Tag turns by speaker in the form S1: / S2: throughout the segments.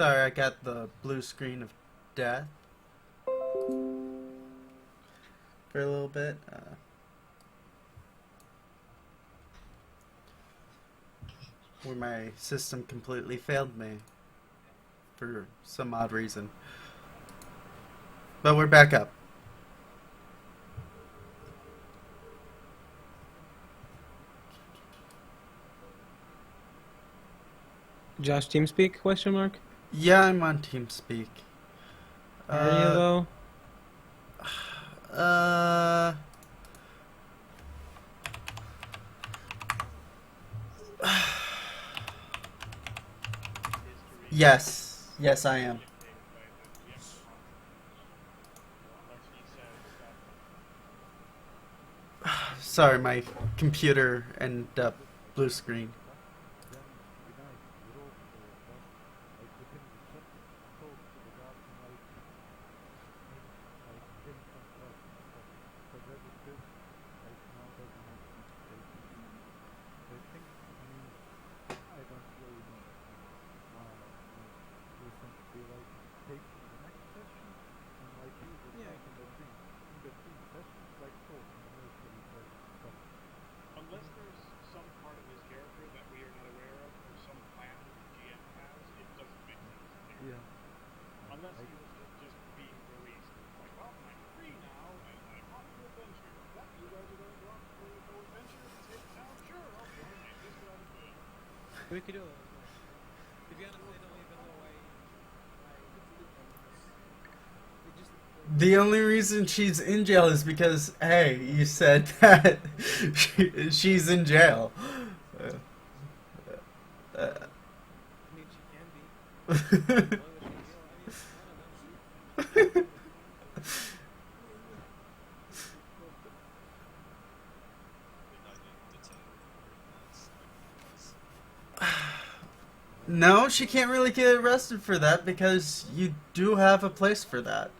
S1: Sorry, I got the blue screen of death for a little bit. Where my system completely failed me for some odd reason. But we're back up.
S2: Josh TeamSpeak? Question mark.
S1: Yeah, I'm on TeamSpeak.
S2: Are you though?
S1: Uh, yes. Yes, I am. Sorry, my computer and blue screen.
S2: We could do it. To be honest, I don't even know why. We just.
S1: The only reason she's in jail is because, hey, you said that she's in jail.
S2: I mean, she can be. As long as she's real. I mean, I don't know.
S1: No, she can't really get arrested for that because you do have a place for that.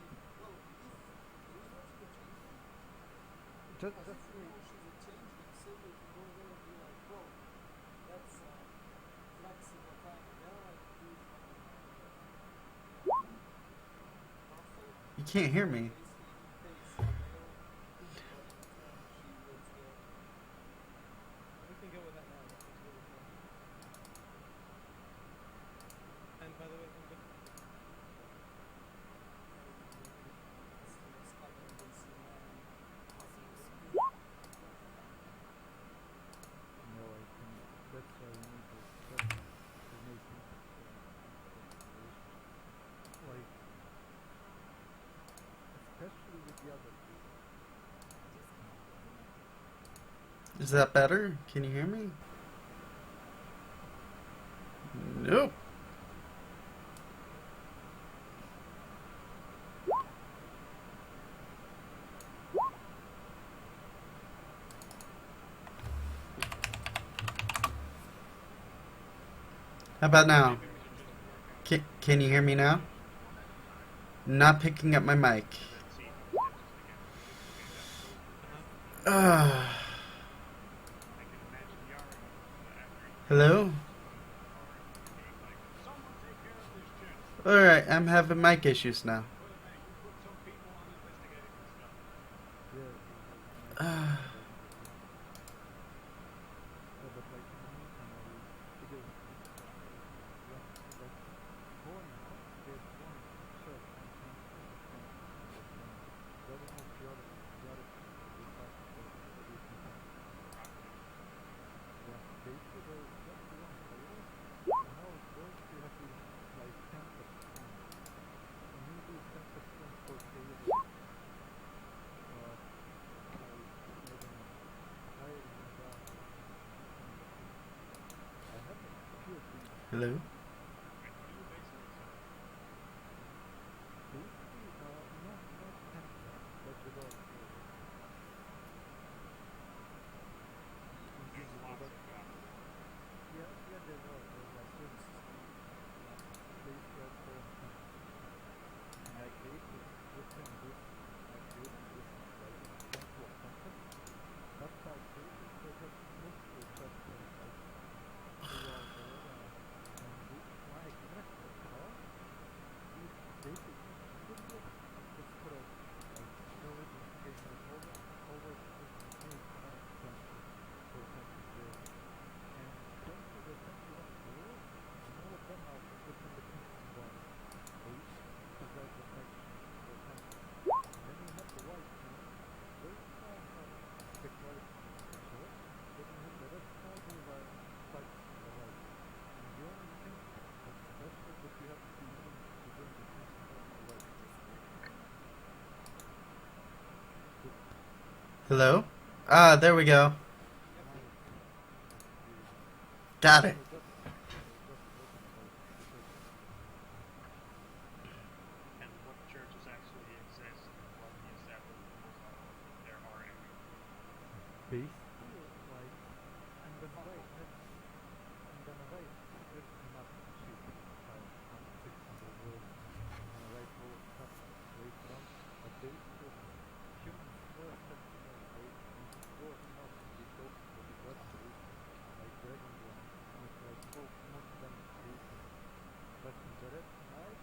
S1: You can't hear me.
S2: We can go with that now. That's really fun. And by the way, I'm good.
S1: Is that better? Can you hear me? Nope. How about now? Can you hear me now? Not picking up my mic. Uh, hello? Alright, I'm having mic issues now. Uh, hello? Hello? Ah, there we go.
S2: Yep.
S3: Hi.
S1: Got it.
S3: Just talking about the church.
S4: And what churches actually exist and what the established rules are, if there are any.
S3: Basically, like, I'm gonna write it. I'm gonna write everything up on a sheet, 600 words. I'm gonna write all of stuff later on. But basically, humans first have to know, right? When growing up and we talk about the groceries, like Dragonborn, and it's like, oh, most of them ate them. But in the rest of life,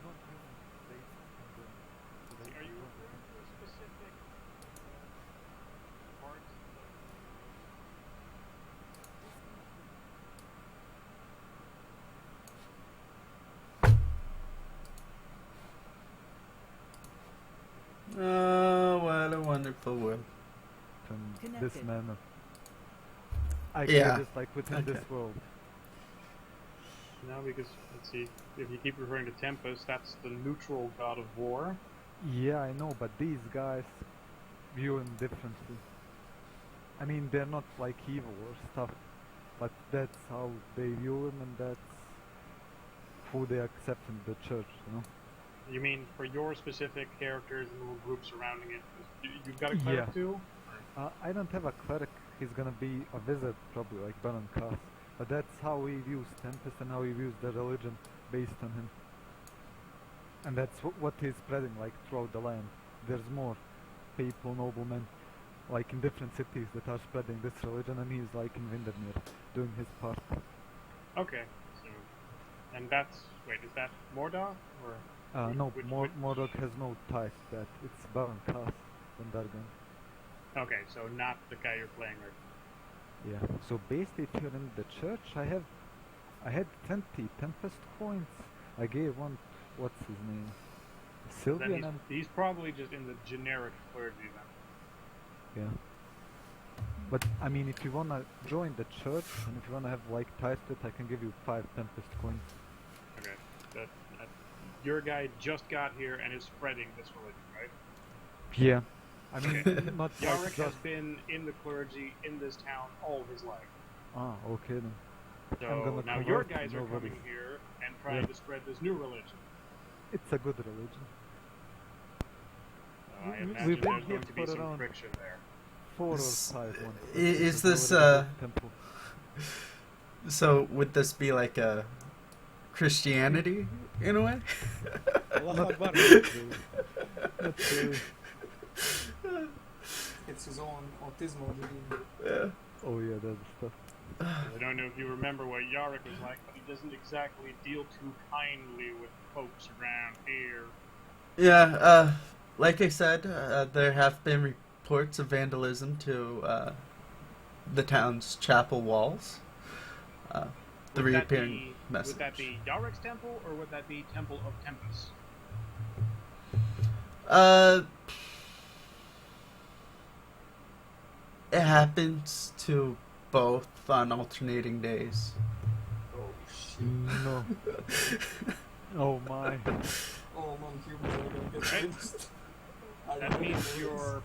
S3: non-humans ate them. So they
S4: Are you
S3: don't
S4: referring to a specific part of
S1: Oh, what a wonderful world.
S3: in this
S5: Connected.
S3: manner. I
S1: Yeah.
S3: create this like within this
S1: Okay.
S3: world.
S4: No, because let's see, if you keep referring to Tempest, that's the neutral god of war.
S3: Yeah, I know, but these guys view him differently. I mean, they're not like evil or stuff, but that's how they view him, and that's who they accept in the church, you know?
S4: You mean for your specific characters and little group surrounding it? You've got a cleric
S3: Yeah.
S4: too?
S3: I don't have a cleric, he's gonna be a wizard, probably, like Baron Cass. But that's how he views Tempest and how he views the religion based on him. And that's what he's spreading, like, throughout the land. There's more people, noblemen, like in different cities that are spreading this religion, and he's like in Windermere, doing his part.
S4: Okay, so and that's is that Mordor or
S3: No,
S4: which-
S3: Mordok has no ties to that. It's Baron Cass and Dargan.
S4: okay, so not the guy you're playing with.
S3: Yeah. So basically, if you're in the church, I had 20 Tempest coins. I gave one. What's his name?
S4: Then
S3: Sylvian. And
S4: he's probably just in the generic clergy then.
S3: yeah. But I mean, if you wanna join the church and if you wanna have like ties to it, I can give you 5 Tempest coins.
S4: Okay, that your guy just got here and is spreading this religion, right?
S3: Yeah. I mean, not like
S4: Yarick has
S3: just.
S4: been in the clergy in this town all his life.
S3: Ah, okay then.
S4: So
S3: gonna
S4: now your
S3: convert to
S4: guys are
S3: nobody.
S4: coming here and trying
S3: Yeah.
S4: to spread this new religion.
S3: It's a good religion.
S4: I
S3: We've
S4: imagine
S3: been
S4: there's
S3: here
S4: going to be
S3: for
S4: some
S3: around
S4: friction there.
S3: 4 or
S1: S-
S3: 5 ones.
S1: is this,
S3: temple?
S1: So, would this be like a Christianity in a way?
S2: Allah Akbar.
S3: Not really.
S2: It's his own autismo gene.
S1: Yeah.
S3: Oh yeah, that's stuff.
S4: I don't know if you remember what Yarick was like, but he doesn't exactly deal too kindly with folks around here.
S1: Yeah, like I said, there have been reports of vandalism to the town's chapel walls. The
S4: Would that
S1: reappearing
S4: be-
S1: message.
S4: Would that be Yarick's temple, or would that be Temple of Tempest?
S1: It happens to both on alternating days.
S2: Oh shit.
S3: No. Oh my.
S2: All non-humans are gonna get
S4: Right.
S2: rinsed. I
S4: That
S2: know
S4: means
S2: this.
S4: you're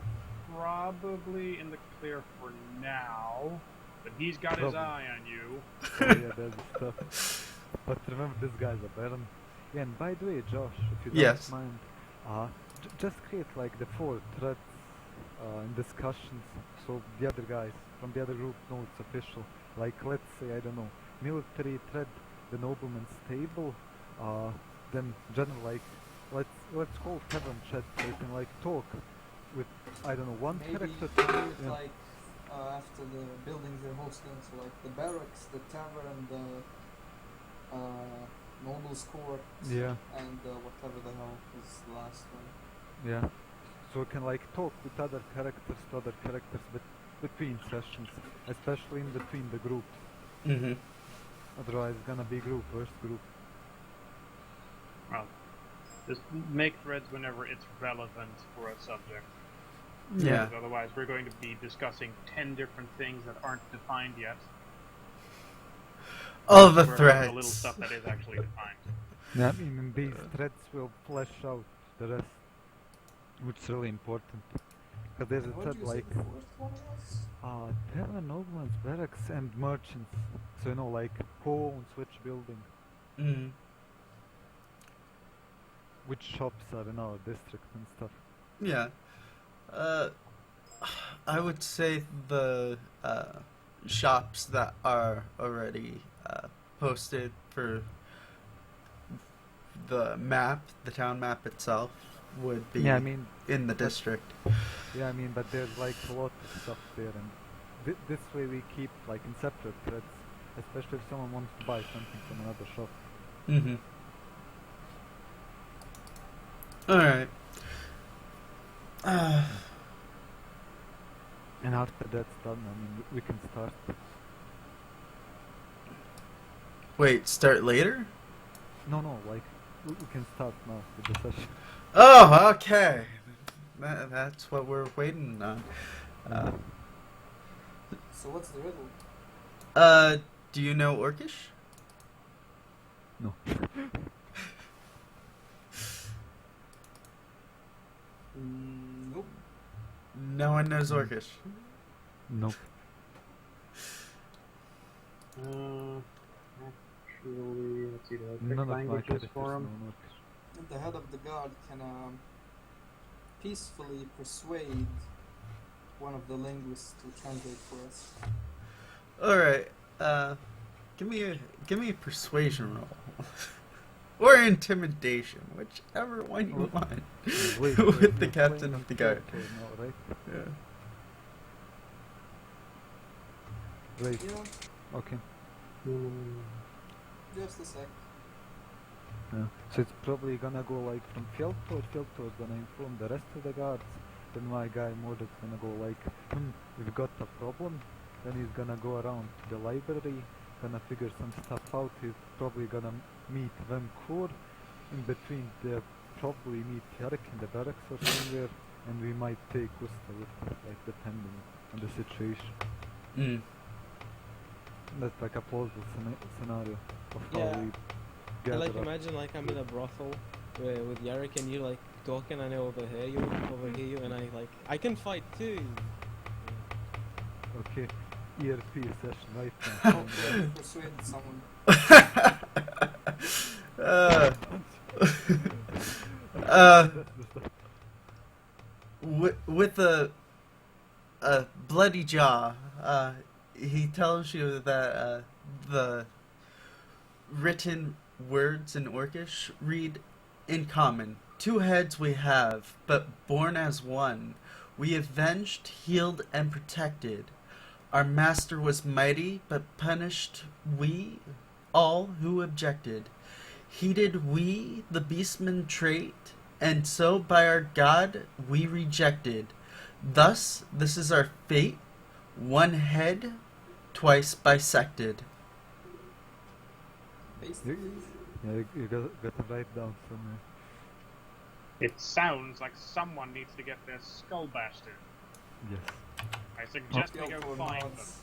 S4: probably in the clear for now, but he's got his
S3: Probably.
S4: eye on you.
S3: Oh yeah, that's stuff. But remember, this guy's a baron. Yeah, and by the way, Josh, if you don't
S1: Yes.
S3: mind, just create like the 4 threads in discussions, so the other guys from the other group know it's official. Like, let's say, I don't know, military thread, the nobleman's table, then general, like, let's call tavern chat so you can like talk with, I don't know, one
S2: Maybe
S3: character.
S2: create
S3: Yeah.
S2: like after the buildings they're hosting, so like the barracks, the tavern, the noble's court,
S3: Yeah.
S2: and whatever the hell is the last one.
S3: Yeah. So we can like talk with other characters to other characters between sessions, especially in between the groups.
S1: Mm-hmm.
S3: Otherwise, it's gonna be group versus group.
S4: Well, just make threads whenever it's relevant for a subject.
S1: Yeah.
S4: Because otherwise, we're going to be discussing 10 different things that aren't defined yet.
S1: All the
S4: We're on the little
S1: threats.
S4: stuff that is actually defined.
S3: Yeah, I mean, and these threads will flesh out the rest, which is really important. Cause there's
S5: And
S3: a
S5: what
S3: third
S5: did you say
S3: like
S5: the fourth one was?
S3: tavern, noblemen's barracks, and merchants. So you know, like who owns which building,
S1: Mm.
S3: which shops are in our district and stuff.
S1: Yeah. Uh, I would say the shops that are already posted for the map, the town map itself, would be
S3: Yeah, I mean,
S1: in the
S3: but
S1: district.
S3: yeah, I mean, but there's like a lot of stuff there, and this way we keep like in separate threads, especially if someone wants to buy something from another shop.
S1: Mm-hmm. All right. Uh,
S3: And after that's done, I mean, we can start.
S1: wait, start later?
S3: No, like we can start now with the session.
S1: Oh, okay. That's what we're waiting on. Uh,
S5: So what's the riddle?
S1: do you know Orcish?
S3: No.
S5: Nope.
S1: No one knows Orcish.
S3: Nope.
S4: Actually, let's see. Do I
S3: None
S4: pick
S3: of my
S4: languages
S3: characters
S4: for
S3: know
S4: him?
S3: Orcish.
S5: And the head of the guard can peacefully persuade one of the linguists to translate for us.
S1: All right. Give me a persuasion roll, or intimidation, whichever one you
S3: Oh,
S1: want.
S3: Wait,
S1: With the
S3: you're
S1: captain
S3: playing
S1: of the guard.
S3: character now, right?
S1: Yeah.
S3: Right.
S5: Yeah,
S3: Okay.
S5: just a sec.
S3: Yeah. So it's probably gonna go like from Fjelltor. Fjelltor's gonna inform the rest of the guards. Then my guy Mordek's gonna go like, we've got a problem. Then he's gonna go around to the library, gonna figure some stuff out. He's probably gonna meet Vemkur. In between, they'll probably meet Yarek in the barracks or somewhere, and we might take Usta with us, like depending on the situation.
S1: Mm.
S3: That's like a plausible scenario of how
S2: Yeah.
S3: we
S2: I
S3: gather
S2: like
S3: up.
S2: imagine like I'm in a brothel with Yarek and you like talking and I overhear you and I can fight too.
S3: Okay, ERP session right
S5: Oh,
S3: now.
S5: you persuaded someone.
S1: uh,
S3: That's the stuff.
S1: with a bloody jaw, he tells you that the written words in Orcish read in common. 2 heads we have, but born as one. We avenged, healed, and protected. Our master was mighty, but punished we all who objected. Heeded we the beastman trait, and so by our God we rejected. Thus, this is our fate, 1 head, twice bisected.
S5: Basically,
S3: Yeah, you got to write down somewhere.
S4: It sounds like someone needs to get their skull bashed in.
S3: Yes.
S4: I suggest we go
S5: Fjelltor
S4: find them.
S5: nods.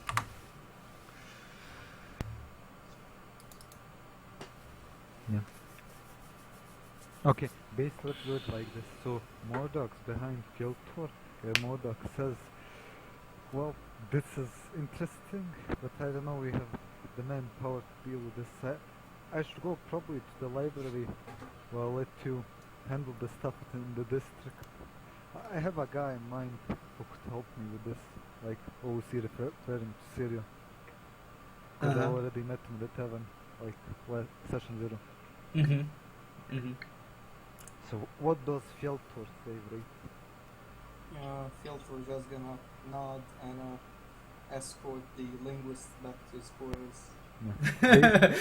S3: Yeah. Okay, base, let's do it like this. So, Mordok's behind Fjelltor. Mordok says, well, this is interesting, but I don't know, we have the manpower to deal with this. I should go probably to the library. Well, I'll let you handle the stuff in the district. I have a guy in mind who could help me with this, like OC referring to Syria. Because I
S1: Uh-huh.
S3: already met him in the tavern, like session 0.
S1: Mm-hmm. Mm-hmm.
S3: So what does Fjelltor say, right?
S5: Fjelltor just gonna nod and escort the linguist back to his quarters.
S3: Yeah.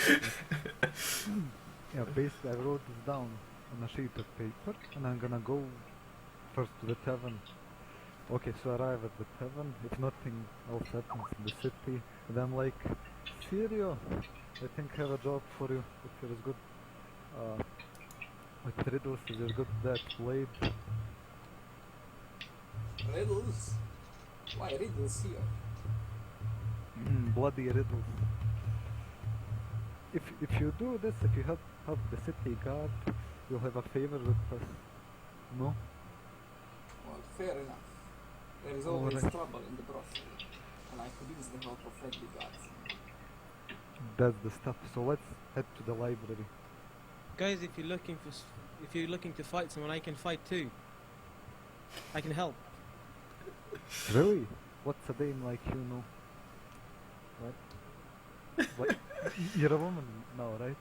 S3: Yeah, basically I wrote this down on a sheet of paper and I'm gonna go first to the tavern. Okay, so I arrive at the tavern, if nothing else happens in the city, and I'm like, Sirio, I think I have a job for you, if you're as good with riddles, if you're good at that blade.
S5: Riddles? Why riddles here?
S3: Bloody riddles. If you do this, if you help the city guard, you'll have a favor with us. No?
S5: Well, fair enough. There is always
S3: Alright.
S5: trouble in the brothel, and I could use the help of friendly guards.
S3: That's the stuff. So let's head to the library.
S2: Guys, if you're looking if you're looking to fight someone, I can fight too. I can help.
S3: Really? What's a dame like you know? What? You're a woman now, right?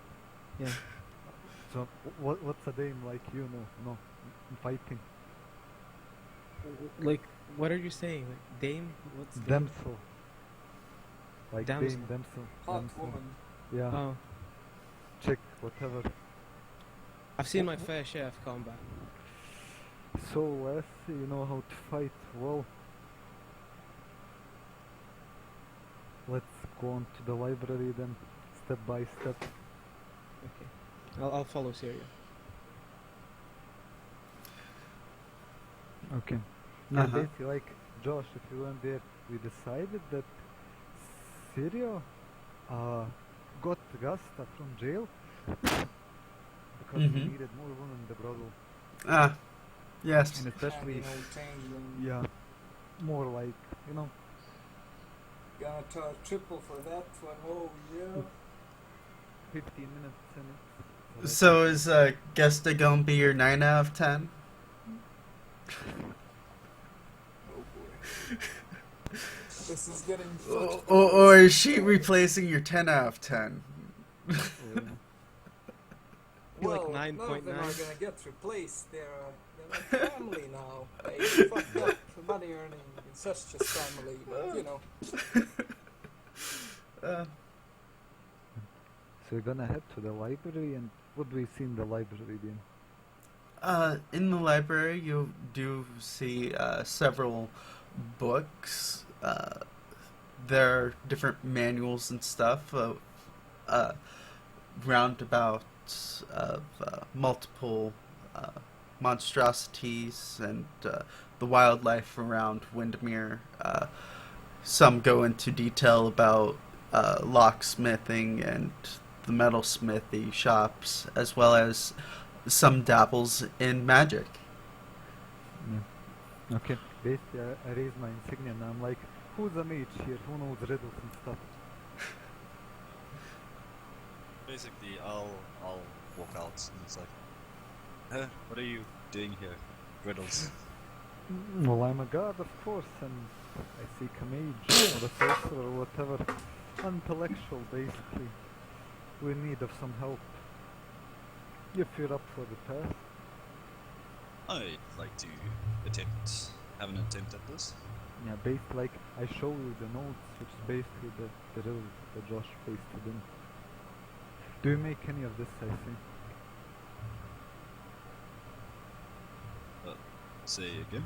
S2: Yeah.
S3: So what's a dame like you know? No, in fighting.
S2: Like, what are you saying? Like, dame? What's dame?
S3: Damsel. Like
S2: Damsel.
S3: dame, damsel.
S5: Hot
S3: damsel.
S5: woman.
S3: Yeah.
S2: Oh,
S3: Chick, whatever.
S2: I've seen my fair share of combat.
S3: So let's see, you know how to fight. Well, let's go on to the library then, step by step.
S2: Okay. I'll follow Syria.
S3: Okay. Now
S1: Uh-huh.
S3: basically, like Josh, if you went there, we decided that Syria got Gasta from jail because we
S1: Mhm.
S3: needed more women in the brothel,
S1: Ah, yes.
S3: and
S5: And
S3: especially
S5: change them.
S3: yeah, more like you know.
S5: Gonna charge triple for that one. Oh yeah.
S3: 15 minutes in it.
S1: So is Gesta gonna be your 9 out of 10?
S5: Oh boy. This is getting
S1: Or,
S5: fucked.
S1: or is she replacing your 10 out of 10?
S3: Yeah.
S2: Be like
S5: Well, none of them
S2: 9.9.
S5: are gonna get replaced. They're like family now. They fucked up money earning incestuous family, but you know.
S1: Uh,
S3: So we're gonna head to the library, and what do we see in the library then?
S1: in the library, you do see several books. There are different manuals and stuff roundabouts of multiple monstrosities and the wildlife around Windermere. Some go into detail about locksmithing and the metalsmithy shops, as well as some dabbles in magic.
S3: Yeah. Okay. Basically, I raise my insignia and I'm like, who's a mage here? Who knows riddles and stuff?
S6: Basically, I'll walk out and it's like, what are you doing here? Riddles.
S3: Well, I'm a god, of course, and I seek a mage or a sorcerer or whatever. Intellectual, basically. We're in need of some help. If you're up for the task.
S6: I'd like to have an attempt at this.
S3: Yeah, basically, like, I show you the notes, which is basically the riddle that Josh pasted in. Do you make any of this, I think?
S6: Say again?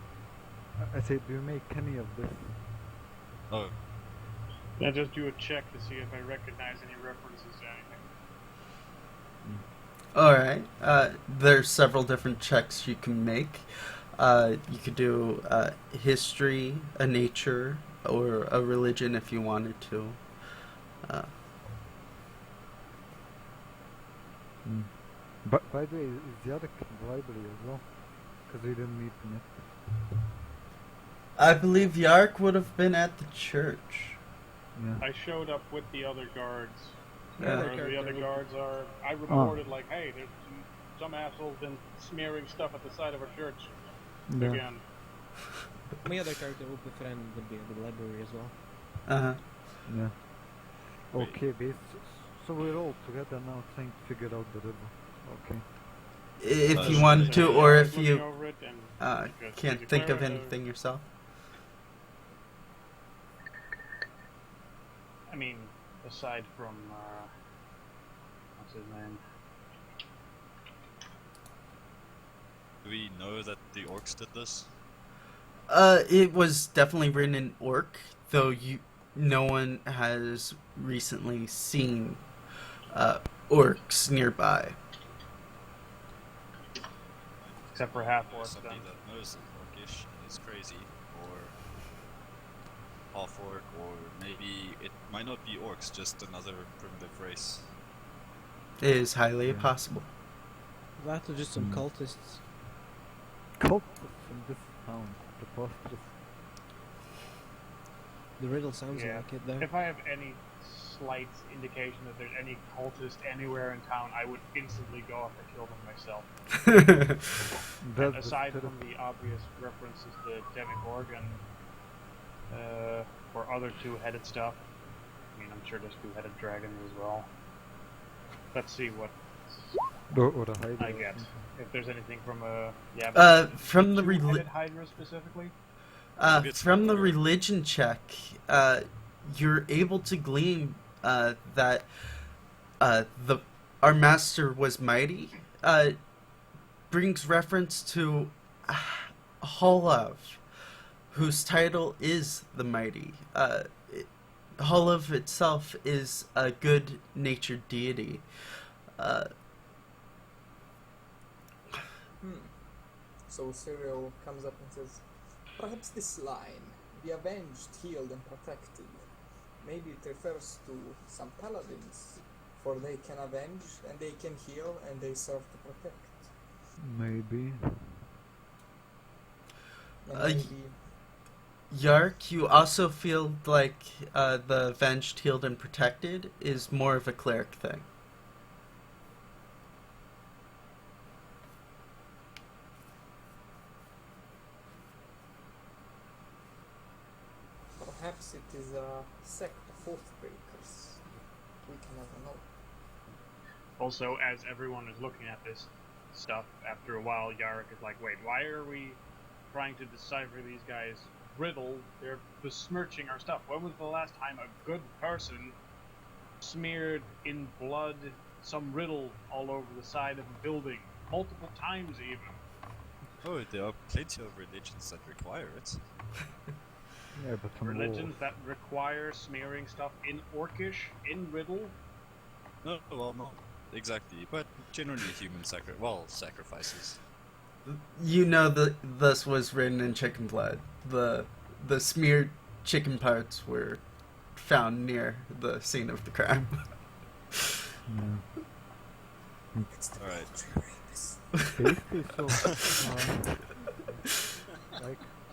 S3: I say, do you make any of this?
S6: Oh,
S4: I just do a check to see if I recognize any references to anything.
S1: Alright, there's several different checks you can make. You could do history, a nature, or a religion if you wanted to.
S3: But by the way, is Yarek in the library as well? Because we didn't meet him yet.
S1: I believe Yark would have been at the church.
S3: Yeah.
S4: I showed up with the other guards.
S1: Yeah.
S4: Where the other guards are. I reported like, hey, there's some asshole's been smearing stuff at the side of our church
S3: Yeah.
S4: again.
S2: My other character would befriend would be at the library as well.
S1: Uh-huh.
S3: Yeah.
S6: Wait.
S3: Okay, base. So we're all together now trying to figure out the riddle. Okay.
S1: If you
S6: Uh,
S1: want to,
S4: So,
S1: or
S4: I was
S1: if
S4: looking
S1: you
S4: over it and because
S1: can't
S4: the
S1: think of
S4: cleric-
S1: anything yourself.
S4: I mean, aside from what's his name?
S6: do we know that the orcs did this?
S1: It was definitely written in Orc, though no one has recently seen orcs nearby.
S4: Except for half-orcs,
S6: Somebody
S4: then.
S6: that knows orcish is crazy, or half orc, or maybe it might not be orcs, just another primitive race.
S1: It is highly
S3: Yeah.
S1: possible.
S2: That or just some
S3: Hmm.
S2: cultists.
S3: Cultists in this town. Preposterous.
S2: The riddle sounds
S4: Yeah.
S2: like it, though.
S4: If I have any slight indication that there's any cultist anywhere in town, I would instantly go off and kill them myself. And
S3: That's the
S4: aside
S3: spirit.
S4: from the obvious references to Demogorgon, or other two-headed stuff, I mean, I'm sure there's two-headed dragons as well. Let's see what
S3: Or a Hydra.
S4: I get. If there's anything from
S1: From the
S4: two-headed Hydra specifically.
S1: from the religion check, you're able to glean that our master was mighty. Brings reference to Holav, whose title is the mighty. Holav itself is a good-natured deity.
S5: So Cyril comes up and says, perhaps this line, the avenged, healed, and protected, maybe it refers to some paladins, for they can avenge, and they can heal, and they serve to protect.
S3: Maybe.
S5: And
S1: Uh,
S5: maybe
S1: Yark, you also feel like the avenged, healed, and protected is more of a cleric thing.
S5: perhaps it is a sect of Oathbreakers. We can never know.
S4: Also, as everyone is looking at this stuff, after a while, Yarrick is like, wait, why are we trying to decipher these guys' riddle? They're besmirching our stuff. When was the last time a good person smeared in blood some riddle all over the side of a building? Multiple times, even.
S6: Oh, there are plenty of religions that require it.
S3: Yeah, but some
S4: Religions that require smearing stuff in Orcish, in riddle.
S6: No, well, no, exactly. But generally, human sacrifices.
S1: You know that this was written in chicken blood. The smeared chicken parts were found near the scene of the crime.
S3: Yeah.
S5: It's the
S6: Alright.
S5: rapist.
S3: Basically,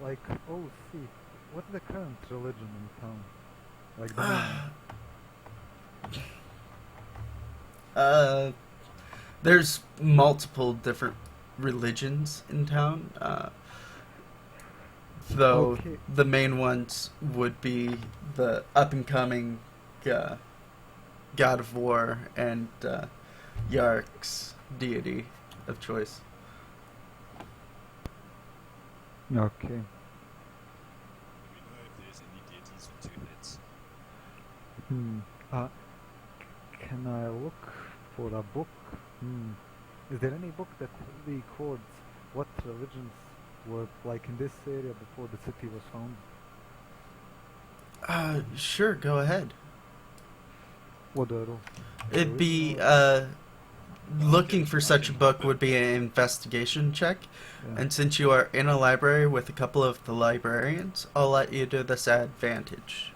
S3: like, oh, see, what's the current religion in town? Like the main.
S1: There's multiple different religions in town. Though
S3: Okay.
S1: the main ones would be the up and coming God of War and Yark's deity of choice.
S3: Okay.
S6: Do we know if there's any deities with two heads?
S3: Can I look for a book? Is there any book that records what religions were like in this area before the city was founded?
S1: Sure, go ahead.
S3: What do I do?
S1: It'd be looking for such a book would be an investigation check.
S3: Yeah.
S1: And since you are in a library with a couple of the librarians, I'll let you do this at advantage.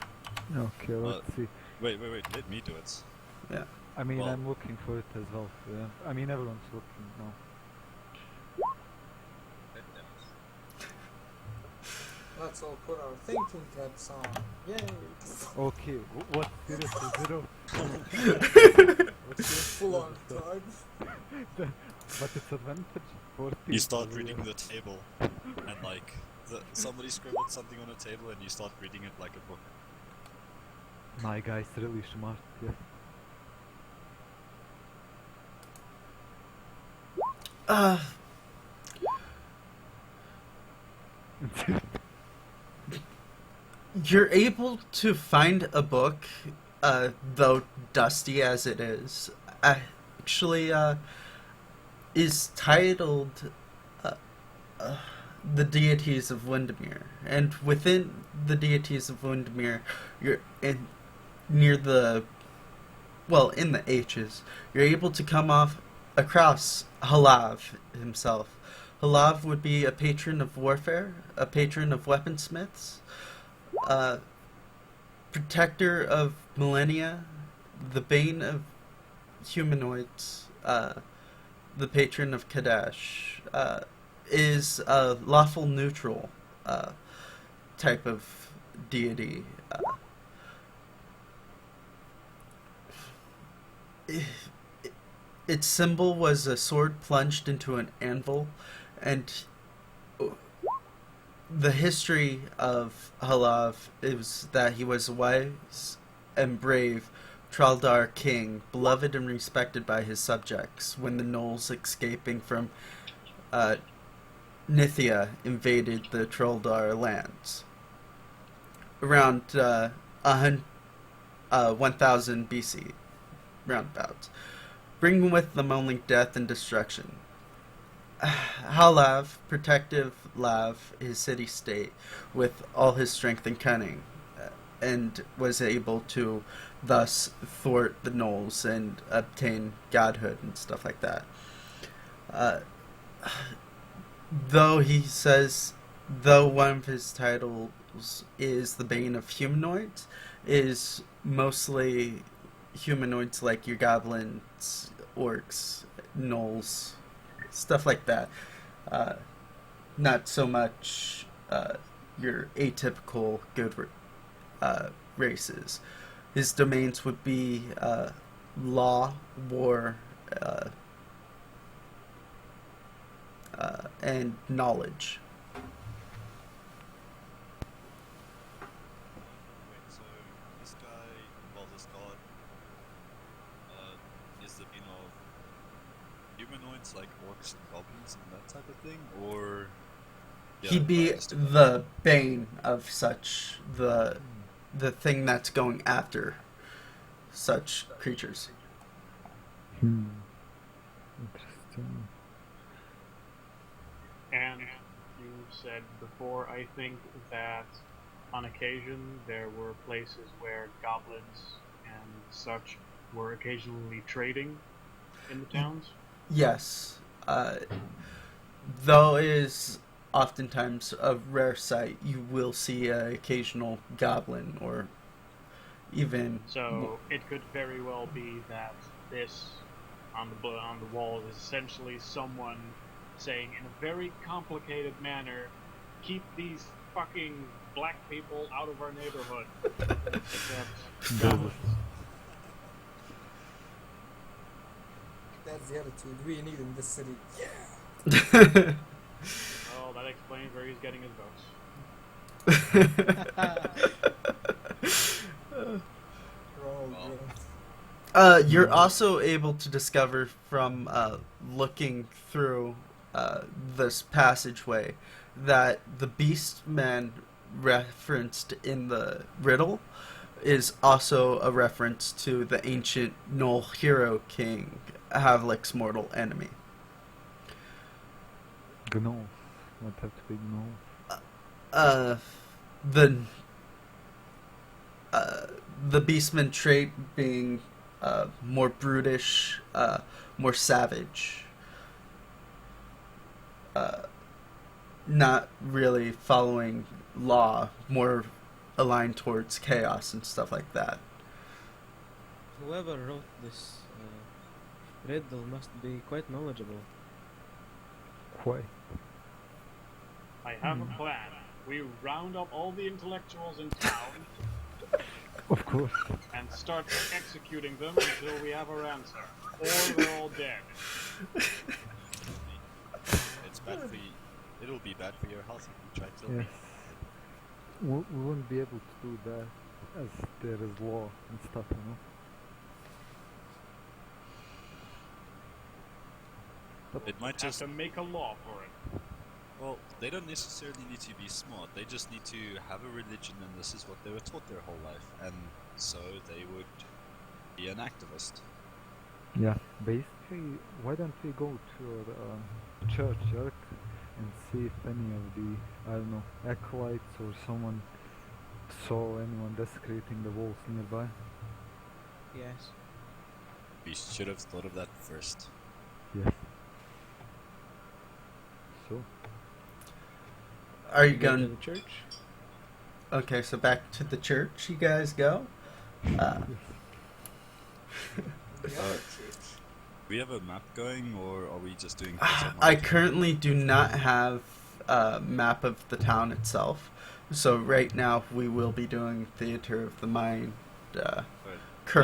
S3: Okay, let's see.
S6: Wait, let me do it.
S1: Yeah.
S3: I mean,
S6: Well-
S3: I'm looking for it as well. Yeah. I mean, everyone's looking now.
S5: Let's all put our thinking caps on. Yay!
S3: Okay, what seriously zero?
S5: Full on card.
S3: But it's advantage 40.
S6: You start
S3: so
S6: reading
S3: yeah.
S6: the table, and like somebody scribbled something on a table, and you start reading it like a book.
S3: My guy's really smart, yes.
S1: You're able to find a book, though dusty as it is, actually is titled The Deities of Windermere. And within the Deities of Windermere, you're near the, well, in the H's, you're able to come across Halav himself. Halav would be a patron of warfare, a patron of weaponsmiths, protector of millennia, the bane of humanoids, the patron of Kadash, is a lawful neutral type of deity. I- its symbol was a sword plunged into an anvil, and the history of Halav is that he was a wise and brave Traldar king, beloved and respected by his subjects. When the gnolls escaping from uh, Nithia invaded the Traldar lands around 1000 BC, roundabouts, bringing with them only death and destruction. Halav, protective Lav, his city-state, with all his strength and cunning, and was able to thus thwart the gnolls and obtain godhood and stuff like that. Uh, though he says, though one of his titles is the Bane of Humanoids, is mostly humanoids like your goblins, orcs, gnolls, stuff like that. Not so much your atypical good races. His domains would be law, war, and knowledge.
S6: Wait, so this guy, well, this god, is the being of humanoids like orcs and goblins and that type of thing, or yeah,
S1: He'd be
S6: I understood that.
S1: the bane of such the thing that's going after such creatures.
S3: Interesting.
S4: And you said before, I think, that on occasion there were places where goblins and such were occasionally trading in the towns.
S1: Yes, though it is oftentimes a rare sight, you will see an occasional goblin or even.
S4: So it could very well be that this on the wall is essentially someone saying in a very complicated manner, "Keep these fucking black people out of our neighborhood." Except goblins.
S5: That's the attitude we need in this city. Yeah.
S4: Well, that explains where he's getting his votes.
S5: We're all
S6: Wow.
S5: good.
S1: You're also able to discover from looking through this passageway that the Beastman referenced in the riddle is also a reference to the ancient Gnoll hero king, Havlic's mortal enemy.
S3: Gnolls. What have to be gnolls?
S1: The the Beastman trait being more brutish, more savage, not really following law, more aligned towards chaos and stuff like that.
S2: Whoever wrote this riddle must be quite knowledgeable.
S3: Quite.
S4: I have a plan. We round up all the intellectuals in town
S3: Of course.
S4: and start executing them until we have our answer, or they're all dead.
S6: It's bad for you. It'll be bad for your health if you try to.
S3: Yes. We won't be able to do that as there is law and stuff, you know?
S6: It might
S4: Have
S6: just.
S4: to make a law for it.
S6: Well, they don't necessarily need to be smart. They just need to have a religion, and this is what they were taught their whole life, and so they would be an activist.
S3: Yeah. Basically, why don't we go to our churchyard and see if any of the, I don't know, acolytes or someone saw anyone desecrating the walls nearby?
S2: Yes.
S6: We should have thought of that first.
S3: Yes. So,
S1: Are you
S2: Go to
S1: going?
S2: the church?
S1: Okay, so back to the church. You guys go.
S5: The
S6: Uh,
S5: other church.
S6: We have a map going, or are we just doing? things on
S1: I
S6: our-
S1: currently do not have a map of the town itself, So right now we will be doing Theater of the Mind
S6: But I'm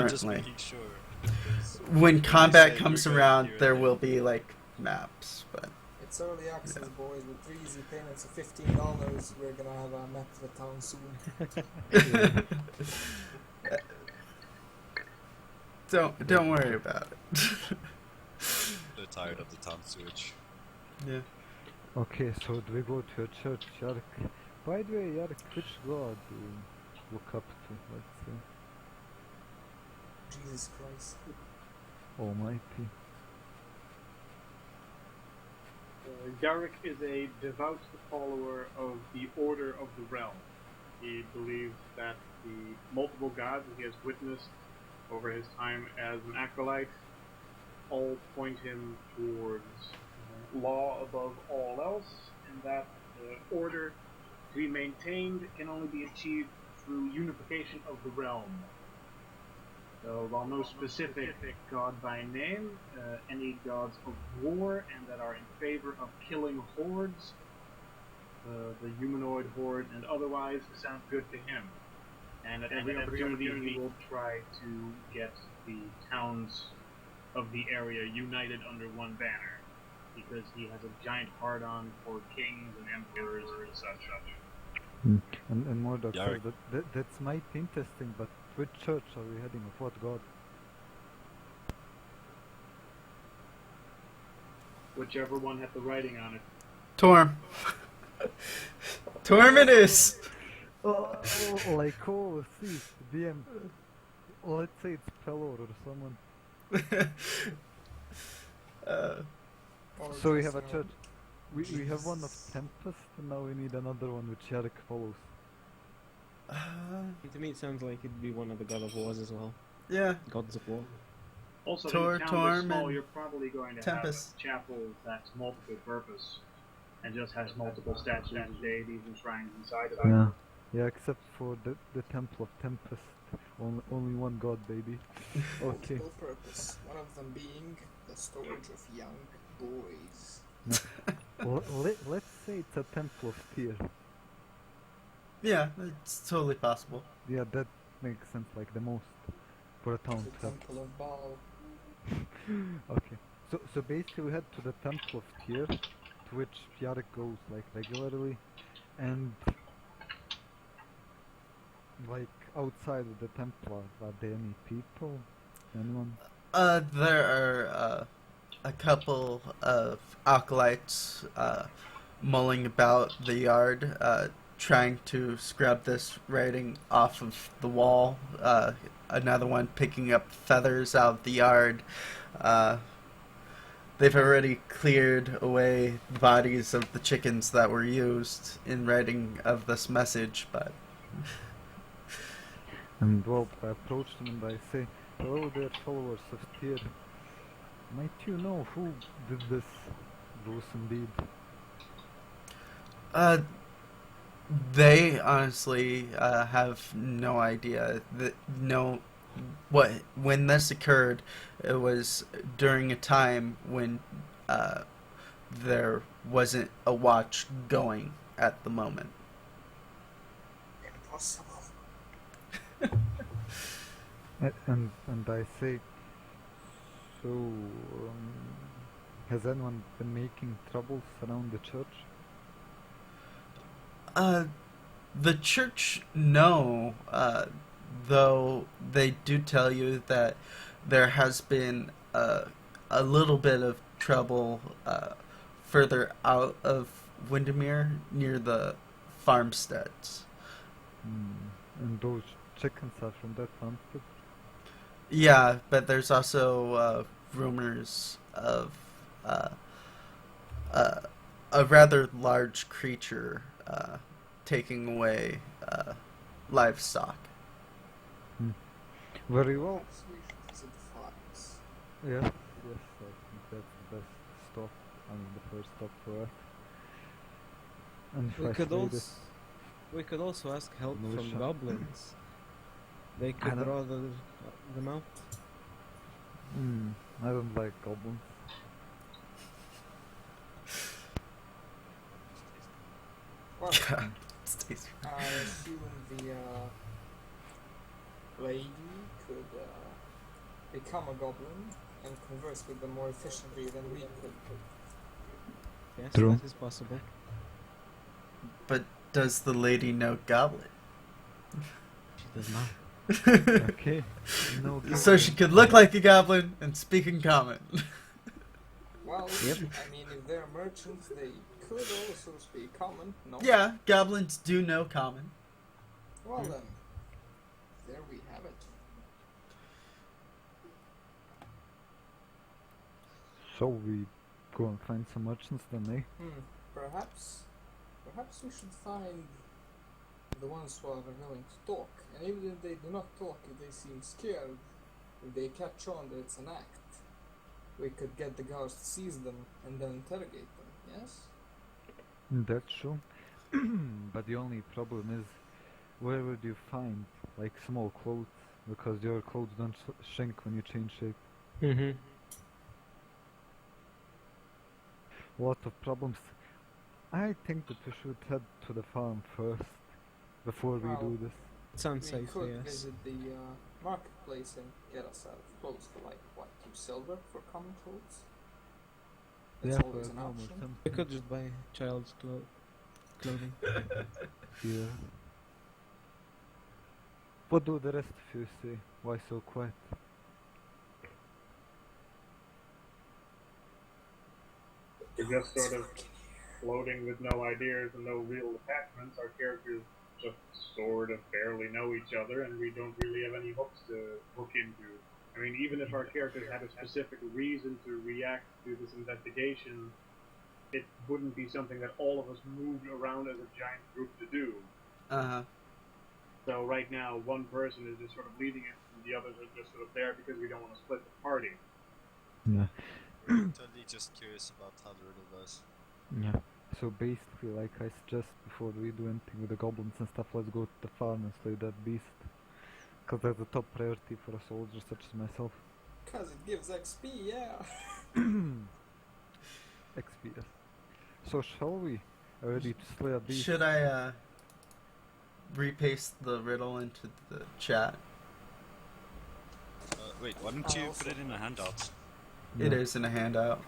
S6: just
S1: currently.
S6: making sure. Because
S1: When
S6: you
S1: combat
S6: said
S1: comes
S6: we're going
S1: around,
S6: here and
S1: there
S6: there.
S1: will be like maps, but
S5: It's early access, boys. With 3 easy payments of $15, we're gonna have a map of the town soon.
S1: don't worry about it.
S6: So tired of the town sewage.
S1: Yeah.
S3: Okay, so do we go to a church, Yark? By the way, Yark, which god do you look up to, let's say?
S5: Jesus Christ.
S3: Almighty.
S4: Garrick is a devout follower of the Order of the Realm. He believes that the multiple gods that he has witnessed over his time as an acolyte all point him towards law above all else, and that the order to be maintained can only be achieved through unification of the realm. So, while no specific god by name, any gods of war and that are in favor of killing hordes, the humanoid horde and otherwise, sound good to him. And at every opportunity he will try to get the towns of the area united under one banner, because he has a giant hard-on for kings and emperors and such.
S3: And Mordok,
S6: Yark.
S3: that's might interesting, but which church are we heading? Of what god?
S4: Whichever one had the writing on it.
S1: Torm. Torm it is.
S3: Like, oh, see, DM. Let's say it's Pelor or someone.
S5: Or
S3: So we
S5: just,
S3: have a
S5: you know,
S3: church. We have one of
S5: Jesus.
S3: Tempest, and now we need another one which Yark follows.
S2: To me, it sounds like it'd be one of the God of Wars as well.
S1: Yeah.
S2: Gods of War.
S4: Also,
S1: Tor,
S4: in a town
S1: Torm,
S4: this small,
S1: and
S4: you're probably going to
S1: Tempest.
S4: have a chapel that's multiple purpose and just has multiple statues of deities and shrines inside of it.
S3: Yeah. Yeah, except for the Temple of Tempest. Only one god, baby. Okay.
S5: Multiple purpose. One of them being the storage of young boys.
S3: Let's say it's a Temple of Fear.
S1: Yeah, it's totally possible.
S3: Yeah, that makes sense, like the most for a town
S5: The
S3: to have.
S5: Temple of Baal.
S3: Okay. So basically we head to the Temple of Tyr, to which Yark goes like regularly, and like outside of the temple are there any people? Anyone?
S1: There are a couple of acolytes mulling about the yard, trying to scrub this writing off of the wall. Another one picking up feathers out of the yard. They've already cleared away the bodies of the chickens that were used in writing of this message, but
S3: And well, I approach them and I say, hello there, followers of Tyr. Might you know who did this gruesome deed?
S1: They honestly have no idea. When this occurred, it was during a time when there wasn't a watch going at the moment.
S5: Impossible.
S3: And I say, so has anyone been making troubles around the church?
S1: The church, no. Though they do tell you that there has been a little bit of trouble further out of Windermere near the farmsteads.
S3: And those chickens are from that farmstead?
S1: Yeah, but there's also rumors of a rather large creature taking away livestock.
S3: Very well.
S5: Perhaps we should visit the farms.
S3: Yes, I think that's the best stop. I mean, the first stop for us. And
S2: We
S3: fresh
S2: could
S3: lady.
S2: also we could also ask help from
S3: Militia.
S2: goblins. They
S3: I
S2: could
S3: don't-
S2: draw them out.
S3: I don't like goblins.
S5: Well, I assume the lady could become a goblin and converse with them more efficiently than we could.
S2: Yes,
S3: True.
S2: that is possible.
S1: But does the lady know Goblet?
S2: She does not.
S3: Okay. No.
S1: So she could look like a goblin and speak in common.
S5: Well,
S2: Yep.
S5: I mean, if they're merchants, they could also speak common. No.
S1: Yeah, goblins do know common.
S5: Well then, there we have it.
S3: So we go and find some merchants then, eh?
S5: Perhaps we should find the ones who are willing to talk. And even if they do not talk, if they seem scared, if they catch on that it's an act, we could get the guards to seize them and then interrogate them. Yes.
S3: That's true. But the only problem is, where would you find like small clothes? Because your clothes don't shrink when you change shape.
S2: Mm-hmm.
S3: Lot of problems. I think that we should head to the farm first before we
S5: Well,
S3: do this.
S2: Sounds
S5: We
S2: safe,
S5: could
S2: yes.
S5: visit the marketplace and get ourselves clothes for like, what, 2 silver for common clothes? That's
S3: Yeah,
S5: always
S3: for
S5: an
S3: a normal
S5: option.
S3: sim.
S2: We could just buy child's clothing.
S3: Yeah. What do the rest of you say? Why so quiet?
S4: We're just sort of floating with no ideas and no real attachments. Our characters just sort of barely know each other, and we don't really have any hooks to hook into. I mean, even if our characters had a specific reason to react to this investigation, it wouldn't be something that all of us moved around as a giant group to do.
S1: Uh-huh.
S4: So right now, one person is just sort of leading it, and the others are just sort of there because we don't want to split the party.
S3: Yeah.
S6: Totally just curious about how the riddle goes.
S3: Yeah. So basically, like I suggest, before we do anything with the goblins and stuff, let's go to the farm and slay that beast. Because that's a top priority for a soldier such as myself.
S5: Cause it gives XP, yeah.
S3: XP. So shall we? Are ready to slay a beast?
S1: Should I repaste the riddle into the chat?
S6: Wait, why don't you put it in a handout?
S1: It is in a handout.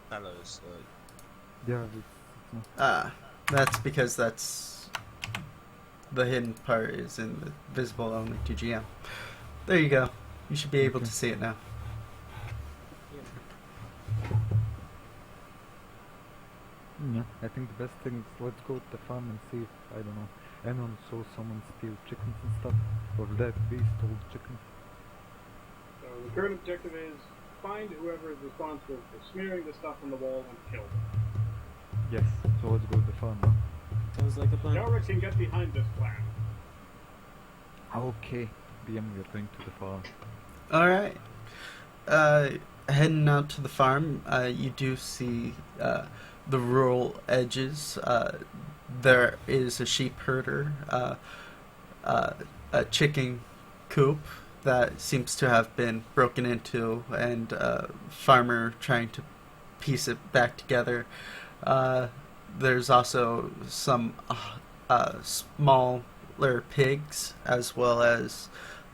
S6: Fellows.
S3: Yeah, it's not.
S1: That's because that's the hidden part is in the visible only to GM. There you go. You should be able to see it now.
S3: Yeah, I think the best thing is let's go to the farm and see if, I don't know, anyone saw someone steal chickens and stuff, or that beast stole chickens.
S4: So the current objective is find whoever is responsible for smearing the stuff on the wall and kill them.
S3: Yes, so let's go to the farm now.
S2: Sounds like a plan.
S4: Yorick can get behind this plan.
S3: Okay, BM, we are going to the farm.
S1: Alright. Heading out to the farm, you do see the rural edges. There is a sheep herder, a chicken coop that seems to have been broken into, and a farmer trying to piece it back together. There's also some smaller pigs, as well as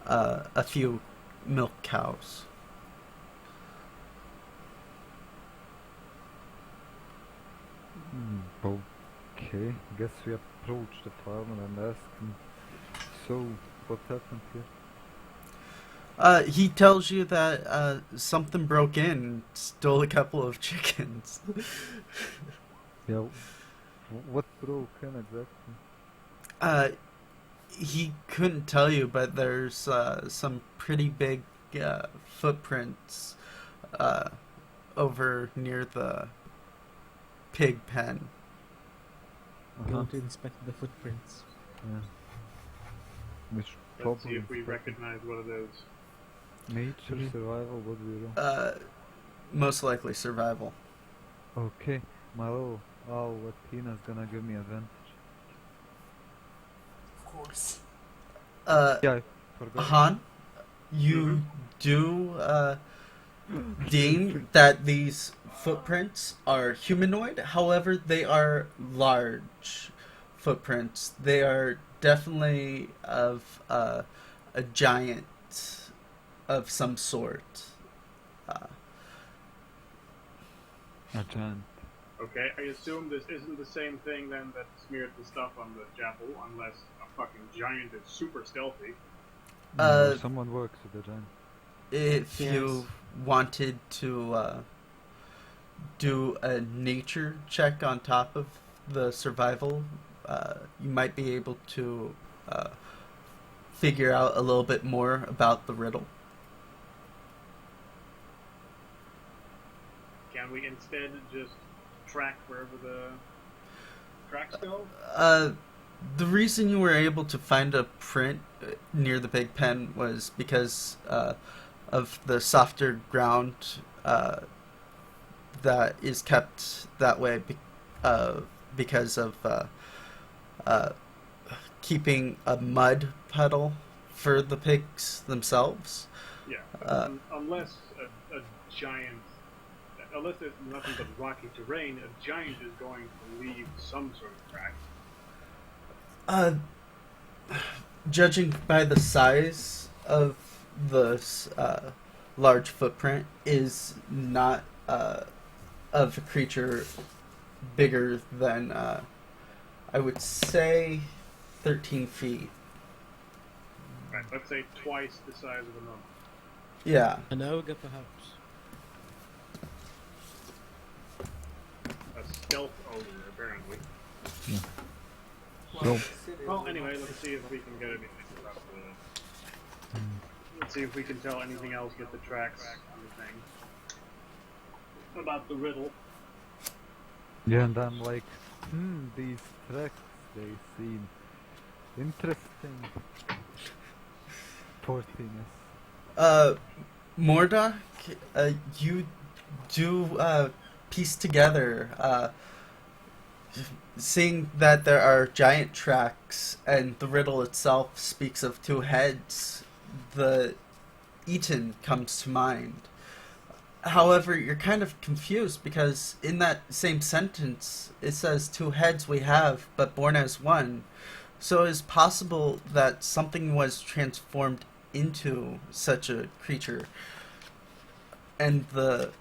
S1: a few milk cows.
S3: Okay, guess we approach the farmer and ask him, so, what happened here?
S1: He tells you that something broke in and stole a couple of chickens.
S3: Yeah, what broke in exactly?
S1: He couldn't tell you, but there's some pretty big footprints over near the pig pen.
S2: We want to inspect the footprints.
S3: Yeah. Which
S4: Let's see
S3: probably
S4: if we recognize one of those.
S3: nature, survival, what do we do?
S1: Most likely survival.
S3: Okay, my little owl Tina's gonna give me advantage.
S5: Of course.
S3: Yeah, I forgot.
S1: Han, you do deem that these footprints are humanoid. However, they are large footprints. They are definitely of a giant of some sort. Uh,
S3: A giant.
S4: Okay, I assume this isn't the same thing then that smeared the stuff on the chapel, unless a fucking giant is super stealthy.
S3: No, someone works with the giant.
S1: if
S2: Yes.
S1: you wanted to do a nature check on top of the survival, you might be able to figure out a little bit more about the riddle.
S4: Can we instead just track wherever the tracks go?
S1: The reason you were able to find a print near the big pen was because of the softer ground that is kept that way because of keeping a mud puddle for the pigs themselves.
S4: Yeah, unless a giant, unless there's nothing but rocky terrain, a giant is going to leave some sort of track.
S1: Judging by the size of the large footprint, is not of a creature bigger than I would say 13 feet.
S4: Right, let's say twice the size of a normal.
S1: Yeah.
S2: An ogre, perhaps.
S4: A stealth ogre, apparently.
S5: Well,
S4: Well, anyway, let's see if we can get anything about the... Let's see if we can tell anything else with the tracks on the thing. About the riddle.
S3: Yeah, and I'm like, these tracks, they seem interesting. Poor penis.
S1: Mordok, you do piece together, seeing that there are giant tracks and the riddle itself speaks of two heads, the Ettin comes to mind. However, you're kind of confused because in that same sentence it says two heads we have, but born as one. So it's possible that something was transformed into such a creature. And the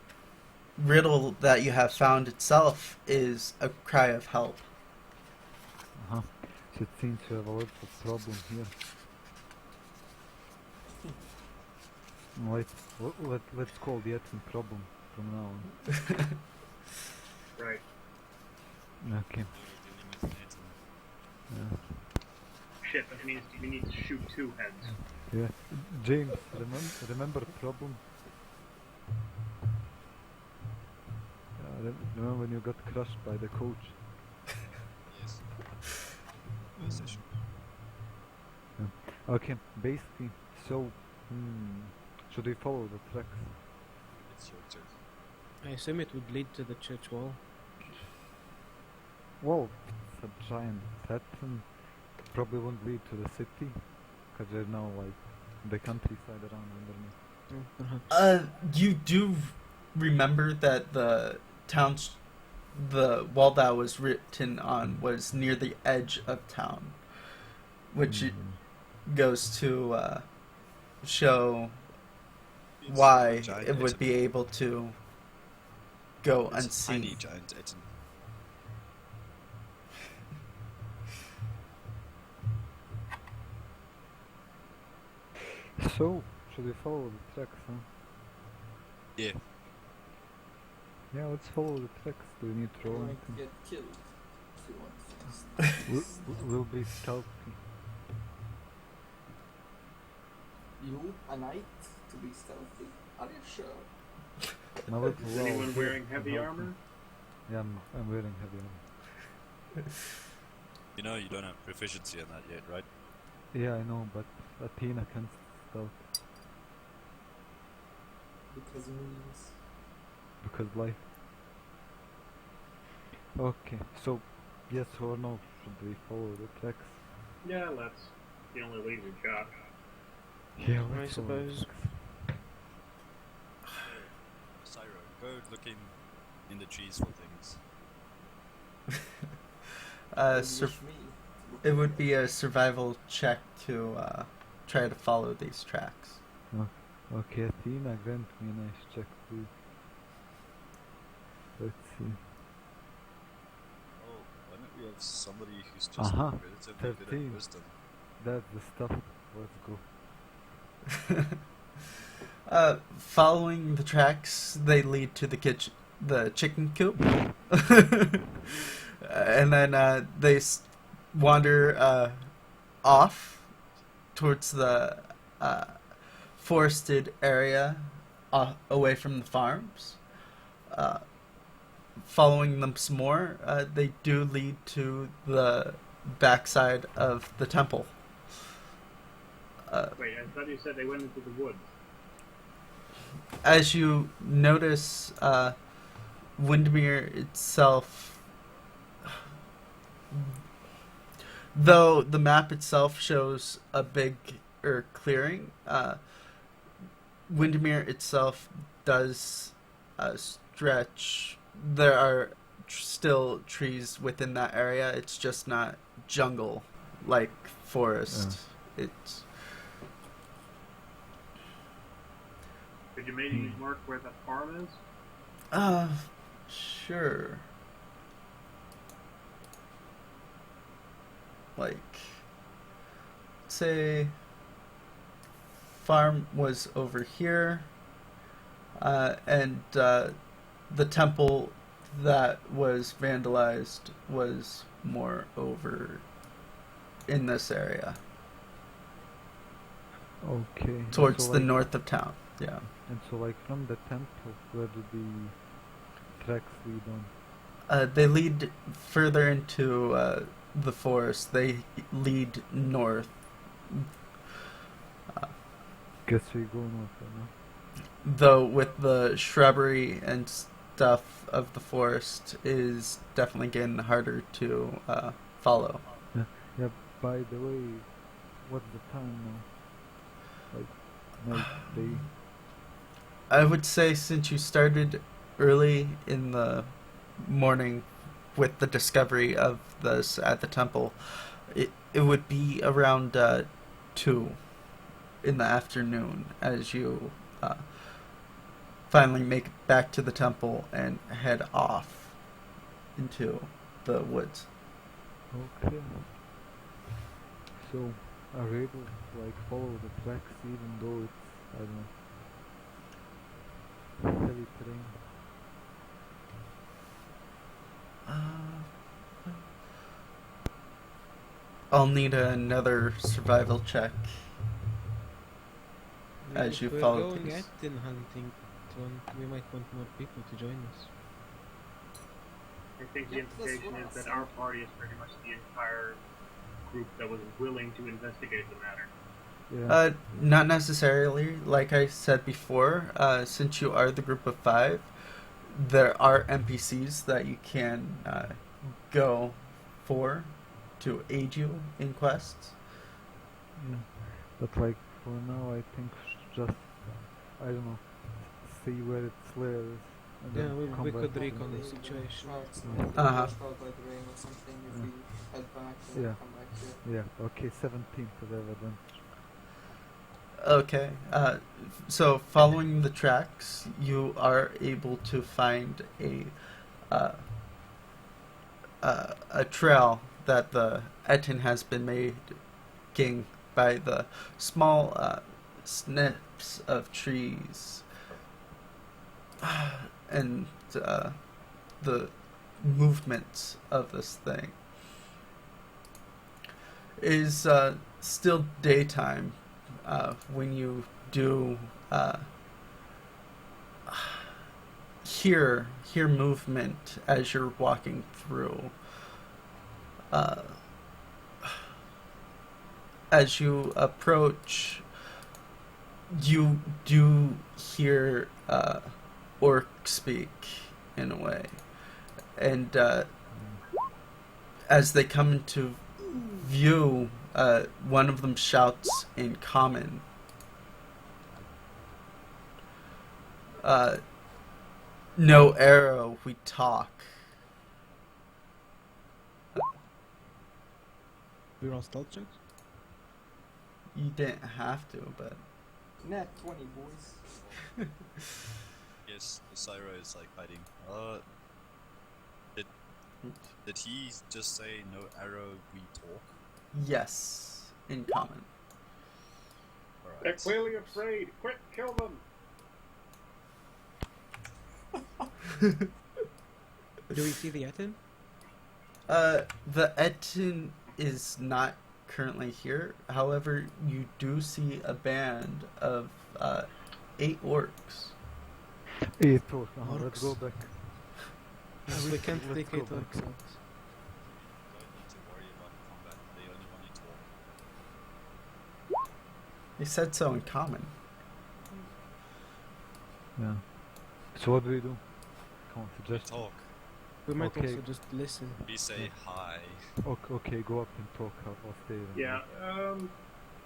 S1: riddle that you have found itself is a cry of help.
S3: Uh-huh. So it seems to have a lot of problem here. Wait, let's call the Ettin problem from now on.
S4: Right.
S3: Okay. Yeah.
S4: Shit, that means we need to shoot two heads.
S3: Yeah. James, remember problem? Remember when you got crushed by the coach?
S6: Yes. Yes, I should.
S3: Okay, basically, so, should we follow the tracks?
S6: It's your turn.
S2: I assume it would lead to the church wall.
S3: Well, it's a giant pattern. Probably won't lead to the city, because there's no, like, the countryside around underneath.
S2: Perhaps.
S1: You do remember that the wall that was written on was near the edge of town, which goes to show
S6: It's
S1: why
S6: a giant
S1: it would
S6: Ettin.
S1: be able to go
S6: It's a
S1: unseen.
S6: tiny giant Ettin.
S3: So, should we follow the tracks, huh?
S6: Yeah.
S3: Yeah, let's follow the tracks. Do we need to
S5: you
S3: roll
S5: might
S3: anything?
S5: get killed if you want fast.
S3: We'll be stealthy.
S5: You, a knight, to be stealthy? Are you sure?
S3: My little
S4: Is
S3: wow
S4: anyone
S3: here
S4: wearing
S3: can
S4: heavy
S3: help
S4: armor?
S3: me. Yeah, I'm wearing heavy armor.
S6: You know you don't have proficiency in that yet, right?
S3: Yeah, I know, but Athena can stealth
S5: Because memes.
S3: because life. Okay, so yes or no? Should we follow the tracks?
S4: Yeah, let's. The only lead we've got.
S3: Yeah,
S2: I
S3: let's follow the
S2: suppose.
S3: tracks.
S6: looking in the trees for things.
S5: You
S1: Sur-
S5: wish me to look
S1: it
S5: in
S1: would
S5: the-
S1: be a survival check to try to follow these tracks.
S3: Okay, Athena, grant me a nice check, please. Let's see.
S6: Oh, why don't we have somebody who's just
S3: Aha,
S6: relatively good
S3: 13.
S6: at wisdom?
S3: That's the stuff. Let's go.
S1: Following the tracks, they lead to the chicken coop, and then they wander off towards the forested area away from the farms. Following them some more, they do lead to the backside of the temple.
S4: Wait, I thought you said they went into the woods.
S1: As you notice, Windermere itself, though the map itself shows a big clearing, Windermere itself does stretch. There are still trees within that area. It's just not jungle like forest. It's
S4: Could you maybe mark where the farm is?
S1: sure. Like, say, farm was over here, and the temple that was vandalized was more over in this area,
S3: Okay.
S1: towards
S3: so
S1: the
S3: like,
S1: north of town. Yeah.
S3: And so, like, from the temple, where do the tracks lead on?
S1: They lead further into the forest. They lead north.
S3: Guess we go north right now.
S1: Though with the shrubbery and stuff of the forest is definitely getting harder to follow.
S3: Yeah, by the way, what's the time now? Like, night, day?
S1: I would say since you started early in the morning with the discovery of this at the temple, it would be around 2 in the afternoon as you finally make it back to the temple and head off into the woods.
S3: Okay. So, are we able to, like, follow the tracks even though it's, I don't know, heavy terrain?
S1: I'll need another survival check. As you
S2: If we're
S1: follow
S2: going
S1: these.
S2: Ettin hunting, we might want more people to join us.
S4: I think the
S5: Yeah, that's
S4: implication
S5: what I
S4: is that
S5: said.
S4: our party is pretty much the entire group that was willing to investigate the matter.
S3: Yeah.
S1: Not necessarily. Like I said before, since you are the group of 5, there are NPCs that you can go for to aid you in quests.
S3: Yeah. But, like, for now, I think we should just, I don't know, see where its lair is. And
S2: Yeah,
S3: then come
S2: we
S3: back
S2: could
S3: to it.
S2: recon the
S5: Maybe
S2: situation.
S5: charts
S3: Yeah.
S5: might
S1: Uh-huh.
S5: washed out by the rain or something if
S3: Yeah.
S5: we head back and
S3: Yeah.
S5: come back here.
S3: Yeah, okay, 17th of advantage.
S1: Okay. So following the tracks, you are able to find a trail that the Ettin has been making by the small snips of trees and the movements of this thing. It is still daytime when you do hear movement as you're walking through. As you approach, you do hear orc speak in a way, and as they come into view, one of them shouts in common. No arrow, we talk.
S2: We roll stealth checks?
S1: You didn't have to, but
S5: Nat 20, boys.
S6: Yes, Syra is like hiding. Did he just say no arrow, we talk?
S1: yes, in common.
S6: Alright.
S4: They're clearly afraid. Quick, kill them.
S2: Do we see the Ettin?
S1: The Ettin is not currently here. However, you do see a band of 8 orcs.
S3: Hey, talk. Let's
S2: Orcs.
S3: go back.
S2: We can't
S3: Let's
S2: take
S3: go
S2: it
S3: back.
S2: like
S6: Don't need to worry about combat. They only want you to talk.
S1: They said so in common.
S3: Yeah. So what do we do? Come on,
S6: We
S3: suggest.
S6: talk.
S2: We might
S3: Okay.
S2: also just listen.
S6: We say hi.
S3: Okay, go up and talk. I'll stay there.
S4: Yeah.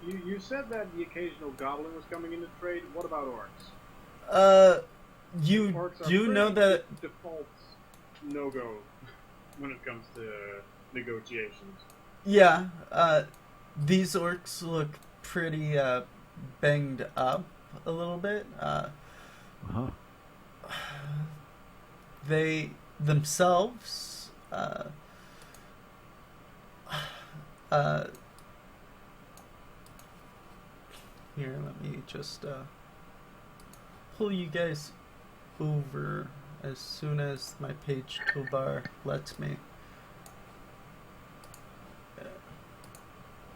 S4: You said that the occasional goblin was coming into trade. What about orcs?
S1: You
S4: Orcs are
S1: do know
S4: pretty
S1: that
S4: default no-go when it comes to negotiations.
S1: yeah, these orcs look pretty banged up a little bit.
S3: Uh-huh.
S1: They themselves here, let me just pull you guys over as soon as my page toolbar lets me.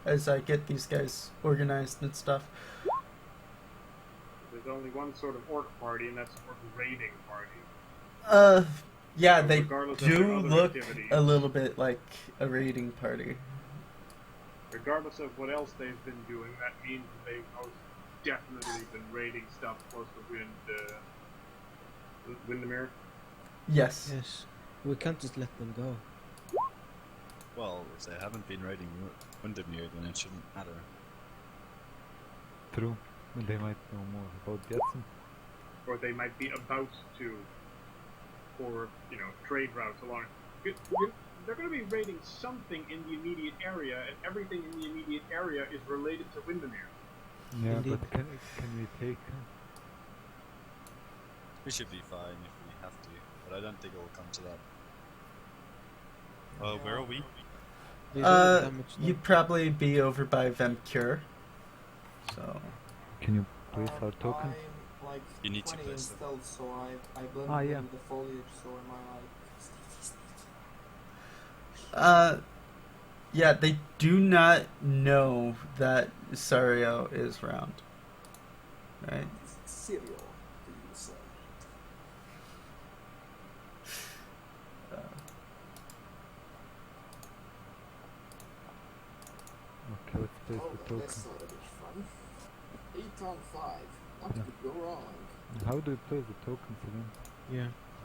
S1: As I get these guys organized and stuff.
S4: There's only one sort of orc party, and that's the orc raiding party.
S1: Yeah,
S4: So
S1: they
S4: regardless of their
S1: do
S4: other
S1: look
S4: activities.
S1: a little bit like a raiding party.
S4: Regardless of what else they've been doing, that means that they've most definitely been raiding stuff close to Windermere.
S1: Yes.
S2: Yes. We can't just let them go.
S6: Well, if they haven't been raiding Windermere, then it shouldn't matter.
S3: True. And they might know more about Getson.
S4: Or they might be about to, for, trade routes along. They're going to be raiding something in the immediate area, and everything in the immediate area is related to Windermere.
S3: Yeah,
S2: Indeed.
S3: but can we take?
S6: We should be fine if we have to, but I don't think it will come to that. Where are we?
S2: They don't damage them.
S1: You'd probably be over by Vemcure. So,
S3: Can you place our tokens?
S5: I'm like
S6: You need to
S5: 20 in
S6: place them.
S5: stealth, so I blend
S3: Ah,
S5: in
S3: yeah.
S5: with the foliage, so am I like sneaky.
S1: yeah, they do not know that Sario is round. Right?
S5: Cereal, do you say?
S3: Okay, let's place
S5: Oh,
S3: the
S5: that's
S3: token.
S5: already fun. 8 on 5. What
S3: Yeah.
S5: could go wrong?
S3: How do you place the tokens again?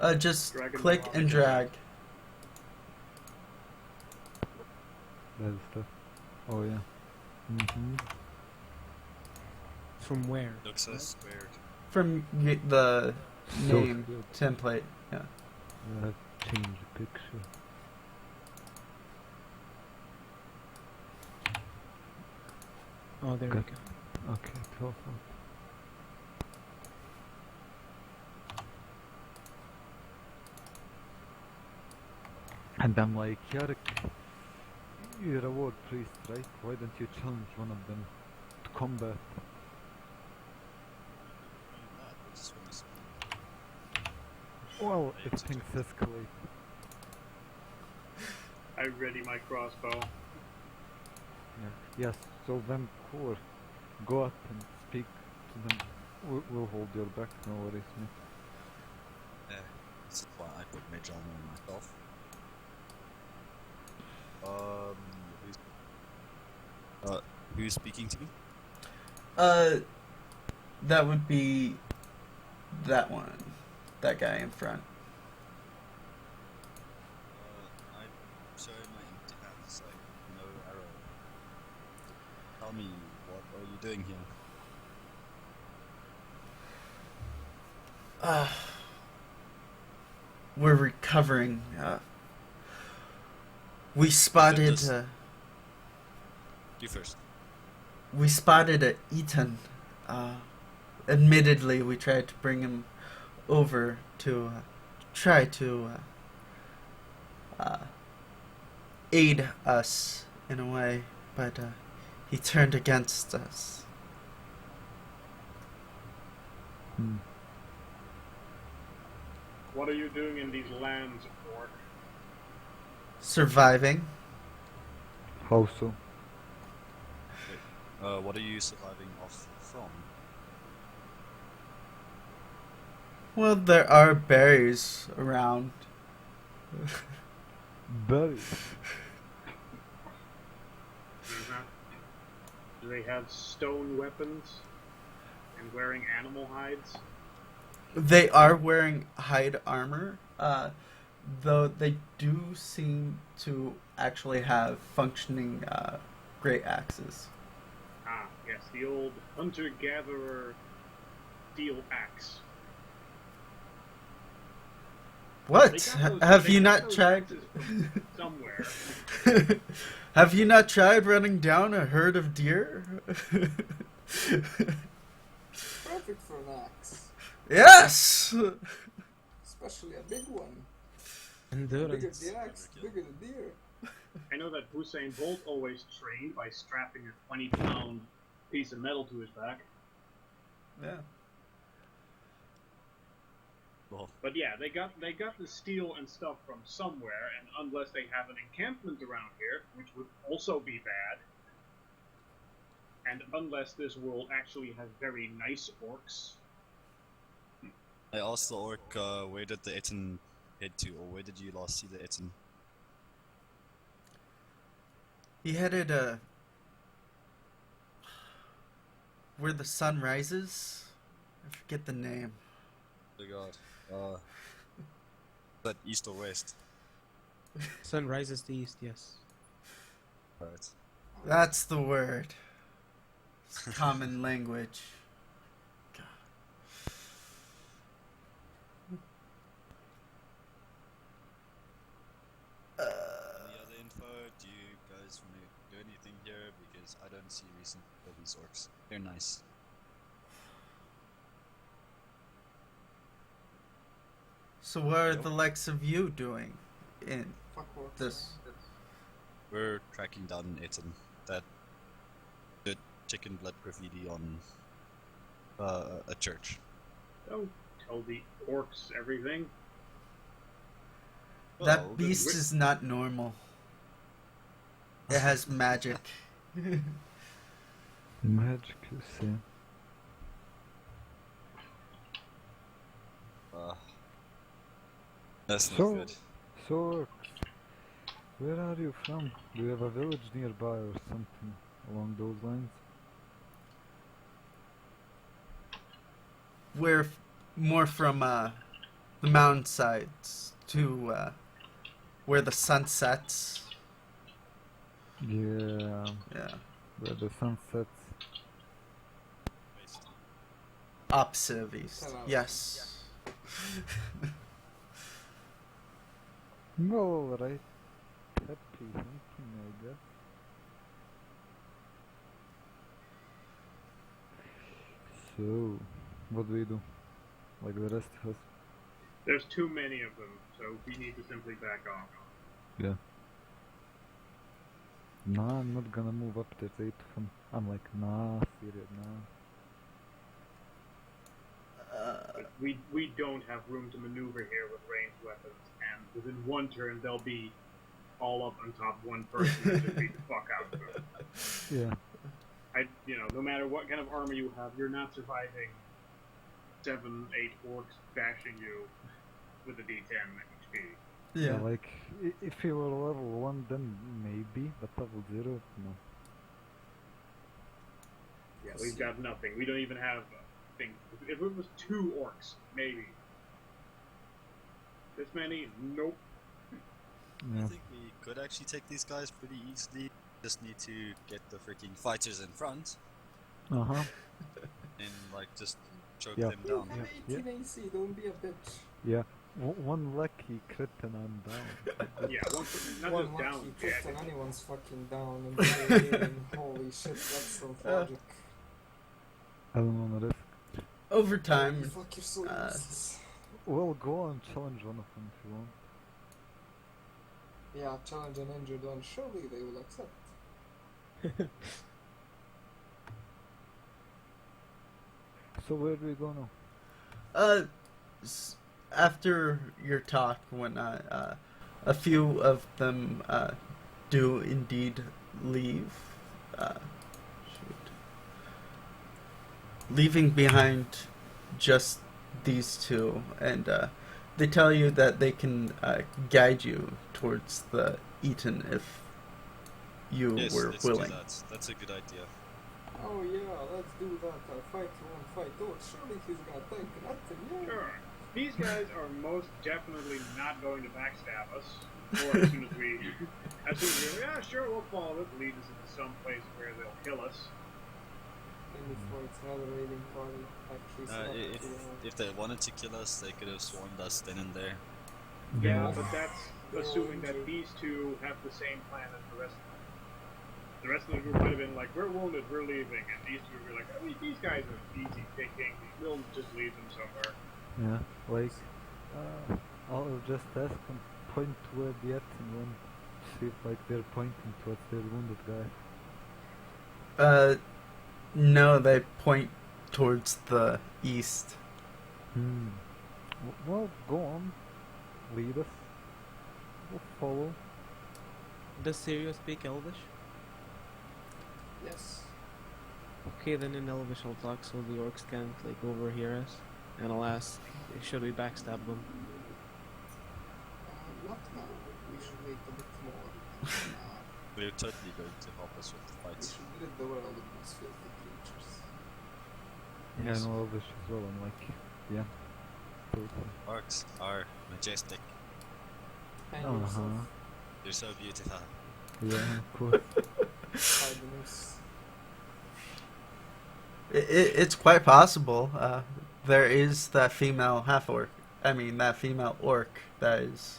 S2: Yeah.
S1: Just
S4: Drag and
S1: click
S4: drop.
S1: and drag.
S3: That is stuff. Oh yeah. Mm-hmm.
S2: From where?
S6: Looks so squared.
S1: From the
S3: So
S1: name
S3: good.
S1: template. Yeah.
S3: I have changed the picture.
S2: Oh, there
S3: Okay.
S2: we go.
S3: Okay, 12 out. And I'm like, Yarek, you're a war priest, right? Why don't you challenge one of them to combat?
S6: I just want to see.
S3: Well,
S6: Hey,
S3: if
S6: it's a
S3: things escalate.
S4: I ready my crossbow.
S3: Yeah. Yes, so then core, go up and speak to them. We'll hold your back, no worries, mate.
S6: Yeah, this is why I put mage armor on myself. Who's speaking to me?
S1: That would be that one. That guy in front.
S6: I'm showing my empty hands, like no arrow. Tell me, what are you doing here?
S1: were recovering, we spotted
S6: Just- You first.
S1: we spotted a Ettin. Admittedly, we tried to bring him over to try to aid us in a way, but he turned against us.
S3: Hmm.
S4: What are you doing in these lands, Orc?
S1: Surviving.
S3: How so?
S6: What are you surviving off from?
S1: Well, there are berries around.
S3: Berries.
S4: Do they have stone weapons and wearing animal hides?
S1: They are wearing hide armor, though they do seem to actually have functioning great axes.
S4: Ah, yes, the old hunter-gatherer steel axe.
S1: What?
S4: They got those-
S1: Have
S4: they
S1: you
S4: got
S1: not
S4: those
S1: tried?
S4: axes from somewhere.
S1: Have you not tried running down a herd of deer?
S5: Perfect for an axe,
S1: Yes.
S5: especially a big one. The bigger
S2: Endurance.
S5: the axe, the bigger the deer.
S4: I know that Usain Bolt always trained by strapping a 20-pound piece of metal to his back.
S1: Yeah.
S6: Well,
S4: But yeah, they got the steel and stuff from somewhere, and unless they have an encampment around here, which would also be bad, and unless this world actually has very nice orcs,
S6: I asked the orc, where did the Ettin head to, or where did you last see the Ettin?
S1: He headed where the sun rises. I forget the name.
S6: Oh god. That east or west?
S2: Sun rises to east, yes.
S6: Right.
S1: That's the word. It's common language.
S6: Any other info? Do you guys want to do anything here? Because I don't see reason for these orcs. They're nice.
S1: So what are
S6: Nope.
S1: the likes of you doing in
S5: Fuck orcs.
S1: this?
S6: We're tracking down Ettin. That did chicken blood graffiti on a church.
S4: don't tell the orcs everything.
S1: That
S6: Well,
S1: beast is not normal. It has magic.
S3: Magic, you say.
S6: That's not
S3: So,
S6: good.
S3: so, where are you from? Do you have a village nearby or something along those lines?
S1: We're more from the mountainsides to where the sun sets.
S3: Yeah,
S1: Yeah,
S3: where the sun sets.
S1: opposite of east.
S5: Hello.
S1: Yes.
S3: Well, alright. Happy thinking, I guess. So, what do we do? Like the rest of us?
S4: There's too many of them, so we need to simply back off.
S3: Yeah. Nah, I'm not gonna move up to 8 of them. I'm like, nah, serious, nah.
S4: But we don't have room to maneuver here with ranged weapons, and within one turn they'll be all up on top one person and just beat the fuck out of them.
S3: Yeah.
S4: No matter what kind of armor you have, you're not surviving 7, 8 orcs bashing you with a D10 HP.
S1: Yeah.
S3: Like, if you were level 1, then maybe, but level 0, no.
S4: Yeah, we've got nothing. We don't even have things. If it was 2 orcs, maybe. This many? Nope.
S3: Yeah.
S6: I think we could actually take these guys pretty easily. Just need to get the freaking fighters in front
S3: Uh-huh.
S6: and like just choke
S3: Yeah.
S6: them
S5: You
S6: down.
S5: have
S3: Yeah.
S5: 18 AC, don't be a bitch.
S3: Yeah. One lucky crit and I'm down.
S4: Yeah, not
S5: One
S4: just
S5: lucky
S4: down,
S5: crit
S4: Jack.
S5: and anyone's fucking down in the game. Holy shit, that's so tragic.
S3: I don't wanna risk.
S1: Over
S5: Holy
S1: time,
S5: fuck, you're so
S1: uh,
S5: useless.
S3: Well, go and challenge one of them if you want.
S5: Yeah, challenge an injured one. Surely they will accept.
S3: So where do we go now?
S1: after your talk, whatnot, a few of them do indeed leave. Shoot. Leaving behind just these two, and they tell you that they can guide you towards the Ettin if you
S6: Yes,
S1: were
S6: let's
S1: willing.
S6: do that. That's a good idea.
S5: Oh yeah, let's do that. I'll fight you won't fight. Oh, surely he's gonna take Ettin, yeah.
S4: Sure. These guys are most definitely not going to backstab us. Or as soon as we go, yeah, sure, we'll follow it, lead us into some place where they'll kill us.
S5: And before it's another raiding party, actually
S6: If if they wanted to kill us, they could have swarmed us then and there.
S4: Yeah, but that's
S5: They're all
S4: assuming that
S5: injured.
S4: these two have the same plan as the rest of them. The rest of the group might have been like, we're wounded, we're leaving, and these two were like, oh, these guys are easy picking, we'll just leave them somewhere.
S3: Yeah, like, I'll just ask and point where the Ettin went. See if like they're pointing towards their wounded guy.
S1: No, they point towards the east.
S3: Well, go on. Lead us. We'll follow.
S2: Does Syrio speak Elvish?
S5: Yes.
S2: Okay, then in Elvish I'll talk so the orcs can't like overhear us, and I'll ask, should we backstab them?
S5: Not now. We should wait a bit more.
S6: They're totally going to help us with the
S5: We
S6: fight.
S5: should rid the world of these filthy creatures.
S3: Yeah,
S6: Yes.
S3: I know Elvish as well. I'm like, yeah. Totally.
S6: Orcs are majestic.
S5: And
S3: Uh-huh.
S5: yourself,
S6: They're so beautiful.
S3: Yeah, of course.
S5: by the noose.
S1: It's quite possible. There is that female half orc. I mean, that female orc that is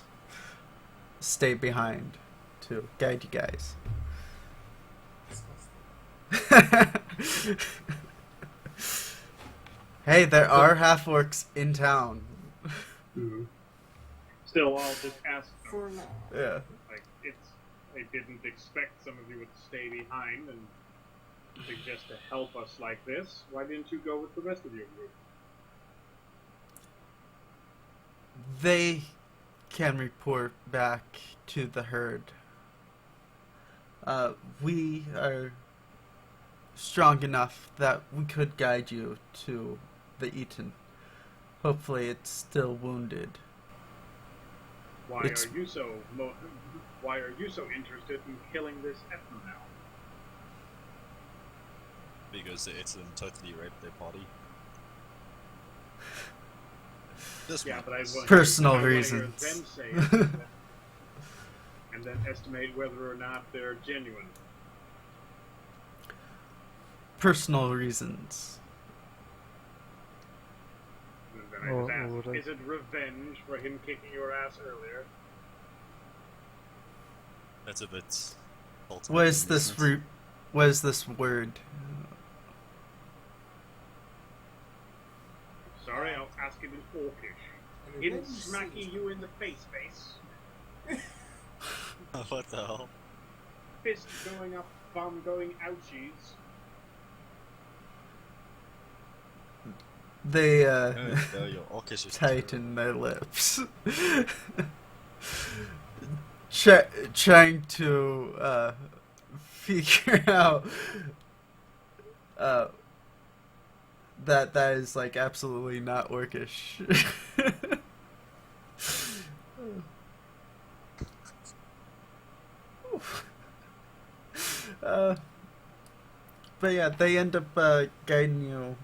S1: stay behind to guide you guys.
S5: Disgusting.
S1: Hey, there are half orcs in town.
S4: Still, I'll just ask them,
S5: For now.
S1: Yeah.
S4: like, I didn't expect some of you would stay behind and suggest to help us like this. Why didn't you go with the rest of your group?
S1: They can report back to the herd. We are strong enough that we could guide you to the Ettin. Hopefully it's still wounded.
S4: Why
S1: It's-
S4: are you so interested in killing this Ettin now?
S6: Because it's totally raped their body. This
S4: Yeah,
S6: one
S4: but I
S6: was-
S4: want
S1: Personal
S4: I wanna hear
S1: reasons.
S4: them say it, and then estimate whether or not they're genuine.
S1: Personal reasons.
S4: And then I
S3: Oh,
S4: just ask,
S3: alright.
S4: is it revenge for him kicking your ass earlier?
S6: That's a bit.
S1: What is
S6: ultimatum,
S1: this
S6: isn't it?
S1: what is this word?
S4: Sorry, I'll ask it in Orcish.
S5: And
S4: Him
S5: revenge
S4: smacking
S5: seems-
S4: you in the face.
S6: What the hell?
S4: Fist going up, bum going ouchies.
S1: They
S6: No, your orcish is
S1: tighten their lips. Trying to figure out that is like absolutely not orcish. But yeah, they end up guiding you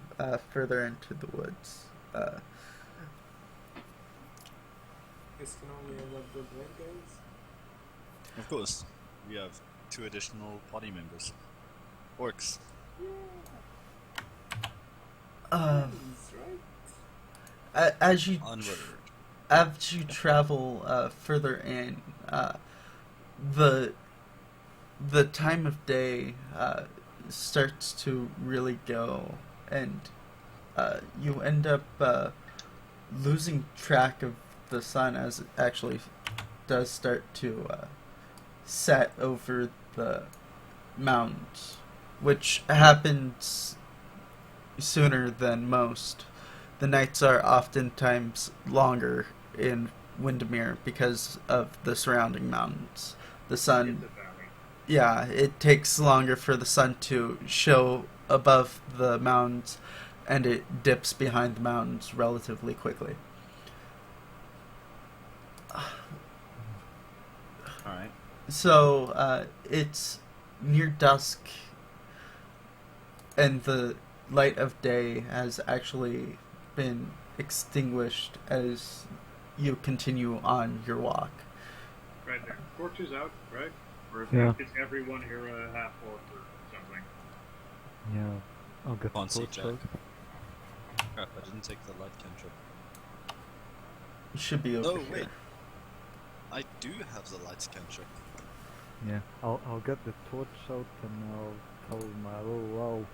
S1: further into the woods.
S5: This can only end up good, right, guys?
S6: Of course, we have 2 additional party members. Orcs.
S1: Uh,
S5: Please, right?
S6: Onward.
S1: As you travel further in, the the time of day starts to really go, and you end up losing track of the sun as it actually does start to set over the mountains, which happens sooner than most. The nights are oftentimes longer in Windermere because of the surrounding mountains. The sun,
S4: It's a valley.
S1: yeah, it takes longer for the sun to show above the mountains, and it dips behind the mountains relatively quickly.
S6: Alright.
S1: So it's near dusk, and the light of day has actually been extinguished as you continue on your walk.
S4: Right there. Torches out, right? Or
S3: Yeah.
S4: is everyone here a half orc or something?
S3: Yeah. I'll get the
S6: Can't see
S3: torch
S6: Jack.
S3: out.
S6: Crap, I didn't take the light cantrip.
S1: You should be over
S6: Oh,
S1: here.
S6: wait. I do have the light cantrip.
S3: Yeah. I'll get the torch out and I'll tell my little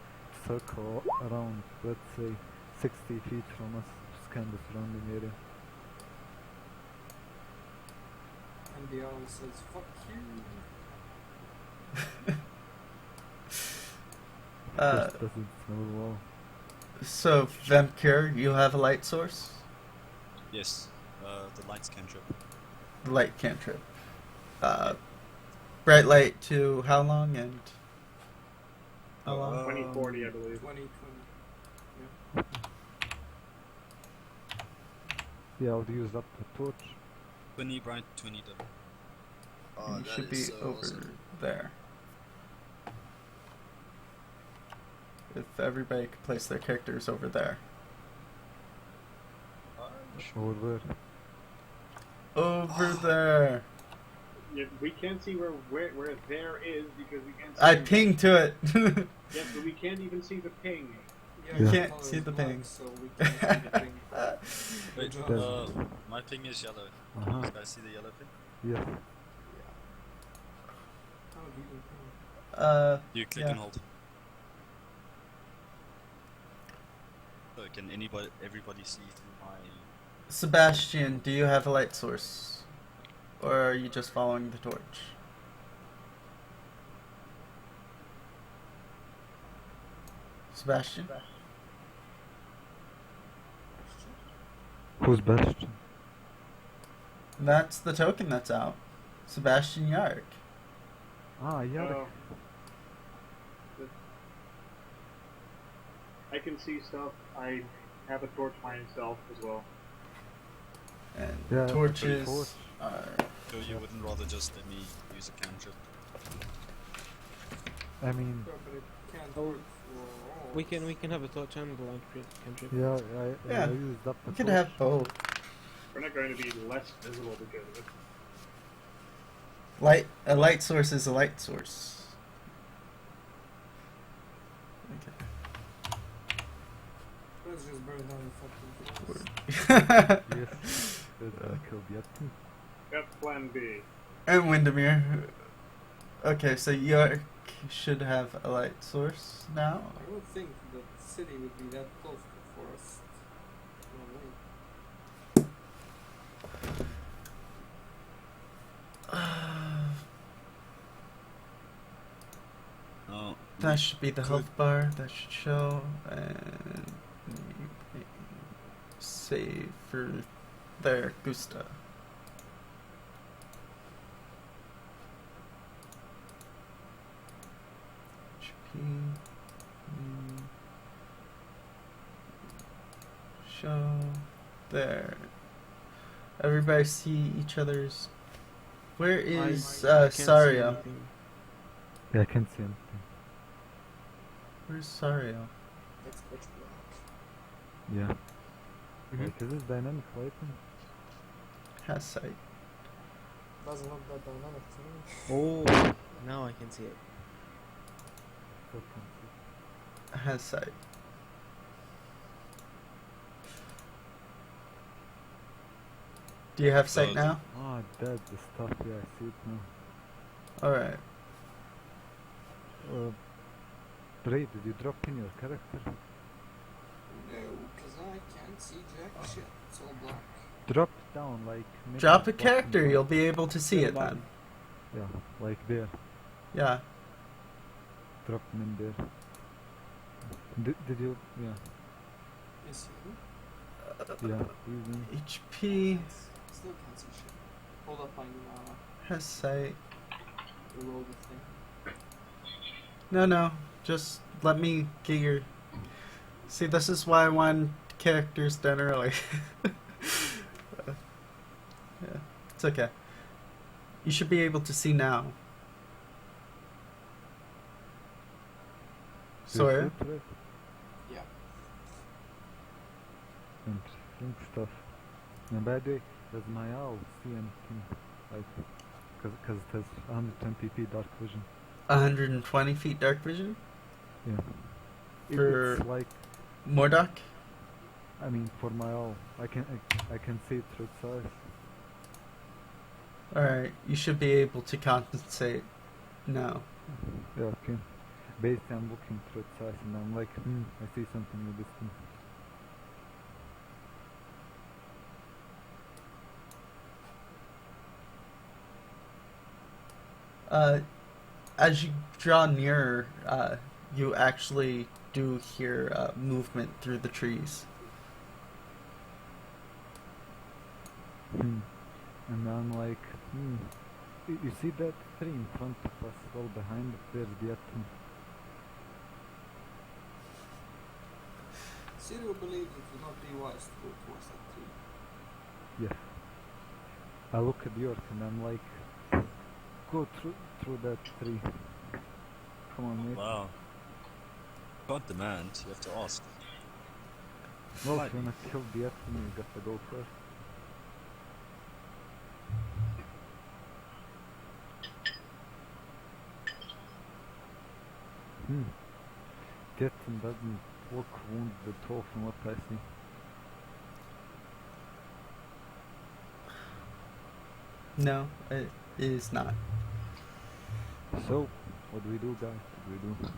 S3: circle around, let's say 60 feet from us, just kind of surrounding area.
S5: And the owl says, "Fuck you."
S1: Uh,
S3: Just doesn't smell well.
S1: so, Vemkir, you have a light source?
S6: Yes, the light cantrip.
S1: The light cantrip. Bright light to how long and how long?
S4: 2040, I believe.
S5: 2020.
S3: Yeah, I'll use up the torch.
S6: 20 bright, 20 dim. Oh,
S1: you
S6: that
S1: should be
S6: is so
S1: over
S6: awesome.
S1: there. If everybody could place their characters over there.
S3: Over there.
S1: Over there.
S4: Yeah, we can't see where there is because we can't see
S1: I
S4: the-
S1: pinged to it.
S4: Yes, but we can't even see the ping.
S5: Yeah,
S1: You
S5: the
S1: can't
S5: color
S1: see
S5: is
S1: the
S5: black,
S1: ping.
S5: so we can't see the ping.
S6: Wait,
S5: Good job.
S6: my ping is yellow.
S3: Uh-huh.
S6: You guys see the yellow ping?
S3: Yes.
S5: How do you ping?
S6: You click
S1: Yeah.
S6: and hold. So can everybody see through my...
S1: Sebastian, do you have a light source? Or are you just following the torch? Sebastian?
S3: Who's Bastion?
S1: That's the token that's out. Sebastian Yark.
S3: Ah, yeah.
S4: Oh. I can see stuff. I have a torch myself as well.
S1: And
S3: Yeah,
S1: torches
S3: torch.
S1: are...
S6: So you wouldn't rather just let me use a cantrip?
S3: I mean,
S5: Yeah, but it can't work for all.
S2: We can have a torch and the light cantrip.
S3: yeah,
S1: Yeah,
S3: I used up the
S1: You could
S3: torch.
S1: have both.
S4: We're not going to be less visible because of it.
S1: A light source is a light source. Okay.
S5: Let's just burn down the fucking forest.
S3: Yes. Killed Ettin.
S4: That's plan B.
S1: And Windermere. Okay, so York should have a light source now.
S5: I would think that the city would be that close to the forest. No way.
S6: No.
S1: That should be the health bar. That should show. And save for there, Gusta. HP. Show there. Everybody see each other's. Where is
S2: I can't see
S1: Sario?
S2: anything.
S3: Yeah, I can't see anything.
S1: Where's Sario?
S5: That's pitch black.
S3: Yeah.
S2: Mhm.
S3: Like, is this dynamic lighting?
S1: Has sight.
S5: Doesn't look that dynamic to me.
S2: Oh, now I can see it.
S3: Still can't see.
S1: Has sight. Do you have sight
S6: Oh,
S1: now?
S3: Ah, that's the stuff. Yeah, I see it now.
S1: Alright.
S3: Ray, did you drop in your character?
S5: No, because I can't see jack shit. It's all black.
S3: Drop down, like. Maybe
S1: Drop a
S3: bottom
S1: character,
S3: right.
S1: you'll be able to see it then.
S3: Yeah, like there.
S1: Yeah.
S3: Drop them in there. Did you? Yeah.
S5: Yes, you
S3: Yeah. Easy.
S1: HP
S5: still can't see shit. Hold up,
S1: has sight.
S5: reload the thing.
S1: No, just let me get your. See, this is why I want characters done early. Yeah, it's okay. You should be able to see now. Sawyer?
S3: You shoot, right?
S5: Yeah.
S3: Interesting stuff. And by the way, does my owl see anything? Like, because it has 120p dark vision.
S1: 120 feet dark vision?
S3: Yeah.
S1: For-
S3: It's like,
S1: Mordok?
S3: I mean, for my owl, I can see it through its eyes.
S1: Alright, you should be able to compensate now.
S3: Yeah, okay. Basically, I'm looking through its eyes and I'm like, I see something in the distance.
S1: As you draw nearer, you actually do hear movement through the trees.
S3: And I'm like, you see that tree in front of us, well behind it, there's the Ettin.
S5: Cyril believes it would not be wise to go towards that tree.
S3: Yes. I look at York and I'm like, go through that tree. Come on, mate.
S6: Wow. Can't demand, you have to ask.
S3: Well,
S6: Might
S3: if you wanna kill the Ettin, you gotta go first. The Ettin doesn't look wounded at all from what I see.
S1: No, it is not.
S3: So, what do we do, guys? What do we do?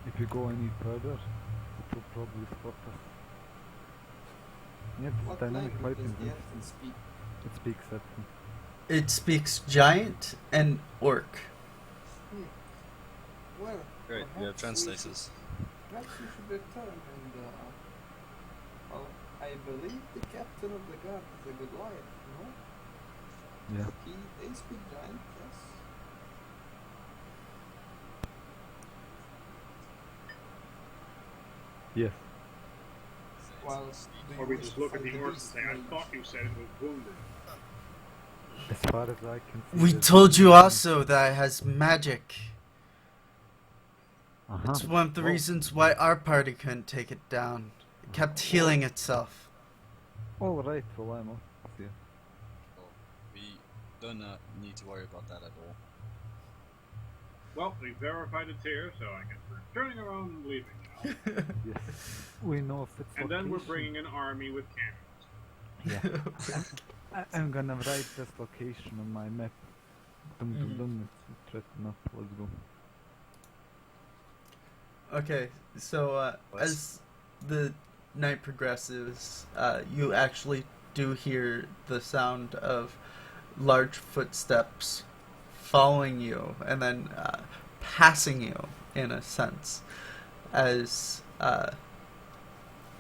S3: If we go any further, it will probably spot us. Yeah, this
S5: What
S3: dynamic
S5: language
S3: fighting
S5: does the
S3: is
S5: Ettin speak?
S3: it speaks Ettin.
S1: It speaks giant and orc.
S5: Well,
S6: Great, we have
S5: perhaps
S6: translators.
S5: Perhaps you should return and, well, I believe the captain of the guard is a good liar, no?
S3: Yeah.
S5: They speak giant, yes.
S3: Yes.
S5: Well, do
S4: Or
S5: you
S4: we
S5: wish
S4: just
S5: to
S4: look at
S5: fight
S4: the orcs and
S5: beast
S4: say, I
S5: mage?
S4: thought you said it was wounded.
S3: As far as I can see.
S1: We
S3: there's
S1: told you
S3: nothing.
S1: also that it has magic.
S3: Uh-huh.
S1: It's one of the
S3: Well,
S1: reasons why our party couldn't take it down. It kept healing itself.
S3: Alright, well, I'm off here.
S6: Well, we don't need to worry about that at all.
S4: Well, we verified it's here, so I guess we're turning around and leaving now.
S3: Yes. We know if it's
S4: And then we're
S3: location.
S4: bringing an army with cannons.
S3: Yeah. I'm gonna write this location on my map. It's written up. Let's go.
S1: Okay, so as the night progresses, you actually do hear the sound of large footsteps following you and then passing you, in a sense, as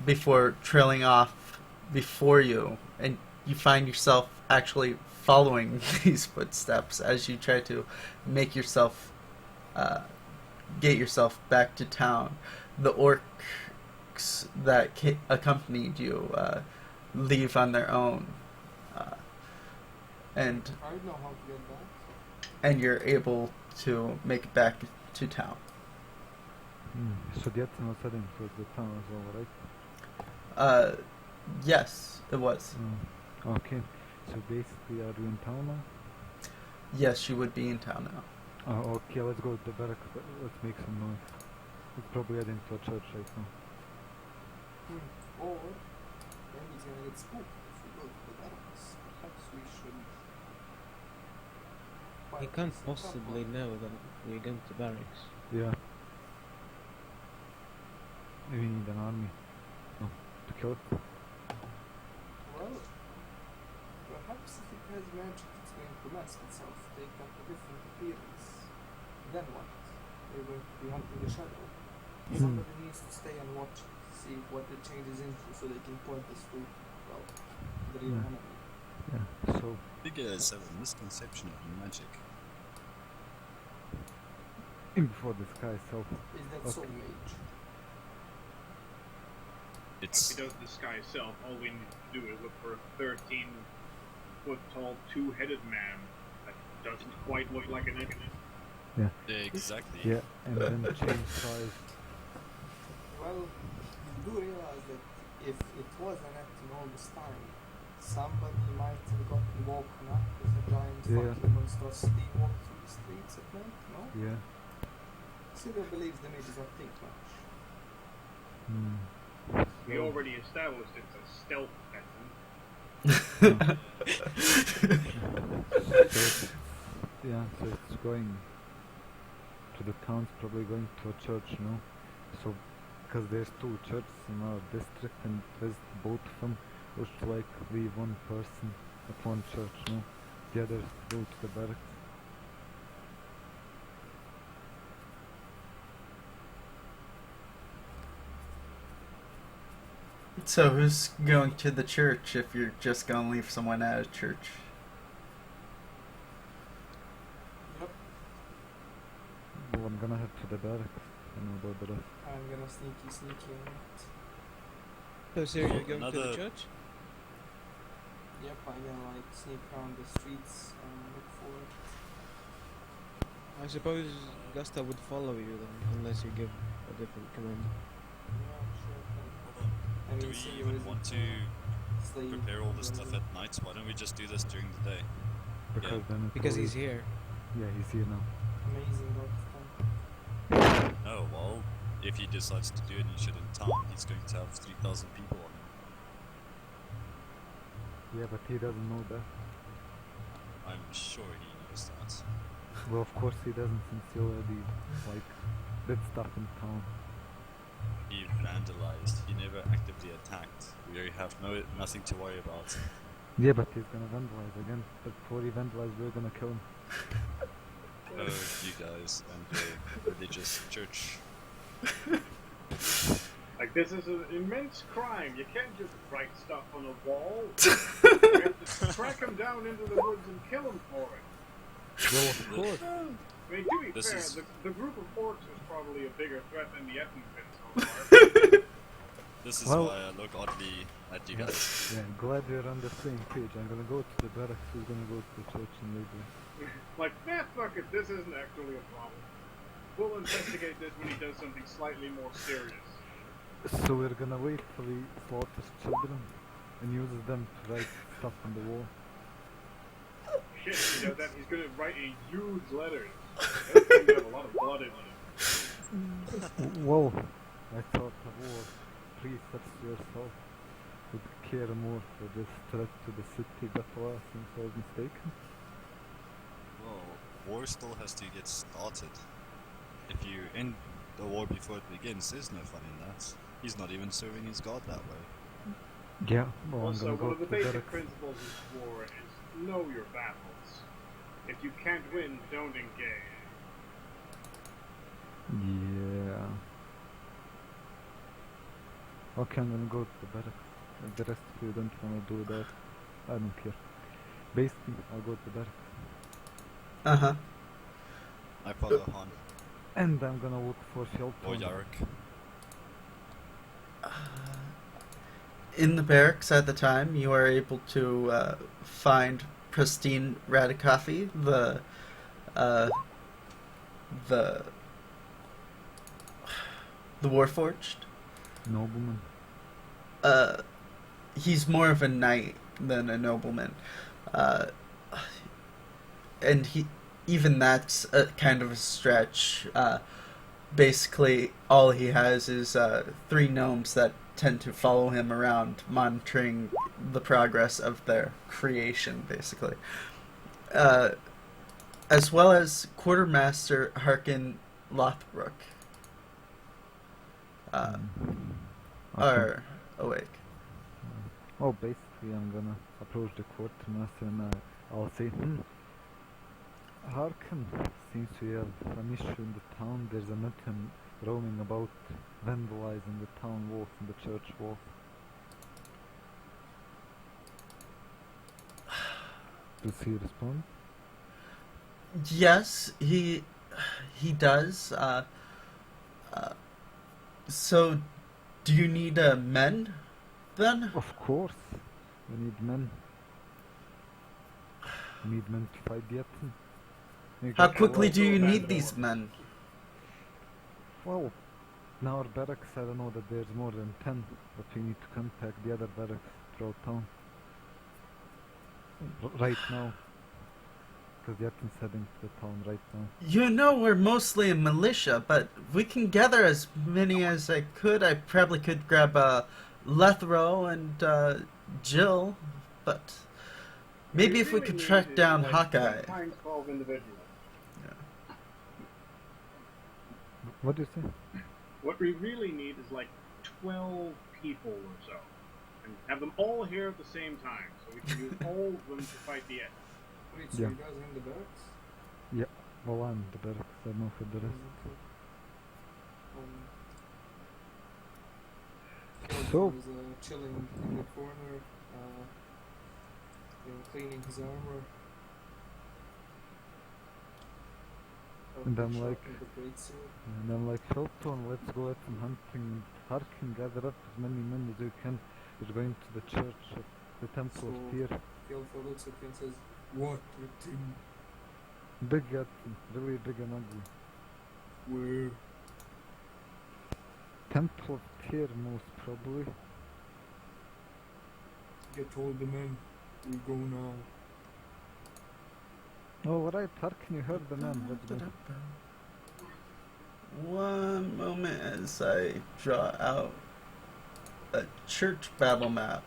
S1: before trailing off before you, and you find yourself actually following these footsteps as you try to make yourself get yourself back to town. The orcs that accompanied you leave on their own, and
S5: I know how to get back.
S1: and you're able to make it back to town.
S3: So the Ettin was heading towards the town as well, right?
S1: Yes, it was.
S3: Okay. So basically, are we in town now?
S1: Yes, you would be in town now.
S3: Oh, okay, let's go to the barrack. Let's make some noise. It's probably heading to a church right now.
S5: Or maybe he's gonna get spooked if we go to the barracks. Perhaps we should.
S2: He
S5: quietly
S2: can't
S5: sneak up
S2: possibly
S5: on.
S2: know that we're going to barracks.
S3: Yeah. We need an army. No, to kill it.
S5: Well, perhaps if it has magic, it's going to mask itself, take up a different appearance. Then what? We're going to be hunting the shadow. Somebody needs to stay and watch it, see what it changes into, so they can point us to, well, the real
S3: Yeah.
S5: enemy.
S3: Yeah. So
S6: You guys have a misconception of magic.
S3: in before the sky itself.
S5: Is that so,
S3: Okay.
S5: mage?
S4: If
S6: It's
S4: he does the sky itself, all we need to do is look for a 13-foot tall, two-headed man that doesn't quite look like an enemy.
S6: yeah, exactly.
S3: Yeah, and then change size.
S5: Well, you do realize that if it was an Ettin all this time, somebody might have gotten woken up with a giant
S3: Yeah.
S5: fucking monstrosity walk through the streets at night, no?
S3: Yeah.
S5: Cyril believes the mage does not think much.
S3: Hmm.
S4: We
S3: Well,
S4: already established it's a stealth Ettin.
S3: So it's, yeah, so it's going to the town's probably going to a church, no? So, because there's two churches in our district and there's both of them, we should like leave one person at one church, no? The others go to the barracks.
S1: So who's going to the church if you're just gonna leave someone at a church?
S5: Yep,
S3: Well, I'm gonna head to the barracks. I know about the rest.
S5: I'm gonna sneaky in it.
S2: So, sir, you're going to the
S6: Another-
S2: church?
S5: Yep, I'm gonna like sneak around the streets and look for it.
S2: I suppose Gusta would follow you then, unless you give a different command.
S5: Yeah, sure.
S6: Hold on. Do we
S5: Cyril
S6: even
S5: isn't
S6: want to
S5: a slave
S6: prepare all this
S5: or
S6: stuff
S5: anything.
S6: at night? Why don't we just do this during the day?
S3: Because then it's
S2: Because
S3: always-
S2: he's here.
S3: Yeah, he's here now.
S5: Amazing all the time.
S6: No, well, if he decides to do any shit in town, he's going to have 3,000 people on him.
S3: Yeah, but he doesn't know that.
S6: I'm sure he knows that.
S3: Well, of course he doesn't, since he already like did stuff in town.
S6: He vandalized. He never actively attacked. We have nothing to worry about.
S3: Yeah, but he's gonna vandalize again. But before he vandalizes, we're gonna kill him.
S6: Oh, you guys and the religious church.
S4: Like, this is an immense crime. You can't just write stuff on a wall. You have to track him down into the woods and kill him for it.
S3: Well, of course.
S4: I mean, to be
S6: This
S4: fair,
S6: is-
S4: the group of orcs was probably a bigger threat than the Ettin's been so far.
S6: This is
S3: Well-
S6: why I look oddly at you guys.
S3: Yeah, glad we're on the same page. I'm gonna go to the barracks. Who's gonna go to the church and later?
S4: Like, fuck it, this isn't actually a problem. We'll investigate this when he does something slightly more serious.
S3: So we're gonna wait till he slaughters children and uses them to write stuff on the wall.
S4: Shit, if he does that, he's gonna write a huge letter. That's gonna have a lot of blood in it.
S3: Well, I thought the war precepts yourself would care more for this threat to the city, but alas, since I was mistaken.
S6: Well, war still has to get started. If you end the war before it begins, there's no fun in that. He's not even serving his god that way.
S3: Yeah, well,
S4: Also,
S3: I'm gonna
S4: one
S3: go
S4: of the
S3: to the
S4: basic
S3: barracks.
S4: principles of war is know your battles. If you can't win, don't engage.
S3: Yeah. Okay, I'm gonna go to the barracks. If the rest of you don't wanna do that, I don't care. Basically, I'll go to the barracks.
S1: Uh-huh.
S6: I follow Han
S3: And I'm gonna look for shelter.
S6: or Yarrick.
S1: In the barracks at the time, you are able to find Pristine Radikafi, the Warforged.
S3: Nobleman.
S1: He's more of a knight than a nobleman, and even that's a kind of a stretch. Basically, all he has is 3 gnomes that tend to follow him around, monitoring the progress of their creation, basically. As well as Quartermaster Harkin Lothbrook
S3: Okay.
S1: are awake.
S3: Oh, basically, I'm gonna approach the quartermaster and I'll say, Harkin seems to have an issue in the town. There's a Ettin roaming about, vandalizing the town walls and the church walls. Does he respond?
S1: Yes, he does. So, do you need men then?
S3: Of course, we need men. We need men to fight the Ettin.
S1: How
S4: Okay,
S1: quickly
S4: well,
S1: do you
S4: go
S1: need
S4: back
S1: these
S4: door.
S1: men?
S3: Well, in our barracks, I don't know that there's more than 10, but we need to contact the other barracks throughout town. Right now. Because the Ettin's heading to the town right now.
S1: You know we're mostly a militia, but we can gather as many as I could. I probably could grab Lethro and Jill, but maybe if we could track down Hawkeye.
S4: Find 12 individuals.
S3: What do you say?
S4: What we really need is like 12 people or so. And have them all here at the same time, so we can use all of them to fight the Ettin.
S5: Wait, so
S3: Yeah.
S5: you guys are in the barracks?
S3: Yeah, well, I'm the barracks, I don't know for the rest.
S5: Okay. Kyoto
S3: So-
S5: is chilling in the corner, cleaning his armor.
S3: And I'm
S5: Sharpened
S3: like-
S5: the greatsword.
S3: And I'm like, Felton, let's go at some hunting. Harkin, gather up as many men as you can. We're going to the church at the Temple of
S5: So-
S3: Tyr.
S5: Kyoto looks at you and says, "What with him?
S3: Big Ettin, really big and ugly.
S5: Where?"
S3: Temple of Tyr, most probably.
S5: Get all the men. We go now.
S3: Oh, right, Harkin, you heard the man. Let's go.
S1: One moment as I draw out a church battle map.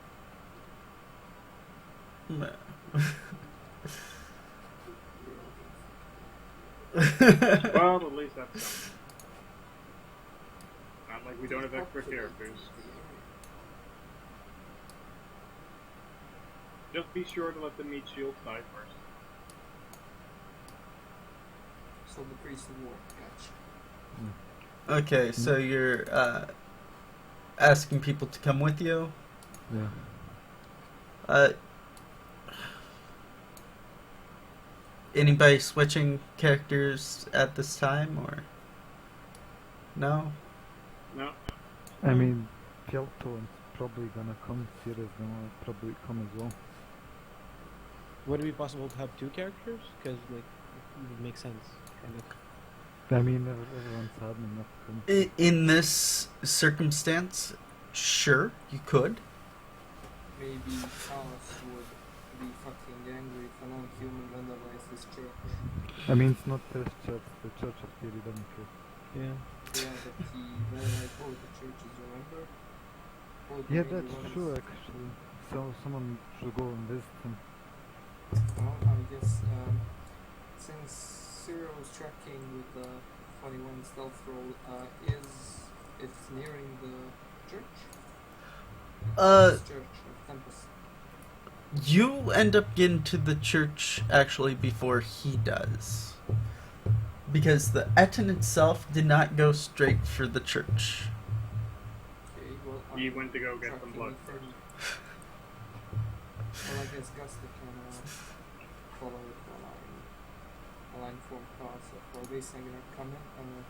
S4: Well, at least that's something. Not like we don't have extra characters. Just be sure to let them meet Shield side first.
S5: So the priest of war. Gotcha.
S1: Okay, so you're asking people to come with you.
S3: Yeah.
S1: Anybody switching characters at this time, or no?
S4: No.
S3: I mean, Felton's probably gonna come. Sierra's gonna probably come as well.
S2: Would it be possible to have two characters? Because like it would make sense, kind of.
S3: I mean, everyone's had enough to come.
S1: In this circumstance, sure, you could.
S5: Maybe Talos would be fucking angry if a non-human vandalized his church.
S3: I mean, it's not this church, the Church of Tyr, he doesn't care.
S2: Yeah.
S5: Yeah, but he vandalized both the churches, remember? Both the
S3: Yeah,
S5: major
S3: that's
S5: ones.
S3: true actually. So someone should go and visit him.
S5: Well, I guess since Cyril was tracking with the 21 stealth roll, is it nearing the church? This church of Tempest.
S1: You end up getting to the church actually before he does. Because the Ettin itself did not go straight for the church.
S5: Okay, well,
S4: He went to go get some
S5: tracking
S4: blood
S5: with
S4: first.
S5: him. Well, I guess Gusta can follow it while I inform Kaz. So for this, I'm gonna come in and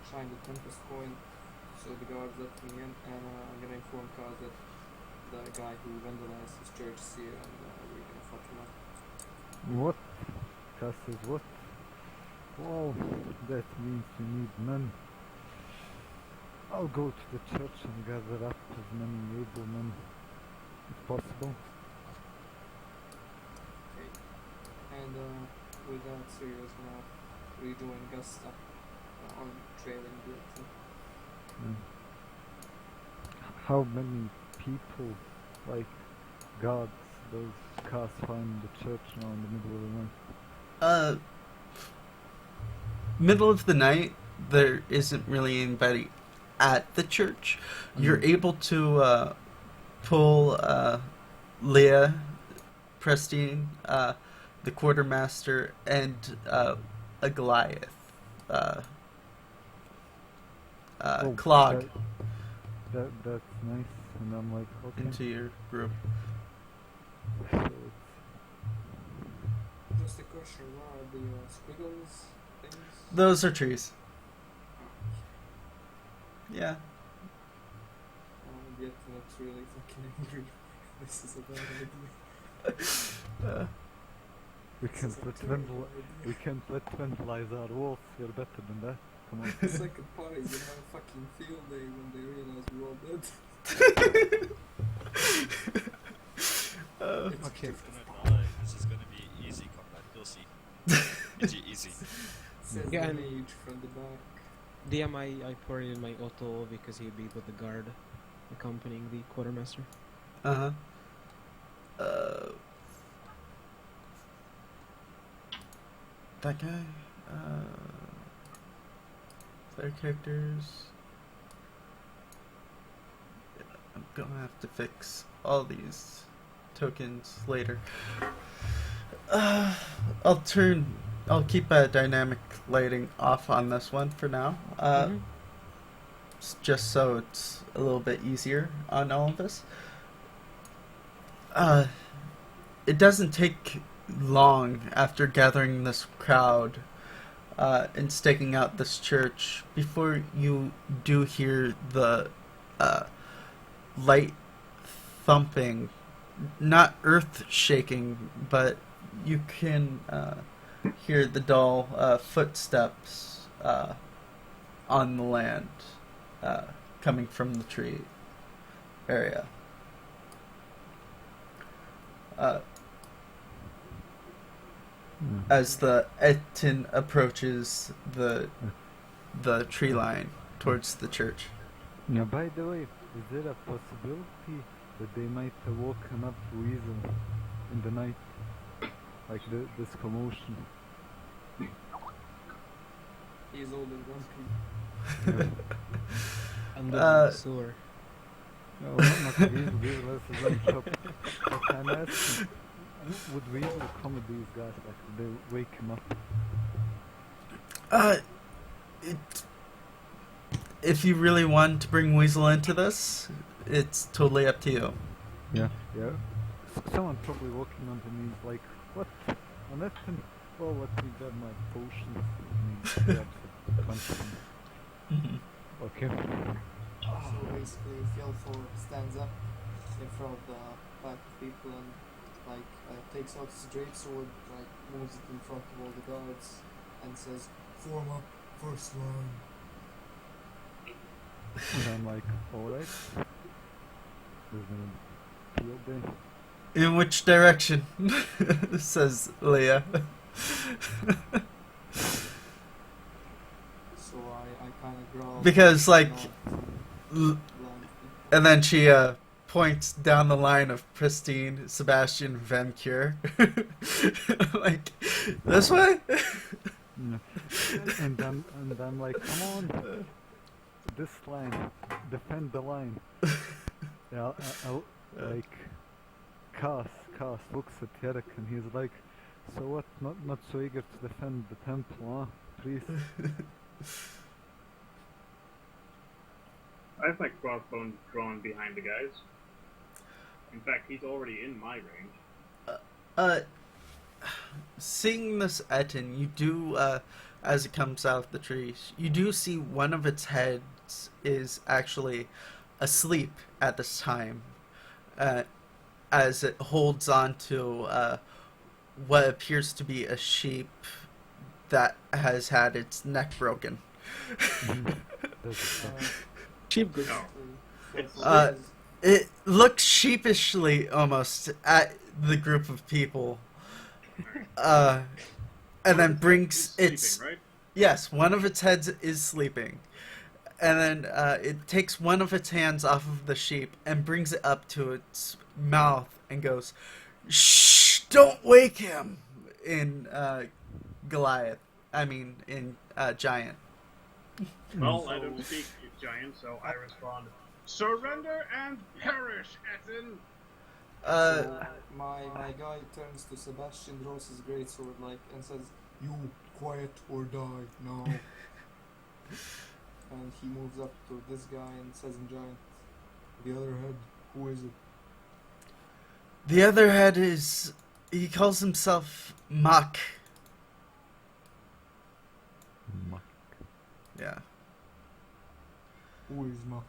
S5: shine the Tempest coin so the guards let me in, and I'm gonna inform Kaz that the guy who vandalized his church is here, and we're gonna fuck him up.
S3: What? Cass says what? Well, that means we need men. I'll go to the church and gather up as many able men as possible.
S5: Okay. And with that, Sirius gonna rejoin Gusta on trailing the
S3: Mm. how many people, like gods, those casts find in the church now in the middle of the night?
S1: Middle of the night, there isn't really anybody at the church. You're able to pull Leah, Prestine, the quartermaster, and a Goliath,
S3: Oh,
S1: Clog,
S3: That's nice, and I'm like, okay.
S1: into your group.
S3: So it's
S5: Just a question, what are the squiggles things?
S1: Those are trees. Yeah.
S5: Yet not really fucking angry. This is a bad idea.
S3: we
S5: This
S3: can't
S5: is a
S3: let
S5: terrible idea.
S3: we can't let vandalize our walls. You're better than that. Come on.
S5: The second party will have a fucking field day when they realize we're all dead. It's
S2: Okay.
S5: just
S6: Gonna die. This is gonna be easy combat. You'll see. Easy.
S5: says
S2: Yeah,
S5: the
S2: and-
S5: mage from the back.
S2: DM, I poured in my auto because he'd be with the guard accompanying the quartermaster.
S1: Uh-huh. That guy. Player characters. I'm gonna have to fix all these tokens later. I'll keep dynamic lighting off on this one for now.
S2: Mhm.
S1: Just so it's a little bit easier on all of us. It doesn't take long after gathering this crowd and staking out this church before you do hear the light thumping, not earth shaking, but you can hear the dull footsteps on the land coming from the tree area. As the Ettin approaches the tree line towards the church.
S3: Now, by the way, is there a possibility that they might have woken up Weasel in the night? Like this commotion?
S5: He's old and grumpy.
S2: And
S1: Uh,
S2: the sewer.
S3: No, not Weasel, Weasel has his own shop. But I'm asking, would Weasel come with these guys? Like, would they wake him up?
S1: If you really want to bring Weasel into this, it's totally up to you.
S3: Yeah. Someone probably walking on the knees like, what? On that thing? Well, let me grab my potions. I mean, grab a bunch of them. Okay.
S5: So basically, Fjellfor stands up in front of the pack of people and takes out his great sword, moves it in front of all the guards, and says, "Form up, first line."
S3: And I'm like, alright. There's gonna be field day.
S1: In which direction? Says Leah.
S5: So I kind of growl.
S1: Because, like,
S5: Blind.
S1: and then she points down the line of Pristine, Sebastian, Van Cure. Like, this way?
S3: Yeah. and I'm like, come on, this line, defend the line. Yeah, I'll like, Cass looks at Yerrick and he's like, so what? Not so eager to defend the temple, huh? Please.
S4: I have my crossbow drawn behind the guys. In fact, he's already in my range.
S1: Seeing this Ettin, you do, as it comes out of the trees, you do see one of its heads is actually asleep at this time, as it holds on to what appears to be a sheep that has had its neck broken.
S3: That's
S2: Cheap goods.
S4: No.
S1: Uh, It looks sheepishly almost at the group of people, and then brings
S4: He's
S1: its
S4: sleeping, right?
S1: yes, one of its heads is sleeping, and then it takes one of its hands off of the sheep and brings it up to its mouth and goes, "Shh! Don't wake him!" In Goliath. I mean, in Giant.
S4: Well, I don't speak giant, so I respond, "Surrender and perish, Ettin!"
S5: My guy turns to Sebastian, draws his greatsword and says, "You quiet or die now." And he moves up to this guy and says in giant, "The other head, who is it?"
S1: The other head is... He calls himself Muck.
S3: Muck.
S1: Yeah.
S5: Who is Muck?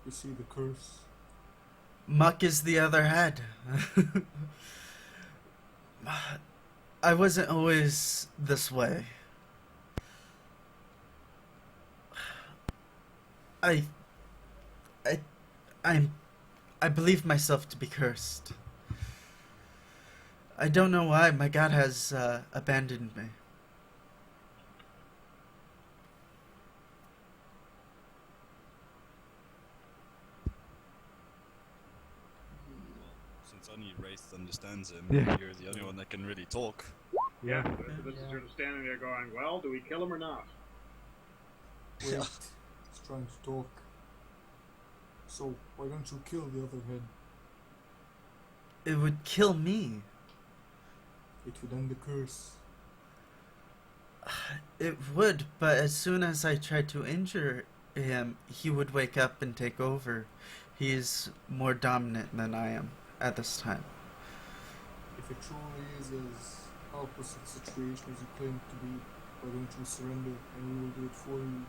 S5: You see the curse?
S1: Muck is the other head. I wasn't always this way. I believe myself to be cursed. I don't know why. My God has abandoned me.
S6: Since only Wraith understands him,
S3: Yeah.
S6: you're the only one that can really talk.
S3: Yeah.
S4: This is sort of standing there going, well, do we kill him or not?
S5: Wait, he's trying to talk. So, why don't you kill the other head?
S1: It would kill me.
S5: It would end the curse.
S1: It would, but as soon as I tried to injure him, he would wake up and take over. He is more dominant than I am at this time.
S5: If it truly is as helpless a situation as you claim it to be, why don't you surrender and we will do it for you?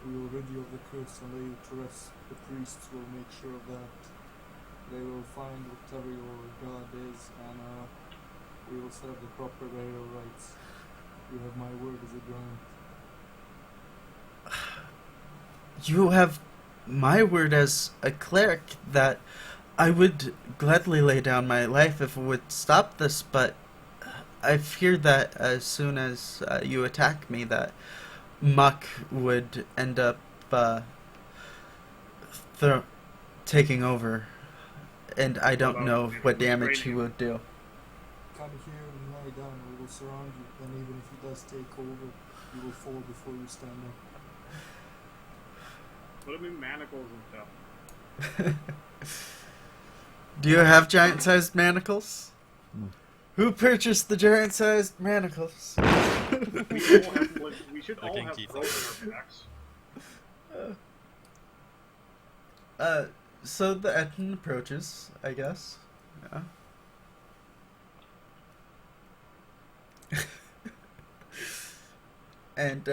S5: We will rid you of the curse and lay you to rest. The priests will make sure of that. They will find whatever your god is and we will set up the proper burial rites. You have my word as a giant.
S1: You have my word as a cleric that I would gladly lay down my life if it would stop this, but I fear that as soon as you attack me, that Muck would end up taking over, and I don't know what damage he would do.
S5: Come here and lie down and we will surround you. Then even if he does take over, you will fall before you stand up.
S4: Put him in manacles and stuff.
S1: Do you have giant-sized manacles?
S3: No.
S1: Who purchased the giant-sized manacles?
S4: We should
S6: I
S4: all
S6: can
S4: have
S6: keep
S4: ropes in our backs.
S1: So the Ettin approaches, I guess. Yeah. And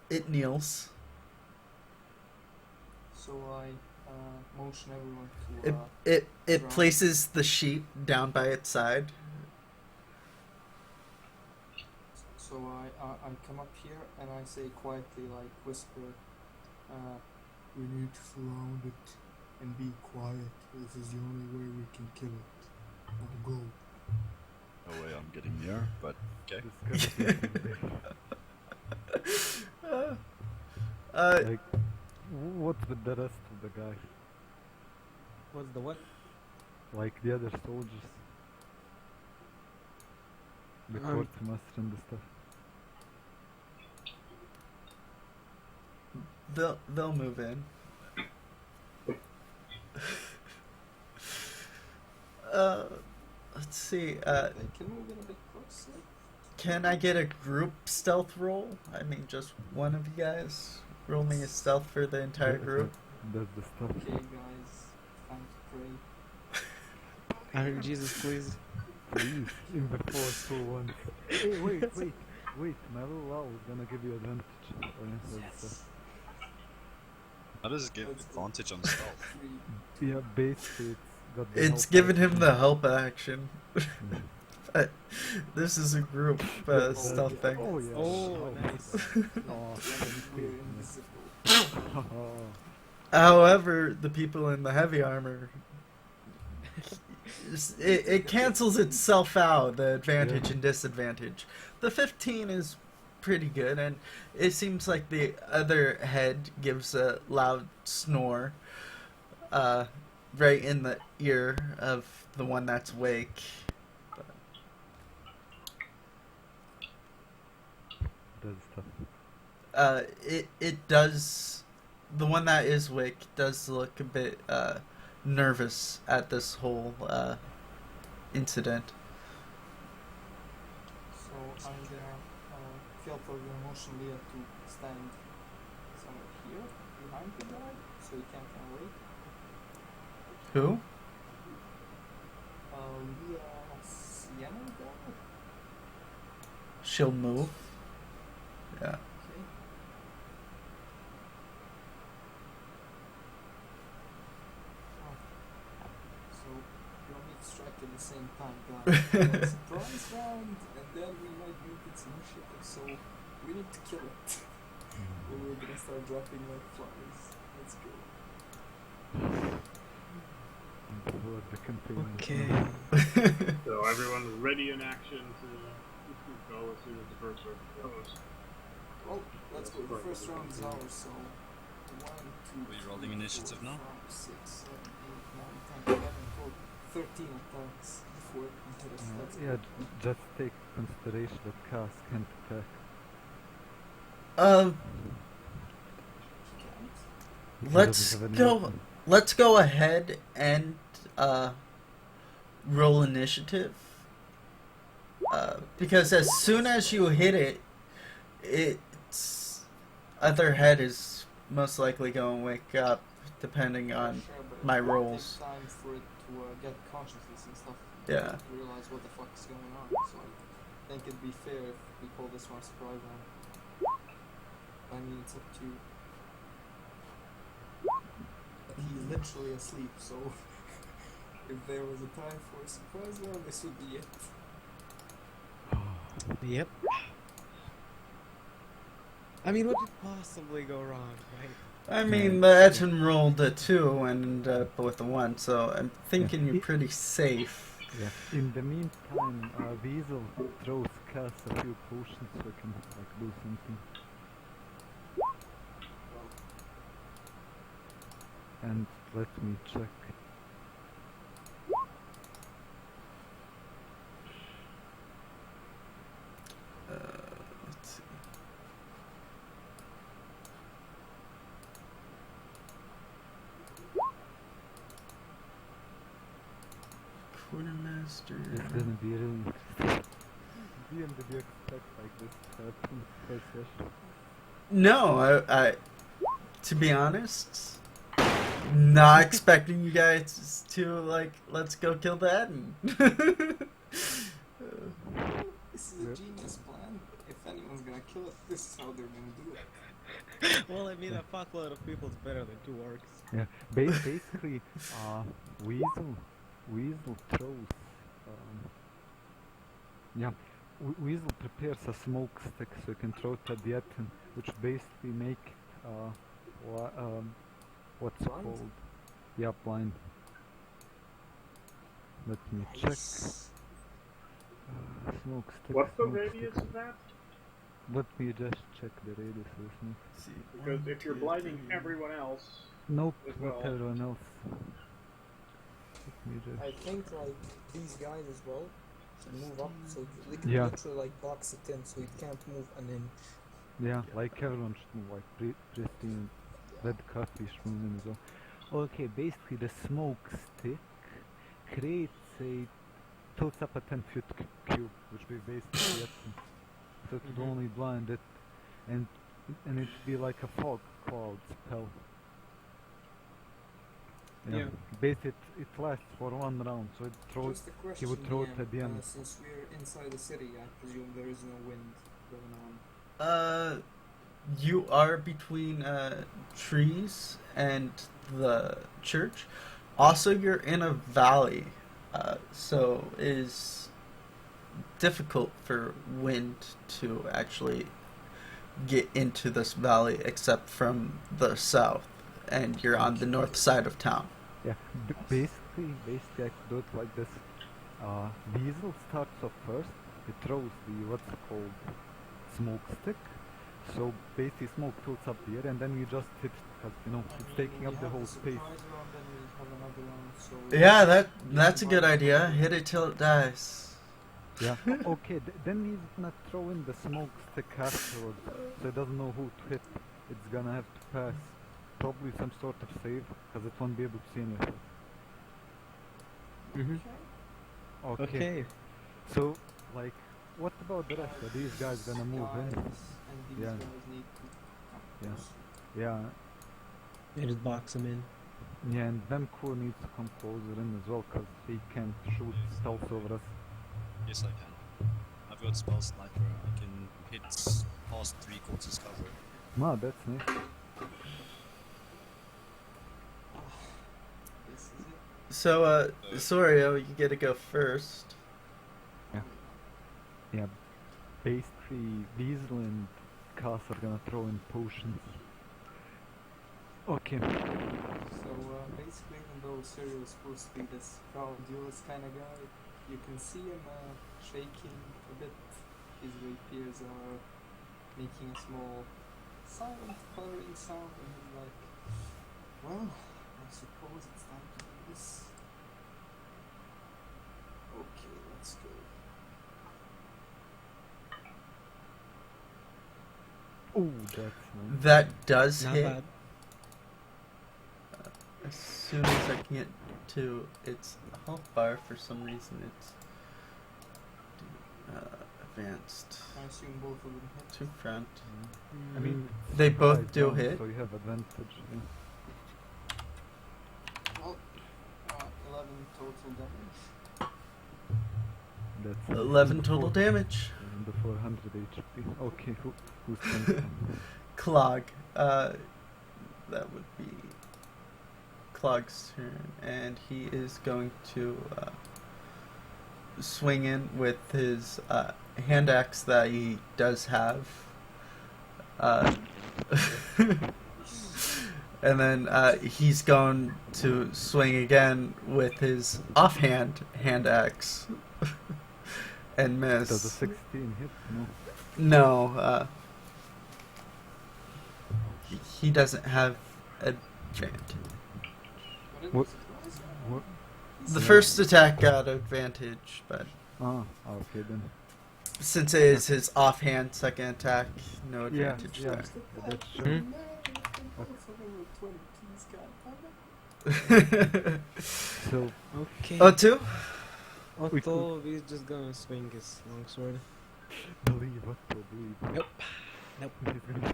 S1: it kneels.
S5: So I motion everyone to
S1: It
S5: Right.
S1: places the sheep down by its side.
S5: So I come up here and I say quietly, whisper, we need to surround it and be quiet. This is the only way we can kill it. Now go.
S6: No way I'm getting near, but okay.
S3: This kind of thing. Like, what's with the rest of the guy?
S2: What's the what?
S3: Like the other soldiers? The quartermaster and the stuff.
S1: They'll move in. Let's see.
S5: They can move in a bit closer.
S1: Can I get a group stealth roll? I mean, just one of you guys roll me a stealth for the entire group.
S3: That's the stuff.
S5: Okay, guys, time to pray.
S2: Iron Jesus, please.
S3: Please, in the 4-2-1. Hey, wait. My little wow is gonna give you advantage. Oh, yeah, that's the stuff.
S6: How does it give
S5: Let's go.
S6: advantage on stealth?
S3: Yeah, basically it's got the
S1: It's
S3: help
S1: giving him
S3: action.
S1: the help action.
S3: Mm.
S1: But this is a group stealth thing.
S3: Oh, yeah.
S2: Oh, nice.
S3: Oh,
S5: We're invisible.
S1: However, the people in the heavy armor, it cancels itself out, the advantage
S3: Yeah.
S1: and disadvantage. The 15 is pretty good, and it seems like the other head gives a loud snore, uh, right in the ear of the one that's awake.
S3: Does stuff.
S1: It does. The one that is awake does look a bit nervous at this whole incident.
S5: So I'm gonna filter the emotion Leah to stand somewhere here behind the guy so he can't run away.
S1: Who?
S5: Leah Sienna guy?
S1: She'll move. Yeah.
S5: Okay. So you want me to strike at the same time, guys. Surprise round, and then we might make its initiative. So we need to kill it, or we're gonna start dropping like flies. Let's go.
S3: For the campaign.
S2: Okay.
S4: So everyone's ready in action to go as soon as the first person goes.
S5: Well, let's go. The first round is ours. So 1, 2,
S6: Are you rolling
S5: 3,
S6: initiative
S5: 4,
S6: now?
S5: 5, 6, 7, 8, 9, 10, 11, 12, 13 attacks before it can hit us. Let's go.
S3: Just take consideration that Cass can't attack.
S1: Um,
S5: Can't.
S3: He
S1: let's
S3: doesn't have any
S1: go.
S3: weapon.
S1: Let's go ahead and roll initiative. Because as soon as you hit it, its other head is most likely going to wake up, depending on.
S5: Sure, but
S1: my
S5: it will
S1: rolls.
S5: take time for it to get consciousness and stuff.
S1: Yeah.
S5: To realize what the fuck is going on. So I think it'd be fair if we call this one a surprise round. I mean, it's up to you. But he's literally asleep, so if there was a time for a surprise round, this would be it.
S2: Yep. I mean, what could possibly go wrong, right?
S1: I mean, the Ettin rolled a 2 and ended up with a 1, so I'm thinking
S3: Yeah.
S1: you're pretty safe.
S3: Yeah. In the meantime, Weasel throws Cass a few potions so he can like do something. And let me check.
S1: Let's see. Quartermaster.
S3: It's gonna be really interesting. DM, did you expect like this to happen per session?
S1: No, I to be honest, not expecting you guys to like, let's go kill the Ettin.
S5: This is a
S3: Yep.
S5: genius plan. If anyone's gonna kill it, this is how they're gonna do it.
S2: Well, I mean, a fuckload of people's better than 2 orcs.
S3: Yeah. Basically, Weasel throws. Yeah. Weasel prepares a smoke stick so you can throw it at the Ettin, which basically make what's it
S5: Blind?
S3: called? Yeah, blind. Let me check.
S5: Nice.
S3: Smoke stick.
S4: What's the
S3: smoke
S4: radius
S3: stick.
S4: of that?
S3: Let me just check the radius of the smoke.
S1: See,
S4: Because
S1: 1,
S4: if you're
S1: 2,
S4: blinding
S1: 3.
S4: everyone else,
S3: Nope,
S4: as
S3: not
S4: well.
S3: everyone else. Let me just.
S5: I think like these guys as well should move up so they can
S3: Yeah.
S5: literally like box it in so it can't move an inch.
S3: Yeah, like everyone should move, like pristine. Red coffee should move in as well. Okay, basically the smoke stick creates a tilts up a 10-foot cube, which we basically get to. So it would only blind it, and it'd be like a fog cloud spell.
S2: Yeah.
S3: Basically, it lasts for 1 round, so it throws.
S5: Just a question,
S3: would throw it at the end.
S5: since we're inside the city, I presume there is no wind going on.
S1: You are between trees and the church. Also, you're in a valley, so it is difficult for wind to actually get into this valley except from the south, and you're on the north side of town.
S3: Yeah, basically I could do it like this. Weasel starts off first. It throws the what's it called smoke stick. So basically smoke fills up the air and then you just hit it because you know it's taking up the whole space.
S5: Round, then we have another round, so
S1: Yeah, that's a good idea. Hit it till it dies.
S3: Yeah. Okay. Then he's gonna throw in the smoke stick afterwards, so he doesn't know who to hit. It's gonna have to pass. Probably some sort of save, because it won't be able to see anything.
S2: Mm-hmm.
S3: Okay. So, like, what about the rest? Are these guys gonna move in?
S5: and these
S3: Yeah.
S5: guys need to come
S3: Yeah.
S5: close.
S3: Yeah.
S2: They just box him in.
S3: Yeah, and Vemco needs to come closer in as well, because he can't shoot stealth over us.
S6: Yes, I can. I've got spell sniper. I can hit past 3/4 cover.
S3: No, that's nice.
S5: This is it.
S1: So, Sorio, you get to go first.
S3: Yeah. Basically, Weasel and Cass are gonna throw in potions. Okay.
S5: So basically, even though Cyril is supposed to be this proud duelist kind of guy, you can see him shaking a bit. His rapiers are making a small silent purring sound, and he's like, "Well, I suppose it's time to do this." Okay, let's go.
S3: Oh, that's nice.
S1: That does
S2: Not
S1: hit.
S2: bad.
S1: As soon as I can get to its health bar, for some reason it's advanced
S5: I assume both of them hit.
S1: to front.
S3: I mean,
S1: They both
S3: surprise
S1: do
S3: round,
S1: hit.
S3: so you have advantage. Yeah.
S5: Well, 11 total damage.
S3: That's
S1: 11 total damage.
S3: And the 400 HP. Okay, who's turn?
S1: Clog. That would be Clog's turn, and he is going to swing in with his hand axe that he does have. And then he's going to swing again with his offhand hand axe and miss.
S3: Does a 16 hit? No.
S1: No, he doesn't have advantage.
S3: What? What?
S1: The first attack got advantage, but
S3: Ah, okay then.
S1: since it is his offhand second attack, no
S3: Yeah,
S1: advantage
S3: yeah.
S1: there.
S3: That's
S2: Hmm?
S3: true. So,
S2: Okay.
S1: Oh, two?
S2: Otto, he's just gonna swing his longsword.
S3: believe what to believe.
S2: Nope. Nope.
S3: He's gonna miss.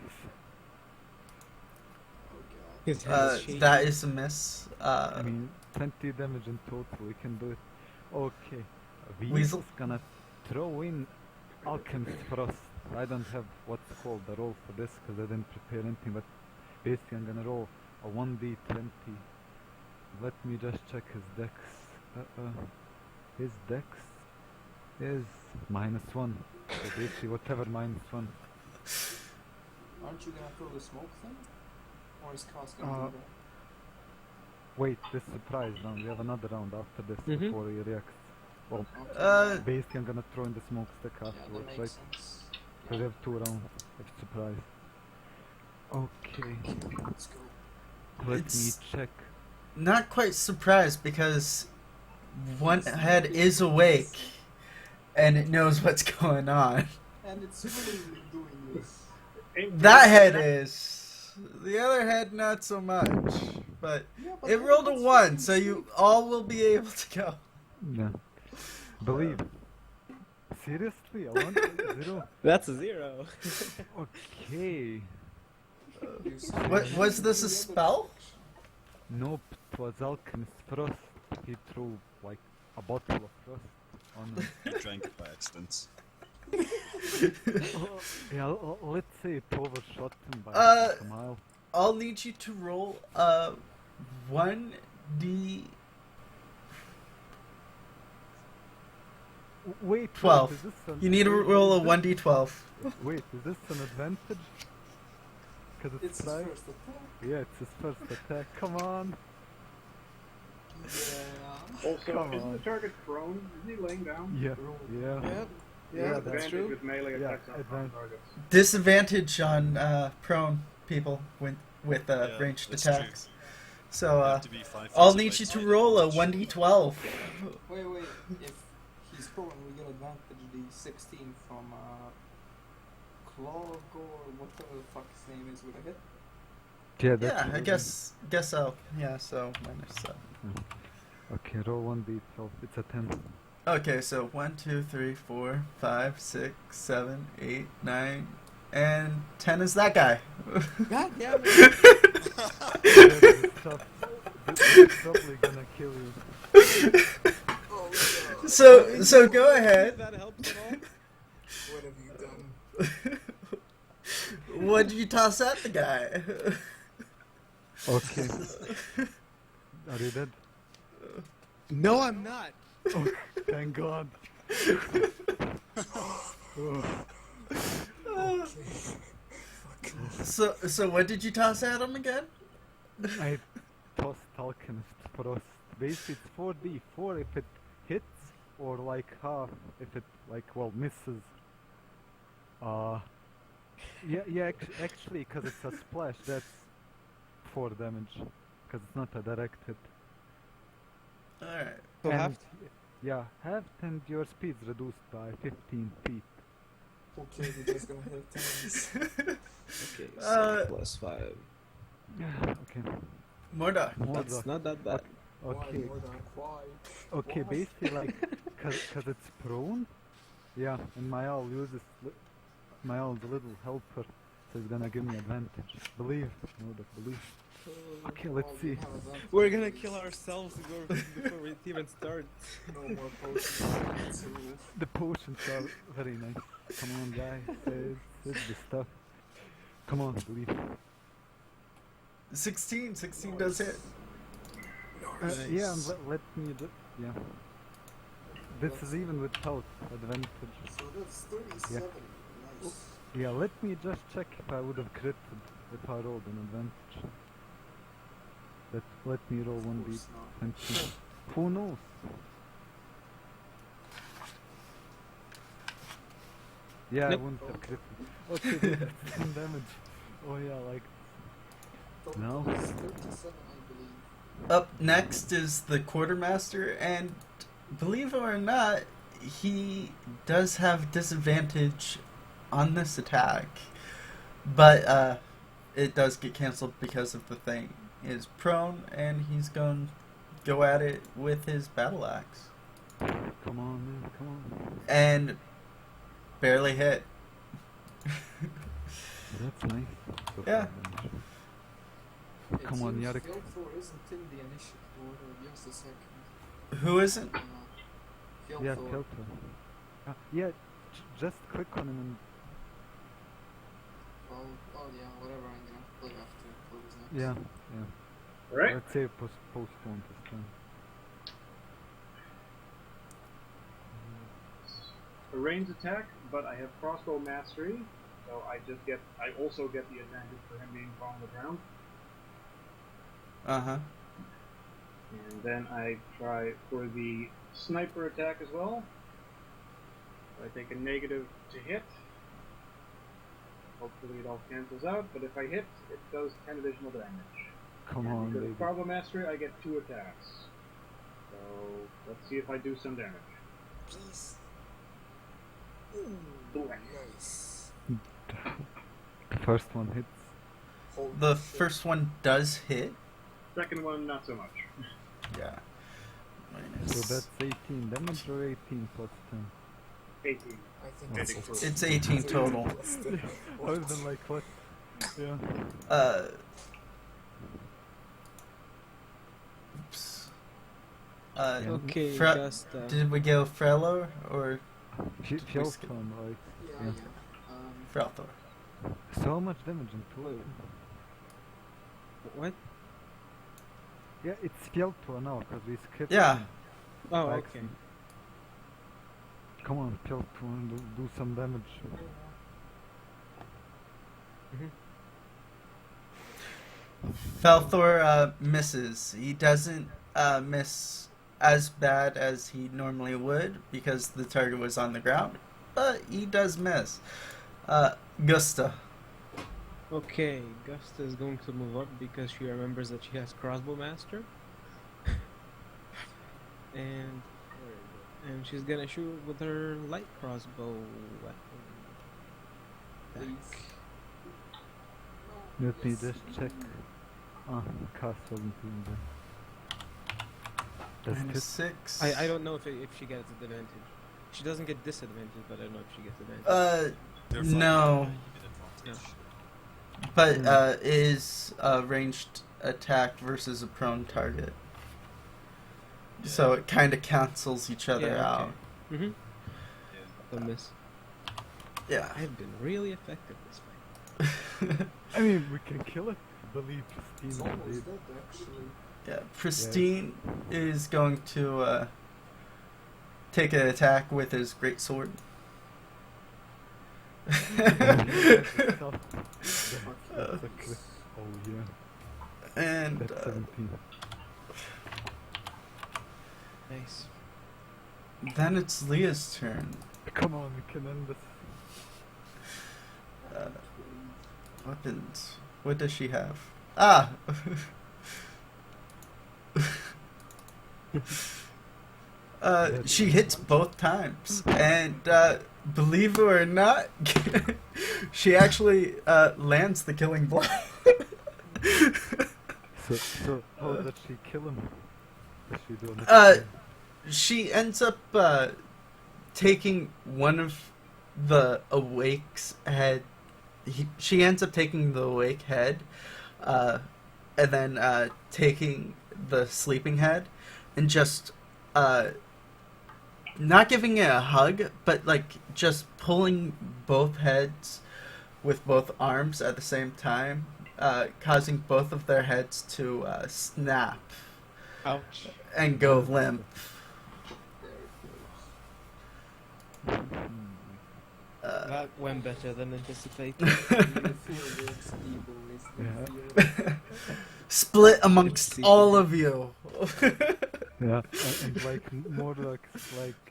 S2: His hands shaking.
S1: That is a miss.
S3: I mean, 20 damage in total, we can do it. Okay.
S1: Weasel?
S3: Weasel's gonna throw in Alchemist Frost. I don't have what's called the roll for this because I didn't prepare anything, but basically I'm gonna roll a 1d20. Let me just check his dex. His dex is -1. So basically whatever -1.
S5: Aren't you gonna throw the smoke thing? Or is Kaz gonna do that?
S3: Wait, this surprise round. We have another round after this
S2: Mhm.
S3: before he reacts. Well,
S5: Okay.
S3: basically I'm gonna throw in the smoke stick
S5: Yeah, that
S3: afterwards,
S5: makes
S3: right?
S5: sense.
S3: So we have 2 rounds of surprise. Okay,
S5: Let's go.
S3: let
S1: It's-
S3: me check.
S1: Not quite surprised because one head is awake and it knows what's going on.
S5: And it's really doing this.
S1: That head is. The other head, not so much. But
S5: Yeah, but
S1: it
S5: then
S1: rolled a
S5: it's
S1: 1,
S5: really
S1: so you
S5: sweet.
S1: all will be able to go.
S3: Yeah. Believe. Seriously? I want 0?
S2: That's a 0.
S3: Okay.
S5: You see
S1: What
S5: it
S1: was
S5: in
S1: this
S5: the
S1: a
S5: other
S1: spell?
S5: direction.
S3: Nope, it was Alchemist Frost. He threw like a bottle of frost on him.
S6: He drank it by accident.
S3: Yeah, let's say it overshot him by
S1: Uh,
S3: like a mile.
S1: I'll need you to roll 1d.
S3: Wait,
S1: 12.
S3: Is this an,
S1: You need to
S3: wait,
S1: roll a
S3: is
S1: 1d12.
S3: Wait, is this an advantage? Because
S5: It's his
S3: right.
S5: first attack.
S3: Yeah, it's his first attack. Come on.
S5: Yeah.
S4: Also,
S3: Come
S4: isn't
S3: on.
S4: the target prone? Isn't he laying down?
S3: Yeah, yeah.
S2: Yep.
S3: Yeah,
S2: that's
S3: that's
S2: true.
S4: With melee
S3: Yeah,
S4: attacks on
S3: advantage.
S4: targets.
S1: Disadvantage on prone people with
S6: Yeah,
S1: ranged
S6: that's true.
S1: attacks. So
S6: You have to be 5 feet
S1: I'll
S6: away
S1: need you to
S6: get
S1: roll a
S6: advantage.
S1: 1d12.
S5: Wait. If he's prone, we get advantage the 16 from Clog or whatever the fuck his name is. Would I hit?
S3: Yeah, that's
S1: Yeah, I guess so. Yeah, so minus 7.
S3: Okay, roll 1d12. It's a 10.
S1: Okay, so 1, 2, 3, 4, 5, 6, 7, 8, 9, and 10 is that guy.
S2: God damn it!
S3: It's tough. This is probably gonna kill you.
S5: Oh god.
S1: So go ahead.
S2: If that helps at all.
S5: What have you done?
S1: What did you toss at the guy?
S3: Okay. Are you dead?
S2: No, I'm not.
S3: Oh, thank God. Oh,
S1: So what did you toss at him again?
S3: I tossed Alchemist Frost. Basically, it's 4d. 4 if it hits, or like half if it misses. Yeah. Actually, because it's a splash, that's 4 damage. Because it's not a direct hit.
S1: Alright.
S2: So
S3: And-
S2: half?
S3: Yeah, half and your speed's reduced by 15 feet.
S5: Okay, we're just gonna hit tens.
S2: Okay,
S1: Uh,
S2: plus 5.
S3: Okay.
S1: Mordok.
S2: That's not that bad.
S3: Okay.
S5: Why more than why?
S3: Okay,
S5: Why?
S3: basically like, cause it's prone. Yeah, and my owl uses my owl's a little helper, so it's gonna give me advantage. Believe, believe. Okay, let's
S5: Well, we
S3: see.
S5: have advantage
S2: We're
S5: on
S2: gonna
S5: these.
S2: kill ourselves before we even start.
S5: No more potions. So
S3: The potions are very nice. Come on, guys, it's the stuff. Come on, believe.
S1: 16 does hit.
S3: Yeah, and let me. Yeah. This is even without advantage.
S5: So that's 37. Nice.
S3: Yeah, let me just check if I would have critted if I rolled an advantage. Let me roll
S5: Of
S3: 1d20.
S5: course not.
S3: Who knows? Yeah, I
S2: Nope.
S3: wouldn't have critted. Okay, that's 10 damage. Oh yeah, like
S5: Total
S3: No.
S5: is 37, I believe.
S1: Up next is the quartermaster, and believe it or not, he does have disadvantage on this attack, but it does get canceled because of the thing. Is prone, and he's going to go at it with his battle axe,
S3: come on, man, come on.
S1: and barely hit.
S3: That's nice. So
S1: Yeah.
S3: far, damage.
S5: It
S3: Come on,
S5: seems
S3: Yarek.
S5: Fjolthor isn't in the initiative order. Just a second.
S1: Who isn't?
S3: Yeah,
S5: Fjolthor.
S3: Kelter. Yeah, just click on him and
S5: Oh yeah, whatever. I'm gonna play after close next.
S3: yeah.
S4: Alright.
S3: Let's say postpone this time.
S4: A ranged attack, but I have crossbow mastery, so I also get the advantage for him being on the ground.
S1: Uh-huh.
S4: And then I try for the sniper attack as well. I take a negative to hit. Hopefully it all cancels out, but if I hit, it does 10 additional damage.
S3: Come
S4: And
S3: on,
S4: because
S3: baby.
S4: of crossbow mastery, I get 2 attacks. So let's see if I do some damage.
S5: Please.
S4: Ooh.
S5: Nice.
S3: The first one hits.
S5: Holy
S1: The
S5: shit.
S1: first one does hit.
S4: Second one, not so much.
S1: Yeah.
S3: So that's 18 damage or 18 plus 10?
S4: 18.
S5: I think
S4: Hitting
S5: it's
S4: first.
S1: It's 18 total.
S3: I would have been like, what? Yeah.
S1: Oops.
S3: Yeah.
S2: Okay,
S1: Fra-
S2: just
S1: Did we go Frello or
S3: Fjelton, right?
S5: Yeah,
S3: Yeah.
S5: yeah.
S1: Frelthor?
S3: So much damage in total.
S2: what?
S3: Yeah, it's Fjelton now, because we skipped
S1: Yeah.
S3: him
S2: Oh,
S3: by
S2: okay.
S3: accident. Come on, Fjelton, do some damage.
S1: Falthor misses. He doesn't miss as bad as he normally would because the target was on the ground. He does miss. Gusta.
S2: Okay, Gusta is going to move up because she remembers that she has crossbow master. And where is it? And she's gonna shoot with her light crossbow weapon.
S5: Please.
S3: Let me
S5: Yes.
S3: just check. Ah, cast 17 then. That's
S1: And a
S3: good.
S1: 6.
S2: I don't know if she gets advantage. She doesn't get disadvantage, but I don't know if she gets advantage.
S6: They're fighting
S1: No.
S6: anyway, you get advantage.
S1: But is ranged attack versus a prone target. So it kind of cancels each other
S2: Yeah, okay.
S1: out.
S2: Mm-hmm.
S6: Yeah.
S2: The miss.
S1: Yeah.
S2: I've been really effective this fight.
S3: I mean, we can kill it. Believe
S5: It's
S3: Christine.
S5: almost dead, actually.
S1: Yeah. Pristine is going to take an attack with his great sword.
S5: Fuck
S1: Uh,
S5: you.
S3: Oh yeah,
S1: and
S3: that's 17.
S2: Nice.
S1: then it's Leah's turn.
S3: Come on, we can end this.
S1: Uh, weapons. What does she have? Ah! She hits both times. And believe it or not, she actually lands the killing blow.
S3: So how did she kill him? Does she do
S1: She ends up taking one of the awake's head. She ends up taking the awake head, and then taking the sleeping head, and just not giving it a hug, but like just pulling both heads with both arms at the same time, causing both of their heads to snap
S2: Ouch.
S1: and go limp.
S5: Very
S2: That went better than anticipated.
S5: close. You feel this evil
S3: Yeah.
S5: feel.
S1: Split amongst all of you.
S3: Yeah, and like more like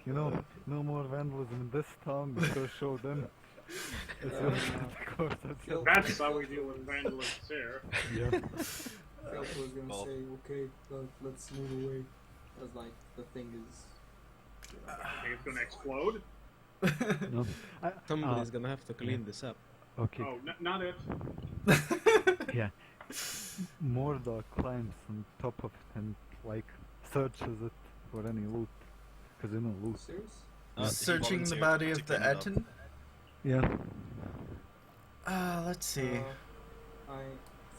S3: you know, no more vandalism in this town. So show them. It's
S5: Yeah.
S3: of course, that's
S4: That's how we deal with vandalists here.
S3: yeah.
S5: Felton was gonna
S6: Well-
S5: say, okay, let's move away. As like the thing is.
S4: I think it's gonna explode.
S3: No,
S2: Somebody's gonna have to clean this up.
S3: okay.
S4: Oh, not it.
S3: Yeah. Mordor climbs on top of it and like searches it for any loot. Cause you know loot.
S5: Serious?
S1: Searching the
S6: volunteered
S1: body
S6: to
S1: of the
S6: clean it up.
S1: Ettin.
S3: Yeah.
S1: Let's see.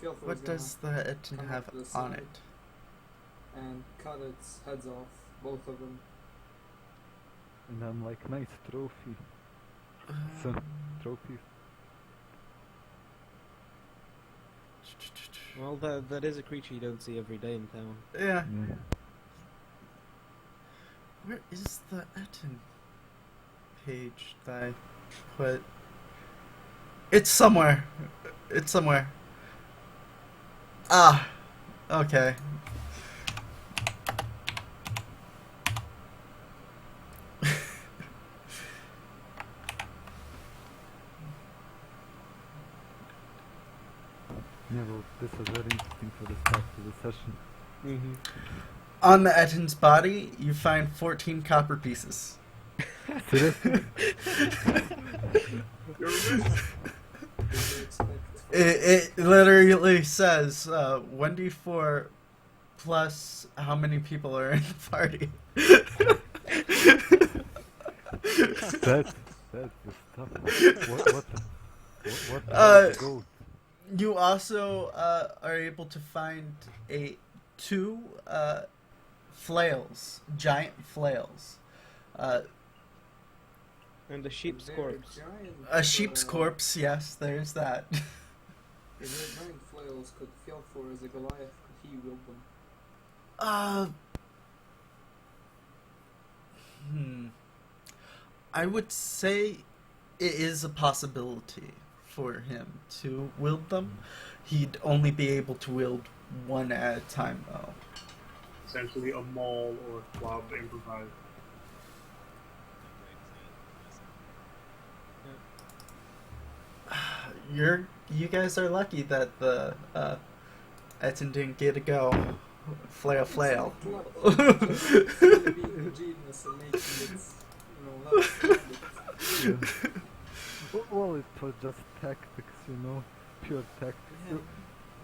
S5: Felton was
S1: What
S5: gonna
S1: does the Ettin
S5: come
S1: have
S5: up to the
S1: on
S5: side
S1: it?
S5: and cut its heads off, both of them.
S3: And I'm like, nice trophy. So trophy.
S2: Well, that is a creature you don't see every day in town.
S1: Yeah.
S3: Yeah.
S1: Where is the Ettin page that I put? It's somewhere. It's somewhere. Ah. Okay.
S3: Yeah, well, this is very interesting for the start of the session.
S2: Mm-hmm.
S1: On the Ettin's body, you find 14 copper pieces.
S3: Seriously?
S4: You're right.
S5: Did they expect
S1: It literally says 1d4 plus how many people are in the party.
S3: That's the stuff. What the goat?
S1: You also are able to find two flails, giant flails.
S2: And the sheep's
S5: their
S2: corpse.
S5: giant,
S1: A sheep's corpse, yes, there's that.
S5: If their giant flails could Fjolfor as a Goliath, could he wield them?
S1: I would say it is a possibility for him to wield them. He'd only be able to wield one at a time, though.
S4: Essentially a maul or club improvised.
S1: You guys are lucky that the Ettin didn't get to go. Flail, flail.
S5: It's not lucky, it's just being a genius and making it, not stupid.
S3: Yeah. Well, it was just tactics, pure tactics.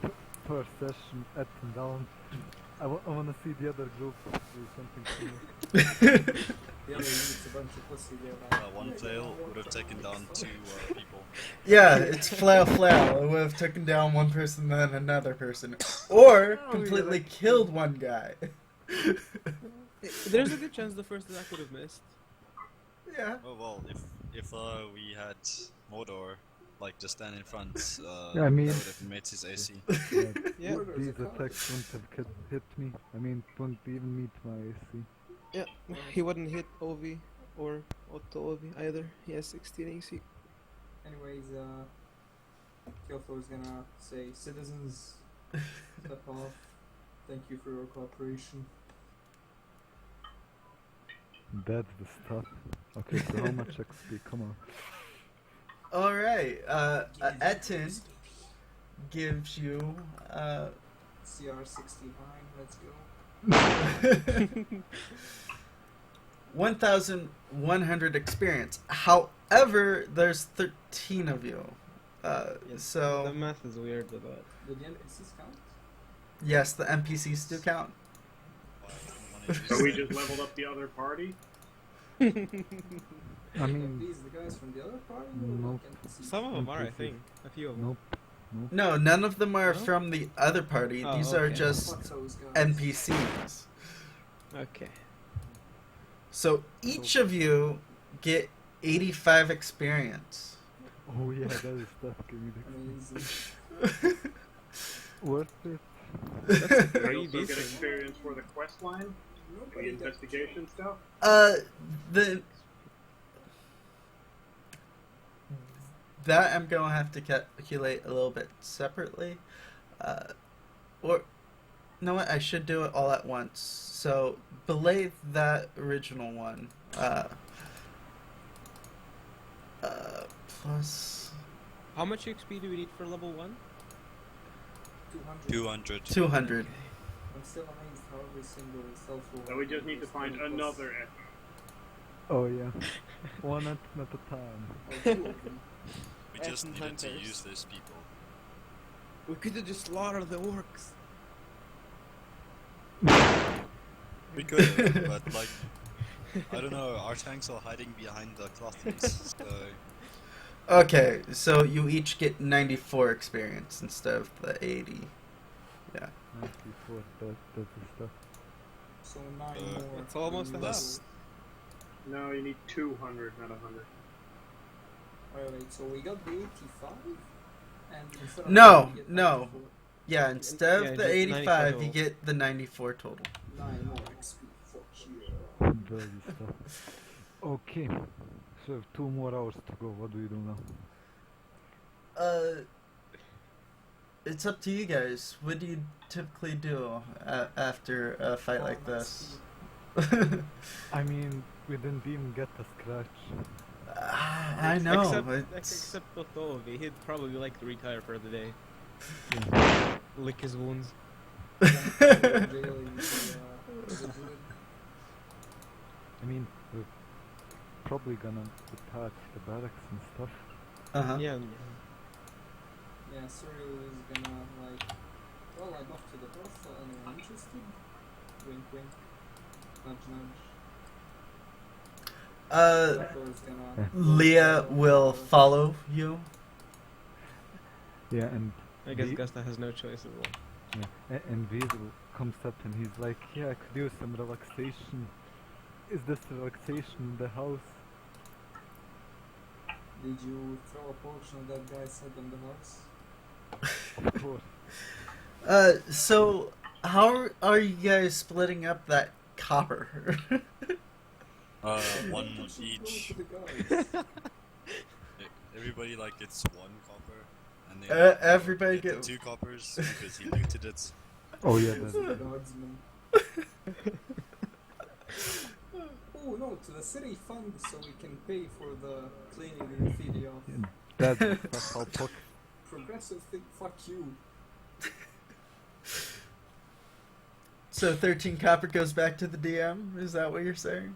S2: Yeah.
S3: Per session, at and down. I wanna see the other group do something similar.
S5: The other unit's a bunch of pussy, they're like,
S6: One flail would have taken down 2 people.
S1: Yeah, it's flail, flail. It would have taken down one person, then another person, or completely killed one guy.
S2: There's a good chance the first attack would have missed.
S1: Yeah.
S6: Oh well, if we had Mordor like just stand in front,
S3: Yeah, I mean-
S6: that would have made his AC.
S3: Yeah,
S2: Yeah.
S5: Murder's
S3: these
S5: a card.
S3: attacks wouldn't have hit me. I mean, wouldn't even meet my AC.
S2: Yeah, he wouldn't hit OV or Auto OV either. He has 16 AC.
S5: Anyways, Kyoto is gonna say, citizens, step off. Thank you for your cooperation.
S3: That's the stuff. Okay, so how much XP? Come on.
S1: All right. Ettin gives you
S5: CR 69, let's go.
S1: 1,100 experience. However, there's 13 of you.
S2: The
S1: So
S2: math is weird with that.
S5: Do the NPCs count?
S1: yes, the NPCs do count.
S4: So we just leveled up the other party?
S3: I mean,
S5: These the guys from the other party?
S3: Nope.
S5: NPCs?
S2: Some of them are, I
S3: NPCs.
S2: think. A few of them.
S3: nope. Nope.
S1: No, none of them are
S2: No?
S1: from the other party.
S2: Oh,
S1: These are
S2: okay.
S1: just
S5: Fuck those guys.
S1: NPCs.
S2: Okay.
S1: So each of you get 85 experience.
S3: Oh yeah, that is stuff. Give me the
S5: Amazing.
S3: worth it.
S2: That's
S4: We
S2: pretty
S4: also get
S2: decent.
S4: experience for the quest line,
S5: Nobody
S4: the
S5: got
S4: investigation stuff.
S1: The that I'm gonna have to calculate a little bit separately, or know what? I should do it all at once. So belay that original one. Plus
S2: How much XP do we need for level 1?
S5: 200.
S6: 200.
S1: 200.
S5: I'm still amazed how every single self
S4: So we just need to find another Ettin.
S3: Oh yeah, one at a time.
S5: Or two of them.
S6: We just
S2: Ettin
S6: needed to
S2: hunters.
S6: use these people.
S2: We could have just slaughtered the orcs.
S6: We could have, but like, I don't know, our tanks are hiding behind the clothies, so...
S1: Okay, so you each get 94 experience instead of the 80. Yeah.
S3: 94. That's the stuff.
S5: So 9
S6: Uh,
S5: more.
S2: It's almost a
S6: Plus-
S4: No, you need 200, not 100.
S5: Alright, so we got the 85, and instead of
S1: No,
S5: that, we get
S1: no.
S5: 94.
S1: Yeah, instead
S2: Yeah,
S1: of the
S2: just
S1: 85,
S2: 94
S1: you get the 94 total.
S5: 9 more XP. Fuck you.
S3: That's the stuff. Okay, so we have 2 more hours to go. What do we do now?
S1: It's up to you guys. What do you typically do after a fight like
S5: Farm
S1: this?
S3: I mean, we didn't even get a scratch.
S1: I know.
S2: Except
S1: It's...
S2: except Auto OV. He'd probably like to retire for the day.
S3: Yeah.
S2: Lick his wounds.
S3: I mean, we're probably gonna detach the barracks and stuff.
S1: Uh-huh.
S2: Yeah.
S5: Yeah, Cyril is gonna like, well, I'm off to the north, anyone interested? Wink wink. Nudge nudge. Thor's gonna...
S1: Leah will follow you.
S3: Yeah, and
S2: I guess
S3: the-
S2: Gusta has no choice as well.
S3: yeah, and Weasel comes up and he's like, yeah, I could use some relaxation. Is this relaxation in the house?
S5: Did you throw a portion of that guy's head on the house?
S3: Of course.
S1: So how are you guys splitting up that copper?
S6: One
S5: What should we do
S6: each.
S5: to the guys?
S6: Everybody like gets 1 copper, and then
S1: Everybody
S6: get
S1: get...
S6: 2 coppers because he looted it.
S3: Oh yeah,
S5: To
S3: that's
S5: the guardsmen. Oh no, to the city fund so we can pay for the cleaning the graffiti off.
S3: that's the stuff.
S5: progressive thing. Fuck you.
S1: So 13 copper goes back to the DM? Is that what you're saying?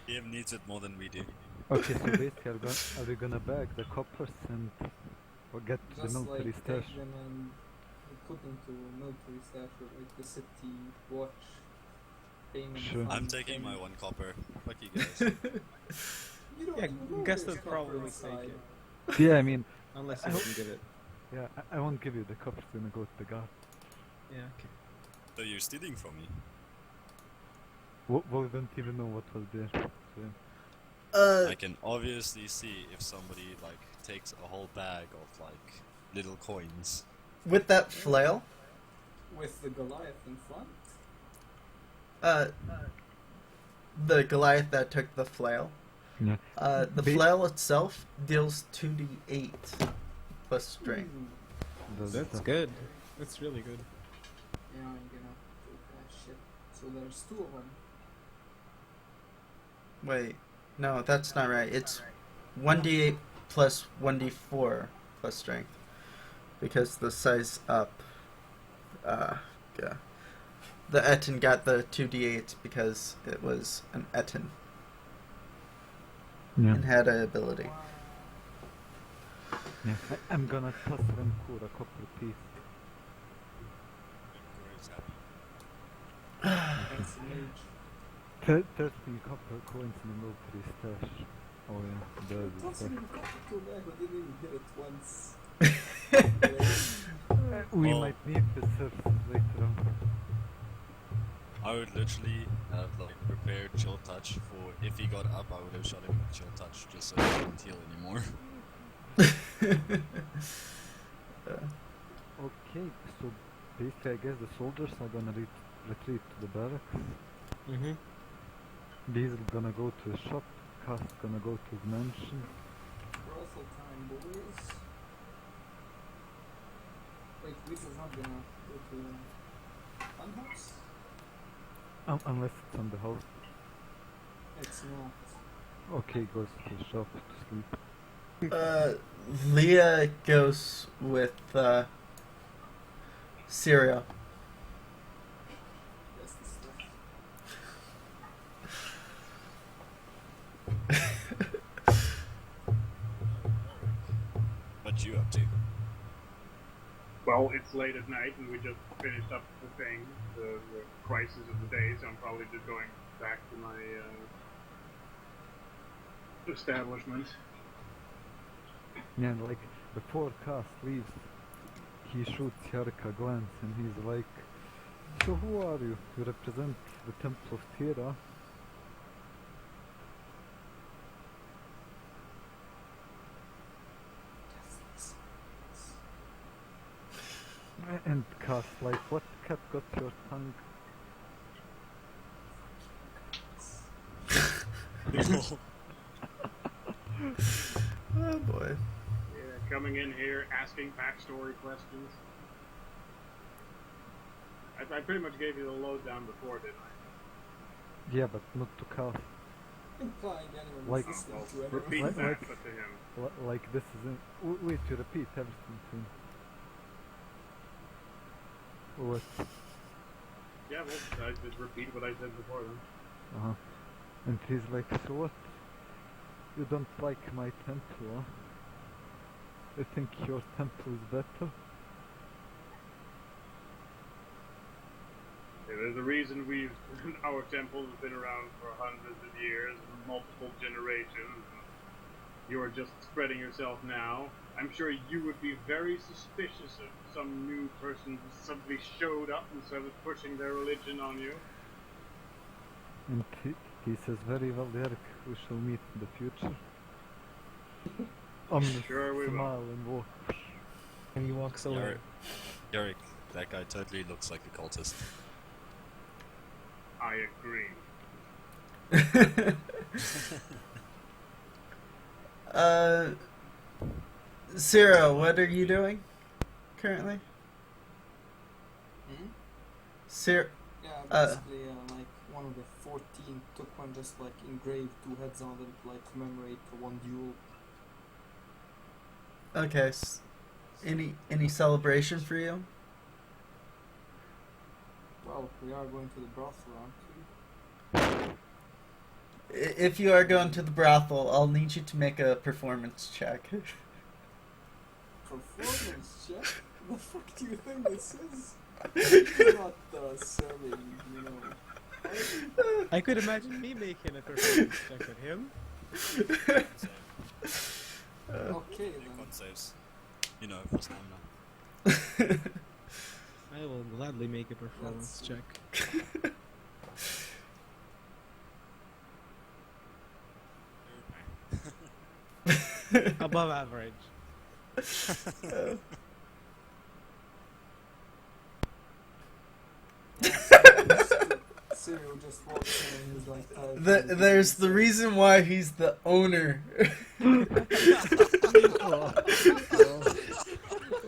S6: DM needs it more than we do.
S3: Okay, so basically, are we gonna bag the coppers and or get to the
S5: Just
S3: military
S5: like
S3: stash?
S5: take them and put into military stash or like the city watch payment.
S3: Sure.
S5: fund
S6: I'm taking my
S5: thing.
S6: 1 copper. Fuck you guys.
S5: You don't
S2: Yeah,
S5: even know
S2: Gus
S5: there's
S2: will
S5: copper
S2: probably
S5: inside.
S2: take it.
S3: Yeah, I mean,
S2: Unless
S3: I
S2: you
S3: hope-
S2: can give it.
S3: yeah, I won't give you the coppers. Gonna go to the guard.
S2: Yeah, okay.
S6: So you're stealing from me?
S3: We don't even know what was there. So,
S6: I can obviously see if somebody like takes a whole bag of like little coins.
S1: With that flail,
S5: With the Goliath in front.
S1: the Goliath that took the flail,
S3: yeah.
S1: the
S3: Ba-
S1: flail itself deals 2d8 plus strength.
S2: That's good. That's really good.
S5: Yeah, I'm gonna take that shit. So there's 2 of them.
S1: Wait, no, that's not right. It's 1d8 plus 1d4 plus strength. Because the size up. Yeah. The Ettin got the 2d8 because it was an Ettin
S3: Yeah.
S1: and had an ability.
S3: Yeah. I'm gonna toss Remkur a copper piece.
S6: Is happy.
S5: That's a mage.
S3: 30 copper coins in the military stash. Oh yeah, the
S5: Toss
S3: stuff.
S5: him a copper to that, but didn't even hit it once.
S3: We
S6: Oh.
S3: might need the services later on.
S6: I would literally have like prepared chill touch for if he got up I would have shot him with chill touch just so he didn't heal anymore.
S3: Okay, so basically I guess the soldiers are gonna retreat to the barracks.
S2: Mm-hmm.
S3: Diesel gonna go to the shop, Cass gonna go to his mansion.
S5: Brothel time, boys. Wait, Weasel's not gonna go to Funhouse?
S3: Unless it's on the house.
S5: It's not.
S3: Okay, goes to the shop to sleep.
S1: Leah goes with Syria.
S5: That's the stuff.
S6: What you up to?
S4: Well, it's late at night, and we just finished up the thing, the crisis of the day, so I'm probably just going back to my establishment.
S3: Yeah, and like before Cass leaves, he shoots Yarrick a glance and he's like, "So who are you? You represent the Temple of Tira?" And Cass like, "What cat got your tongue?"
S1: Oh boy.
S4: Yeah, coming in here, asking backstory questions. I pretty much gave you the lowdown before, didn't I?
S3: Yeah, but not to Cass.
S5: Implying anyone
S3: Like-
S5: is listening to
S4: Well,
S5: anyone.
S4: repeat
S3: Like-
S4: that,
S3: like-
S4: but to him.
S3: Like this isn't. Wait, you repeat everything to him. What?
S4: Yeah, well, I just repeat what I said before then.
S3: Uh-huh. And he's like, "So what? You don't like my temple, huh? I think your temple is better."
S4: Yeah, there's a reason our temple has been around for hundreds of years, multiple generations. You are just spreading yourself now. I'm sure you would be very suspicious if some new person suddenly showed up and started pushing their religion on you.
S3: And he says, "Very well, Derek, we shall meet in the future." Ominous
S4: Sure we will.
S3: smile and walk.
S2: And he walks away.
S6: Yarrick, that guy totally looks like a cultist.
S4: I agree.
S1: Sarah, what are you doing currently?
S5: Hmm?
S1: Sarah,
S5: Yeah, basically, like one of the 14 took one, just like engraved 2 heads on it, like commemorate the one duel.
S1: Okay. Any celebration for you?
S5: Well, we are going to the brothel, aren't we?
S1: If you are going to the brothel, I'll need you to make a performance check.
S5: Performance check? The fuck do you think this is? You're not serving, you know.
S2: I could imagine me making a performance check with him.
S5: Okay
S6: Con
S5: then.
S6: saves. You know, for stamina.
S2: I will gladly make a performance check. Above average.
S5: Cyril just walks in and he's like,
S1: There's the reason why he's the owner.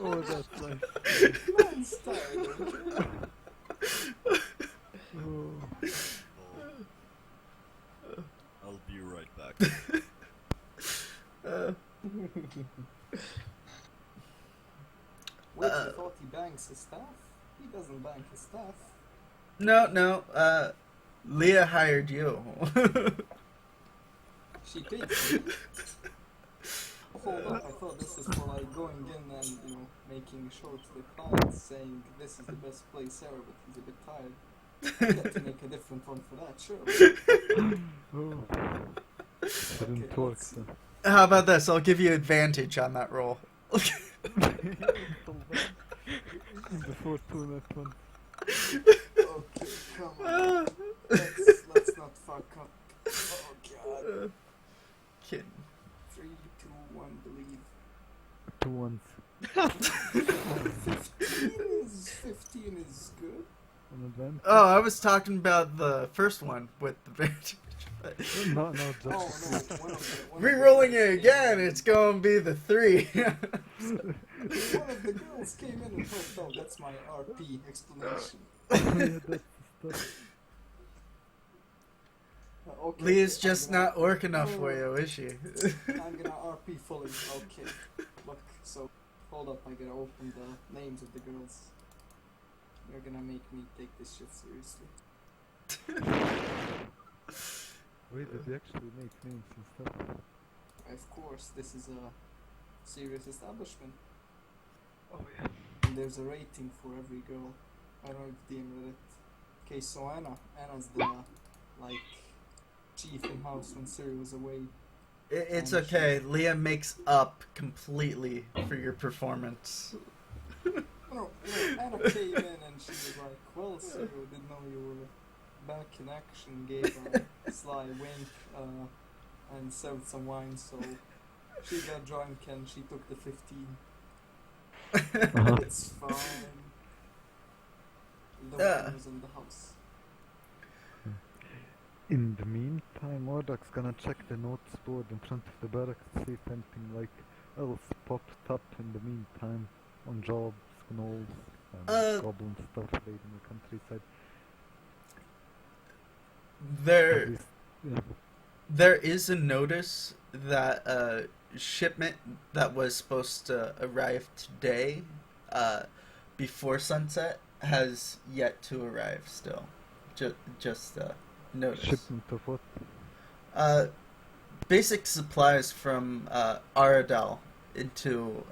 S3: Oh, that's nice.
S5: Man's tired.
S3: Oh.
S6: I'll be right back.
S5: Wait, I thought he banks his staff? He doesn't bank his staff.
S1: No. Leah hired you.
S5: She paid me. Hold up, I thought this is for like going in and, you know, making a show to the clients saying this is the best place ever, but he's a bit tired. I get to make a different one for that, sure.
S3: Oh. Didn't
S5: Okay,
S3: work
S5: let's see.
S3: then.
S1: How about this? I'll give you advantage on that roll.
S3: Before 2 net one.
S5: Okay, come on. Let's not fuck up. Oh god.
S1: Kidding.
S5: 3, 2, 1, believe.
S3: 2 ones.
S5: 15 is good.
S3: On advantage.
S1: Oh, I was talking about the first one with advantage.
S3: No, just.
S5: Oh no, one of the
S1: Re-rolling it again, it's gonna be the 3.
S5: One of the girls came in and helped out. That's my RP explanation.
S3: Yeah, that's the stuff.
S5: Okay,
S1: Leah's
S5: I'm
S1: just
S5: gonna-
S1: not orc enough for you, is she?
S5: I'm gonna RP fully. Okay, look. So hold up. I gotta open the names of the girls. You're gonna make me take this shit seriously.
S3: Wait, did they actually make names and stuff?
S5: Of course, this is a serious establishment,
S3: Oh yeah.
S5: and there's a rating for every girl. I don't know if DM read it. Okay, so Anna's the like chief in house when Siri was away.
S1: It's okay. Leah makes up completely for your performance.
S5: No, Anna came in and she was like, well, Siri, didn't know you were back in action, gave a sly wink, and served some wine, so she got drunk and she took the 15. It's fine. The wine was in the house.
S3: In the meantime, Mordok's gonna check the notes board in front of the barracks to see if anything like else popped up in the meantime on jobs, gnolls, and goblin stuff laid in the countryside. At
S1: There
S3: least, yeah.
S1: There is a notice that a shipment that was supposed to arrive today, before sunset, has yet to arrive still. Just notice.
S3: Shipment of what?
S1: Basic supplies from Aradel into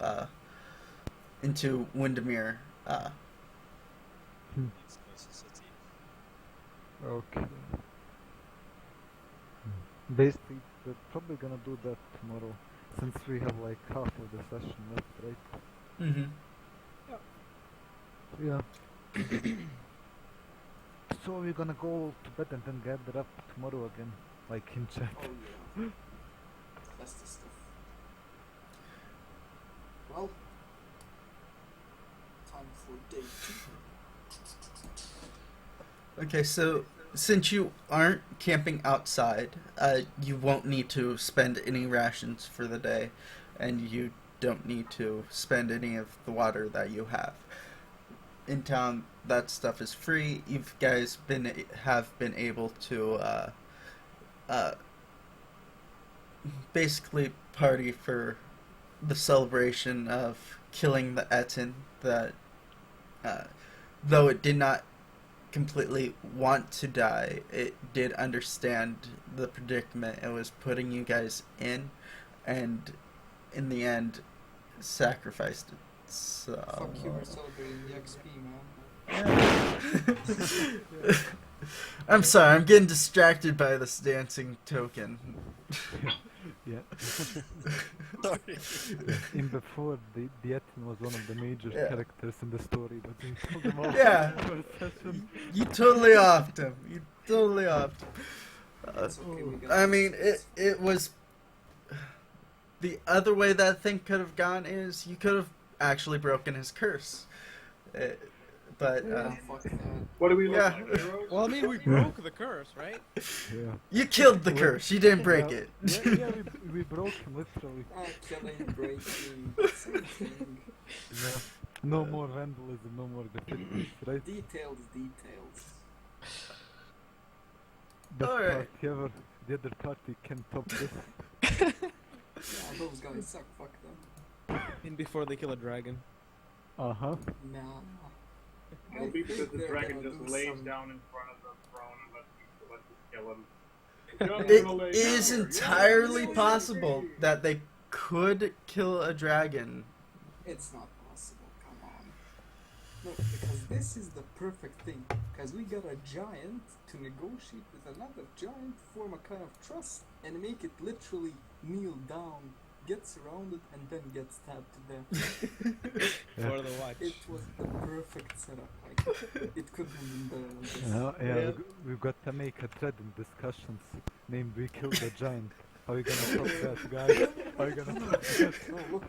S1: Windermere.
S6: It's close to city.
S3: Okay. Basically, they're probably gonna do that tomorrow, since we have like half of the session left, right?
S1: Mm-hmm.
S3: Yeah. So we're gonna go to bed and then gather up tomorrow again, like in chat.
S5: Oh yeah. That's the stuff. Well, time for day 2.
S1: Okay, so since you aren't camping outside, you won't need to spend any rations for the day, and you don't need to spend any of the water that you have. In town, that stuff is free. You guys have been able to basically party for the celebration of killing the Ettin that, uh, though it did not completely want to die, it did understand the predicament it was putting you guys in, and in the end, sacrificed it. So.
S5: Fuck you, we're celebrating the XP, man.
S1: Yeah. I'm sorry, I'm getting distracted by this dancing token.
S3: Yeah.
S6: Sorry.
S3: In before, the Ettin was one of the major
S1: Yeah.
S3: characters in the story, but they told him off
S1: Yeah.
S3: for a session.
S1: You totally offed him. You totally offed him.
S5: It's okay, we got
S1: I
S5: this,
S1: mean,
S5: it's
S1: it was. The other way that thing could have gone is you could have actually broken his curse. But
S5: Yeah, fuck that.
S4: What do we look
S1: Yeah.
S4: like? Heroes?
S2: Well, I mean, we broke the curse, right?
S3: Yeah.
S1: you killed the curse. You didn't break
S3: Yeah,
S1: it.
S3: Yeah, we broke him literally.
S5: Killing, breaking, same thing.
S3: Yeah. No more vandalism, no more defeat, right?
S5: Details, details.
S3: Best
S1: Alright.
S3: party ever. The other party can top this.
S5: Yeah, those guys suck, fuck them.
S2: In before they kill a dragon.
S3: Uh-huh.
S5: Nah.
S4: It'll be because the
S5: they're
S4: dragon
S5: gonna
S4: just
S5: do
S4: lays
S5: some-
S4: down in front of the throne and lets you kill him. Just
S1: It
S4: gonna lay
S1: is
S4: down.
S1: entirely
S4: Yeah.
S1: possible that they could kill a dragon.
S5: It's not possible, come on. No, because this is the perfect thing. Because we got a giant to negotiate with another giant, form a kind of trust, and make it literally kneel down, get surrounded, and then get stabbed to death.
S2: For the watch.
S5: It was the perfect setup. Like, it couldn't have been better than this.
S1: Yeah.
S3: We've got to make a thread in discussions named We Killed the Giant. How are you gonna top that, guys? How are you gonna top that?
S5: No, look.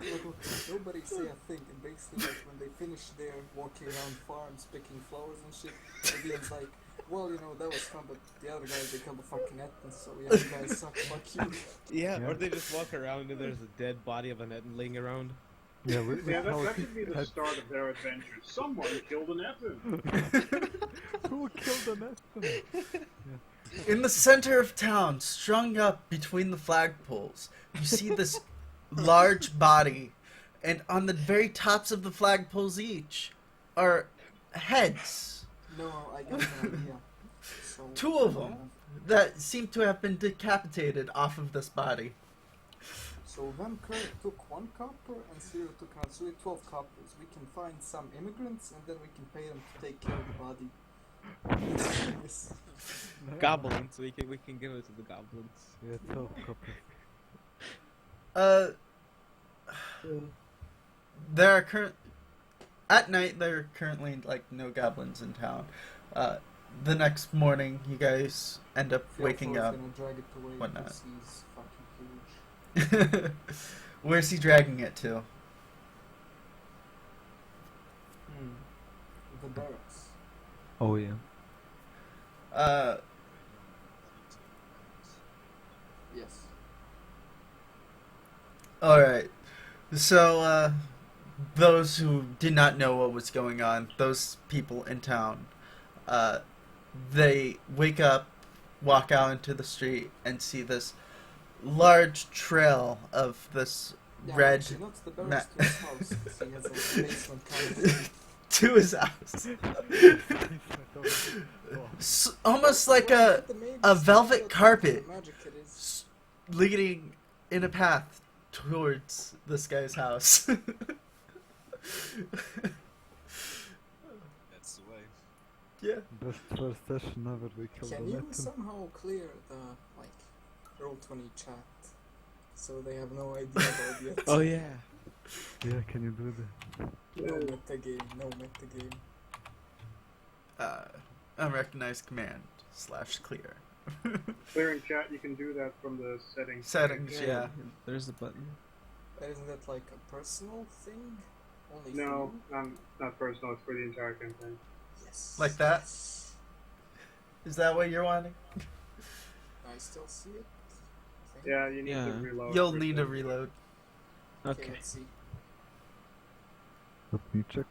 S5: Nobody say a thing. And basically, like, when they finish there, walking around farms, picking flowers and shit, everyone's like, well, you know, that was fun, but the other guys, they killed the fucking Ettin, so yeah, you guys suck, fuck you.
S2: Yeah,
S3: Yeah.
S2: or they just walk around and there's a dead body of an Ettin laying around.
S3: Yeah,
S4: Yeah, that should be the start of their adventure. Someone killed an Ettin.
S3: Who killed an Ettin?
S1: In the center of town, strung up between the flagpoles, you see this large body, and on the very tops of the flagpoles each are heads.
S5: No, I got an idea. So,
S1: Two of them that seem to have been decapitated off of this body.
S5: So Van Kirk took 1 copper and Cyril took another, so we have 12 coppers. We can find some immigrants and then we can pay them to take care of the body. Yes.
S2: Goblins, we can give it to the goblins.
S3: Yeah, 12 copies.
S1: There are at night there are currently like no goblins in town. The next morning you guys end up waking
S5: Theophilus
S1: up.
S5: gonna drag it away
S1: whatnot.
S5: because he's fucking huge.
S1: Where's he dragging it to?
S5: The barracks.
S3: Oh yeah.
S5: Yes.
S1: Alright. So, those who did not know what was going on, those people in town, they wake up, walk out into the street, and see this large trail of this
S5: Yeah,
S1: red
S5: actually, not the barracks to his house, because he has a basement kind of thing.
S1: to his house. Almost like a
S5: But maybe
S1: a
S5: it's
S1: velvet
S5: not
S1: carpet.
S5: Magic it is.
S1: leading in a path towards this guy's house.
S6: That's the way.
S1: Yeah.
S3: Best first session ever, we killed
S5: Can
S3: an
S5: you
S3: Ettin.
S5: somehow clear the Roll20 chat so they have no idea about it?
S2: Oh yeah.
S3: Yeah, can you do that?
S5: No metagame, no metagame.
S1: Unrecognized command/clear.
S4: Clearing chat, you can do that from the settings.
S1: Settings, yeah.
S2: There's the button.
S5: Isn't that like a personal thing? Only
S4: No,
S5: for you?
S4: not personal. It's for the entire campaign.
S5: Yes.
S1: Like that?
S5: Yes.
S1: Is that what you're wanting?
S5: I still see it. I think.
S4: Yeah, you need to
S2: Yeah.
S4: reload.
S1: You'll
S4: for
S1: need
S4: it.
S1: a reload.
S5: Okay,
S2: Okay.
S5: let's see.
S3: Let me check.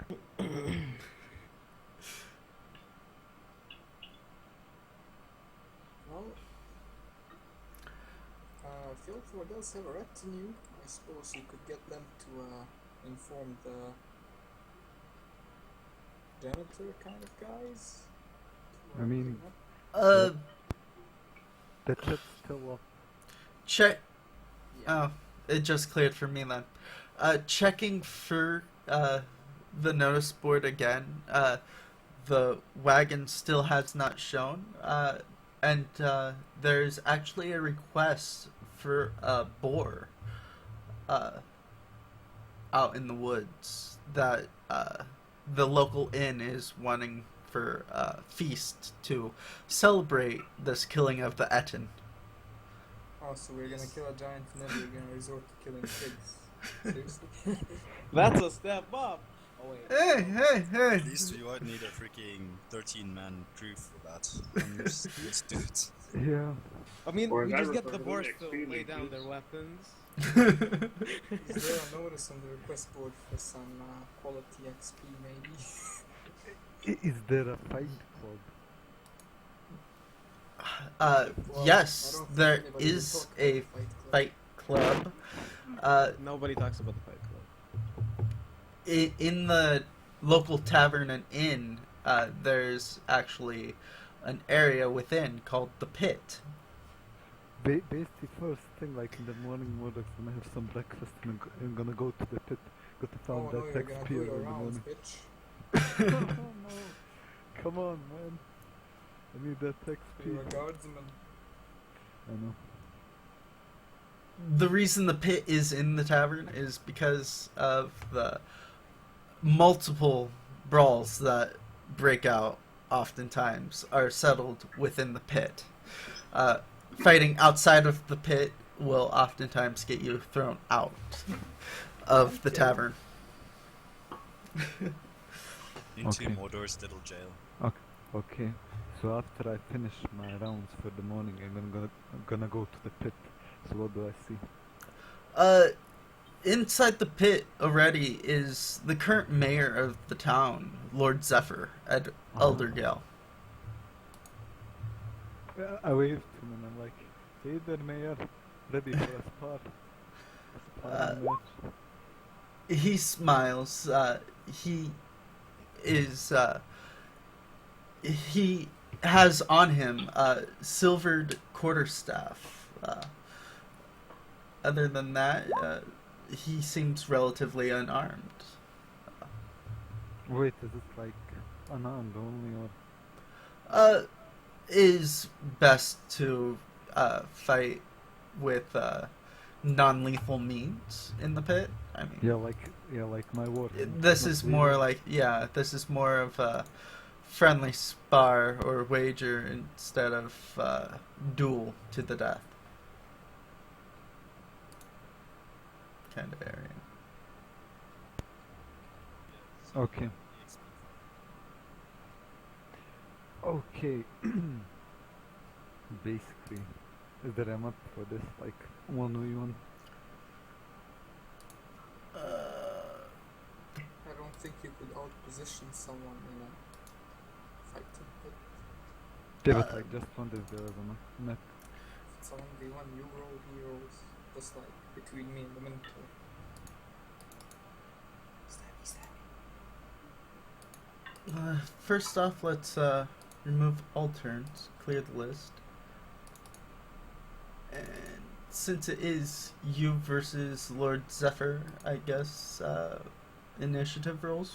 S5: Well, Philip does have a retinue. I I suppose you could get them to inform the janitor kind of guys. To,
S3: I mean,
S5: clean up.
S1: Uh,
S3: the chat's still up.
S1: check.
S5: Yeah.
S1: Oh, it just cleared for me then. Checking for the notice board again. The wagon still has not shown. And there's actually a request for a boar out in the woods that the local inn is wanting for a feast to celebrate this killing of the Ettin.
S5: Oh, so we're gonna kill a giant and then we're gonna resort to killing pigs. Seriously?
S2: That's a step up. Oh wait.
S1: Hey!
S6: At least we won't need a freaking 13-man crew for that. Let's do it.
S3: Yeah.
S2: I mean,
S4: Or
S2: we
S4: as I
S2: just get
S4: refer
S2: the
S4: to
S2: boars
S4: them,
S2: to lay down
S4: experiences.
S2: their weapons.
S5: Is there a notice on the request board for some quality XP maybe?
S3: Is there a fight club?
S5: Well, I
S1: Yes,
S5: don't think
S1: there
S5: anybody would
S1: is
S5: talk about
S1: a
S5: the
S1: fight club.
S2: Nobody talks about the fight club.
S1: In the local tavern and inn, there's actually an area within called the Pit.
S3: Basically, first thing, like in the morning, we're like gonna have some breakfast and I'm gonna go to the pit. Got to
S5: Oh
S3: find
S5: no,
S3: that
S5: you're gonna
S3: XP
S5: do
S3: in
S5: your
S3: the
S5: rounds,
S3: morning.
S5: bitch.
S3: Oh no! Come on, man. I need that XP.
S5: You're a guardsman.
S3: I know.
S1: The reason the Pit is in the tavern is because of the multiple brawls that break out oftentimes are settled within the Pit. Fighting outside of the Pit will oftentimes get you thrown out of the
S5: Okay.
S1: tavern.
S6: Into
S3: Okay.
S6: Mordor's little jail.
S3: Okay. So after I finish my rounds for the morning, I'm gonna go to the pit. So what do I see?
S1: Inside the Pit already is the current mayor of the town, Lord Zephyr, at Eldergale.
S3: I waved to him and I'm like, "Hey there, Mayor. Ready for a spar? A match?"
S1: He smiles. He is. He has on him a silvered quarterstaff. Other than that, he seems relatively unarmed.
S3: Wait, is it like unarmed only or?
S1: Is best to fight with non-lethal means in the Pit. I mean,
S3: Yeah, like my war.
S1: this
S3: Not
S1: is more
S3: really.
S1: like this is more of a friendly spar or wager instead of duel to the death kind of area.
S3: Okay. Okay. Basically, is there a map for this, like 1v1?
S1: Uh,
S5: I don't think you could outposition someone in a fighting pit.
S3: Yeah, but like just wonder if there is a map.
S5: If it's a 1v1, you roll, he rolls. Just like between me and the Minotaur. Stabby, stabby.
S1: First off, let's remove all turns, clear the list. And since it is you versus Lord Zephyr, I guess initiative rolls.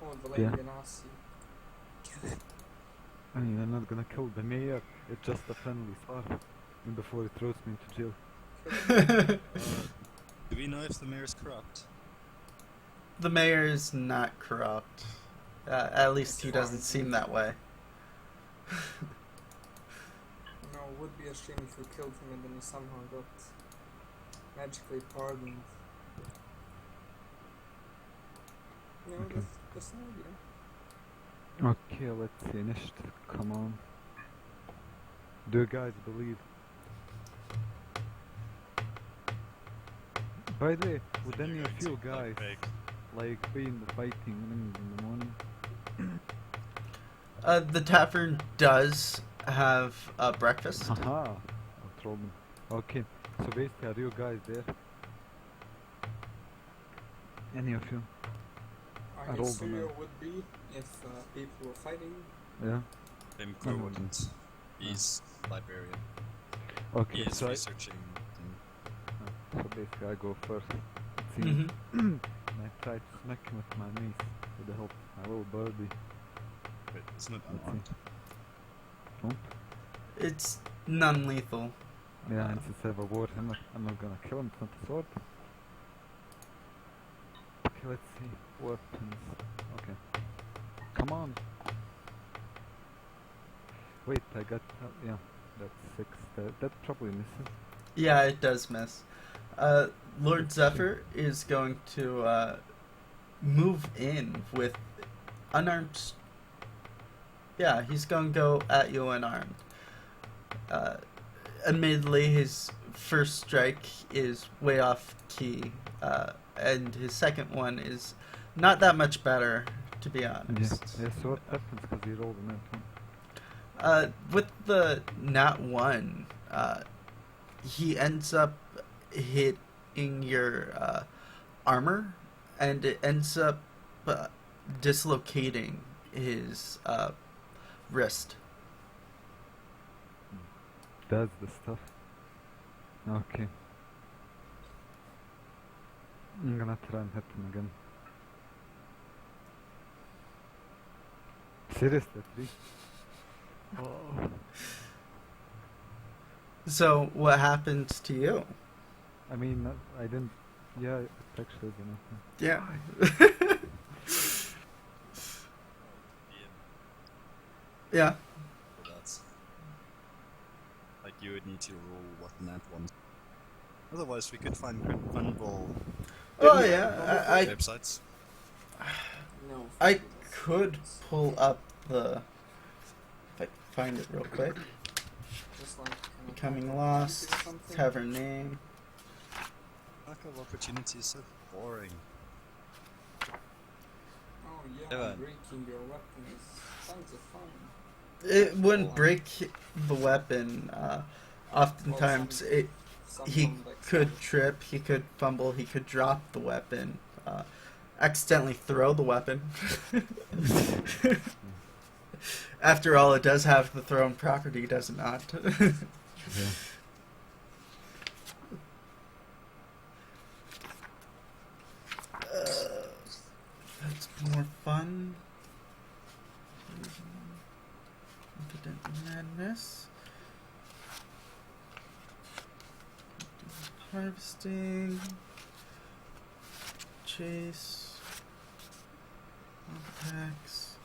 S5: Oh, the
S3: Yeah.
S5: lady Ganassi. Kill it.
S3: I mean, I'm not gonna kill the mayor. It's just a friendly spar. And before it throws me into jail.
S6: Do we know if the mayor's corrupt?
S1: The mayor is not corrupt. At least he doesn't seem that way.
S5: No, it would be a shame if you killed him and then you somehow got magically pardoned. No,
S3: Okay.
S5: that's an idea.
S3: Okay, let's see. Initiative, come on. Do you guys believe? By the way, would any of you guys like be in the fighting ring in the morning?
S1: The tavern does have breakfast.
S3: Haha, no problem. Okay, so basically, are you guys there? Any of you?
S5: I
S3: I
S5: guess
S3: rolled on
S5: Syrio
S3: it.
S5: would be if people were fighting.
S3: Yeah.
S6: Him
S3: No,
S6: Crow
S3: no,
S6: wouldn't. He's librarian.
S3: Okay,
S6: He is
S3: so
S6: researching.
S3: so basically I go first. It seems.
S1: Mm-hmm.
S3: And I try to smack him with my mace with the help of my little birdie.
S6: But it's not
S3: Let's
S6: unarmed.
S3: Oh?
S1: It's non-lethal.
S3: Yeah, and since I have a war, I'm not gonna kill him, it's not a sword. Okay, let's see. Weapons. Okay. Come on! Wait, I got. Yeah, that's 6. That probably misses.
S1: Yeah, it does miss. Lord Zephyr is going to move in with unarmed. Yeah, he's going to go at you unarmed. Admittedly, his first strike is way off key, and his second one is not that much better, to be honest.
S3: Yeah, so what happens because he rolled a nat one?
S1: With the nat 1, he ends up hitting your armor, and it ends up dislocating his wrist.
S3: That's the stuff. Okay. I'm gonna try and hit him again. Seriously, 3? Oh.
S1: So, what happens to you?
S3: I mean, I didn't. Yeah, it actually did nothing.
S1: Yeah. Yeah.
S6: So that's like you would need to roll what nat one. Otherwise, we could find fundable
S1: Oh, yeah.
S6: websites.
S5: No.
S1: I could pull up the. If I can find it real quick.
S5: Just like
S1: Becoming Lost,
S5: something.
S1: tavern name.
S6: Lack of opportunity is so boring.
S5: Oh yeah,
S6: Yeah.
S5: breaking your weapon is sounds of fun.
S1: It wouldn't break the weapon. Oftentimes, he
S5: Someone like
S1: could trip, he could fumble, he could drop the weapon, accidentally throw the weapon. After all, it does have the thrown property, does it not?
S3: Yeah.
S1: That's more fun. Impotent madness. Harvesting. Chase. Attacks.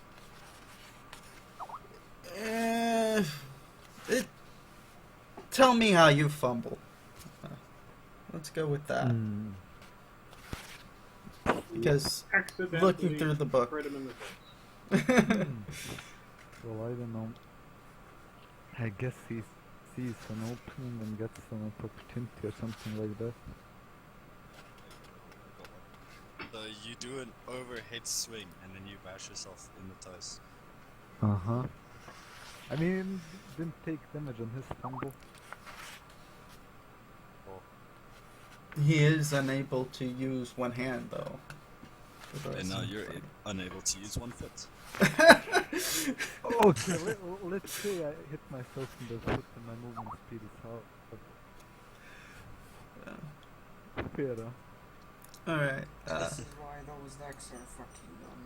S1: Tell me how you fumble. Let's go with that.
S3: Mm.
S1: Because
S4: Accidentally
S1: looking through the book.
S4: crit him in the face.
S3: Well, I don't know. I guess he sees an opening and gets an opportunity or something like that.
S6: So you do an overhead swing and then you bash yourself in the toes.
S3: Uh-huh. I mean, didn't take damage on his fumble.
S1: He is unable to use one hand, though. For the
S6: And now
S1: rest of
S6: you're
S1: the fight.
S6: unable to use one foot.
S3: Okay, let's say I hit myself in the foot and my movement speed is half. Fair, huh?
S1: Alright.
S5: This is why those decks are fucking dumb.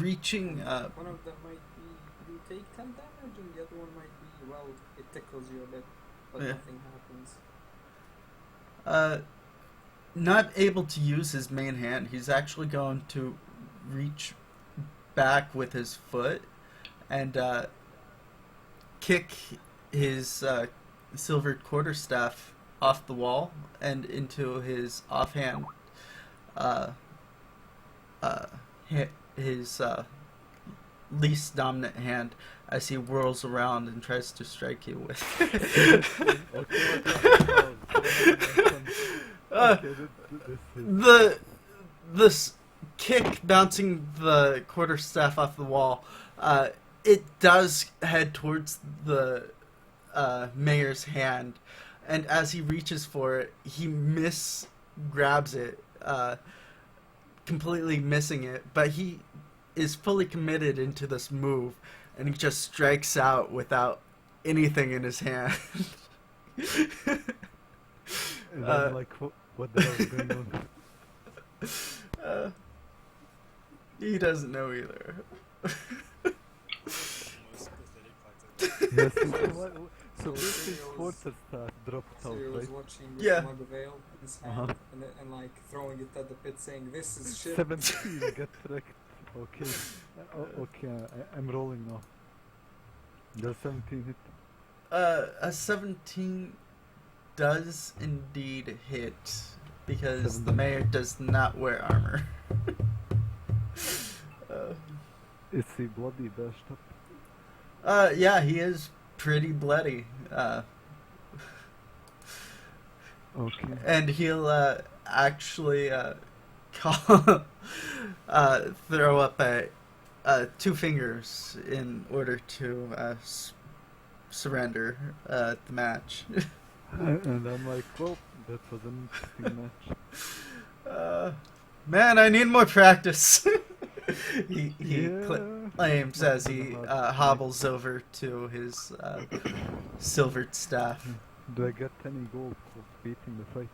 S1: Reaching
S5: One of them might be you take 10 damage, and the other one might be, well, it tickles you a bit, but
S1: Yeah.
S5: nothing happens.
S1: not able to use his main hand. He's actually going to reach back with his foot and kick his silvered quarterstaff off the wall and into his offhand, his least dominant hand as he whirls around and tries to strike you with. This kick bouncing the quarterstaff off the wall, it does head towards the mayor's hand, and as he reaches for it, he grabs it completely missing it, but he is fully committed into this move, and he just strikes out without anything in his hand.
S3: And
S1: Uh,
S3: I'm like, what the hell is going on?
S1: uh, he doesn't know either.
S6: Most pathetic fighter.
S3: Yes, so
S5: So
S3: basically
S5: Cyriel's-
S3: quarter star dropped out,
S5: Cyril was
S3: right?
S5: watching with
S1: Yeah.
S5: Mug Veil in his hand
S3: Uh-huh.
S5: and like throwing it at the pit, saying, "This is shit."
S3: 17, get wrecked. Okay. Okay, I'm rolling now. The 17 hit.
S1: A 17 does indeed hit because the
S3: 17.
S1: mayor does not wear armor. uh,
S3: Is he bloody bashed up?
S1: yeah, he is pretty bloody.
S3: Okay.
S1: And he'll actually call, throw up two fingers in order to surrender the match.
S3: And I'm like, well, that was an interesting match.
S1: Man, I need more practice. he
S3: Yeah.
S1: claims
S3: Not
S1: as he
S3: gonna hurt.
S1: hobbles over to his silvered staff.
S3: Do I get any gold for beating the fight?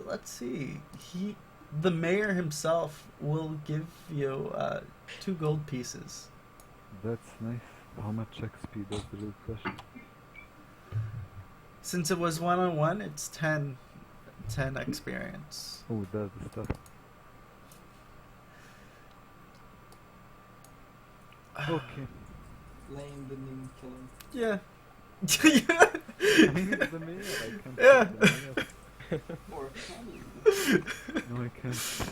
S1: Let's see. The mayor himself will give you 2 gold pieces.
S3: That's nice. How much XP does the real question?
S1: Since it was 1-on-1, it's 10 experience.
S3: Oh, that's the stuff. Okay.
S5: Lane didn't even kill him.
S1: Yeah.
S3: I mean, it's the mayor. I can't
S1: Yeah.
S3: beat the mayor.
S5: Or can you?
S3: No, I can't.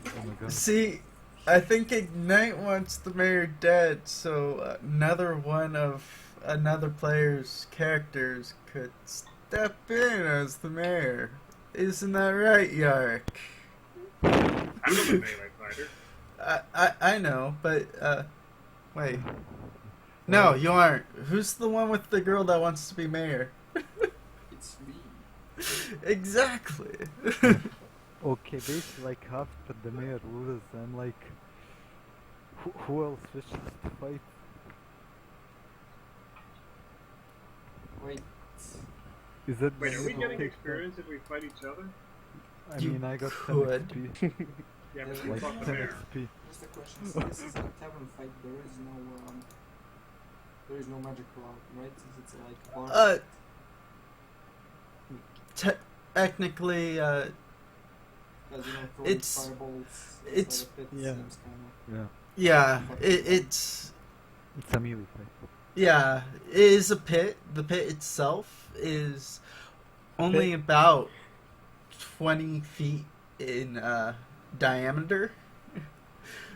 S3: Oh my god.
S1: See, I think Ignite wants the mayor dead, so another one of another player's characters could step in as the mayor. Isn't that right, Yark?
S4: I'm not a melee fighter.
S1: I know, but wait. No, you aren't. Who's the one with the girl that wants to be mayor?
S5: It's me.
S1: Exactly.
S3: Okay, basically, like after the mayor loses, I'm like, who else wishes to fight?
S5: Wait.
S3: Is that
S4: Wait,
S3: the
S4: are we
S3: mayor
S4: getting
S3: takes
S4: experience if we fight each other?
S3: I
S1: You
S3: mean, I got
S1: could.
S3: 10 XP.
S4: Yeah, but
S5: Yeah,
S4: we
S3: Like
S4: fought the
S3: 10
S4: mayor.
S3: XP.
S5: Just a question. So this is a tavern fight. There is no magic cloud, right? Since it's like bar.
S1: Technically,
S5: Because you know, throwing
S1: it's-
S5: fireballs
S1: it's-
S5: inside a pit
S3: yeah.
S5: seems kind
S1: yeah, it's
S3: It's a melee fight.
S1: yeah, it is a pit. The pit itself is only about 20 feet in diameter.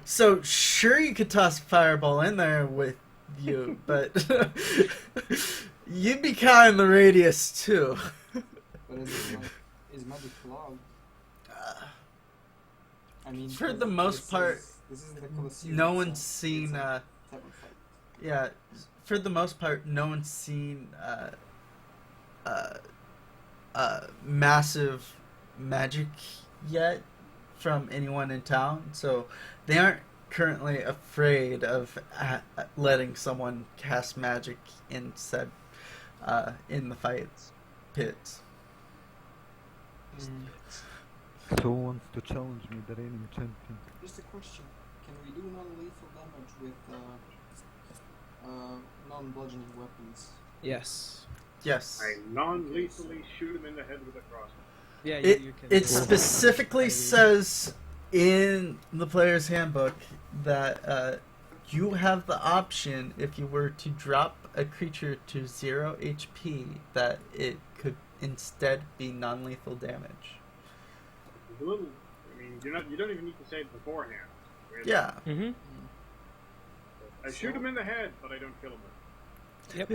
S1: So sure, you could toss a fireball in there with you, but you'd be counting the radius too.
S5: of. But is magic cloud? I mean,
S1: For
S5: because
S1: the most part,
S5: this isn't the Colosseum.
S1: no
S5: it's
S1: one's
S5: a- it's
S1: seen.
S5: a tavern fight.
S1: Yeah, for the most part, no one's seen massive magic yet from anyone in town, so they aren't currently afraid of letting someone cast magic instead in the fights pits.
S3: So who wants to challenge me, the reigning champion?
S5: Just a question: can we do non-lethal damage with non-bludgeoning weapons?
S2: Yes.
S1: Yes.
S4: I non-lethally shoot him in the head with a crossbow.
S2: Yeah,
S1: It
S2: you can.
S1: it
S2: do
S1: specifically
S2: I-
S1: says in the player's handbook that you have the option, if you were to drop a creature to 0 HP, that it could instead be non-lethal damage.
S4: It's a little. I mean, you don't even need to say it beforehand. Really.
S1: Yeah.
S2: Mhm.
S4: I shoot him in the head, but I don't kill him.
S2: Yep.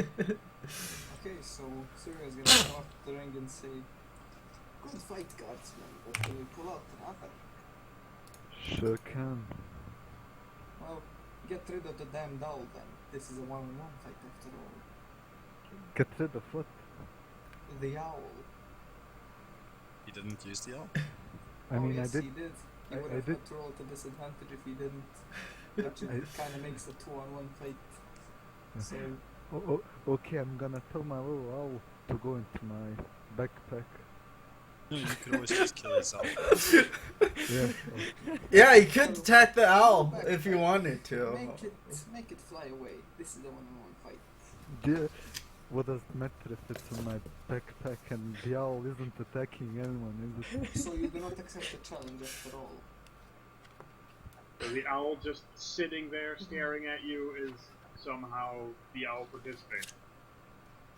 S5: Okay, so Syria is gonna come up to the ring and say, "Good fight, guardsman, but can we pull out another?
S3: Sure can.
S5: Well, get rid of the damn doll then. This is a one-on-one fight after all.
S3: Get rid of what?
S5: The owl.
S6: He didn't use the owl.
S3: I mean,
S5: yes,
S3: I did.
S5: he did. He
S3: I-
S5: would
S3: I
S5: have
S3: did-
S5: had to roll at a disadvantage if he didn't. Which
S3: I-
S5: kind of makes a 2-on-1 fight. So,
S3: Okay, I'm gonna tell my little owl to go into my backpack.
S6: No, you could always just kill yourself.
S3: Yeah.
S1: Yeah, you could attack the owl if you wanted to.
S5: make it fly away. This is the one-on-one fight.
S3: Yeah. What does it matter if it's in my backpack and the owl isn't attacking anyone, is it?
S5: So you do not accept the challenge after all.
S4: So the owl just sitting there staring at you is somehow the owl participating.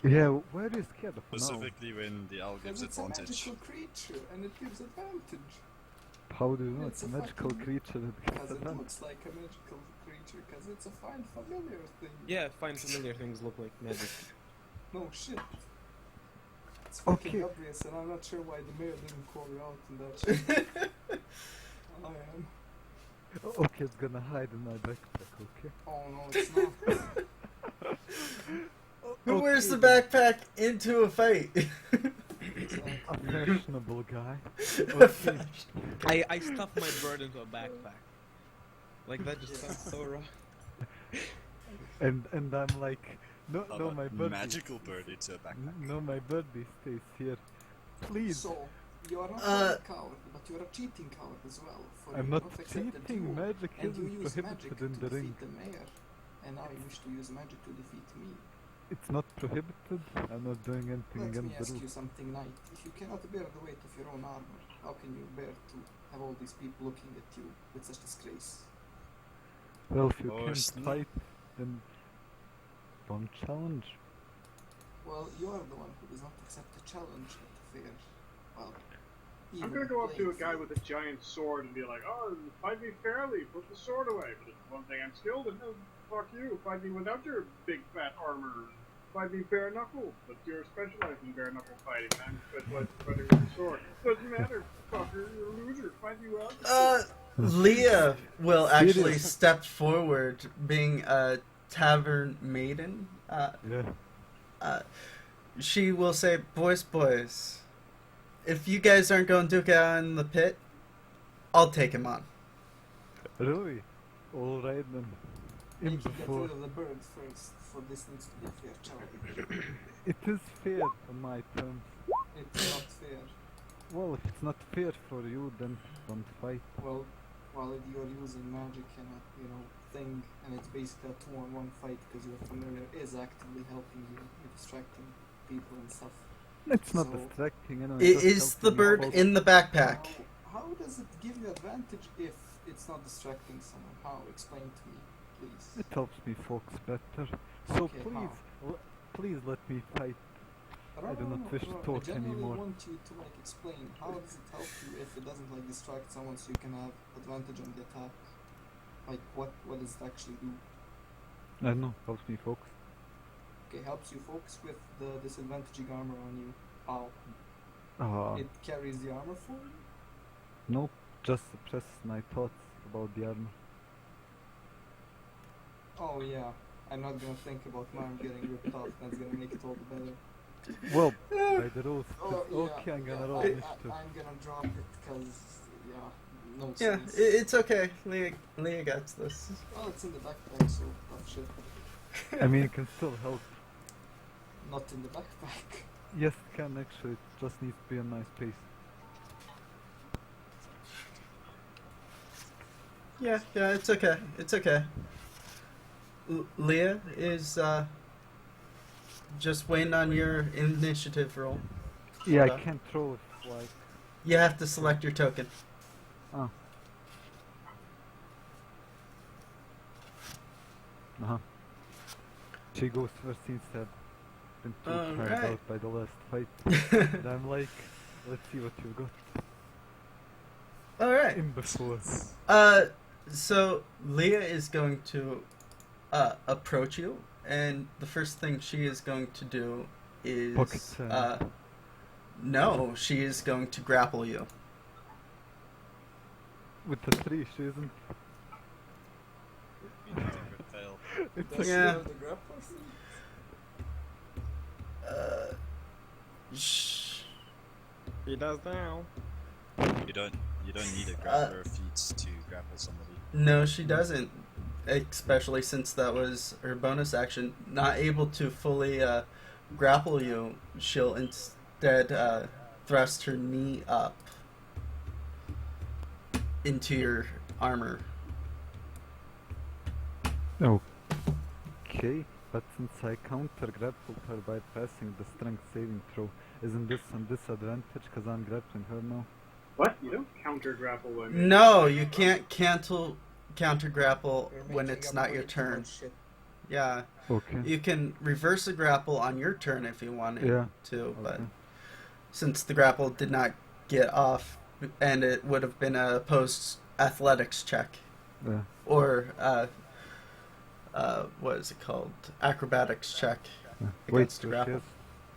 S3: Yeah, why are you scared of an owl?
S6: Specifically when the owl gives
S5: Because it's a
S6: advantage.
S5: magical creature and it gives advantage.
S3: How do you know
S5: It's
S3: it's a
S5: a
S3: magical
S5: fucking-
S3: creature that
S5: Because
S3: gets
S5: it
S3: advantage?
S5: looks like a magical creature. Because it's a fine familiar thing.
S2: Yeah, find familiar things look like magic.
S5: No shit. It's fucking
S3: Okay.
S5: obvious, and I'm not sure why the mayor didn't call you out in that shit. I am.
S3: Okay, it's gonna hide in my backpack, okay?
S5: Oh no, it's not.
S1: Who wears the
S3: then.
S1: backpack into a fight?
S5: Exactly.
S3: A fashionable guy.
S2: I stuff my bird into a backpack. Like that just sounds so wrong.
S3: And I'm like, no,
S6: How
S3: no,
S6: about
S3: my birdie.
S6: magical birdie to a backpack.
S3: No, my birdie stays here. Please.
S5: So, you are not
S1: Uh,
S5: a coward, but you are a cheating coward as well. For
S3: I'm
S5: you
S3: not
S5: not accept the
S3: cheating.
S5: duel,
S3: Magic
S5: and you
S3: isn't
S5: use magic
S3: prohibited in
S5: to
S3: the
S5: defeat
S3: ring.
S5: the mayor, and now you wish to use magic to defeat me.
S3: It's not prohibited. I'm not doing anything
S5: Let me
S3: against the
S5: ask you
S3: rules.
S5: something, Knight. If you cannot bear the weight of your own armor, how can you bear to have all these people looking at you with such disgrace?
S3: Well, if you
S6: Oh,
S3: can't
S6: snap.
S3: fight, then don't challenge.
S5: Well, you are the one who does not accept the challenge at the fair. Well,
S4: I'm
S5: even
S4: gonna go up to a
S5: playing
S4: guy
S5: field.
S4: with a giant sword and be like, "Oh, fight me fairly. Put the sword away." But it's one thing I'm skilled in. No, fuck you. Fight me without your big fat armor. Fight me bare knuckle. But you're specialized in bare knuckle fighting. And I'm specialized in fighting with the sword. Doesn't matter, fucker. You're a loser. Fight me out.
S1: Leah will actually
S3: Serious?
S1: step forward, being a tavern maiden.
S3: Yeah.
S1: She will say, boys, if you guys aren't going to get out in the pit, I'll take him on.
S3: Really? Alright then. In
S5: Make you get
S3: before.
S5: rid of the bird first, for this needs to be a fair challenge.
S3: It is fair on my terms.
S5: It's not fair.
S3: Well, if it's not fair for you, then don't fight.
S5: Well, while you're using magic and a, thing, and it's basically a 2-on-1 fight because your familiar is actively helping you, distracting people and stuff.
S3: It's not
S5: So-
S3: distracting, anyway.
S1: Is the bird in the backpack?
S5: How does it give you advantage if it's not distracting someone? How? Explain to me, please.
S3: It helps me focus better. So
S5: Okay,
S3: please, please let me fight. I do not wish to
S5: I
S3: talk
S5: genuinely
S3: anymore.
S5: want you to explain how does it help you if it doesn't distract someone so you can have advantage on the attack. What does it actually do?
S3: I don't know, helps me focus.
S5: Okay, helps you focus with the disadvantaging armor on you. How? It carries the armor for you?
S3: Nope, just suppresses my thoughts about the armor.
S5: Oh yeah, I'm not gonna think about my arm getting ripped off. That's gonna make it all the better.
S3: Well, by the rules.
S5: Oh yeah,
S3: Okay, I'm gonna roll
S5: I'm
S3: initiative.
S5: gonna drop it because no
S1: Yeah,
S5: sense.
S1: it's okay. Leah gets this.
S5: Well, it's in the backpack, so tough shit.
S3: I mean, it can still help.
S5: Not in the backpack.
S3: Yes, it can actually. It just needs to be a nice pace.
S1: Yeah, it's okay. It's okay. Leah is just waiting on your initiative roll.
S3: Yeah,
S1: Hold
S3: I
S1: on.
S3: can't roll it like.
S1: You have to select your token.
S3: Oh. Uh-huh. She goes first instead. Been too tired
S1: Alright.
S3: out by the last fight. And I'm like, let's see what you've got.
S1: All right.
S3: In before.
S1: So Leah is going to approach you, and the first thing she is going to do is
S3: Pocket sand.
S1: no, she is going to grapple you.
S3: With the tree, she isn't.
S6: You need to repel.
S3: It's
S5: Does she
S1: Yeah.
S5: have the grappler thing?
S1: Shh.
S2: He does now.
S6: You don't need a grappler feat to grapple somebody.
S1: No, she doesn't. Especially since that was her bonus action. Not able to fully grapple you, she'll instead thrust her knee up into your armor.
S3: Okay, but since I counter grappled her by passing the strength saving throw, isn't this some disadvantage because I'm grappling her now?
S4: What? You don't counter grapple when.
S1: No, you can't counter grapple
S5: You're
S1: when
S5: making
S1: it's
S5: up
S1: not
S5: way
S1: your
S5: too
S1: turn.
S5: much shit.
S1: Yeah,
S3: Okay.
S1: you can reverse a grapple on your turn if you wanted
S3: Yeah.
S1: to, but
S3: Okay.
S1: since the grapple did not get off, and it would have been a post athletics check
S3: Yeah.
S1: or what is it called? Acrobatics check
S3: Yeah. Wait,
S1: against
S3: so she
S1: grapple.
S3: has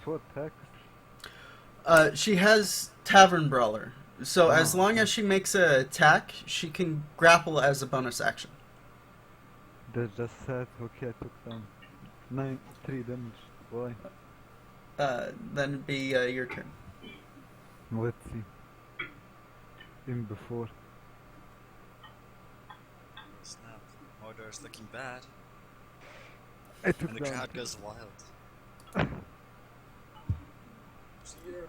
S3: 2 attacks?
S1: She has Tavern Brawler, so as
S3: Oh,
S1: long
S3: okay.
S1: as she makes an attack, she can grapple as a bonus action.
S3: That's just sad. Okay, I took down 3 damage. Why?
S1: Then it'd be your turn.
S3: Let's see. In before.
S6: Snap. Mordor's looking bad.
S3: I took
S6: And the
S3: down.
S6: crowd goes wild.
S5: Cheer.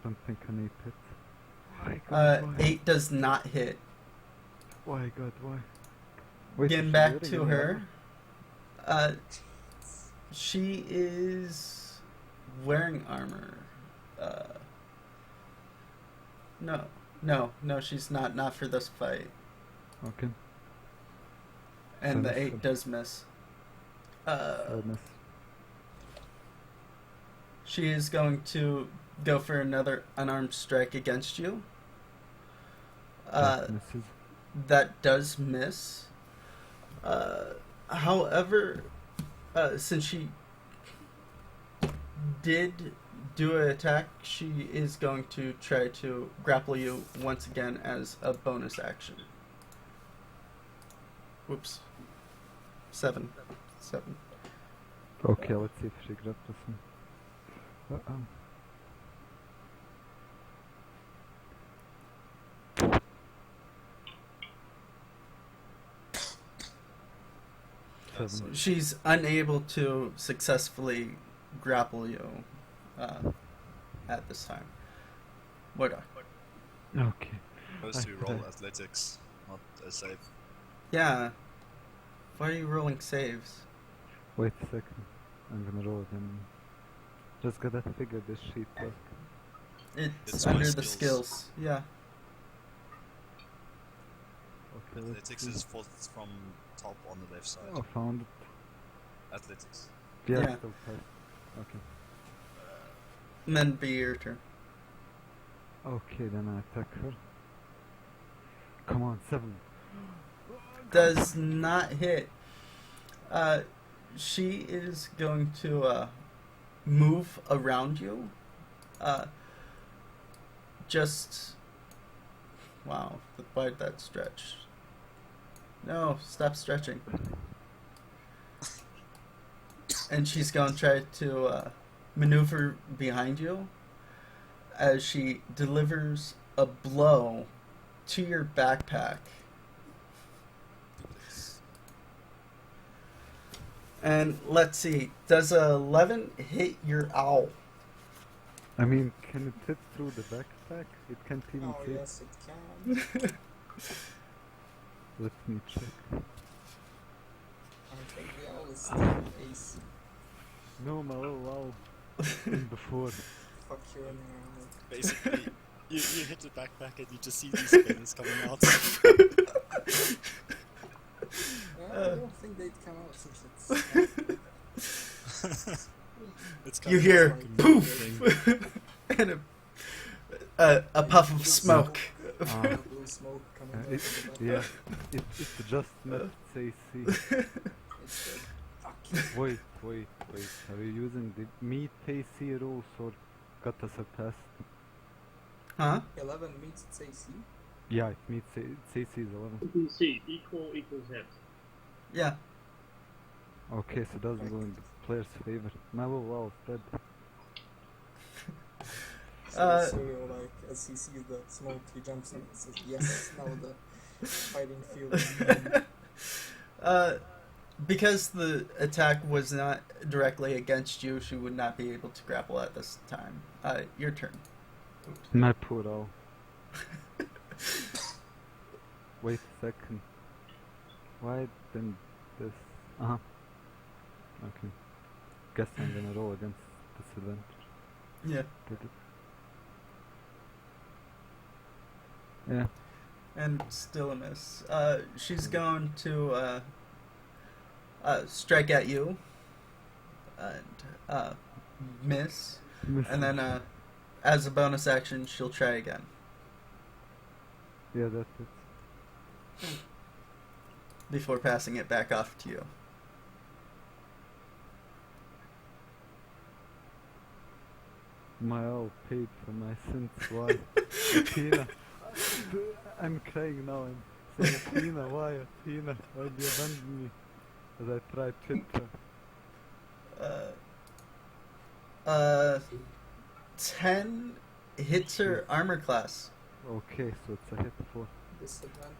S3: Don't think I need it. Why God, why?
S1: 8 does not hit.
S3: Why God, why? Wait,
S1: Getting
S3: is she
S1: back
S3: wearing
S1: to
S3: any
S1: her.
S3: armor?
S1: She is wearing armor. No, she's not. Not for this fight.
S3: Okay.
S1: And
S3: So
S1: the
S3: miss
S1: 8
S3: her.
S1: does miss.
S3: I miss.
S1: She is going to go for another unarmed strike against you.
S3: That misses.
S1: That does miss. However, since she did do an attack, she is going to try to grapple you once again as a bonus action. Whoops. 7.
S3: Okay, let's see if she grapples me. Uh-oh.
S6: Yeah,
S3: 7.
S1: She's unable to successfully grapple you at this time. What?
S3: Okay.
S6: Supposed to
S3: I-
S6: roll
S3: I-
S6: athletics, not a save.
S1: Yeah. Why are you rolling saves?
S3: Wait a second. I'm gonna roll it and just gotta figure this sheet out.
S1: It's
S6: It's my
S1: under the
S6: skills.
S1: skills. Yeah.
S3: Okay, let's
S6: Athletics
S3: see.
S6: is fourth from top on the left side.
S3: Oh, found it.
S6: Athletics.
S3: Yeah,
S1: Yeah.
S3: still passed. Okay.
S1: And then be your turn.
S3: Okay, then I attack her. Come on, 7.
S1: Does not hit. She is going to move around you. Just wow, why'd that stretch? No, stop stretching. And she's going to try to maneuver behind you as she delivers a blow to your backpack. And let's see, does a 11 hit your owl?
S3: I mean, can it fit through the backpack? It can't even
S5: Oh,
S3: fit.
S5: yes, it can.
S3: Let me check.
S5: I think we always still AC.
S3: No, my little owl. In before.
S5: Fuck you anyway.
S6: Basically, you hit the backpack and you just see these spinners coming out.
S5: I don't think they'd come out since it's...
S6: It's
S1: You
S6: kind of
S1: hear
S6: like a
S1: poof
S6: thing.
S1: and a puff of smoke.
S3: Ah,
S5: blue smoke coming out
S3: it,
S5: of the
S3: yeah, it just missed AC.
S5: It's dead. Fuck you.
S3: Wait. Are you using the meet AC rules or got a surpass?
S1: Huh?
S5: 11 meets its AC.
S3: Yeah, it meets its AC is 11.
S4: DC equals hit.
S1: Yeah.
S3: Okay, so it doesn't go in the player's favor. My little owl is dead.
S5: So
S1: Uh,
S5: Serial, like, as he sees the smoke, he jumps in and says, yes, now the fighting field is mine.
S1: uh, because the attack was not directly against you, she would not be able to grapple at this time. Your turn.
S3: My poor owl. Wait a second. Why didn't this? Uh huh. Okay. Guess I'm gonna roll against disadvantage.
S1: Yeah.
S3: Did it? Yeah.
S1: And still a miss. She's going to strike at you and miss. And then as a bonus action, she'll try again.
S3: Yeah, that's it.
S1: Before passing it back off to you.
S3: My owl paid for my sins. Why? Athena. I'm crying now. I'm saying, Athena, why? Athena, why did you abandon me? As I tried Chitra.
S1: 10 hits her armor class.
S3: Okay, so it's a hit for.
S5: Disadvantage.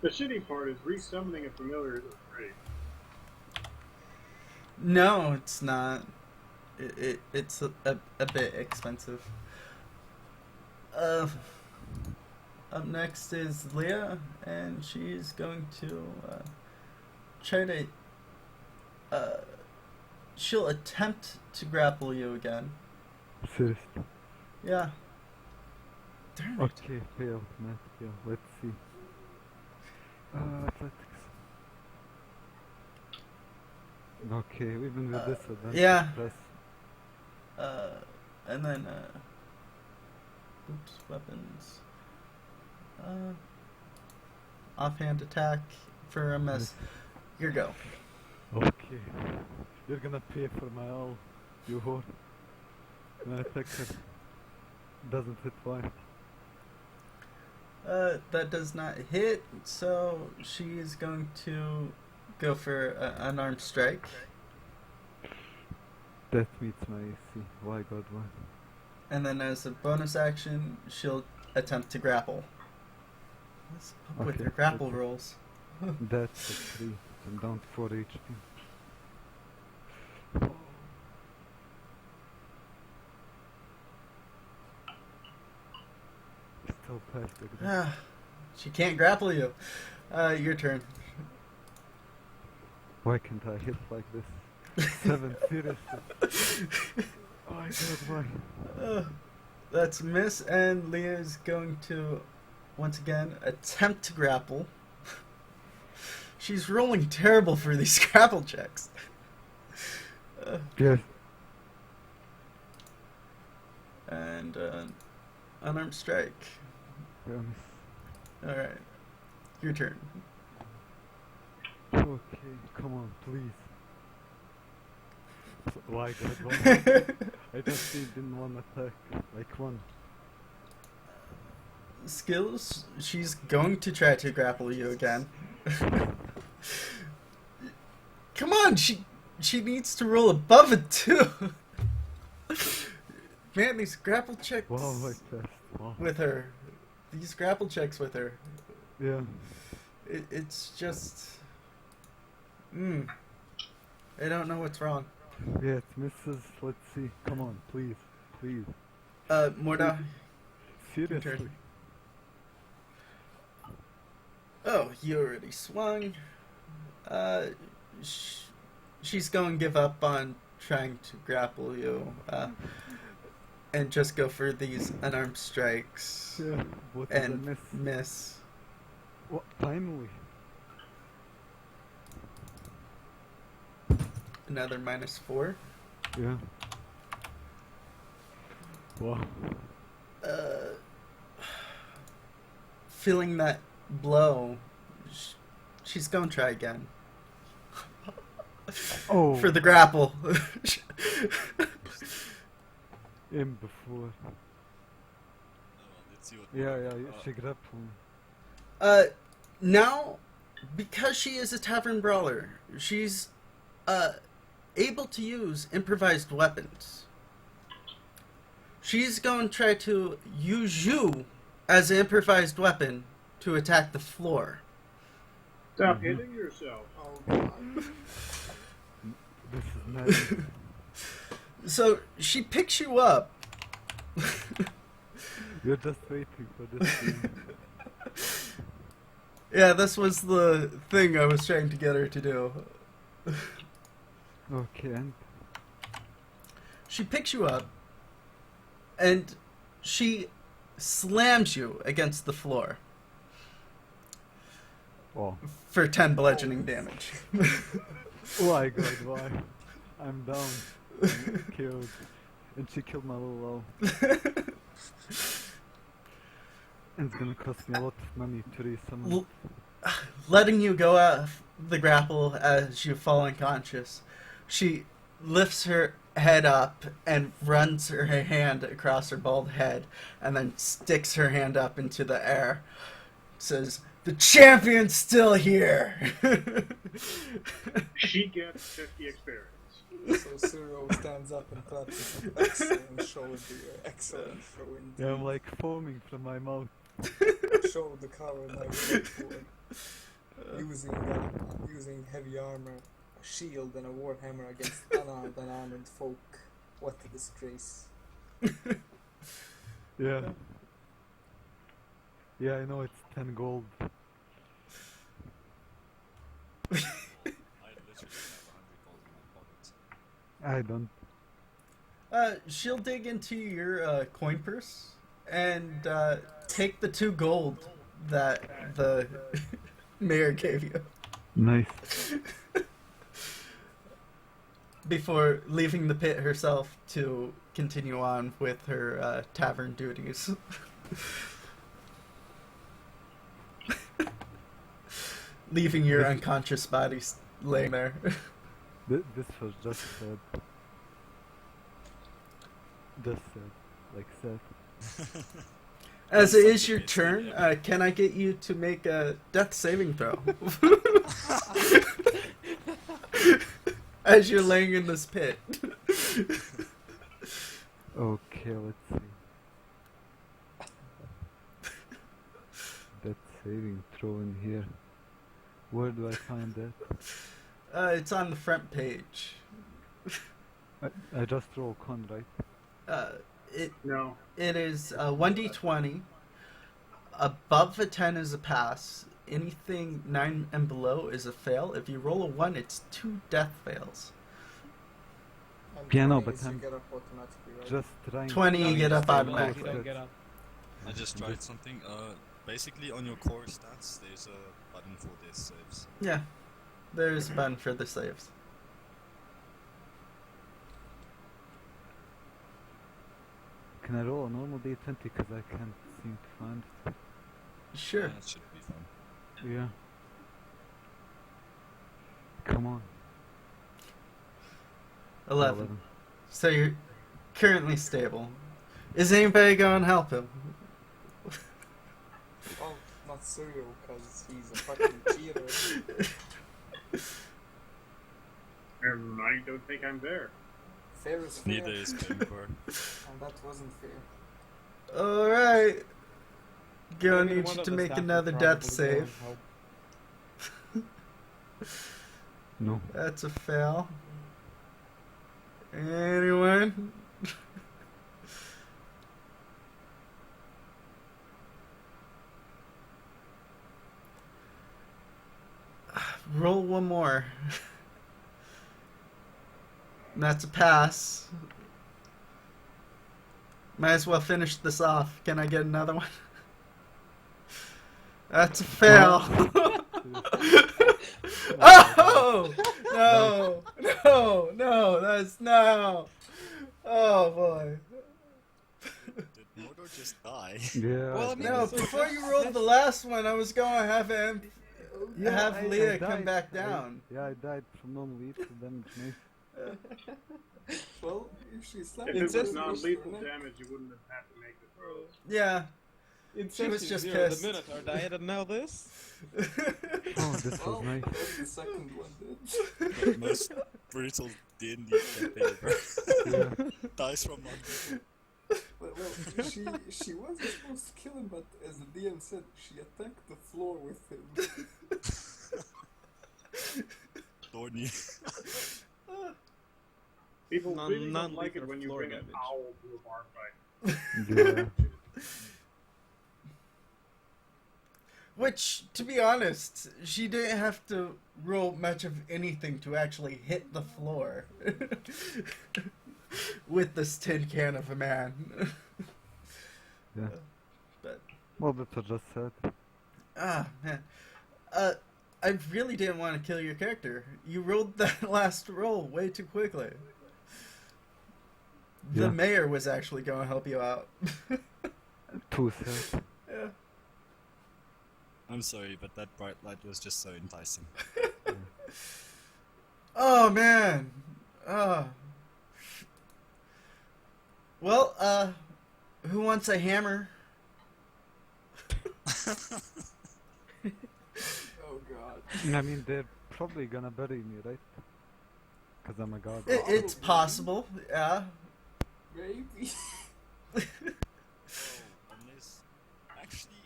S4: The shitty part is resummoning a familiar is great.
S1: No, it's not. It's a bit expensive. Up next is Leah, and she's going to try to. She'll attempt to grapple you again.
S3: Seriously.
S1: Yeah. Darn it.
S3: Okay, fail, not fail. Let's see. Athletics. Okay, even with this advantage.
S1: yeah.
S3: Press.
S1: And then oops, weapons. Offhand attack for a miss. Your go.
S3: Okay. You're gonna pay for my all, you whore. My attacker doesn't hit why.
S1: That does not hit, so she's going to go for an armed strike.
S3: That meets my AC. Why God, why?
S1: And then as a bonus action, she'll attempt to grapple. Let's up with
S3: Okay,
S1: your grapple
S3: okay.
S1: rolls.
S3: That's a 3. I'm down to 4 HP. Still plastic.
S1: She can't grapple you. Your turn.
S3: Why can't I hit like this? 7, seriously. Oh my God, why?
S1: That's a miss, and Leah's going to once again attempt to grapple. She's rolling terrible for these grapple checks.
S3: Yes.
S1: And unarmed strike.
S3: Yes.
S1: Alright. Your turn.
S3: Okay, come on, please. Why God, why? I just did in one attack, like one.
S1: Skills, she's going to try to grapple you again. Come on, she needs to roll above it too. Man, these grapple checks
S3: Wow, like that. Wow.
S1: with her. These grapple checks with her.
S3: Yeah.
S1: It's just... I don't know what's wrong.
S3: Yeah, it misses. Let's see. Come on, please. Please.
S1: Morda.
S3: Seriously.
S1: Oh, you already swung. She's going to give up on trying to grapple you, and just go for these unarmed strikes.
S3: Yeah. What did I
S1: And
S3: miss?
S1: miss.
S3: What? Finally.
S1: Another -4.
S3: Yeah. Wow.
S1: Feeling that blow, she's going to try again.
S3: Oh.
S1: For the grapple.
S3: In before.
S6: Let's see what.
S3: Yeah, she grabbed me.
S1: Now, because she is a tavern brawler, she's able to use improvised weapons. she's going to try to use you as an improvised weapon to attack the floor.
S4: Stop hitting yourself.
S5: Oh god.
S3: This is nice.
S1: So she picks you up.
S3: You're just waiting for this scene.
S1: Yeah, this was the thing I was trying to get her to do.
S3: Okay, and
S1: She picks you up, and she slams you against the floor
S3: oh,
S1: for 10 bludgeoning damage.
S3: oh my god, why? I'm down. I'm killed, and she killed my little owl. And it's gonna cost me a lot of money to resummon.
S1: L- Letting you go out of the grapple as you fall unconscious, she lifts her head up and runs her hand across her bald head and then sticks her hand up into the air. Says, "The champion's still here!"
S4: She gets 50 experience.
S5: So Cyril stands up and claps his excellent shoulder. Excellent show indeed.
S3: Yeah, I'm like foaming from my mouth.
S5: Show the coward I work for. Using heavy armor, a shield, and a warhammer against unarmed folk. What a disgrace.
S3: Yeah. Yeah, I know it's 10 gold.
S6: I literally have 100 gold in my pocket.
S3: I don't.
S1: She'll dig into your coin purse and take the 2 gold that the mayor gave you
S3: Nice.
S1: before leaving the pit herself to continue on with her tavern duties. Leaving your unconscious body laying there.
S3: This was just sad. Just sad. Like sad.
S1: As it is your turn, can I get you to make a death saving throw? As you're laying in this pit.
S3: Okay, let's see. That saving throw in here. Where do I find that?
S1: It's on the front page.
S3: I just roll con, right?
S4: No.
S1: It is 1d20. Above a 10 is a pass. Anything 9 and below is a fail. If you roll a 1, it's 2 death fails.
S5: And
S3: Yeah, no,
S5: 20
S3: but
S5: is you
S3: I'm
S5: get up automatically, right?
S3: Just trying.
S1: 20 you get up
S2: You
S1: automatically.
S2: don't get up.
S6: I just tried something. Basically on your core stats, there's a button for death saves.
S1: Yeah, there's a button for the saves.
S3: Can I roll a normal d20 because I can't seem to find it?
S1: Sure.
S6: That should be fun.
S3: Yeah. Come on.
S1: 11. So you're currently stable. Is anybody going to help him?
S5: Oh, not Cyril, because he's a fucking cheater.
S4: I don't think I'm there.
S5: Fair is fair.
S6: Neither is Kemper.
S5: And that wasn't fair.
S1: Alright. Gonna
S2: Maybe
S1: need
S2: one
S1: you
S2: of
S1: to
S2: the
S1: make
S2: staff
S1: another
S2: would
S1: death
S2: probably go and
S1: save.
S2: help.
S3: No.
S1: That's a fail. Anyone? Roll one more. That's a pass. Might as well finish this off. Can I get another one? That's a fail. Oh! No! No! No! That's no! Oh boy.
S6: Did Mordor just die?
S3: Yeah.
S2: Well, I mean,
S1: No,
S2: so
S1: before
S2: that's-
S1: you rolled the last one, I was going to have him.
S3: Yeah,
S1: have
S3: I
S1: Leah come
S3: died.
S1: back down.
S3: Yeah, I died from non-lethal damage, mate.
S5: Well, if she slapped
S4: If
S5: you
S4: it was
S5: with
S4: non-lethal
S5: your neck-
S4: damage, you wouldn't have had to make the throw.
S1: Yeah.
S2: It
S1: She
S2: says
S1: was
S2: you
S1: just
S2: zero
S1: pissed.
S2: the Minotaur died, and now this?
S3: Oh, this
S5: Well,
S3: was nice.
S5: the second one did.
S6: The most brutal D&D campaign ever.
S3: Yeah.
S6: Dies from non-lethal.
S5: But Well, she wasn't supposed to kill him, but as the DM said, she attacked the floor with him.
S6: Thorny.
S4: People really don't like
S2: Non-lethal
S4: it when you
S2: floor
S4: bring an
S2: damage.
S4: owl to a bar fight.
S3: Yeah.
S1: Which, to be honest, she didn't have to roll much of anything to actually hit the floor with this tin can of a man.
S3: Yeah.
S1: But
S3: Well, that's what I just said.
S1: man, I really didn't want to kill your character. You rolled that last roll way too quickly. The
S3: Yeah.
S1: mayor was actually going to help you out.
S3: Too sad.
S1: Yeah.
S6: I'm sorry, but that bright light was just so enticing.
S1: Oh man. Well, who wants a hammer?
S5: Oh god.
S3: I mean, they're probably gonna bury me, right? Because I'm a god.
S1: It's possible, yeah.
S5: Maybe.
S6: Unless, actually,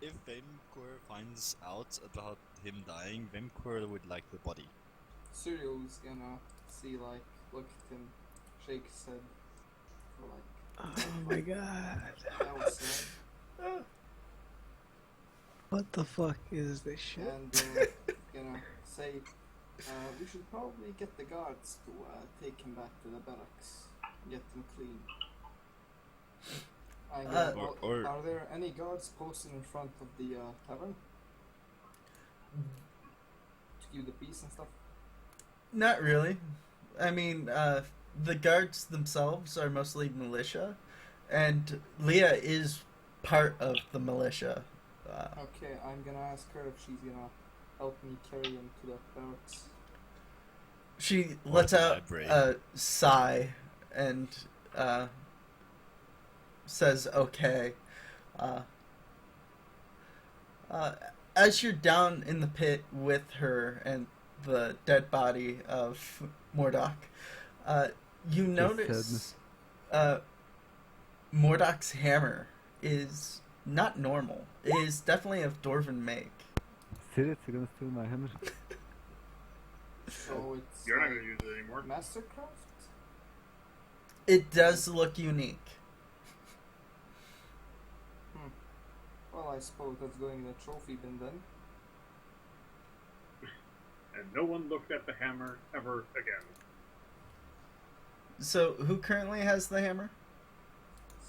S6: if Vemkor finds out about him dying, Vemkor would like the body.
S5: Cyril's gonna see, like, look at him, shake his head for like,
S2: Oh my god.
S5: that was sad.
S2: What the fuck is this shit?
S5: And gonna say, we should probably get the guards to take him back to the barracks, get them clean. Are there any guards posted in front of the tavern to keep the peace and stuff?
S1: Not really. I mean, the guards themselves are mostly militia, and Leah is part of the militia.
S5: Okay, I'm gonna ask her if she's gonna help me carry him to the barracks.
S1: She
S6: Or
S1: lets
S6: the
S1: out
S6: library.
S1: a sigh and says, "Okay." As you're down in the pit with her and the dead body of Mordok, you notice Mordok's hammer is not normal. It is definitely of Dwarven make.
S3: Seriously, gonna steal my hammer?
S5: So it's
S4: You're not
S5: like
S4: gonna use it anymore.
S5: Mastercraft?
S1: It does look unique.
S5: Well, I suppose that's going in the trophy bin then.
S4: And no one looked at the hammer ever again.
S1: So, who currently has the hammer?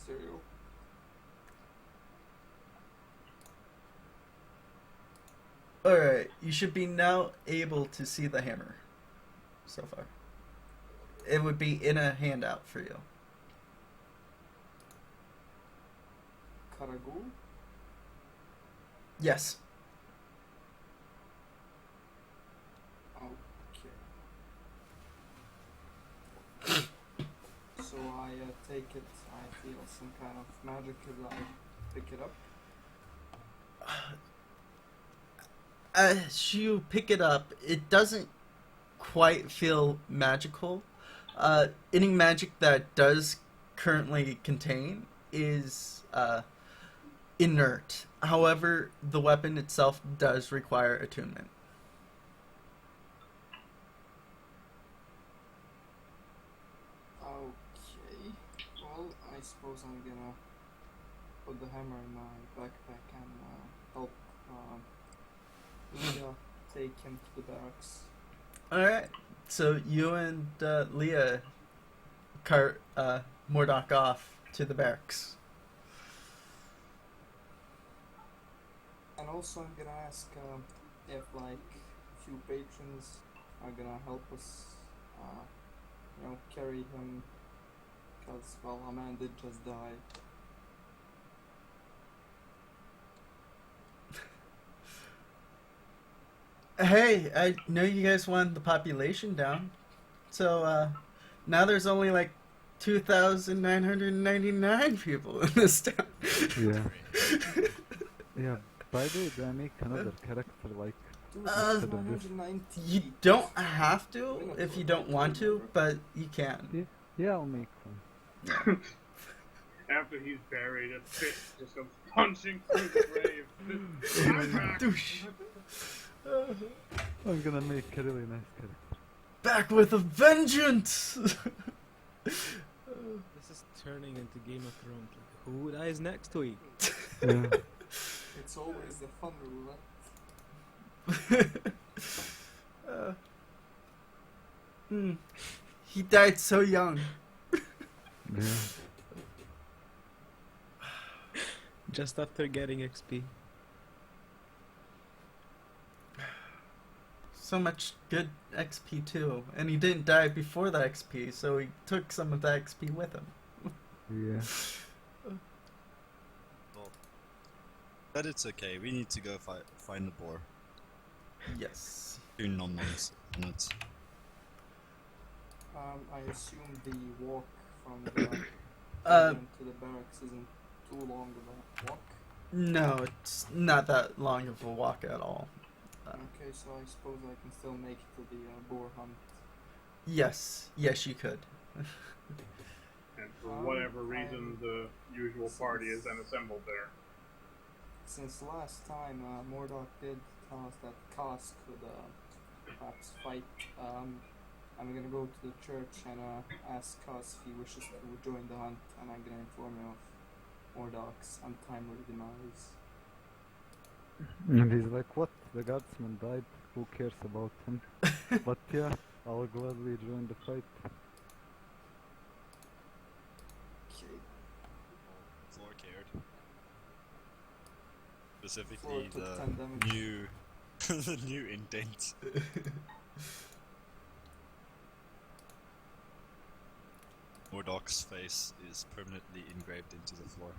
S5: Cyril.
S1: Alright, you should be now able to see the hammer so far. It would be in a handout for you.
S5: Karagul?
S1: Yes.
S5: Okay. So I take it, I feel some kind of magic as I pick it up.
S1: As you pick it up, it doesn't quite feel magical. Any magic that does currently contain is inert. However, the weapon itself does require attunement.
S5: Okay. Well, I suppose I'm gonna put the hammer in my backpack and help Leah take him to the barracks.
S1: Alright, so you and Leah cart Mordok off to the barracks.
S5: And also I'm gonna ask if like a few patrons are gonna help us, carry him, because, well, a man did just die.
S1: Hey, I know you guys wanted the population down. So, now there's only like 2,999 people in this town.
S3: Yeah. Yeah, by the way, do I make another character like
S5: Dude,
S3: instead of this?
S5: 190.
S1: You don't have to if you don't want to, but you can.
S3: Yeah, I'll make one.
S4: After he's buried, a fist just goes punching through the grave. I'm back.
S1: Douche.
S3: I'm gonna make a really nice character.
S1: Back with a vengeance!
S2: This is turning into Game of Thrones. Like, who dies next week?
S3: Yeah.
S5: It's always the fun roulette.
S1: He died so young.
S3: Yeah.
S2: Just after getting XP.
S1: So much good XP too. And he didn't die before the XP, so he took some of the XP with him.
S3: Yeah.
S6: Well, but it's okay. We need to go find the boar.
S1: Yes.
S6: 2 non-months on it.
S5: I assume the walk from the
S1: Uh,
S5: to the barracks isn't too long of a walk.
S1: No, it's not that long of a walk at all.
S5: Okay, so I suppose I can still make it to the boar hunt.
S1: Yes, you could.
S4: And for whatever reason, the usual party is then assembled there.
S5: Since last time, Mordok did tell us that Kas could perhaps fight. I'm gonna go to the church and ask Kas if he wishes to join the hunt, and I'm gonna inform him of Mordok's untimely demise.
S3: And he's like, what? The guardsman died? Who cares about him? But yeah, I'll gladly join the fight.
S5: Okay.
S6: Floor cared. Specifically
S5: Floor took 10
S6: the
S5: damage.
S6: new the new indent. Mordok's face is permanently engraved into the floor.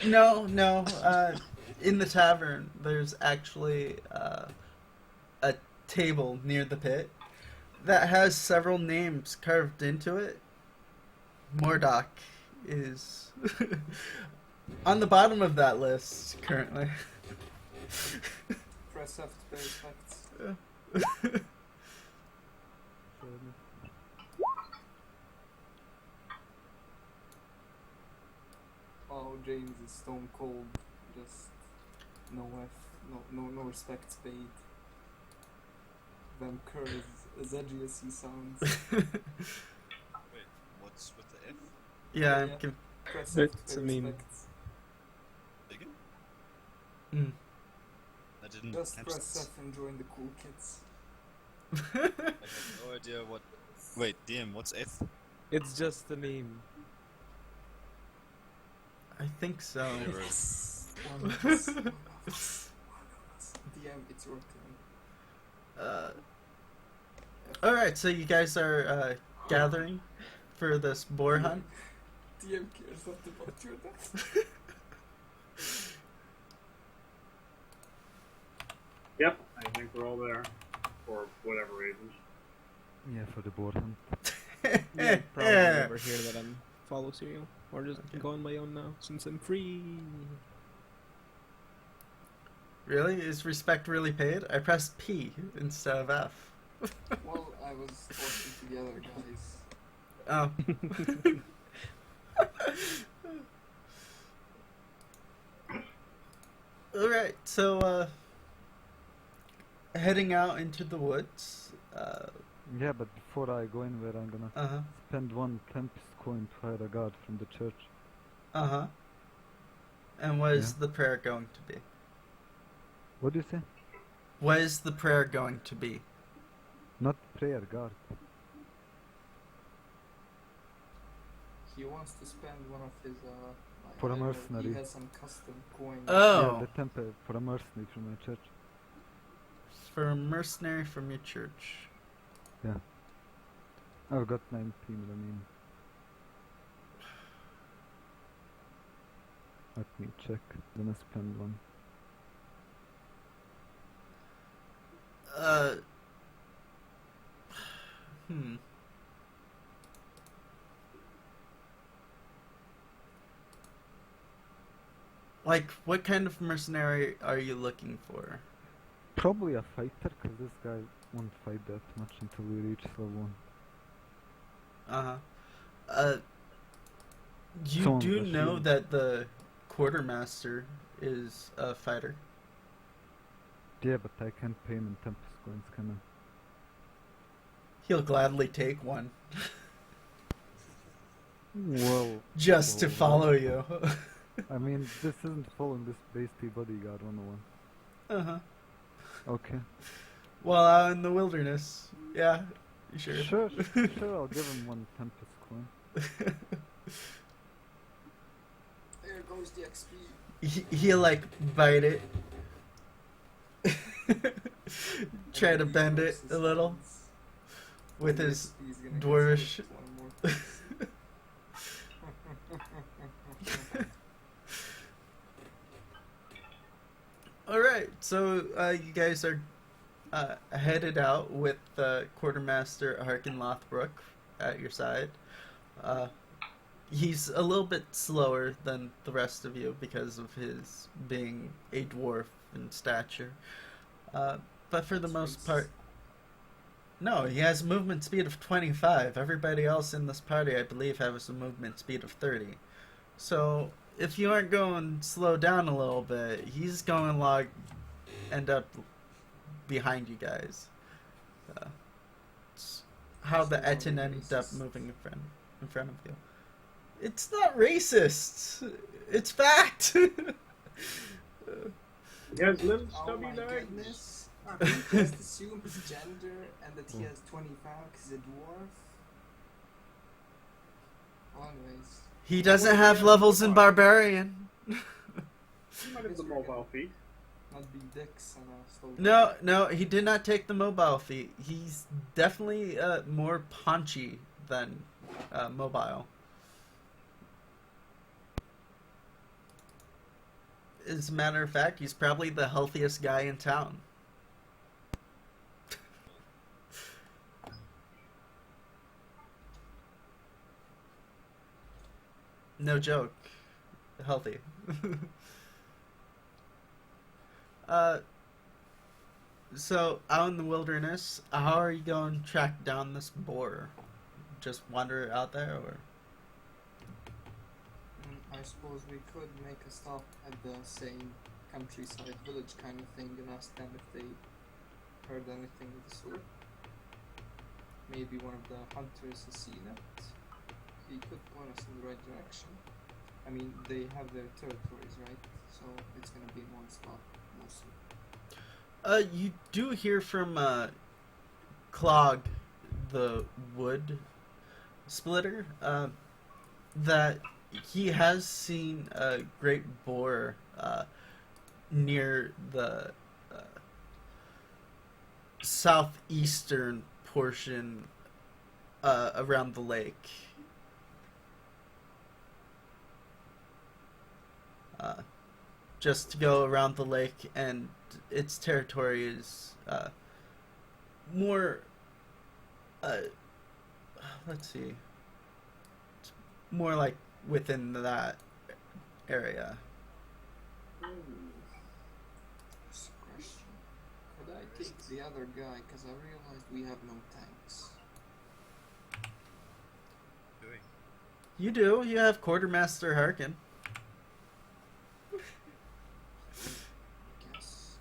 S1: No. In the tavern, there's actually a table near the pit that has several names carved into it. Mordok is on the bottom of that list currently.
S5: Press F to pay respects. Oh, James is stone cold. Just no no respects paid. Van Kerr is as edgy as he sounds.
S6: Wait, what's with the F?
S1: Yeah, I'm
S5: Yeah. Press F
S2: It's
S5: to
S2: a
S5: pay
S2: meme.
S5: respects.
S6: Again?
S1: Mm.
S6: I didn't
S5: Just
S6: catch
S5: press
S6: this.
S5: F and join the cool kids.
S6: I have no idea what. Wait, DM, what's F?
S2: It's just a meme.
S1: I think so.
S6: Whatever.
S5: One of us. DM, it's your turn.
S1: Alright, so you guys are gathering for this boar hunt?
S5: DM cares not about your death.
S4: Yep, I think we're all there. For whatever reasons.
S3: Yeah, for the boar hunt.
S2: Yeah, probably never hear that I'm follow serial. Or just go on my own now, since I'm free.
S1: Really? Is respect really paid? I pressed P instead of F.
S5: Well, I was talking to the other guys.
S1: Oh. Alright, so, heading out into the woods.
S3: Yeah, but before I go anywhere, I'm gonna
S1: Uh-huh.
S3: spend 1 Tempest coin to hire a guard from the church.
S1: Uh-huh. And what is
S3: Yeah.
S1: the prayer going to be?
S3: What do you say?
S1: What is the prayer going to be?
S3: Not prayer, guard.
S5: He wants to spend one of his
S3: For a
S5: I don't know,
S3: mercenary.
S5: He has some custom coin.
S3: Yeah,
S1: Oh,
S3: the temple for a mercenary from my church.
S1: for a mercenary from your church.
S3: Yeah. I've got 19 remaining. Let me check. Gonna spend 1.
S1: Hmm. Like, what kind of mercenary are you looking for?
S3: Probably a fighter, because this guy won't fight that much until we reach level 1.
S1: Uh-huh. Uh, you
S3: Someone's
S1: do
S3: a
S1: know
S3: shield.
S1: that the quartermaster is a fighter.
S3: Yeah, but I can't pay him in Tempest coins, can I?
S1: He'll gladly take one
S3: Well,
S1: just to
S3: well,
S1: follow you.
S3: I mean, this isn't following this Beastie Bodyguard 101.
S1: Uh-huh.
S3: Okay.
S1: Well, out in the wilderness. Yeah, sure.
S3: Sure, I'll give him one Tempest coin.
S5: There goes the XP.
S1: He'll like bite it. Try to bend it a little with his dwarvish. Alright, so you guys are headed out with Quartermaster Harkin Lothbrook at your side. He's a little bit slower than the rest of you because of his being a dwarf in stature. But for the most part, no, he has a movement speed of 25. Everybody else in this party, I believe, has a movement speed of 30. So if you aren't going slow down a little bit, he's going to end up behind you guys. It's how the Ettin ended up moving in front of you. It's not racist. It's fact.
S4: He has little
S5: Oh
S4: stubby
S5: my
S4: legs.
S5: goodness. Just assume his gender and that he has 25 because he's a dwarf. Anyways.
S1: He doesn't have levels in Barbarian.
S4: He might have the mobile feet.
S5: Not be dicks and slow.
S1: No, he did not take the mobile feat. He's definitely more paunchy than mobile. As a matter of fact, he's probably the healthiest guy in town. No joke. Healthy. So, out in the wilderness, how are you going to track down this boar? Just wander out there, or?
S5: I suppose we could make a stop at the same countryside village kind of thing and ask them if they heard anything of the sort. Maybe one of the hunters has seen it. He could point us in the right direction. I mean, they have their territories, right? So it's gonna be in one spot, mostly.
S1: You do hear from Clog, the wood splitter, that he has seen a great boar near the southeastern portion around the lake. Just to go around the lake, and its territory is more, let's see, it's more like within that area.
S5: Just a question. Could I take the other guy? Because I realized we have no tanks.
S6: Doing.
S1: You do. You have Quartermaster Harkin.
S5: Guess.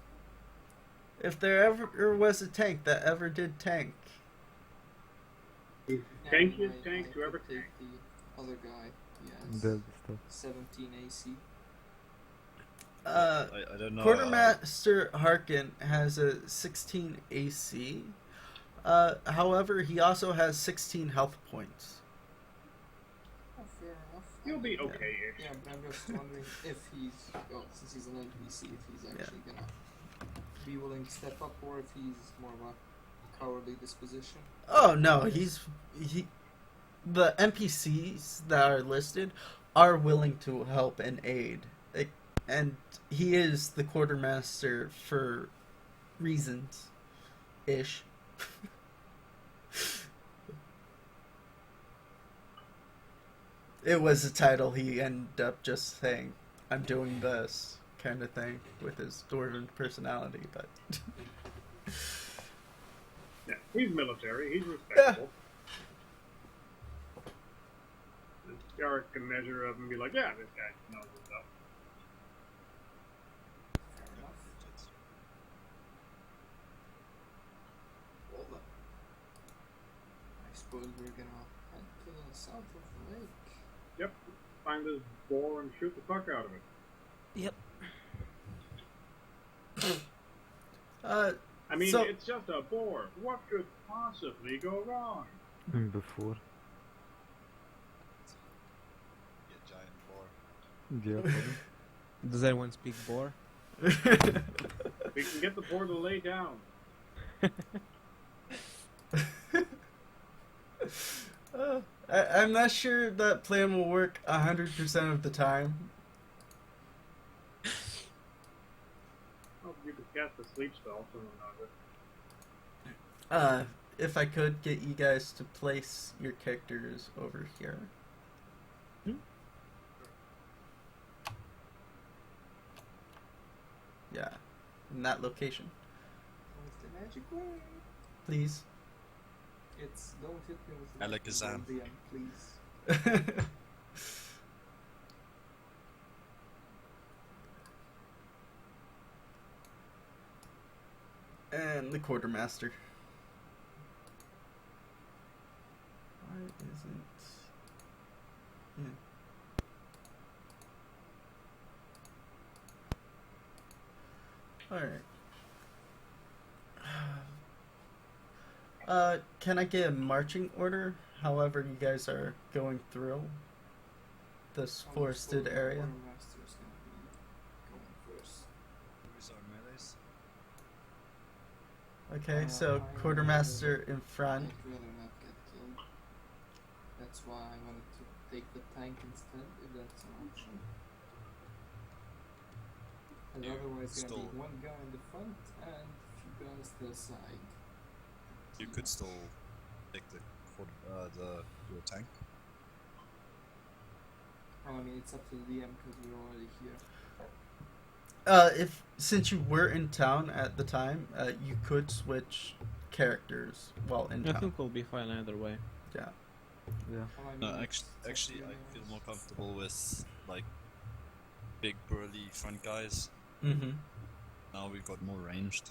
S1: If there ever was a tank that ever did tank,
S4: Tankiest tank to ever
S5: take
S4: tank.
S5: the other guy. Yes.
S3: Dead stuff.
S5: 17 AC.
S6: I don't know.
S1: Quartermaster Harkin has a 16 AC. However, he also has 16 health points.
S5: Oh, fair enough.
S4: He'll be okay-ish.
S5: Yeah, but I'm just wondering if he's, well, since he's an NPC, if he's actually gonna be willing to step up, or if he's more of a cowardly disposition.
S1: Oh no, the NPCs that are listed are willing to help and aid. And he is the quartermaster for reasons ish. It was a title he ended up just saying, I'm doing this. kind of thing with his dwarven personality, but
S4: Yeah, he's military. He's respectable. Yarrick can measure up and be like, yeah, this guy knows his stuff.
S5: Fair enough. Well then. I suppose we're gonna head to the south of the lake.
S4: Yep. Find this boar and shoot the fuck out of it.
S2: Yep.
S4: I mean,
S1: So-
S4: it's just a boar. What could possibly go wrong?
S3: Before.
S6: Yeah, giant boar.
S3: Yeah, probably.
S2: Does anyone speak boar?
S4: We can get the boar to lay down.
S1: I'm not sure that plan will work 100% of the time.
S4: Oh, you could cast a sleep spell, something like it.
S1: If I could get you guys to place your characters over here. Yeah, in that location,
S5: With the magic word.
S1: please.
S5: It's don't hit me with the
S6: Alakazam.
S5: DM, please.
S1: And the quartermaster. Why isn't... Yeah. Alright. Can I get a marching order? However you guys are going through this forested area.
S5: Quartermaster's gonna be going first.
S6: Who's our melees?
S1: Okay, so
S5: I
S1: quartermaster in
S5: I'd
S1: front.
S5: rather not get killed. That's why I wanted to take the tank instead, if that's an option. And
S6: You
S5: otherwise gonna
S6: still-
S5: be one guy in the front and a few guys to the side.
S6: You could still take the your tank.
S5: Well, I mean, it's up to the DM because we're already here.
S1: If since you were in town at the time, you could switch characters while in
S2: I
S1: town.
S2: think we'll be fine either way.
S1: Yeah.
S3: Yeah.
S5: Well, I
S6: No,
S5: mean,
S6: actually,
S5: it's up to
S6: actually,
S5: you
S6: I feel
S5: anyways.
S6: more comfortable with like big burly front guys.
S1: Mm-hmm.
S6: Now we've got more ranged.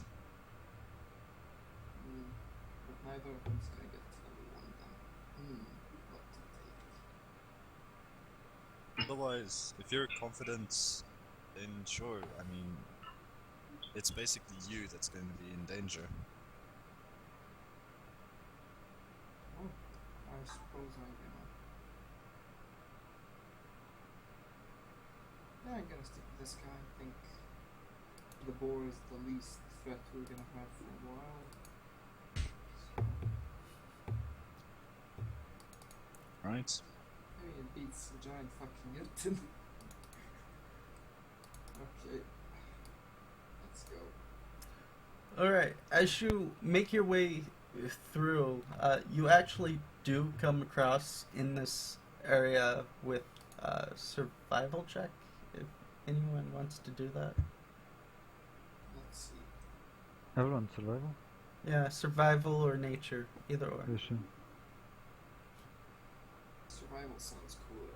S5: But neither of them's gonna get level 1 then. What to take?
S6: Otherwise, if you're confident, then sure. I mean, it's basically you that's going to be in danger.
S5: Oh, I suppose I'm gonna... Yeah, I'm gonna stick with this guy. I think the boar is the least threat we're gonna have for a while.
S6: Right?
S5: I mean, it beats a giant fucking Ettin. Okay. Let's go.
S1: Alright, as you make your way through, you actually do come across in this area with survival check, if anyone wants to do that.
S5: Let's see.
S3: Everyone survival?
S1: Yeah, survival or nature, either or.
S3: Yeah, sure.
S5: Survival sounds cooler.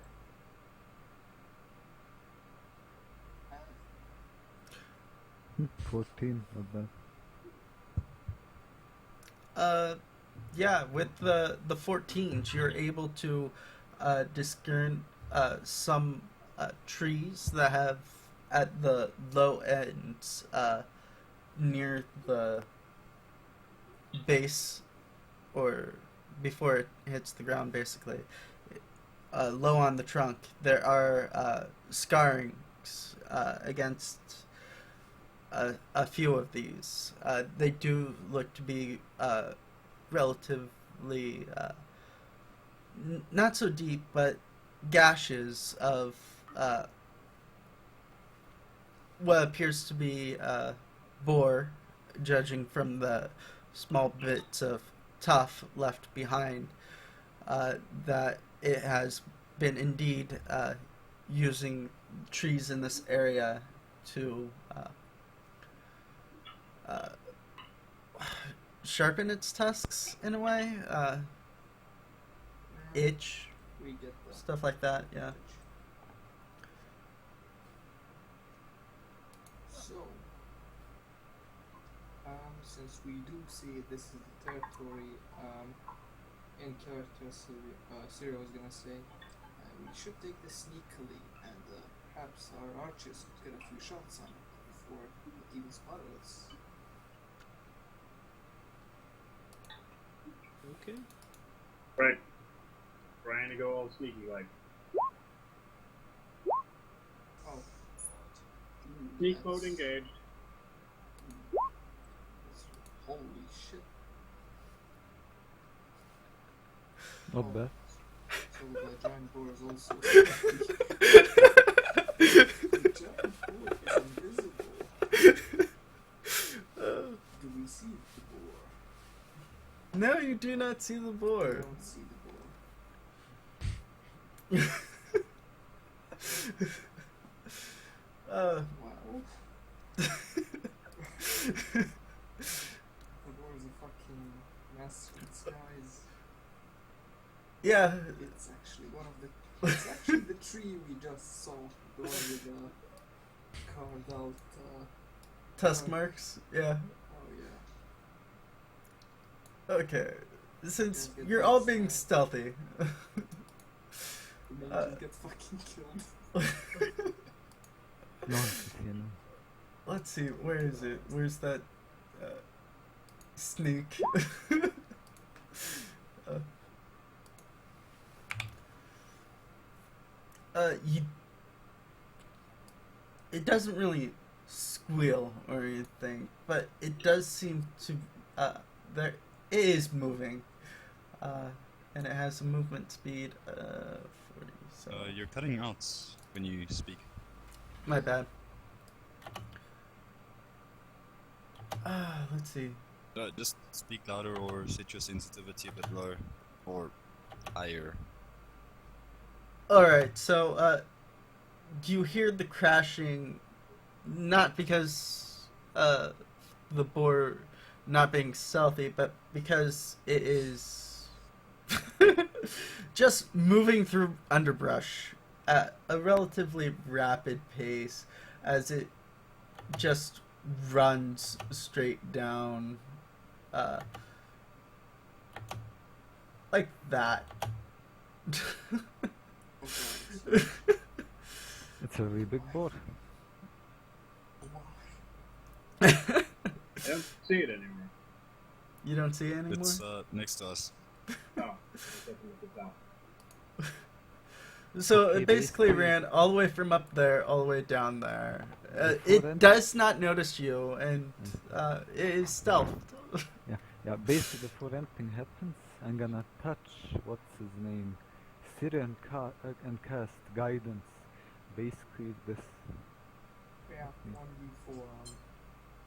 S3: 14, not bad.
S1: Yeah, with the 14s, you're able to discern some trees that have at the low ends near the base, or before it hits the ground, basically. Low on the trunk, there are scarrings against a few of these. They do look to be relatively not so deep, but gashes of what appears to be boar, judging from the small bits of tuff left behind. That it has been indeed using trees in this area to uh, sharpen its tusks in a way, itch,
S5: We get the
S1: stuff like that. Yeah.
S5: So, since we do see this is the territory, in character, Syria was gonna say, we should take this sneakily, and perhaps our archers could get a few shots on it before it even spotted us.
S2: Okay.
S4: Right. Trying to go all sneaky like.
S5: Oh.
S4: Sneak mode engaged.
S5: Holy shit.
S3: Not bad.
S5: So the giant boar is also the giant boar is invisible. Do we see the boar?
S1: No, you do not see the
S5: I
S1: boar.
S5: don't see the boar.
S1: uh,
S5: Wow. The boar is a fucking master in disguise.
S1: yeah,
S5: It's actually one of the. It's actually the tree we just saw. The one with the carved out.
S1: tusk marks. Yeah.
S5: Oh yeah.
S1: Okay. Since
S5: Don't get
S1: you're all
S5: that
S1: being
S5: sad.
S1: stealthy.
S5: We may
S1: Uh,
S5: just get fucking killed.
S3: No one can see anyone.
S1: Let's see, where is it? Where's that sneak? You. It doesn't really squeal or anything, but it does seem to. There, it is moving, and it has a movement speed of 40. So
S6: You're cutting out when you speak.
S1: my bad. Let's see.
S6: Just speak louder or set your sensitivity a bit lower or higher.
S1: Alright, so, you hear the crashing, not because, the boar not being stealthy, but because it is just moving through underbrush at a relatively rapid pace as it just runs straight down, like that.
S3: It's a really big board.
S4: I don't see it anymore.
S1: You don't see it anymore?
S6: It's next to us.
S4: Oh, it's definitely look down.
S1: So
S3: Okay,
S1: it basically
S3: basically-
S1: ran all the way from up there, all the way down there.
S3: Before
S1: It
S3: then-
S1: does not notice you, and it is stealthed.
S3: Yeah, basically before anything happens, I'm gonna touch, what's his name, Syrian and cast guidance. Basically this.
S5: Yeah, 1d4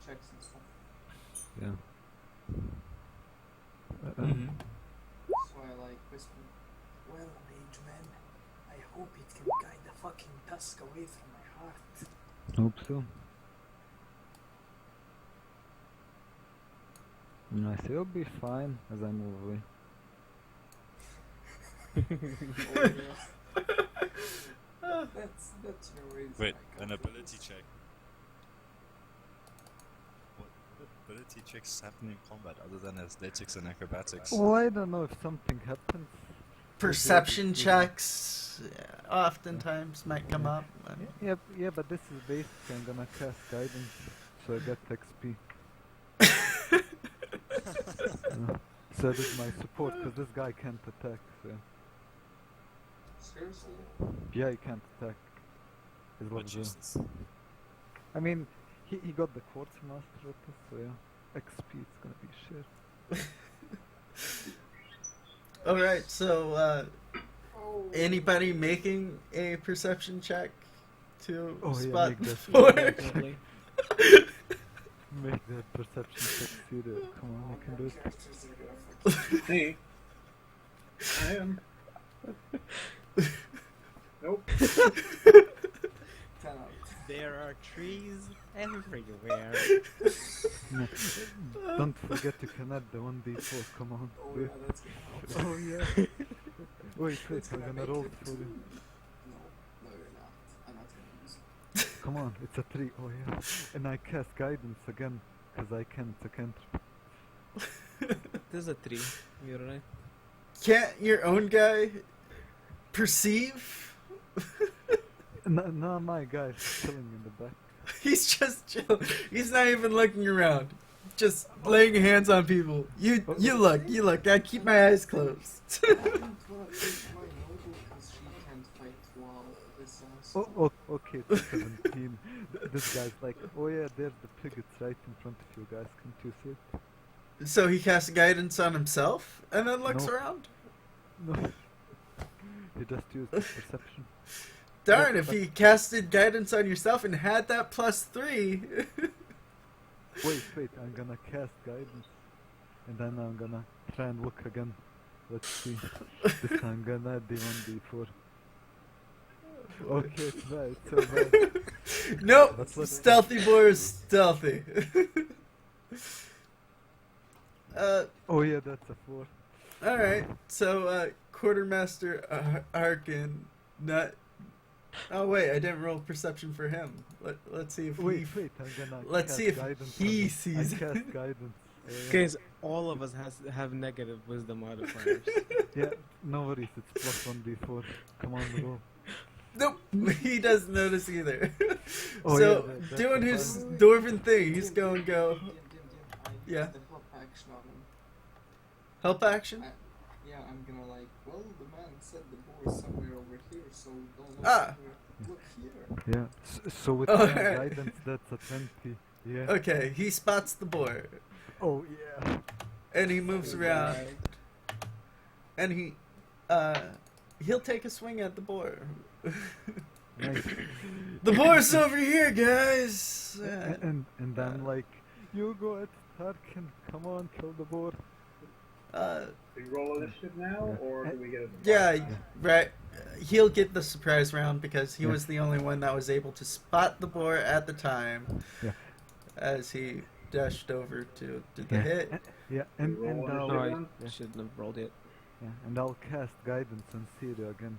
S5: checks and stuff.
S3: Yeah.
S1: Mhm.
S5: So I like whisper, well, mage man, I hope it can guide the fucking tusk away from my heart.
S3: Hope so. And I say it'll be fine as I move away.
S5: Oh, yeah. That's your way.
S6: Wait, an ability check. What ability checks happen in combat other than athletics and acrobatics?
S3: Well, I don't know if something happens.
S1: Perception checks oftentimes might come up.
S3: Yeah, but this is basically I'm gonna cast guidance, so I get XP. So this is my support, because this guy can't attack, so...
S5: Seriously?
S3: Yeah, he can't attack. He's
S6: But
S3: level 0.
S6: Jesus.
S3: I mean, he got the Quartermaster at this, so yeah. XP is gonna be shit.
S1: Alright, so
S5: Oh.
S1: anybody making a perception check to
S3: Oh, yeah,
S1: spot
S3: make
S1: the
S3: that.
S1: boar?
S2: Definitely.
S3: Make that perception check, Syria. Come on, you can do it.
S5: Characters are gonna fucking
S4: Hey, I am. Nope.
S5: 10 out.
S2: There are trees everywhere.
S3: No, don't forget to connect the 1d4, come on.
S5: Oh yeah, that's gonna help.
S3: Oh yeah. Wait,
S5: That's
S3: I'm
S5: gonna
S3: gonna
S5: make
S3: roll
S5: it
S3: for you.
S5: No, you're not. I'm not gonna use it.
S3: Come on, it's a 3. Oh yeah. And I cast guidance again, cause I can't, I can't.
S2: There's a tree. You're right.
S1: Can't your own guy perceive?
S3: No, my guy's chilling in the back.
S1: He's just chill. He's not even looking around. Just laying hands on people. You look. I keep my eyes closed.
S5: I don't wanna take my noble because she can't fight while this
S3: Oh, okay, it's 17. This guy's like, oh yeah, there's the pig, it's right in front of you guys, can't you see it?
S1: So he casts guidance on himself and then looks
S3: No.
S1: around?
S3: No. He just used perception.
S1: Darn,
S3: Yeah,
S1: if
S3: but-
S1: he casted guidance on yourself and had that +3.
S3: Wait, I'm gonna cast guidance. And then I'm gonna try and look again. Let's see. This time I'm gonna add the 1d4. Okay, it's bad, it's so bad.
S1: Nope.
S3: That's what-
S1: Stealthy boar is stealthy.
S3: Oh yeah, that's a 4.
S1: Alright, so Quartermaster Harkin, not. Oh wait, I didn't roll perception for him. Let's see if
S3: Wait,
S1: he.
S3: I'm gonna
S1: Let's
S3: cast
S1: see if
S3: guidance
S1: he
S3: on him.
S1: sees
S3: I
S1: it.
S3: cast guidance.
S2: Guys, all of us have negative wisdom modifiers.
S3: Yeah, no worries, it's plus 1d4. Come on, roll.
S1: Nope, he doesn't notice either.
S3: Oh,
S1: so
S3: yeah, that's
S1: doing
S3: the
S1: his
S3: fun.
S1: dwarven thing, he's going to go
S5: I
S1: Yeah.
S5: use the help action on him.
S1: help action.
S5: Yeah, I'm gonna like, well, the man said the boar is somewhere over here, so don't look
S1: Ah.
S5: here. Look here.
S3: Yeah, so with
S1: Oh,
S3: my
S1: alright.
S3: guidance, that's a 20. Yeah.
S1: Okay, he spots the boar
S3: Oh, yeah.
S1: and he moves around
S5: Right.
S1: and he'll take a swing at the boar.
S3: Nice.
S1: The boar's over here, guys.
S3: And I'm like, you go at Tarkin, come on, kill the boar.
S1: Uh,
S4: Do we roll initiative now, or do we get a
S1: yeah, right. He'll get the surprise round because he
S3: Yeah.
S1: was the only one that was able to spot the boar at the time.
S3: Yeah.
S1: As he dashed over to do the
S3: Yeah.
S1: hit.
S3: Yeah, and
S4: roll
S3: I'll,
S2: No, I
S4: initiative?
S3: yeah.
S2: shouldn't have rolled it.
S3: Yeah, and I'll cast guidance on Syria again.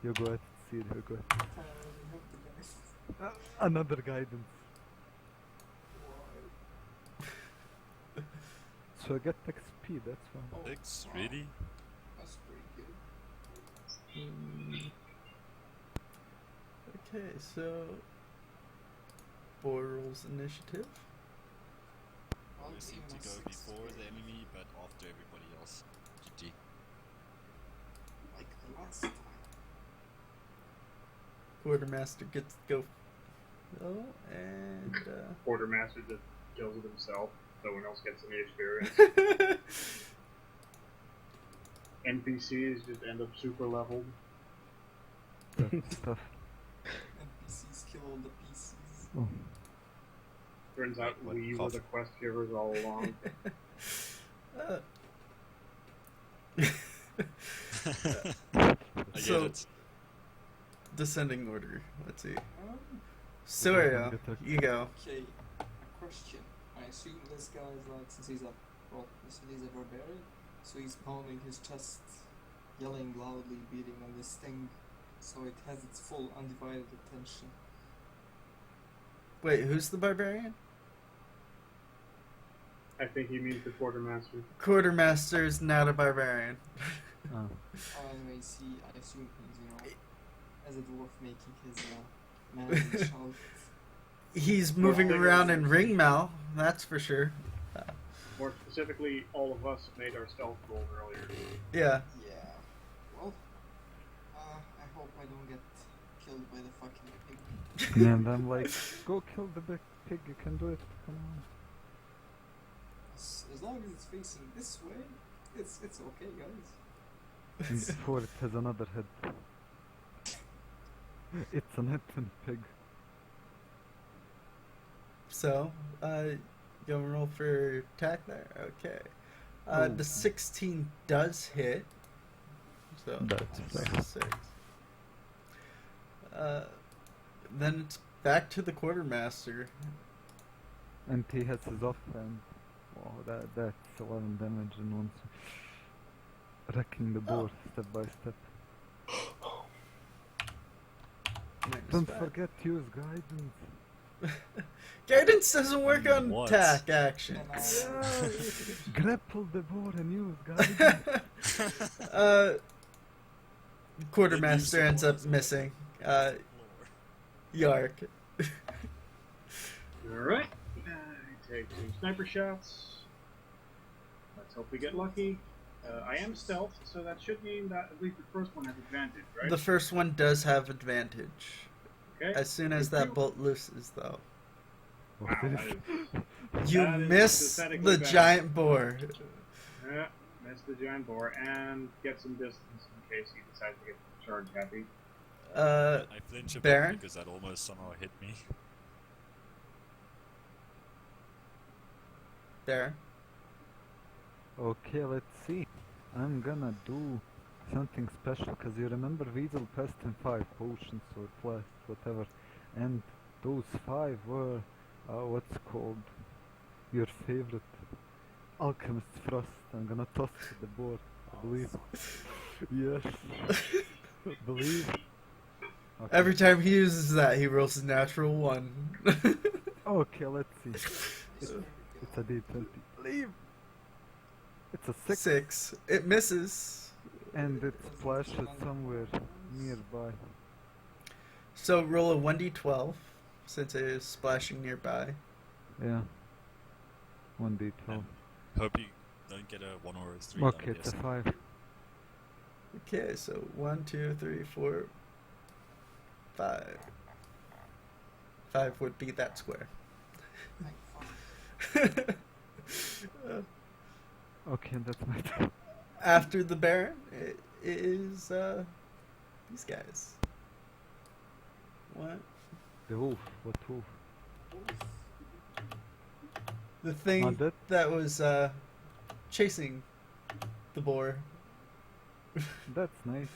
S3: You go at Syria, go at.
S5: I already have the guys.
S3: Another guidance. So I get XP, that's fine.
S5: Oh,
S6: Pigs,
S5: wow,
S6: really?
S5: That's pretty good.
S1: Okay, so boar rolls initiative.
S5: I'll
S6: We seem
S5: give
S6: to
S5: him a
S6: go
S5: 6
S6: before the
S5: grade,
S6: enemy, but after everybody else. GG.
S5: like the last time.
S1: Quartermaster gets to go. Oh, and
S4: quartermaster just kills it himself? No one else gets any experience. NPCs just end up super leveled.
S3: That's tough.
S5: NPCs kill all the PCs.
S3: Oh.
S4: Turns out
S6: What
S4: we were
S6: cough?
S4: the quest givers all along.
S6: I
S1: So-
S6: get it.
S1: descending order. Let's see.
S5: Um,
S1: Surya, you go.
S5: okay, a question. I assume this guy is like, since he's a barbarian, so he's pounding his chest, yelling loudly, beating on this thing, so it has its full undivided attention.
S1: Wait, who's the barbarian?
S4: I think he means the quartermaster.
S1: Quartermaster is not a barbarian.
S3: Oh.
S5: Anyways, I assume he's, as a dwarf making his manly shout.
S1: He's moving
S4: Well,
S1: around in Ringmal, that's for sure.
S4: More specifically, all of us made our stealth roll earlier.
S1: Yeah.
S5: Yeah. Well, I hope I don't get killed by the fucking pig.
S3: And I'm like, go kill the big pig, you can do it, come on.
S5: As long as it's facing this way, it's okay, guys.
S3: And before it has another head. It's an Ettin pig.
S1: So, go and roll for attack there. Okay.
S3: Oh.
S1: The 16 does hit. So
S3: That's fair.
S1: 6. Then it's back to the quartermaster.
S3: And he has his offhand. Wow, that's 11 damage in one. Wrecking the boar step by step. Don't forget to use guidance.
S1: Guidance doesn't work on
S6: What?
S1: attack actions.
S3: Grapple the boar and use guidance.
S1: Quartermaster ends up missing. Yark.
S4: Alright. Take 2 sniper shots. Let's hope we get lucky. I am stealth, so that should mean that at least the first one has advantage, right?
S1: The first one does have advantage.
S4: Okay.
S1: As soon as that bolt looses, though.
S4: Wow, that is,
S1: You
S4: that is
S1: miss
S4: pathetically
S1: the
S4: bad.
S1: giant boar.
S4: Yeah, miss the giant boar and get some distance in case he decides to get charge happy.
S1: Uh,
S6: I flinch a bit
S1: Baron?
S6: because that almost somehow hit me.
S1: there.
S3: Okay, let's see. I'm gonna do something special, cause you remember Weasel passed in 5 potions or flasks, whatever, and those 5 were what's called your favorite alchemist's frost. I'm gonna toss it to the board, I believe. Yes. Believe. Okay.
S1: Every time he uses that, he rolls a natural 1.
S3: Okay, let's see. It's a D20. Believe. It's a 6.
S1: 6. It misses.
S3: And it splashes somewhere nearby.
S1: So roll a 1d12, since it is splashing nearby.
S3: Yeah. 1d12.
S6: Hope you don't get a 1 or a 3.
S3: Okay, it's a 5.
S1: Okay, so 1, 2, 3, 4, 5. 5 would be that square.
S3: Okay, that's my turn.
S1: After the Baron, it is these guys. What?
S3: The wolf. What wolf?
S1: The thing
S3: Not that?
S1: that was chasing the boar.
S3: That's nice.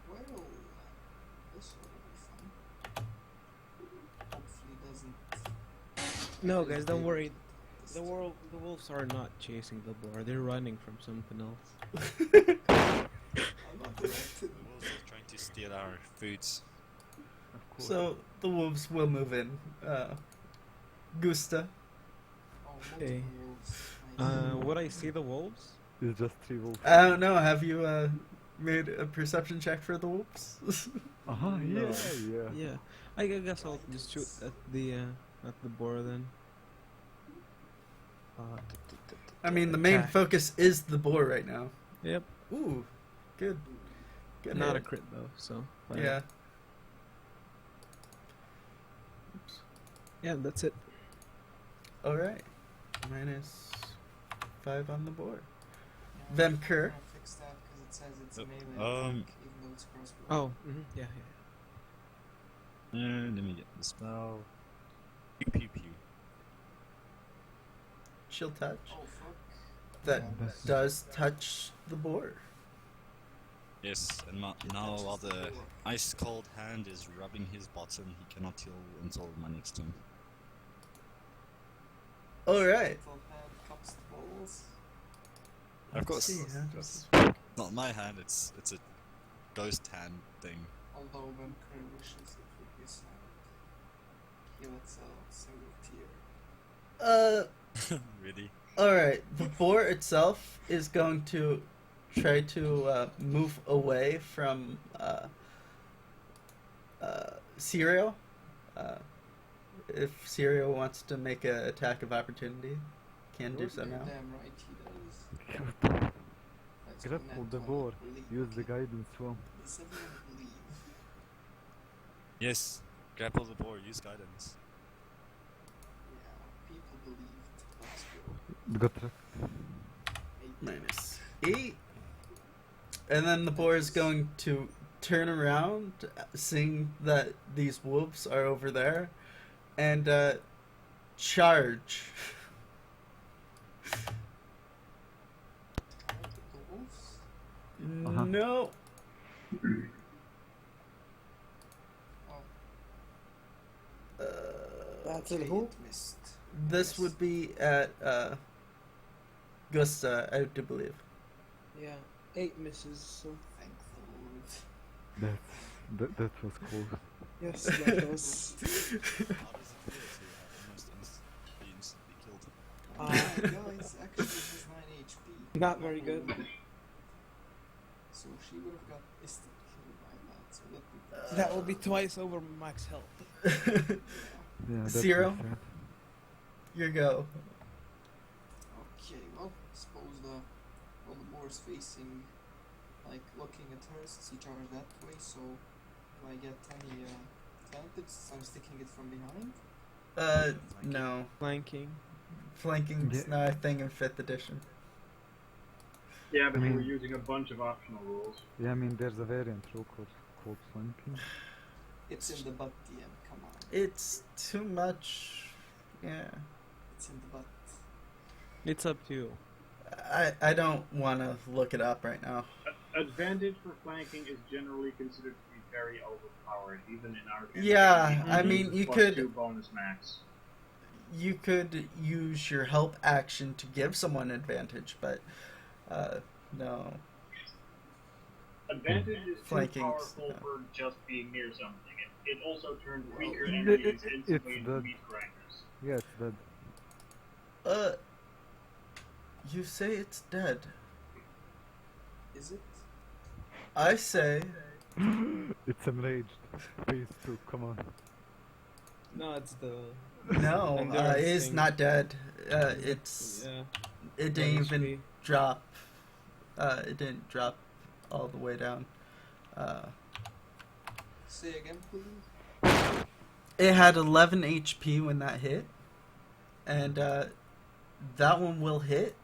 S5: Well, this will be fun. Hopefully doesn't.
S2: No, guys, don't worry. The wolves are not chasing the boar. They're running from something else.
S5: I'm not directed.
S6: The wolves are trying to steal our foods.
S3: Of course.
S1: So the wolves will move in. Gusta.
S5: Oh,
S2: Okay.
S5: multiple wolves.
S2: Would I see the wolves?
S3: It's just 3 wolves.
S1: I don't know. Have you made a perception check for the wolves?
S3: Uh-huh, yeah,
S2: No.
S3: yeah.
S2: Yeah. I guess I'll just shoot at the boar then.
S1: I mean, the main
S2: Attack.
S1: focus is the boar right now.
S2: Yep.
S1: Ooh, good. Good.
S2: Not a
S1: hit.
S2: crit though, so. fine.
S1: Yeah.
S2: Yeah, that's it.
S1: All right. -5 on the board.
S5: Yeah,
S1: Vemker.
S5: I'm gonna fix that because it says it's
S6: Oh,
S5: melee attack, even though it's crossbow.
S2: Oh, yeah, yeah.
S6: Let me get the spell. Pew pew pew.
S1: Chill touch.
S5: Oh fuck.
S1: That
S5: Yeah,
S3: That's-
S1: does touch the boar.
S6: Yes, and now while the ice cold hand is rubbing his bottom, he cannot heal until my next turn.
S1: All right.
S5: Little hand cups the balls.
S6: Of course.
S1: See, huh?
S6: It's not my hand, it's a ghost hand thing.
S5: Although Vemker wishes it would be silent. He lets out a single tear.
S6: Really?
S1: All right. The boar itself is going to try to move away from Serial. If Serial wants to make an attack of opportunity, can do so
S5: You're
S1: now.
S5: damn right he does. Let's go
S3: Grapple
S5: net
S3: the
S5: 20,
S3: boar.
S5: believe.
S3: Use the guidance one.
S5: Does everyone believe?
S6: Yes, grapple the boar, use guidance.
S5: Yeah, people believed. Let's go.
S3: Got it.
S1: -8. And then the boar is going to turn around, seeing that these wolves are over there, and charge.
S5: Target the wolves.
S3: Uh-huh.
S1: No.
S2: Until
S5: Okay,
S2: who?
S5: it missed.
S1: This
S5: Yes.
S1: would be at Gusta, I do believe.
S2: Yeah, 8 misses. So
S5: Thank the Lord.
S3: That was close.
S2: yes, that was.
S6: How does it feel to almost be instantly killed?
S5: Guys, actually has 9 HP.
S2: Not very good.
S5: So she would have got instant kill by that. So let me.
S2: That will be twice over max health.
S3: Yeah, that's
S1: Zero.
S3: sad.
S1: Your go.
S5: Okay, well, suppose the boar is facing, like looking at her since he charged that way. So do I get any advantage since I'm sticking it from behind?
S1: No.
S2: Flanking.
S1: Flanking's
S3: Yeah.
S1: not a thing in 5th edition.
S4: Yeah, but
S3: I
S4: you were
S3: mean-
S4: using a bunch of optional rules.
S3: Yeah, I mean, there's a variant rule called flanking.
S5: It's in the butt, DM. Come on,
S1: It's too much. Yeah.
S5: it's in the butt.
S2: It's up to you.
S1: I don't want to look it up right now.
S4: Advantage for flanking is generally considered to be very overpowered, even in our game.
S1: Yeah,
S2: I
S1: mean, you
S4: Plus
S1: could-
S4: 2 bonus max.
S1: You could use your help action to give someone advantage, but no.
S4: Advantage is too
S1: Flanking's,
S4: powerful
S1: no.
S4: for just being near something. It also turns weaker
S3: It-
S4: enemies
S3: it-
S4: instantly
S3: it's
S4: into
S3: the-
S4: meat grinders.
S3: Yeah, it's dead.
S1: You say it's dead.
S5: Is it?
S1: I say
S3: It's enraged. Phase 2, come on.
S2: No, it's the.
S1: no.
S2: Endurance
S1: It is
S2: thing.
S1: not dead. It's
S2: Yeah.
S1: it didn't even
S2: HP.
S1: drop. It didn't drop all the way down.
S5: Say again, please.
S1: It had 11 HP when that hit, and that one will hit,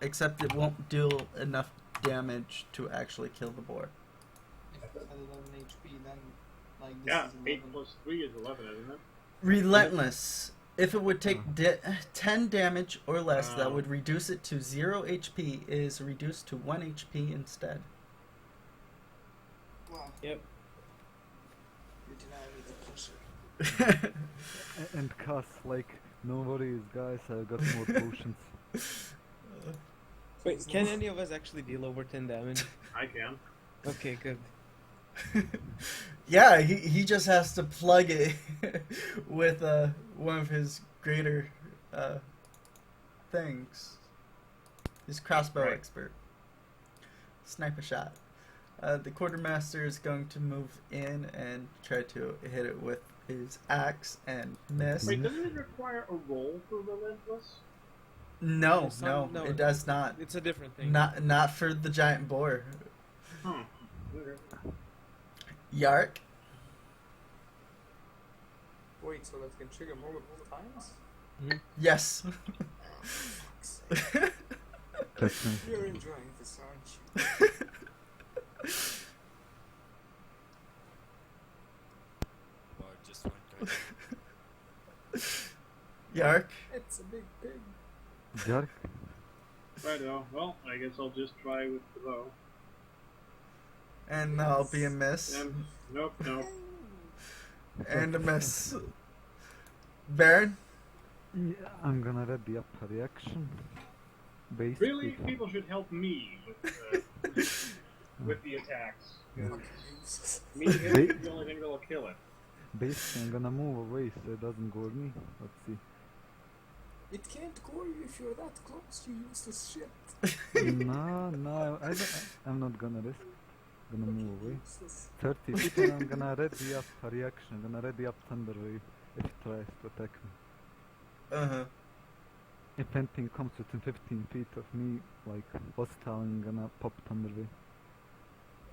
S1: except it won't deal enough damage to actually kill the boar.
S5: If it had 11 HP, then like this
S4: Yeah,
S5: is
S4: 8
S5: 11.
S4: plus 3 is 11, isn't it?
S1: Relentless. If it would take 10 damage or less, that
S4: Oh.
S1: would reduce it to 0 HP, is reduced to 1 HP instead.
S5: Wow,
S2: Yep.
S5: you deny me the pleasure.
S3: And Cass, like, no worries, guys, I got more potions.
S2: Wait, can any of us actually deal over 10 damage?
S4: I can.
S2: Okay, good.
S1: Yeah, he just has to plug it with one of his greater things. His crossbow
S4: Right.
S1: expert. Sniper shot. The quartermaster is going to move in and try to hit it with his axe and miss.
S4: Wait, doesn't it require a roll for Relentless?
S1: No,
S2: Some-
S1: no,
S2: no,
S1: it does not.
S2: It's a different thing.
S1: Not for the giant boar.
S4: Hmm. Okay.
S1: Yark.
S5: Wait, so that can trigger multiple times?
S1: Yes.
S3: That's nice.
S5: You're enjoying this, aren't you?
S6: Or just went crazy.
S1: Yark.
S5: It's a big pig.
S3: Jark?
S4: Righto. Well, I guess I'll just try with the bow.
S1: And that'll be a miss.
S4: Nope, nope.
S1: And a miss. Baron?
S3: Yeah, I'm gonna read the up reaction. Based
S4: Really?
S3: with-
S4: People should help me with the attacks.
S5: Fucking useless.
S4: Me hitting is the only thing that'll kill it.
S3: Basically, I'm gonna move away so it doesn't gore me. Let's see.
S5: It can't gore you if you're that close, you useless shit.
S3: No, I'm not gonna risk. Gonna move away.
S5: Useless.
S3: 30 feet and I'm gonna ready up reaction. I'm gonna ready up thunder wave if it tries to attack me.
S1: Uh-huh.
S3: If anything comes within 15 feet of me, like hostile, I'm gonna pop thunder wave.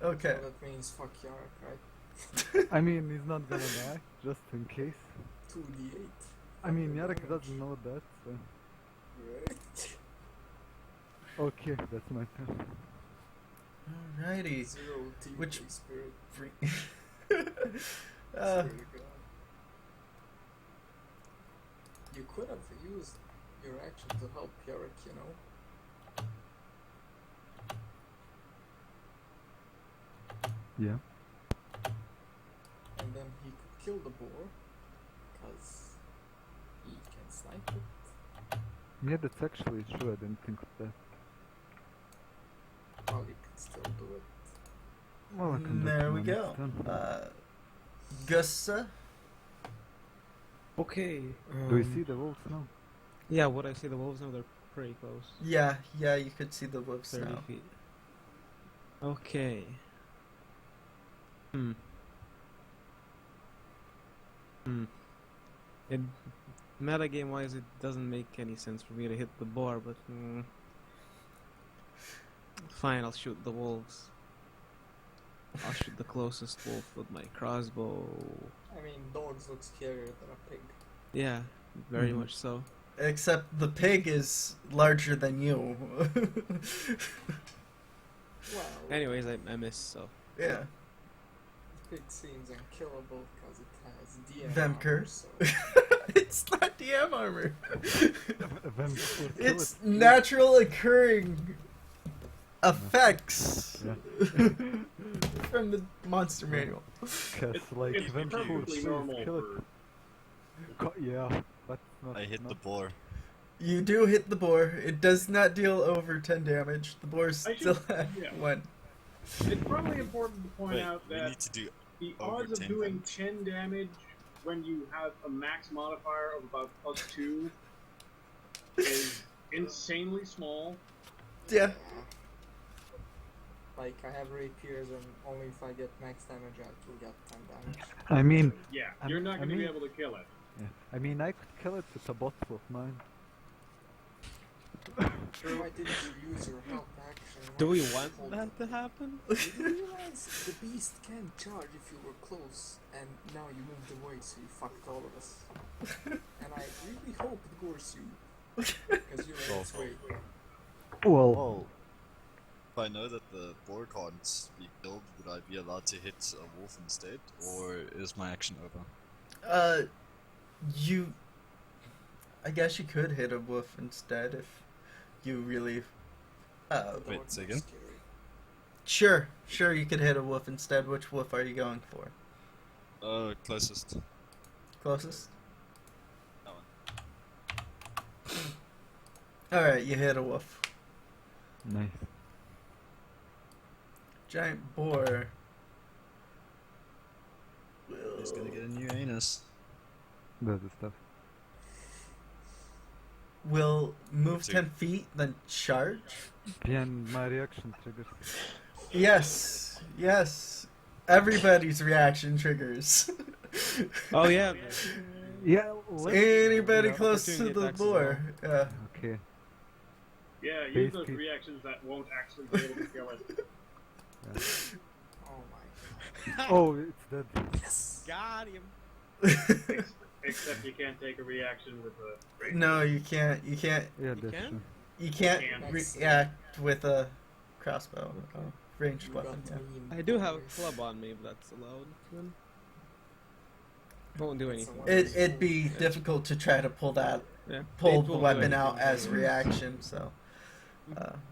S1: Okay.
S5: So that means fuck Yark, right?
S3: I mean, he's not gonna die, just in case.
S5: 2d8.
S3: I mean, Yarek doesn't know that, so...
S5: Right.
S3: Okay, that's my turn.
S1: Alrighty.
S5: 0 team
S1: Which-
S5: spirit.
S1: Free.
S5: Swear to God. You could have used your action to help Yarek, you know?
S3: Yeah.
S5: And then he could kill the boar. Because He can snipe it.
S3: Yeah, that's actually true. I didn't think of that.
S5: Well, you can still do it.
S3: Well, I can do it
S1: There we
S3: my
S1: go.
S3: next turn.
S1: Gussa.
S2: Okay.
S3: Do you see the wolves now?
S2: Yeah, what I see the wolves now, they're pretty close.
S1: Yeah, you could see the wolves
S2: 30
S1: now.
S2: feet. Okay. Hmm. It, metagame wise, it doesn't make any sense for me to hit the boar, but fine, I'll shoot the wolves. I'll shoot the closest wolf with my crossbow.
S5: I mean, dogs look scarier than a pig.
S2: Yeah, very
S3: Mhm.
S2: much so.
S1: Except the pig is larger than you.
S5: Well,
S2: Anyways, I miss, so.
S1: Yeah.
S5: the pig seems unkillable because it has DM
S1: Vemker.
S5: armor, so
S1: It's not DM armor.
S3: Then kill
S1: It's
S3: it.
S1: natural occurring effects
S3: Yeah.
S1: from the monster manual.
S3: Cause like
S4: It's
S3: them
S4: perfectly
S3: please
S4: normal
S3: kill
S4: for.
S3: it. Yeah, but not.
S6: I hit the
S3: not-
S6: boar.
S1: You do hit the boar. It does not deal over 10 damage. The boar
S4: I
S1: still
S4: should-
S1: at
S4: yeah.
S1: 1.
S4: It's probably important to point
S6: Wait,
S4: out
S6: we
S4: that
S6: need to do
S4: the
S6: over
S4: odds of
S6: 10
S4: doing
S6: damage.
S4: 10 damage when you have a max modifier of about +2 is insanely small.
S1: Yeah.
S5: like I have rapiers, and only if I get max damage, I will get 10 damage.
S3: I mean,
S4: Yeah,
S3: I
S4: you're
S3: mean-
S4: not
S3: I
S4: going to be
S3: mean-
S4: able to kill it.
S3: yeah. I mean, I could kill it with a bottle of mine.
S5: Why didn't you use your help action?
S2: Do
S5: Why
S2: we
S5: did you
S2: want
S5: hold
S2: that
S5: it?
S2: to happen?
S5: You realize the beast can charge if you were close, and now you moved away, so you fucked all of us. And I really hope it gores you, because you're in its way.
S3: Well,
S6: Well, if I know that the boar can't be killed, would I be allowed to hit a wolf instead, or is my action over?
S1: I guess you could hit a wolf instead if you really.
S5: The
S6: Wait,
S5: dogs
S6: say
S5: are
S6: again?
S5: scary.
S1: Sure, you could hit a wolf instead. Which wolf are you going for?
S6: Closest.
S1: Closest?
S6: That one.
S1: Alright, you hit a wolf.
S3: nice.
S1: Giant boar.
S6: He's gonna get a new anus.
S3: That's the stuff.
S1: Will move
S6: Two.
S1: 10 feet, then charge?
S3: Yeah, and my reaction triggers.
S1: Yes. Everybody's reaction triggers.
S2: Oh yeah.
S3: Yeah, let's,
S1: Anybody
S3: yeah,
S1: close to
S2: opportunity
S1: the
S2: attacks as
S1: boar. Yeah.
S3: Okay.
S4: Yeah, use those
S3: Basically-
S4: reactions that won't actually be able to kill it.
S5: Oh my god.
S3: Oh, it's dead.
S5: Yes!
S2: Got him.
S4: Except you can't take a reaction with a.
S1: No, you can't.
S3: Yeah,
S2: You
S3: that's
S2: can?
S3: true.
S1: You can't
S4: Can't.
S1: react with a crossbow,
S5: Okay.
S1: ranged
S5: You
S1: weapon.
S5: got
S1: Yeah.
S5: me in
S2: I do have a
S5: boys.
S2: club on me, if that's allowed. Then. Won't do
S5: That's
S2: anything.
S5: a
S1: It'd be
S2: Yeah.
S1: difficult to try to pull
S2: Yeah.
S1: the
S2: It won't do
S1: weapon
S2: anything.
S1: out as reaction. So,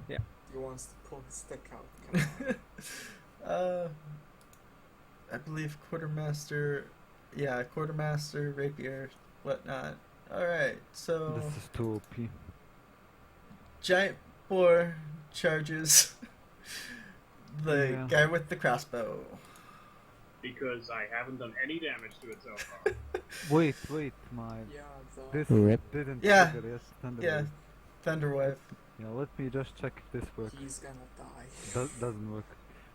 S5: He wants to pull his stick out. Come on.
S1: I believe quartermaster. Yeah, quartermaster, rapier, whatnot. All right, so
S3: This is too OP.
S1: giant boar charges the
S3: Yeah.
S1: guy with the crossbow.
S4: Because I haven't done any damage to it so far.
S3: Wait, my.
S5: Yeah,
S3: This
S2: Rip.
S3: didn't
S1: Yeah.
S3: trigger, yes, Thunder
S1: Yeah,
S3: Wave.
S1: Thunderwave.
S3: Yeah, let me just check if this works.
S5: he's gonna die.
S3: Doesn't work.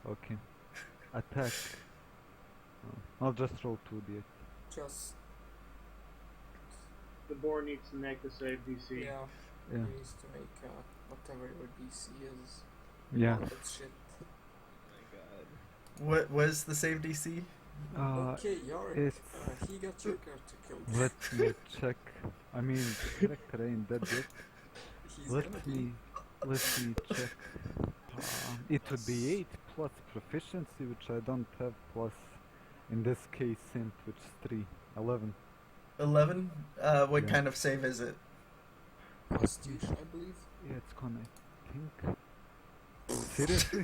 S3: Okay. Attack. I'll just roll 2d8.
S5: Just,
S4: The boar needs to make the save DC.
S5: yeah,
S3: Yeah.
S5: he needs to make whatever your DC is.
S3: Yeah.
S5: That shit.
S1: What was the save DC?
S5: Okay, Yorick,
S3: it's-
S5: he got triggered to kill.
S3: Let me check. I mean, Rector ain't dead yet.
S5: He's gonna be.
S3: Let me check. It would be 8 plus proficiency, which I don't have, plus in this case int, which is 3. 11.
S1: 11. What
S3: Yeah.
S1: kind of save is it?
S5: Constitution, I believe.
S3: Yeah, it's gonna, I think. Seriously?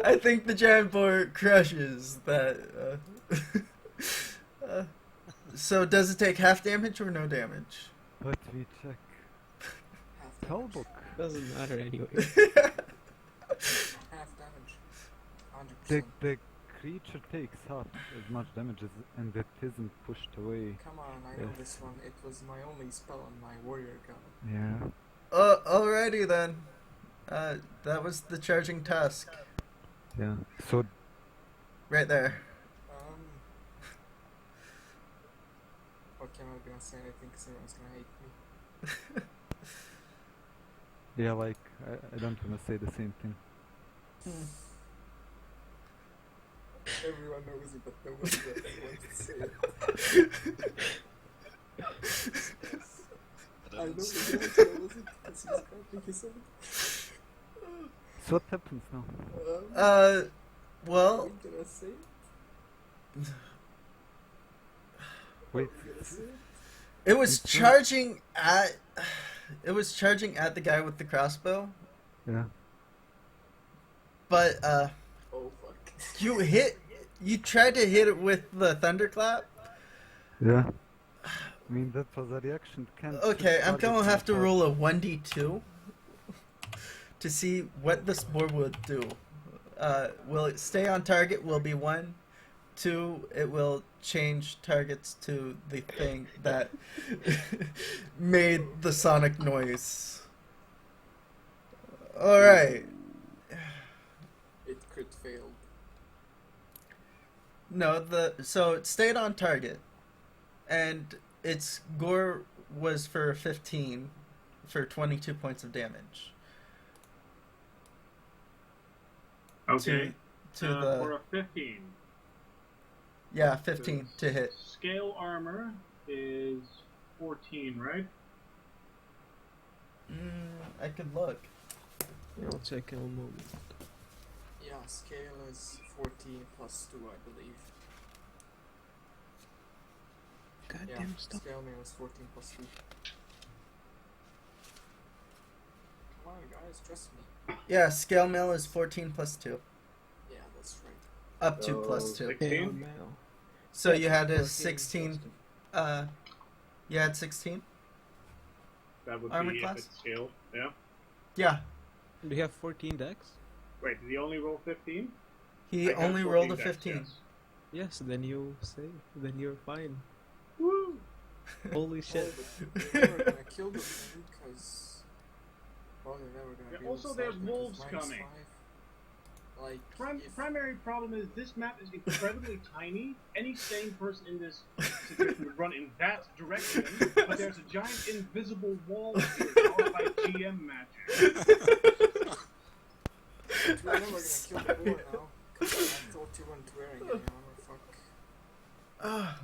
S1: I think the giant boar crushes that. So does it take half damage or no damage?
S3: Let me check.
S5: Half damage.
S3: Spellbook.
S2: Doesn't matter anyway.
S5: Half damage. 100%.
S3: The creature takes half as much damage and it isn't pushed away.
S5: Come on, I know
S3: Yes.
S5: this one. It was my only spell on my warrior gun.
S3: Yeah.
S1: Alrighty then. That was the charging tusk.
S3: Yeah. So
S1: Right there.
S5: Okay, I'm not gonna say anything because everyone's gonna hate me.
S3: yeah, like I don't wanna say the same thing.
S5: Everyone knows it, but nobody wants to say it. I know the guy knows it because he's cracking his head.
S3: So what happens now?
S1: Well,
S5: Are we gonna say it?
S3: Wait.
S5: Are we gonna say it?
S1: it was charging at the guy with the crossbow,
S3: Yeah.
S5: Oh
S1: but
S5: fuck.
S1: you tried to hit it with the thunderclap.
S3: Yeah. I mean that was a reaction. Can't
S1: Okay,
S3: just
S1: I'm
S3: target
S1: gonna have to
S3: myself.
S1: roll a 1d2 to see what this board will do. Will it stay on target? Will be 1. 2, it will change targets to the thing that made the sonic noise. Alright.
S5: It crit failed.
S1: No, so it stayed on target. And its gore was for 15 for 22 points of damage.
S4: Okay.
S1: To
S4: For
S1: the
S4: a 15.
S1: yeah, 15 to hit.
S4: Scale armor is 14, right?
S1: I could look.
S2: I'll check in a moment.
S5: Yeah, scale is 14 plus 2, I believe. Yeah,
S2: Goddamn stuff.
S5: scale mail is 14 plus 2. Come on, guys, trust me.
S1: Yeah, scale mail is 14 plus 2.
S5: Yeah, that's right.
S1: Up to plus 2.
S4: 16?
S2: Mail.
S1: So you had a
S2: 14
S1: 16.
S2: plus
S1: You had 16?
S4: That would
S1: Armor
S4: be
S1: class?
S4: if it's scaled. Yeah.
S1: Yeah.
S2: two. Do you have 14 decks?
S4: Wait, did he only roll 15?
S1: He
S4: I have
S1: only rolled a
S4: 14 decks,
S1: 15.
S4: yes.
S2: Yes, then you save. Then you're fine.
S4: Woo!
S2: Holy shit.
S5: Oh, but you're never gonna kill the thing because. Well, you're never gonna
S4: Yeah,
S5: be
S4: also
S5: able to
S4: there's
S5: snipe it 'cause
S4: wolves
S5: minus
S4: coming.
S5: 5. Like, if
S4: Primary problem is this map is incredibly tiny. Any sane person in this situation would run in that direction, but there's a giant invisible wall here powered by GM magic.
S5: we're never gonna kill the boar now. 'Cause I thought you weren't wearing any armor, fuck.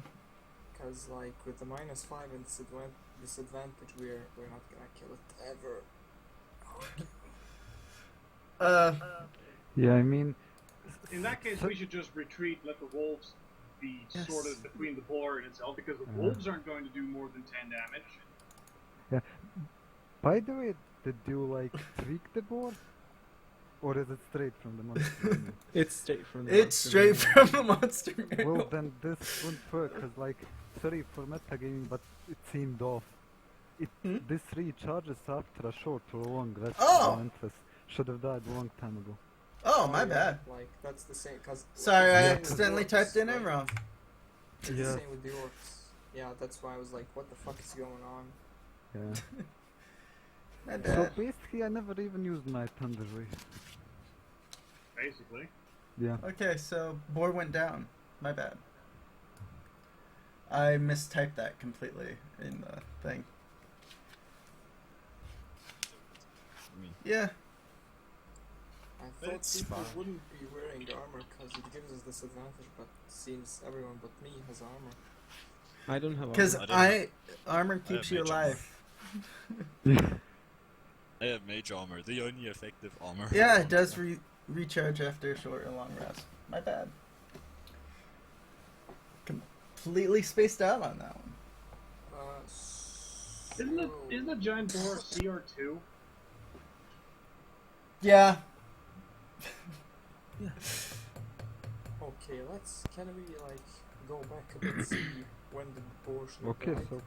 S5: Because, like, with the minus 5 and disadvantage, we're not gonna kill it ever.
S3: Yeah, I mean.
S4: In that case, we should just retreat, let the wolves be
S2: Yes.
S4: sorted between the boar and itself, because the wolves aren't going to do more than 10 damage.
S3: By the way, did you like tweak the board, or is it straight from the monster manual?
S2: It's straight from the
S1: It's
S2: monster
S1: straight
S2: manual.
S1: from the monster manual.
S3: Well, then this wouldn't work, cause like, sorry for metagaming, but it seemed off. This recharges after a short or long rest.
S1: Oh!
S3: Relentless. Should have died a long time ago.
S1: Oh, my
S5: yeah,
S1: bad.
S5: Like, that's the same, cause...
S1: Sorry, I
S3: Yeah.
S1: accidentally typed it in wrong.
S5: It's the
S3: Yeah.
S5: same with the orcs. Yeah, that's why I was like, what the fuck is going on?
S3: Yeah.
S1: My
S3: So
S1: bad.
S3: basically, I never even used my Thunder Ray.
S4: Basically.
S3: Yeah.
S1: Okay, so board went down. My bad. I mistyped that completely in the thing.
S6: I mean,
S1: Yeah.
S5: I thought
S6: It's
S5: people
S6: fine.
S5: wouldn't be wearing armor because it gives us disadvantage, but seems everyone but me has armor.
S2: I don't have
S1: Because
S2: armor.
S1: armor keeps you
S6: mage armor.
S1: alive.
S6: I have mage armor, the only effective armor.
S1: Yeah, it does recharge after a short or long rest. My bad. Completely spaced out on that one.
S4: Isn't the giant boar CR2?
S1: Yeah.
S5: Okay, can we like go back a bit, see when the boar should
S3: Okay,
S5: arrive.
S3: so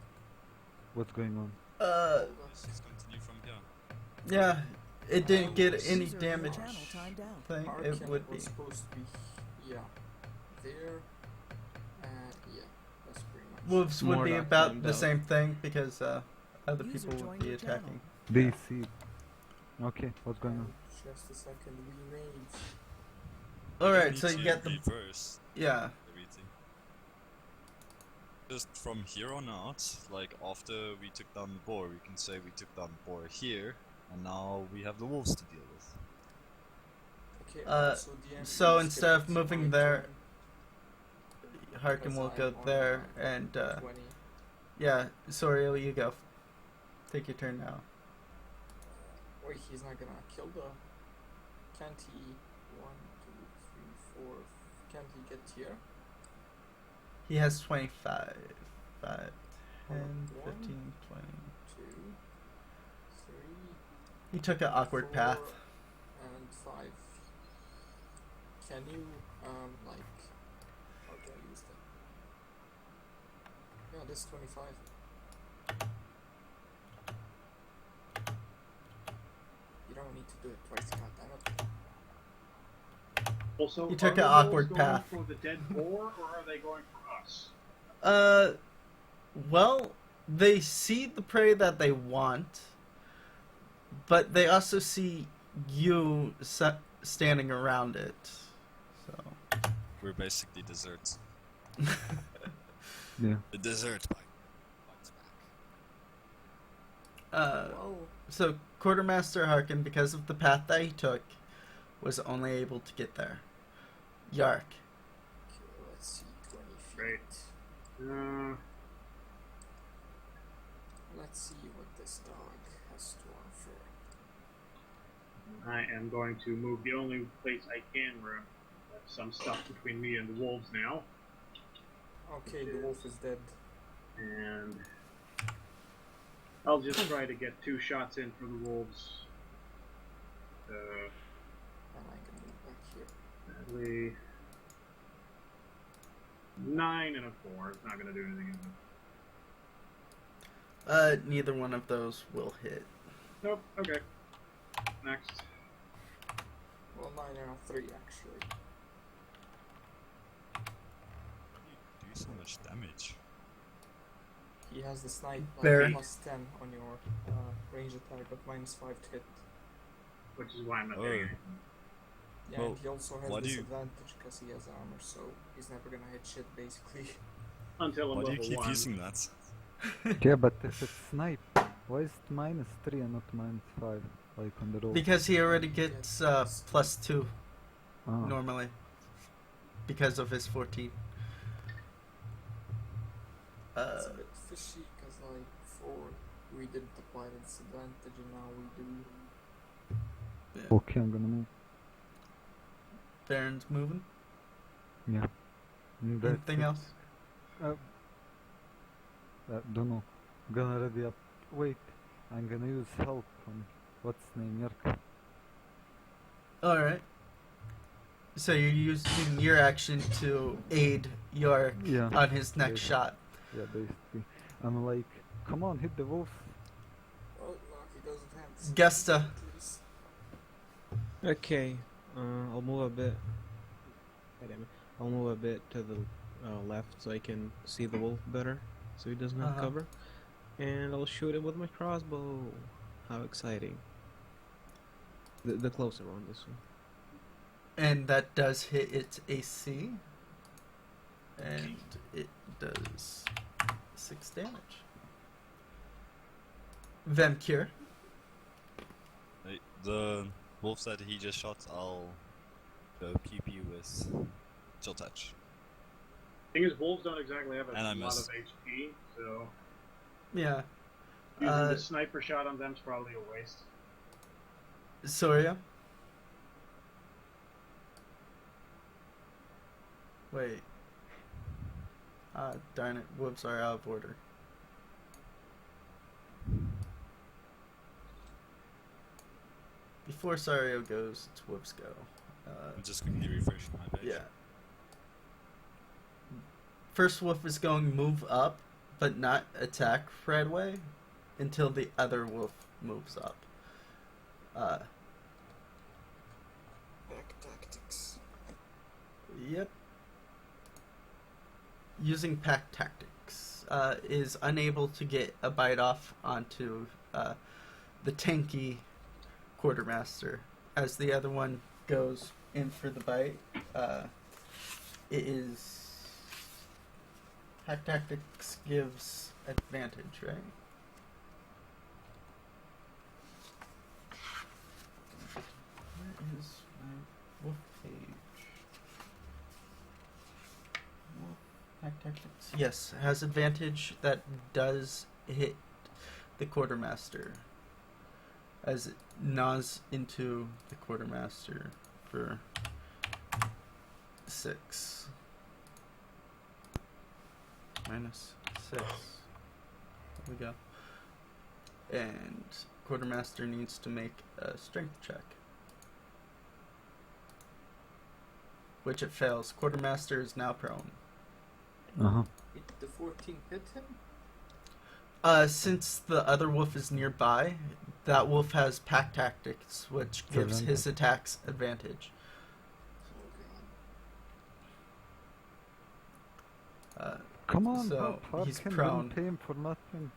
S3: what's going on?
S6: Let's just continue from here.
S1: Yeah, it didn't get any
S7: User in your
S1: damage.
S7: channel timed out.
S1: Thing
S5: Harkin
S1: it would be.
S5: was supposed to be, yeah, there, and yeah, that's pretty much.
S1: Wolves would be
S2: Mordok
S1: about
S2: timed
S1: the
S2: out.
S1: same thing because other
S7: User
S1: people would
S7: joined
S1: be
S7: your channel.
S1: attacking.
S3: DC. Okay, what's going on?
S5: Just a second, we made.
S6: We
S1: Alright,
S6: need
S1: so you
S6: to
S1: get the
S6: reverse
S1: yeah.
S6: everything. Just from here on out, like after we took down the boar, we can say we took down the boar here, and now we have the wolves to deal with.
S5: Okay,
S1: So
S5: so
S1: instead of moving there, Harkin will go there and
S5: 20.
S1: yeah, Sorio, you go. Take your turn now.
S5: Wait, he's not gonna kill the. Can't he? 1, 2, 3, 4. Can't he get here?
S1: He has 25. 5, 10,
S5: One.
S1: 15, 20.
S5: 2, 3,
S1: He took an awkward
S5: 4,
S1: path.
S5: and 5. Can you like? How can I use that? Yeah, this is 25. You don't need to do it twice, goddammit.
S4: Also,
S1: He took
S4: are
S1: an
S4: the
S1: awkward
S4: wolves going
S1: path.
S4: for the dead boar, or are they going for us?
S1: Well, they see the prey that they want, but they also see you standing around it. So.
S6: We're basically desserts.
S3: Yeah.
S6: The dessert bites back.
S5: Whoa.
S1: So Quartermaster Harkin, because of the path that he took, was only able to get there. Yark.
S5: Okay, let's see, 20 feet.
S4: Great.
S5: Let's see what this dog has to offer.
S4: I am going to move the only place I can where I have some stuff between me and the wolves now.
S5: Okay, the wolf is dead.
S4: And I'll just try to get 2 shots in for the wolves.
S5: And I can move back here.
S4: Sadly, 9 and a 4. It's not going to do anything.
S1: Neither one of those will hit.
S4: Nope. Okay. Next.
S5: Well, 9 and a 3 actually.
S6: You do so much damage.
S5: He has the snipe
S1: Very.
S5: like plus 10 on your range attack, but minus 5 to hit.
S4: Which is why I'm not
S6: Oh.
S4: doing anything.
S5: Yeah,
S6: Well,
S5: and he also has
S6: why do you-
S5: disadvantage because he has armor, so he's never gonna hit shit basically.
S4: Until I'm
S6: Why do you
S4: level
S6: keep
S4: 1.
S6: using that?
S3: Yeah, but if it's snipe, why is it -3 and not -5, like on the roll?
S1: Because he already gets plus 2
S3: Ah.
S1: normally. Because of his 14.
S5: It's a bit fishy because like before we didn't apply the disadvantage and now we do.
S1: Yeah.
S3: Okay, I'm gonna move.
S1: Baron's moving.
S3: Yeah. That's
S1: Anything
S3: it.
S1: else?
S3: Don't know. Gonna ready up. Wait, I'm gonna use help on what's his name, Yark.
S1: Alright. So you're using your action to aid York
S3: Yeah.
S1: on his next
S3: Basically.
S1: shot.
S3: Yeah, basically. I'm like, come on, hit the wolf.
S5: Oh no, he doesn't have this.
S1: Gusta.
S5: Please.
S2: Okay, I'll move a bit. God damn it. I'll move a bit to the left so I can see the wolf better, so he doesn't have
S1: Uh-huh.
S2: cover. And I'll shoot him with my crossbow. How exciting! The closer one, this one.
S1: And that does hit its AC. And it does 6 damage. Vemcure.
S6: Hey, the wolf that he just shot, I'll go PP with chill touch.
S4: Thing is, wolves don't exactly have a
S6: And I
S4: lot
S6: miss.
S4: of HP, so
S1: Yeah.
S4: using
S1: Uh,
S4: the sniper shot on them's probably a waste.
S1: Soria. Wait. Ah, darn it. Wolves are out of order. Before Sario goes, it's Wolves go.
S6: I'm just quickly refreshing my page.
S1: Yeah. first wolf is going to move up, but not attack right away until the other wolf moves up.
S5: Pack tactics.
S1: Yep. Using pack tactics, is unable to get a bite off onto the tanky quartermaster. As the other one goes in for the bite, it is pack tactics gives advantage, right? Where is my wolf page? Wolf pack tactics. Yes, has advantage that does hit the quartermaster as it gnaws into the quartermaster for 6. Minus 6. There we go. And quartermaster needs to make a strength check, which it fails. Quartermaster is now prone.
S5: Did the 14 hit him?
S1: Since the other wolf is nearby, that wolf has pack tactics, which gives his attacks advantage.
S3: Come on,
S1: So
S3: Bob,
S1: he's
S3: can
S1: prone.
S3: pay him for nothing.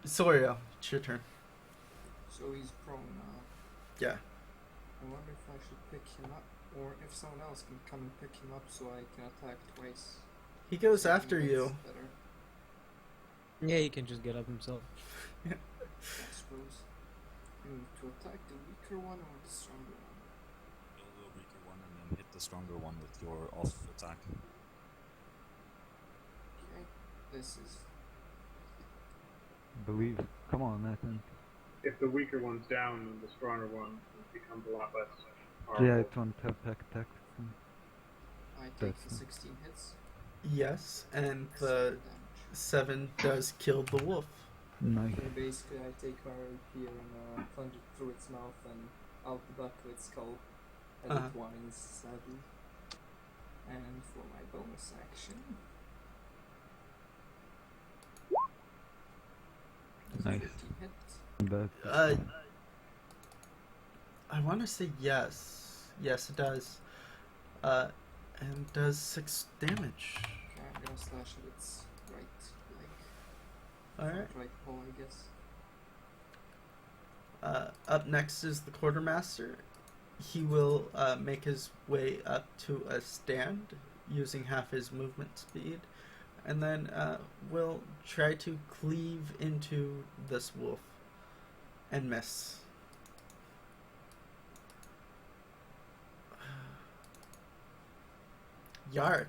S1: Sorio, it's your turn.
S5: So he's prone now.
S1: Yeah.
S5: I wonder if I should pick him up, or if someone else can come and pick him up so I can attack twice.
S1: He goes
S5: Maybe
S1: after
S5: that's
S1: you.
S5: better,
S2: Yeah, he can just get up himself.
S5: I suppose. To attack the weaker one or the stronger one?
S6: Kill the weaker one and then hit the stronger one with your off attack.
S5: Okay, this is
S3: Believe. Come on, Ettin.
S4: If the weaker one's down, then the stronger one becomes a lot less powerful.
S3: Yeah, it won't have pack tactics.
S5: I take
S3: That's
S5: the 16 hits.
S1: Yes, and
S5: 7
S1: the
S5: damage.
S1: 7 does kill the wolf.
S3: Nice.
S5: Okay, basically I take my rapier and plunge it through its mouth and out the back of its skull, and
S1: Uh-huh.
S5: it whines sadly. And for my bonus action,
S3: Nice.
S5: 15 hit.
S3: That
S1: I want to say yes. Yes, it does. And does 6 damage.
S5: Okay, I'm gonna slash at its right leg.
S1: Alright.
S5: Right paw, I guess.
S1: Up next is the quartermaster. He will make his way up to a stand using half his movement speed, and then will try to cleave into this wolf and miss. Yark.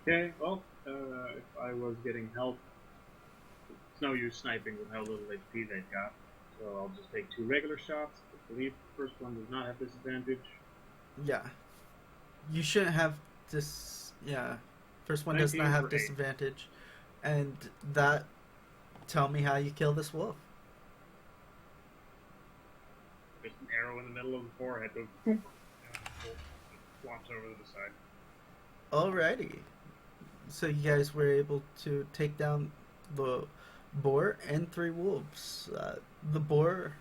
S4: Okay, well, if I was getting help, it's no use sniping with how little HP they've got. So I'll just take 2 regular shots. I believe the first one does not have disadvantage.
S1: Yeah. You shouldn't have this. Yeah. First one does not
S4: 19
S1: have
S4: for 8.
S1: disadvantage. And that. Tell me how you kill this wolf.
S4: Just an arrow in the middle of the forehead goes boom, and the wolf flops over to the side.
S1: Alrighty. So you guys were able to take down the boar and 3 wolves. The boar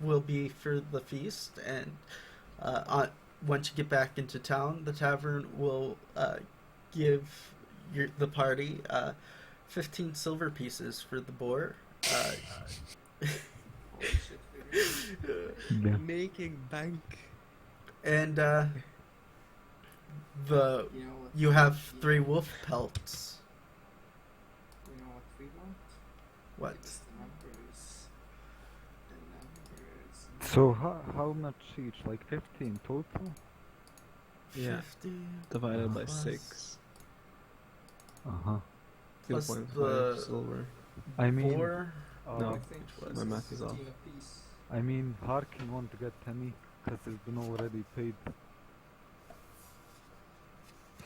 S1: will be for the feast, and once you get back into town, the tavern will give the party 15 silver pieces for the boar.
S5: Holy shit, figure.
S3: yeah.
S2: Making bank.
S1: And the
S5: You know what?
S1: you have 3 wolf pelts.
S5: You know what we want?
S1: What?
S5: It's the numbers. The numbers.
S3: So how much each? Like 15 total?
S2: Yeah.
S1: 50
S2: Divided by
S1: plus-
S2: 6.
S3: Uh-huh.
S1: Plus
S2: 2.5
S1: the
S2: silver.
S3: I mean,
S1: boar.
S2: No.
S5: I think
S1: Which
S5: this
S2: my
S5: is
S2: math is off.
S5: 15 apiece.
S3: I mean, Harkin won't get any because it's been already paid.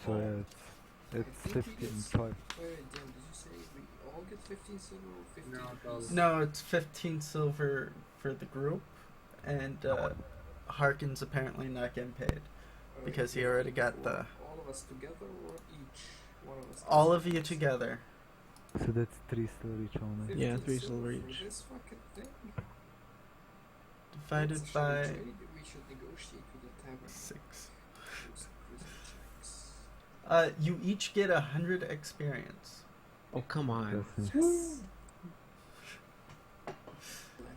S3: So yeah, it's
S5: I think he
S3: 15
S5: gets-
S3: 5.
S5: Wait, Dan, did you say we all get 15 silver or 15
S4: No, it
S5: apiece?
S4: does.
S1: No, it's 15 silver for the group, and Harkin's apparently not getting paid.
S5: Alright,
S1: because he
S5: so
S1: already got
S5: for
S1: the
S5: all of us together or each one of us?
S1: All of you together.
S3: So that's 3 silver each only.
S2: Yeah,
S5: 15
S2: 3
S5: silver
S2: silver
S5: for
S2: each.
S5: this fucking thing?
S1: Divided
S5: Shall we
S1: by
S5: trade? We should negotiate with the tavern.
S1: 6.
S5: Those prison checks.
S1: You each get 100 experience.
S2: Oh, come on.
S3: That's
S5: Yes.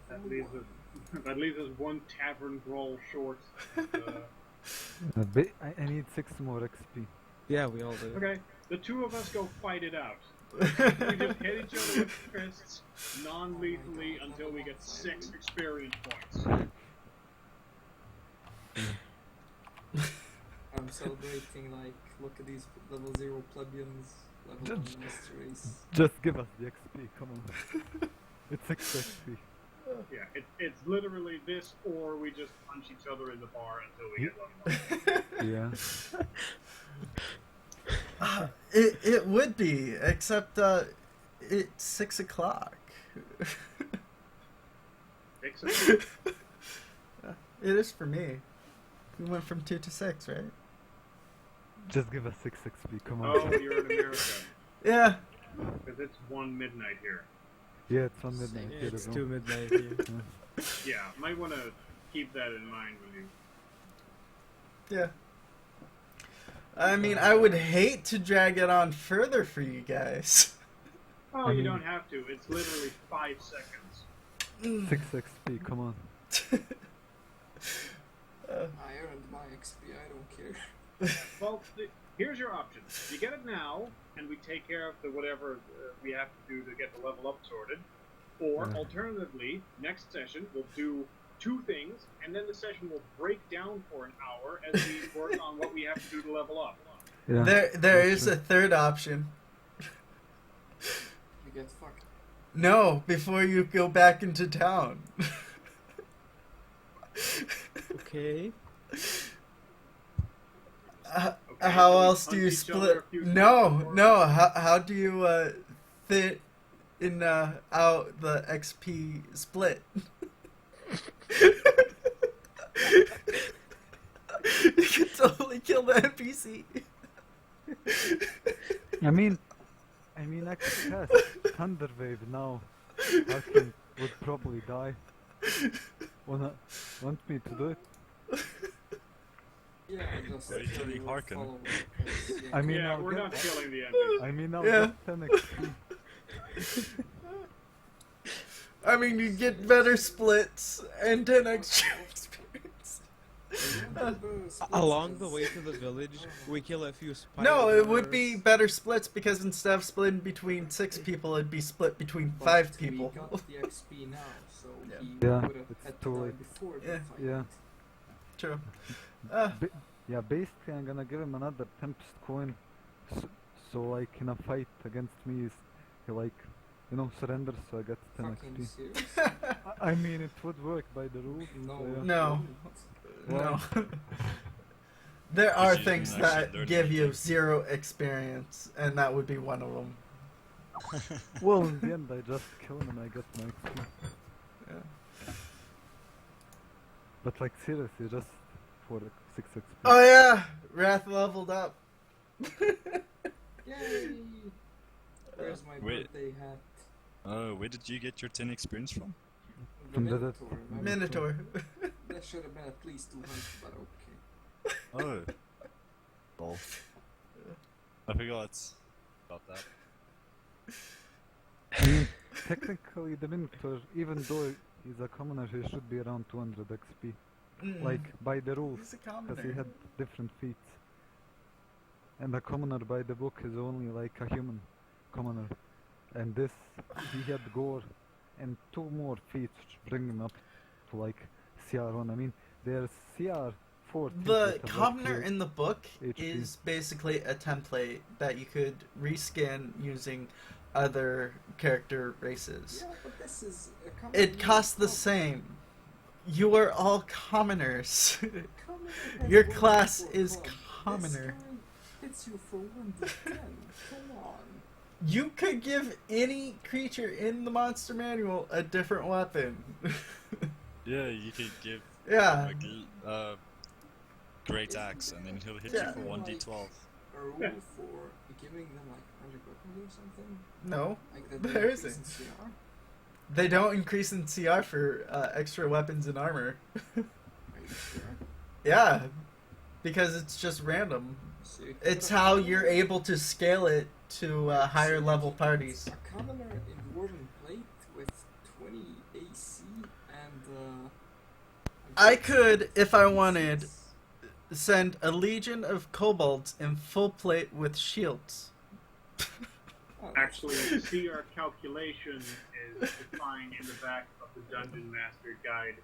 S4: That leaves us. That leaves us one tavern brawl short.
S3: I need 6 more XP.
S2: Yeah, we all do.
S4: Okay, the two of us go fight it out. We just hit each other with fists non-lethally until we get 6 experience points.
S5: I'm celebrating like, look at these level 0 plebeians, level 1 mysteries.
S3: Just give us the XP, come on. It's 6 XP.
S4: Yeah, it's literally this, or we just punch each other in the bar until we get level up.
S3: Yeah.
S1: It would be, except it's 6 o'clock.
S4: 6 o'clock.
S1: It is for me. We went from 2 to 6, right?
S3: Just give us 6 XP, come on.
S4: Oh, you're in America.
S1: Yeah.
S4: Because it's 1 midnight here.
S3: Yeah, it's on midnight
S2: Yeah,
S3: here
S2: it's
S3: as
S2: 2
S3: well.
S2: midnight here.
S4: Yeah, might want to keep that in mind when you...
S1: Yeah. I mean, I would hate to drag it on further for you guys.
S4: Oh,
S3: I
S4: you
S3: mean-
S4: don't have to. It's literally 5 seconds.
S3: 6 XP, come on.
S5: I earned my XP, I don't care.
S4: Well, here's your option. You get it now, and we take care of the whatever we have to do to get the level up sorted. Or,
S3: Yeah.
S4: alternatively, next session we'll do 2 things, and then the session will break down for an hour as we work on what we have to do to level up.
S3: Yeah.
S1: There
S3: that's
S1: is
S3: true.
S1: a third option.
S5: You get fucked.
S1: No, before you go back into town.
S2: Okay.
S4: Okay,
S1: How
S4: so we
S1: else do
S4: punch
S1: you
S4: each other
S1: split?
S4: a few
S1: No,
S4: times before-
S1: no. How do you fit in out the XP split? You can totally kill the NPC.
S3: I mean, actually, yes, Thunder Wave now. Harkin would probably die. Want me to do it?
S5: Yeah, just
S6: Are you killing
S5: will
S6: Harkin?
S5: follow his, yeah.
S3: I mean,
S4: Yeah,
S3: I'll
S4: we're
S3: get,
S4: not killing the NPC.
S3: I mean, I'll
S1: Yeah.
S3: get 10 XP.
S1: I mean, you get better splits and 10 extra experience.
S2: Along the way to the village, we kill a few spiders.
S1: No, it would be better splits because instead of splitting between 6 people, it'd be split between
S5: But
S1: 5 people.
S5: We got the XP now, so
S1: Yeah.
S5: he
S3: Yeah,
S5: would have
S3: it's
S5: had
S3: too
S5: to die
S3: late.
S5: before
S1: Yeah.
S5: the fight.
S3: Yeah.
S1: True.
S3: Yeah, basically, I'm gonna give him another Tempest coin. So like, in a fight against me, he like, surrenders, so I get 10
S5: Fucking
S3: XP.
S5: serious?
S3: I mean, it would work by the rules.
S5: No.
S3: so yeah.
S1: No.
S3: Why?
S1: No. There are
S6: You can
S1: things
S6: actually
S1: that
S6: learn
S1: give you
S6: anything.
S1: 0 experience, and that would be one of them.
S3: Well, in the end, I just kill him and I get my XP.
S1: Yeah.
S3: But like, seriously, just for like, 6 XP.
S1: Oh yeah, Wrath leveled up.
S5: Yay! Where's my
S6: Wait.
S5: birthday hat?
S6: Where did you get your 10 experience from?
S5: The
S3: From the
S5: Minotaur, remember?
S1: Minotaur.
S5: That should have been at least 200, but okay.
S6: Oh. Lol. I forgot about that.
S3: I mean, technically, the Minotaur, even though he's a commoner, he should be around 200 XP.
S1: Mm.
S3: Like, by the rules,
S1: He's a
S3: because he
S1: commoner.
S3: had different feats. And a commoner by the book is only like a human commoner. And this, he had gore and 2 more feats which bring him up to like CR1. I mean, there's CR4.
S1: The commoner in the book
S3: HP.
S1: is basically a template that you could reskin using other character races.
S5: Yeah, but this is a common
S1: It costs the
S5: common-
S1: same. You are all commoners.
S5: Commoner has
S1: Your
S5: 1
S1: class
S5: to 4
S1: is
S5: con.
S1: commoner.
S5: This guy hits you for 1 to 10. Come on.
S1: You could give any creature in the monster manual a different weapon.
S6: Yeah, you could give
S1: Yeah.
S6: like great axe, and then he'll hit
S1: Yeah.
S6: you for 1d12.
S5: a rule for giving them like magic weapons or something?
S1: No,
S5: Like that
S1: there
S5: increase in
S1: isn't.
S5: CR?
S1: They don't increase in CR for extra weapons and armor.
S5: Are you sure?
S1: Yeah, because it's just random.
S5: So you
S1: It's
S5: put a
S1: how
S5: commoner-
S1: you're able to scale it to higher
S5: so
S1: level
S5: you put
S1: parties.
S5: A commoner in Dwarven Plate with 20 AC and
S1: I could, if I wanted,
S5: DCs.
S1: send a legion of kobolds in full plate with shields.
S5: Oh, that's
S4: Actually,
S5: cool.
S4: the CR calculation is defined in the back of the Dungeon Master Guide,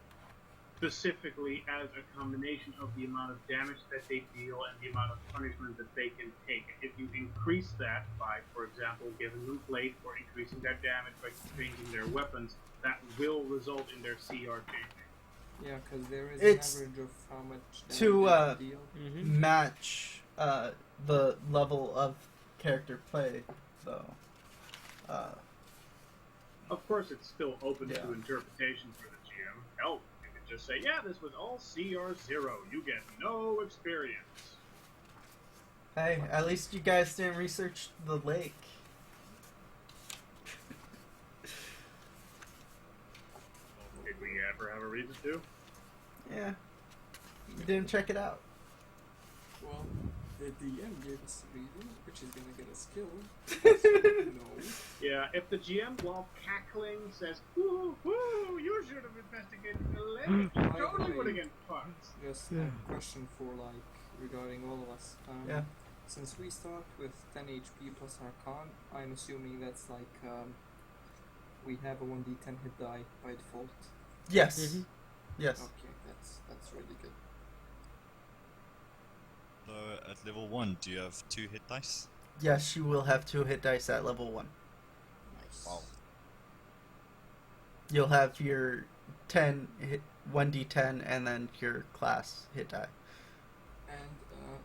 S4: specifically as a combination of the amount of damage that they deal and the amount of punishment that they can take. If you increase that by, for example, giving them plate or increasing their damage by changing their weapons, that will result in their CR changing.
S5: Yeah, because there is
S1: It's
S5: an average of how much damage
S1: to,
S5: they deal.
S2: Mm-hmm.
S1: match the level of character play, though.
S4: Of course, it's still open
S1: Yeah.
S4: to interpretation for the GM. Hell, you could just say, yeah, this was all CR0. You get no experience.
S1: Hey, at least you guys didn't research the lake.
S4: Did we ever have a reason to?
S1: Yeah, you didn't check it out.
S5: Well, the DM gave us a reason, which is gonna get us killed. No.
S4: Yeah, if the GM, while cackling, says, woo, woo, you should have investigated the lake,
S5: By the
S4: totally
S5: way,
S4: would have gotten fucked.
S5: Just
S1: Yeah.
S5: a question for like regarding all of us.
S1: Yeah.
S5: Since we start with 10 HP plus Arcana, I'm assuming that's like we have a 1d10 hit die by default.
S1: Yes.
S2: Mhm.
S1: Yes.
S5: Okay, that's really good.
S6: So at level 1, do you have 2 hit dice?
S1: Yes, you will have 2 hit dice at level 1.
S5: Nice.
S6: Wow.
S1: You'll have your 10 hit, 1d10 and then your class hit die.
S5: And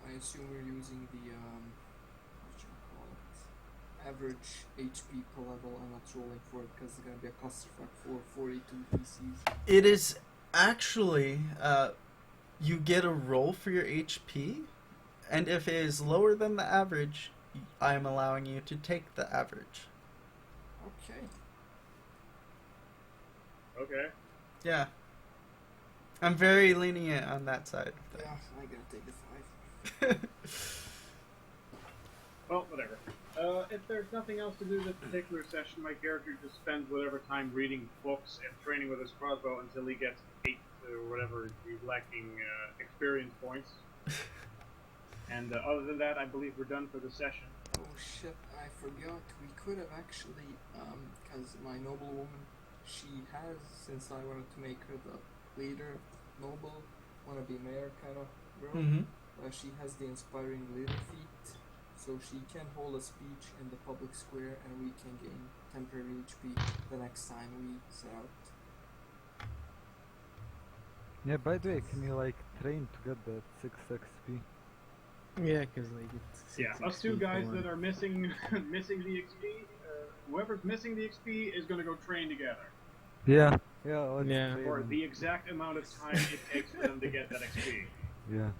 S5: I assume we're using the what should I call it? Average HP per level. I'm not rolling for it because it's gonna be a clusterfuck for 42 PCs.
S1: It is actually you get a roll for your HP, and if it is lower than the average, I am allowing you to take the average.
S5: Okay.
S4: Okay.
S1: Yeah. I'm very lenient on that side of
S5: Yeah,
S1: things.
S5: I'm gonna take the 5.
S4: Well, whatever. If there's nothing else to do this particular session, my character just spends whatever time reading books and training with his crossbow until he gets 8 or whatever he's lacking experience points. And other than that, I believe we're done for the session.
S5: Oh shit, I forgot. We could have actually, because my noble woman, she has, since I wanted to make her the leader, noble, wanna be mayor kind of girl,
S1: Mm-hmm.
S5: she has the inspiring leader feat, so she can hold a speech in the public square and we can gain temporary HP the next time we set out.
S3: Yeah, by the way, can you like train to get that 6 XP?
S2: Yeah, because like it's
S4: Yeah, us two guys that are missing missing the XP, whoever's missing the XP is going to go train together.
S3: Yeah. Yeah, let's
S2: Yeah.
S3: train
S4: For
S3: and-
S4: the exact amount of time it takes for them to get that XP.
S3: Yeah.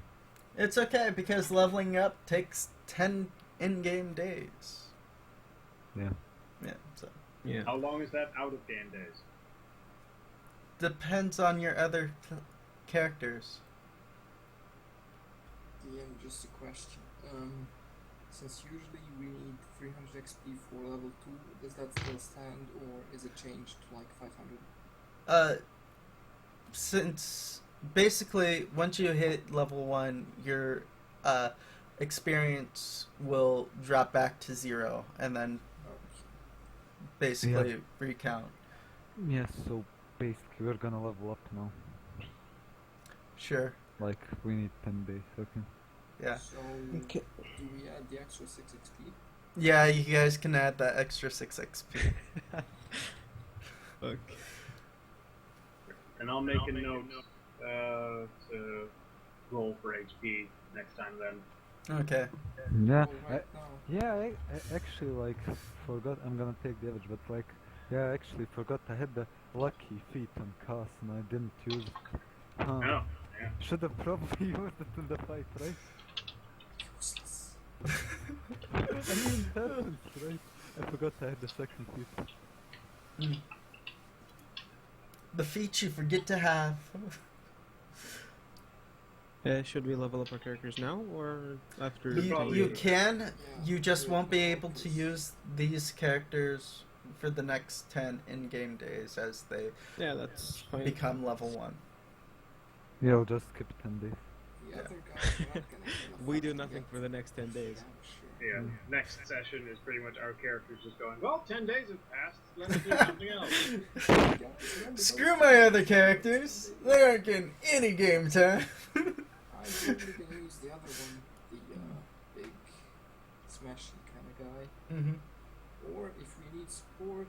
S1: It's okay because leveling up takes 10 in-game days.
S3: Yeah.
S1: Yeah, so
S2: Yeah.
S4: How long is that out of game days?
S1: depends on your other characters.
S5: DM, just a question. Since usually we need 300 XP for level 2, does that still stand or is it changed to like 500?
S1: Since basically once you hit level 1, your experience will drop back to 0 and then basically recount.
S3: Yeah, so basically we're gonna level up now.
S1: Sure.
S3: Like, we need 10 days, okay?
S1: Yeah.
S5: So,
S2: Okay.
S5: do we add the extra 6 XP?
S1: Yeah, you guys can add that extra 6 XP.
S2: Okay.
S4: And I'll make a note to roll for HP next time then.
S1: Okay.
S3: Yeah,
S5: Oh, right now.
S3: yeah, I actually like forgot. I'm gonna take the average, but like, yeah, I actually forgot I had the lucky feat on cast and I didn't use it. Huh.
S4: Oh, yeah.
S3: Should have probably used it in the fight, right?
S5: Useless.
S3: I mean, it happens, right? I forgot I had the second feat.
S1: Mm. The feat you forget to have.
S2: Should we level up our characters now or after?
S4: Could
S1: You,
S4: probably-
S1: you can,
S5: Yeah,
S1: you just
S5: do it
S1: won't be
S5: now,
S1: able to
S5: please.
S1: use these characters for the next 10 in-game days as they
S2: Yeah, that's fine.
S1: become level 1.
S3: Yeah, I'll just skip 10 days.
S5: The
S1: Yeah.
S5: other guys are not gonna kill a
S2: We do
S5: fucking
S2: nothing
S5: yet.
S2: for the next 10 days.
S5: Yeah, I'm sure.
S4: Yeah,
S3: Mm.
S4: next session is pretty much our characters just going, well, 10 days have passed, let's do something else.
S5: Guys, remember
S1: Screw
S5: those
S1: my
S5: 10
S1: other
S5: days?
S1: characters. They aren't getting any game time.
S5: I'm probably gonna use the other one, the big smashy kind of guy.
S1: Mm-hmm.
S5: Or if we need support,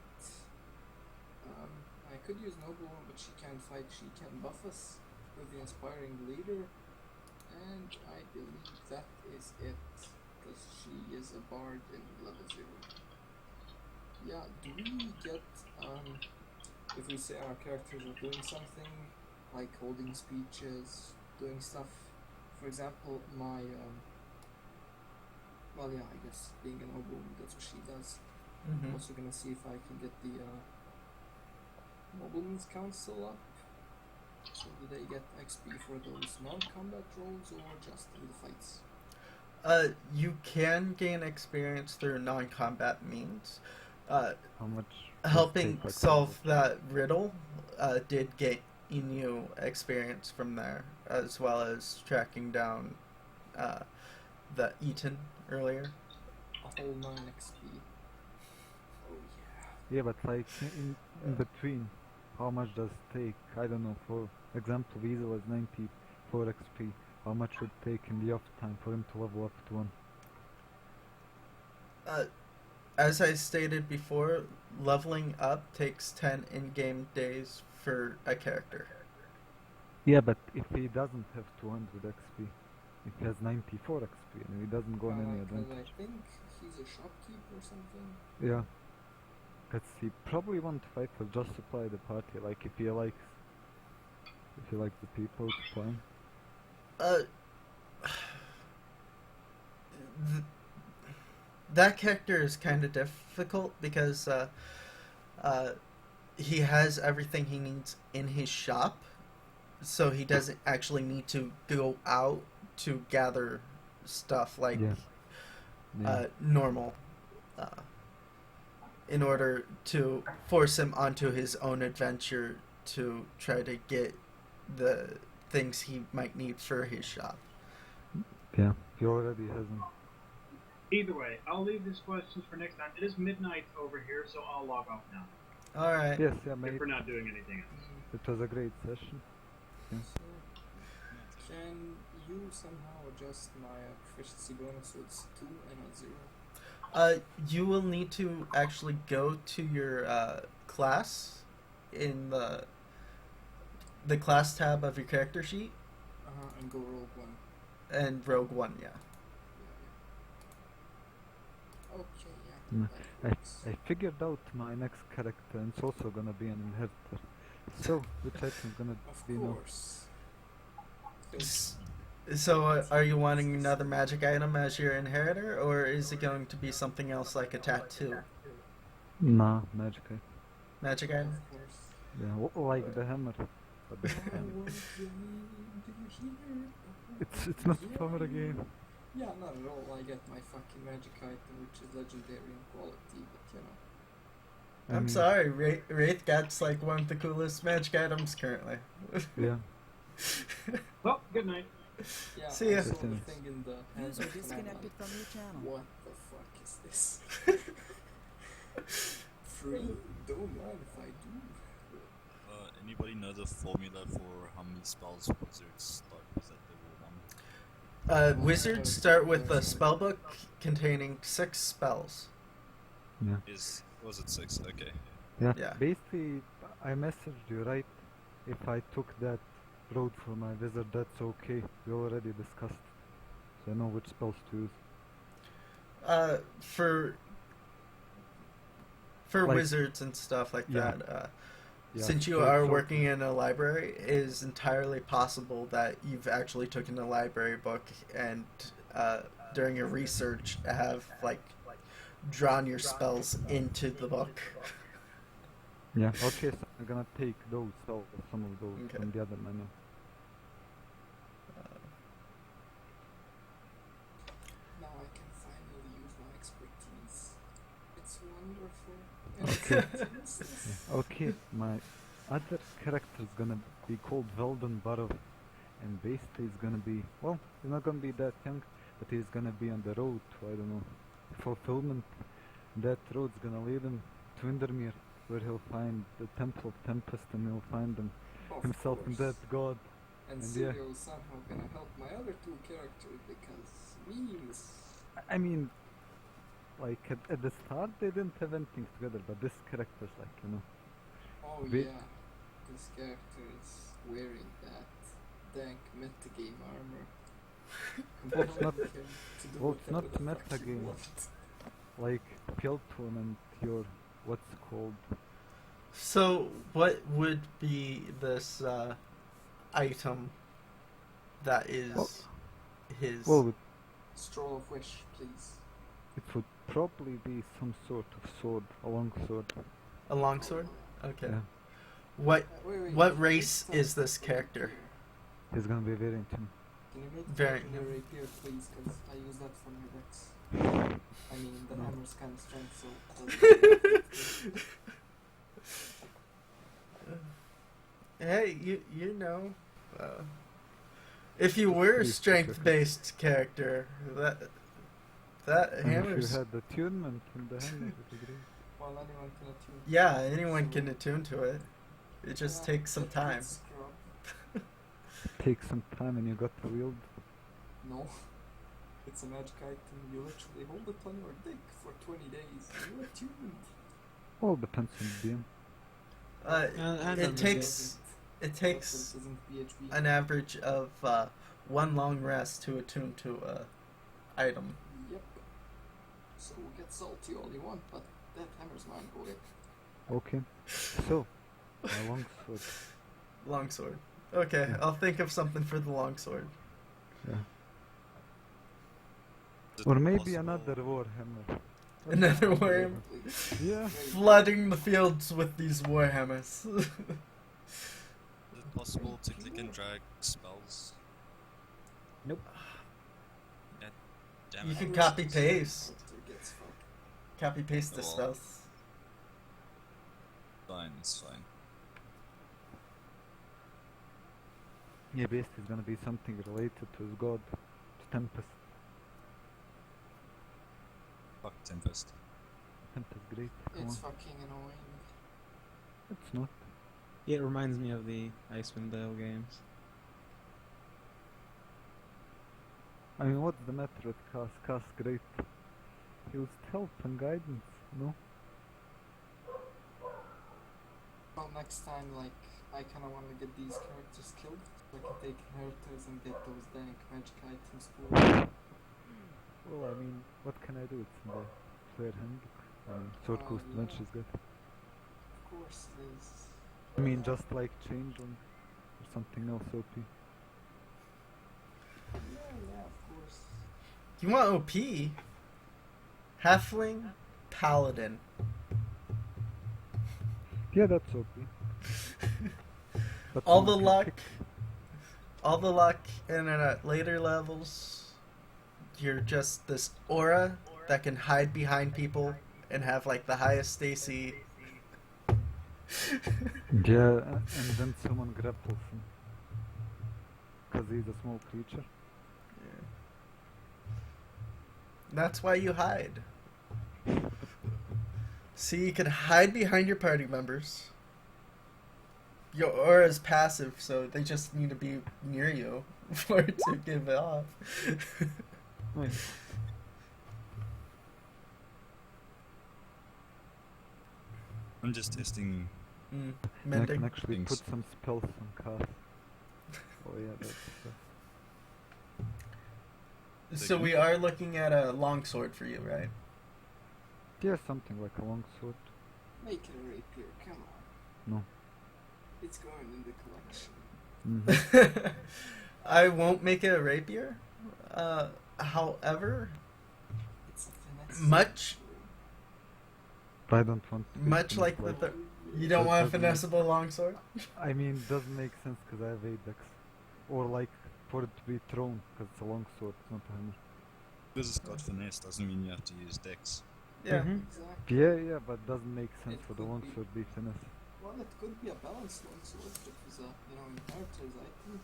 S5: I could use Noble, but she can't fight. She can buff us with the Inspiring Leader, and I believe that is it, because she is a bard in level 0. Yeah, do we get, if we say our characters are doing something, like holding speeches, doing stuff, for example, my, well yeah, I guess being a noble, that's what she does. I'm
S1: Mm-hmm.
S5: also gonna see if I can get the Noblemen's Council up. So do they get XP for those non-combat roles or just in the fights?
S1: You can gain experience through non-combat means.
S3: How much? does
S1: Helping
S3: take, like,
S1: solve that riddle did gain you experience from there, as well as tracking down the Ettin earlier.
S5: A whole 9 XP. Oh yeah.
S3: Yeah, but like in between, how much does it take? I don't know. For example, Weasel is 94 XP. How much would it take in the off time for him to level up to 1?
S1: As I stated before, leveling up takes 10 in-game days for a character.
S3: Yeah, but if he doesn't have 200 XP, if he has 94 XP and he doesn't go on any
S5: 'Cause
S3: advantage.
S5: I think he's a shopkeep or something.
S3: Yeah. Because he probably won't fight for just supply the party, like if he likes the people to play him.
S1: That character is kind of difficult because he has everything he needs in his shop, so he doesn't actually need to go out to gather stuff like
S3: Yeah.
S1: normal in order to force him onto his own adventure to try to get the things he might need for his shop.
S3: Yeah, he already has him.
S4: Either way, I'll leave these questions for next time. It is midnight over here, so I'll log off now.
S1: All right.
S3: Yes, yeah,
S4: If
S3: mate.
S4: we're not doing anything else.
S3: It was a great session.
S5: So, can you somehow adjust my proficiency bonus so it's 2 and not 0?
S1: You will need to actually go to your class in the class tab of your character sheet
S5: And go rogue 1.
S1: and Rogue One. Yeah.
S5: Yeah. Okay,
S3: Mm,
S5: yeah. That works.
S3: I figured out my next character and it's also gonna be an inheritor. So, which item gonna
S5: Of
S3: be now?
S5: course.
S1: So, are you wanting another magic item as your inheritor, or is it going to be something else like a tattoo?
S3: Nah, magic item.
S1: Magic item?
S5: Of course.
S3: Yeah, like the hammer. But this
S5: I
S3: time
S5: want you to hear.
S3: it's not power again.
S5: Yeah, not at all. I get my fucking magic item, which is legendary in quality, but you know.
S3: I
S1: I'm
S3: mean,
S1: sorry, Wraith Gat's like one of the coolest magic items currently.
S3: Yeah.
S4: Well, good night.
S5: Yeah,
S1: See ya.
S5: I saw the
S3: Yes.
S5: thing in the hands
S7: User
S5: of
S7: disconnected
S5: command.
S7: from your channel.
S5: What the fuck is this? Free. Don't mind if I do.
S6: Anybody know the formula for how many spells wizards start with at level 1?
S1: Wizards start with a spellbook containing 6 spells.
S3: Yeah.
S6: Was it 6? Okay.
S3: Yeah.
S1: Yeah.
S3: Basically, I messaged you, right? If I took that road for my wizard, that's okay. We already discussed. So I know which spells to use.
S1: For
S3: Like-
S1: wizards and stuff like
S3: Yeah.
S1: that,
S3: Yeah,
S1: since you
S3: so-
S1: are
S3: so-
S1: working in a library, it is entirely possible that you've actually taken a library book and during your research have like drawn your spells into the book.
S3: Yeah. Okay, so I'm gonna take those, some of those
S1: Okay.
S3: from the other menu.
S5: Now I can finally use my expertise. It's wonderful. And it's useless.
S3: Okay, my other character is gonna be called Veldon Barov, and basically he's gonna be, well, he's not gonna be that young, but he's gonna be on the road to, I don't know, fulfillment. That road's gonna lead him to Windermere, where he'll find the Temple of Tempest, and he'll find
S5: Of
S3: himself in
S5: course.
S3: that god.
S5: And
S3: And yeah.
S5: Cyril somehow gonna help my other two characters because memes.
S3: I mean, like at the start they didn't have anything together, but this character's like, you know,
S5: Oh
S3: Bit-
S5: yeah, this character is wearing that dank metagame armor.
S3: Well, it's not-
S5: Compelling him to do
S3: well, it's
S5: whatever
S3: not
S5: the fuck he
S3: metagame.
S5: wants.
S3: like Pelton and your, what's it called?
S1: So, what would be this item that is
S3: Well-
S1: his?
S3: Well,
S5: Stroll of Wish, please.
S3: it would probably be some sort of sword, a long sword.
S1: A longsword? Okay.
S3: Yeah.
S1: What
S5: Wait,
S1: what race is this character?
S3: He's gonna be very intim.
S5: Can you make
S1: Very-
S5: it your rapier, please? Because I use that for my decks. I mean, the
S3: No.
S5: hammer's kind of strength, so it doesn't
S1: Hey, you know, if you were a
S3: Please,
S1: strength-based character, that
S3: And if
S1: hammer's
S3: you had the attunement in the hammer, it would be great.
S5: Well, anyone can attune.
S1: yeah, anyone can attune to it. It just
S5: Yeah,
S1: takes some
S5: that
S1: time.
S5: needs scrub.
S3: Take some time and you got the wield.
S5: No. It's a magic item. You literally hold it on your dick for 20 days. You're attuned.
S3: Well, depends on the DM.
S2: And
S1: It
S2: on the
S1: takes
S5: This isn't PHP.
S1: an average of one long rest to attune to a item.
S5: Yep. So get salty all you want, but that hammer's mine, boy.
S3: Okay. So, my longsword.
S1: Longsword. Okay,
S3: Yeah.
S1: I'll think of something for the longsword.
S3: Yeah.
S6: Is it
S3: Or maybe
S6: possible-
S3: another warhammer.
S1: Another warhammer.
S5: Please.
S3: Yeah.
S1: Flooding the fields with these warhammers.
S6: Is it possible to click and drag spells?
S2: Nope.
S6: God damn
S1: You
S6: it.
S1: can copy paste.
S5: Gets fucked.
S1: Copy paste the
S6: Oh.
S1: spells.
S6: Fine, it's fine.
S3: Yeah, basically it's gonna be something related to his god, to Tempest.
S6: Fuck Tempest.
S3: Tempest great, come
S5: It's
S3: on.
S5: fucking annoying.
S3: It's not.
S2: Yeah, it reminds me of the Icewind Dale games.
S3: I mean, what's the matter with Cass? Cass great. He was help and guidance, no?
S5: Well, next time, like, I kinda wanna get these characters killed, so I can take inheritors and get those dank magic items for
S3: Well, I mean, what can I do? It's in the player handbook. I mean, Sword
S5: Oh,
S3: Coast
S5: yeah.
S3: Bench is good.
S5: Of course it is.
S3: I mean, just like Changeling or something else OP.
S5: Yeah, of course.
S1: You want OP? Halfling Paladin.
S3: Yeah, that's OP. But
S1: All the
S3: someone can
S1: luck.
S3: pick-
S1: All the luck, and then at later levels, you're just this aura that can hide behind people and have like the highest AC.
S3: Yeah, and then someone grapples him. Because he's a small creature.
S1: That's why you hide. See, you can hide behind your party members. Your aura is passive, so they just need to be near you for it to give it off.
S2: Wait,
S6: I'm just testing.
S1: Mm,
S3: And I
S1: mending.
S3: can actually
S6: Things.
S3: put some spells on Cass. Oh yeah, that's...
S1: So we are looking at a longsword for you, right?
S3: Yeah, something like a long sword.
S5: Make it a rapier, come on.
S3: No.
S5: It's going in the collection.
S3: Mhm.
S1: I won't make it a rapier. However,
S5: It's a finesse.
S1: much
S3: I don't want to be
S1: much like
S3: finished,
S1: the you don't
S3: That
S1: want a
S3: doesn't make-
S1: finessable longsword.
S3: I mean, it doesn't make sense because I have 8 decks. Or like, for it to be thrown, because it's a long sword, it's not a hammer.
S6: Because it's got finesse doesn't mean you have to use dex.
S1: Yeah.
S2: Mhm.
S5: Exactly.
S3: Yeah, but it doesn't make sense
S5: It
S3: for the
S5: could
S3: long
S5: be.
S3: sword to be finesse.
S5: Well, it could be a balanced longsword if it was a, inheritor's item.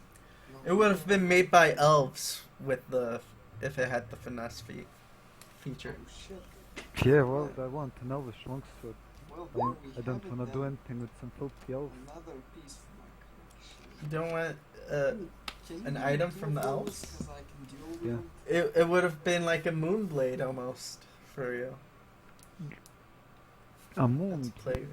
S1: It would have been made by elves with the if it had the finesse feature.
S5: Oh shit.
S3: Yeah, well, I want an elvish long sword.
S5: Well,
S3: I,
S5: here we
S3: I don't
S5: have it
S3: want to do
S5: then.
S3: anything with some filthy elves.
S5: Another piece for my collection.
S1: You don't want
S5: Can
S1: an
S5: you
S1: item
S5: do
S1: from the
S5: those?
S1: elves?
S5: 'Cause I can dual
S3: Yeah.
S5: wield.
S1: it would have been like a moonblade almost for you
S3: A
S1: as
S3: moon.
S1: players.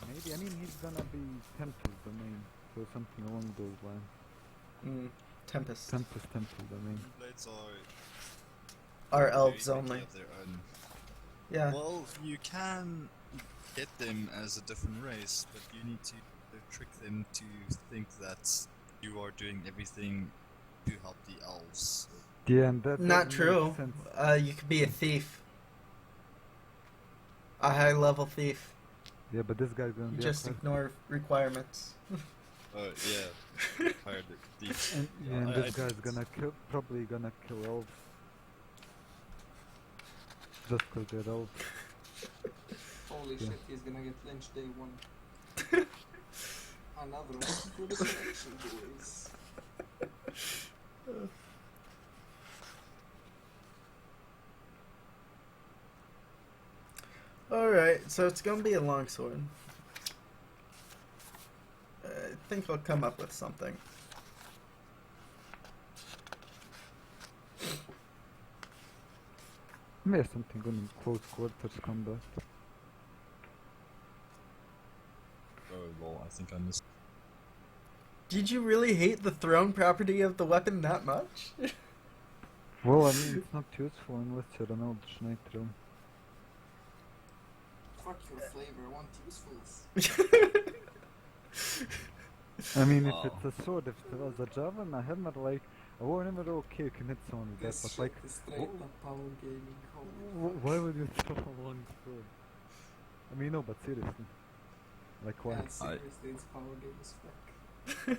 S3: Maybe, I mean, he's gonna be Tempest domain, so something along those lines.
S1: Tempest.
S3: Tempest Temple domain.
S6: Blades are
S1: Are
S6: very
S1: elves
S6: picky
S1: only.
S6: of their own.
S1: Yeah.
S6: Well, you can get them as a different race, but you need to trick them to think that you are doing everything to help the elves.
S3: Yeah, and that
S1: Not
S3: doesn't
S1: true.
S3: make sense.
S1: You could be a thief. A high level thief.
S3: Yeah, but this guy's gonna
S1: You
S3: be
S1: just
S3: a
S1: ignore requirements.
S6: Yeah, hired thieves.
S3: and, yeah, and
S6: I
S3: this guy's gonna probably gonna kill elves. Just 'cause they're elves.
S5: Holy
S3: Yeah.
S5: shit, he's gonna get lynched day one. Another one for the collection, boys.
S1: Alright, so it's gonna be a longsword. I think I'll come up with something.
S3: Maybe something good in close quarters combat.
S6: Oh lol, I think I missed.
S1: Did you really hate the thrown property of the weapon that much?
S3: Well, I mean, it's not useful unless you're an Eldritch Knight realm.
S5: Fuck your flavor, I want usefulness.
S3: I mean, if
S6: Oh.
S3: it's a sword, if it was a javelin, a hammer, like, a warhammer, okay, you can hit someone with that,
S5: This
S3: but
S5: shit
S3: like,
S5: is straight up power gaming.
S3: why would you throw a long sword? I mean, no, but seriously. Like, why?
S5: Yeah, seriously, it's power game as fuck.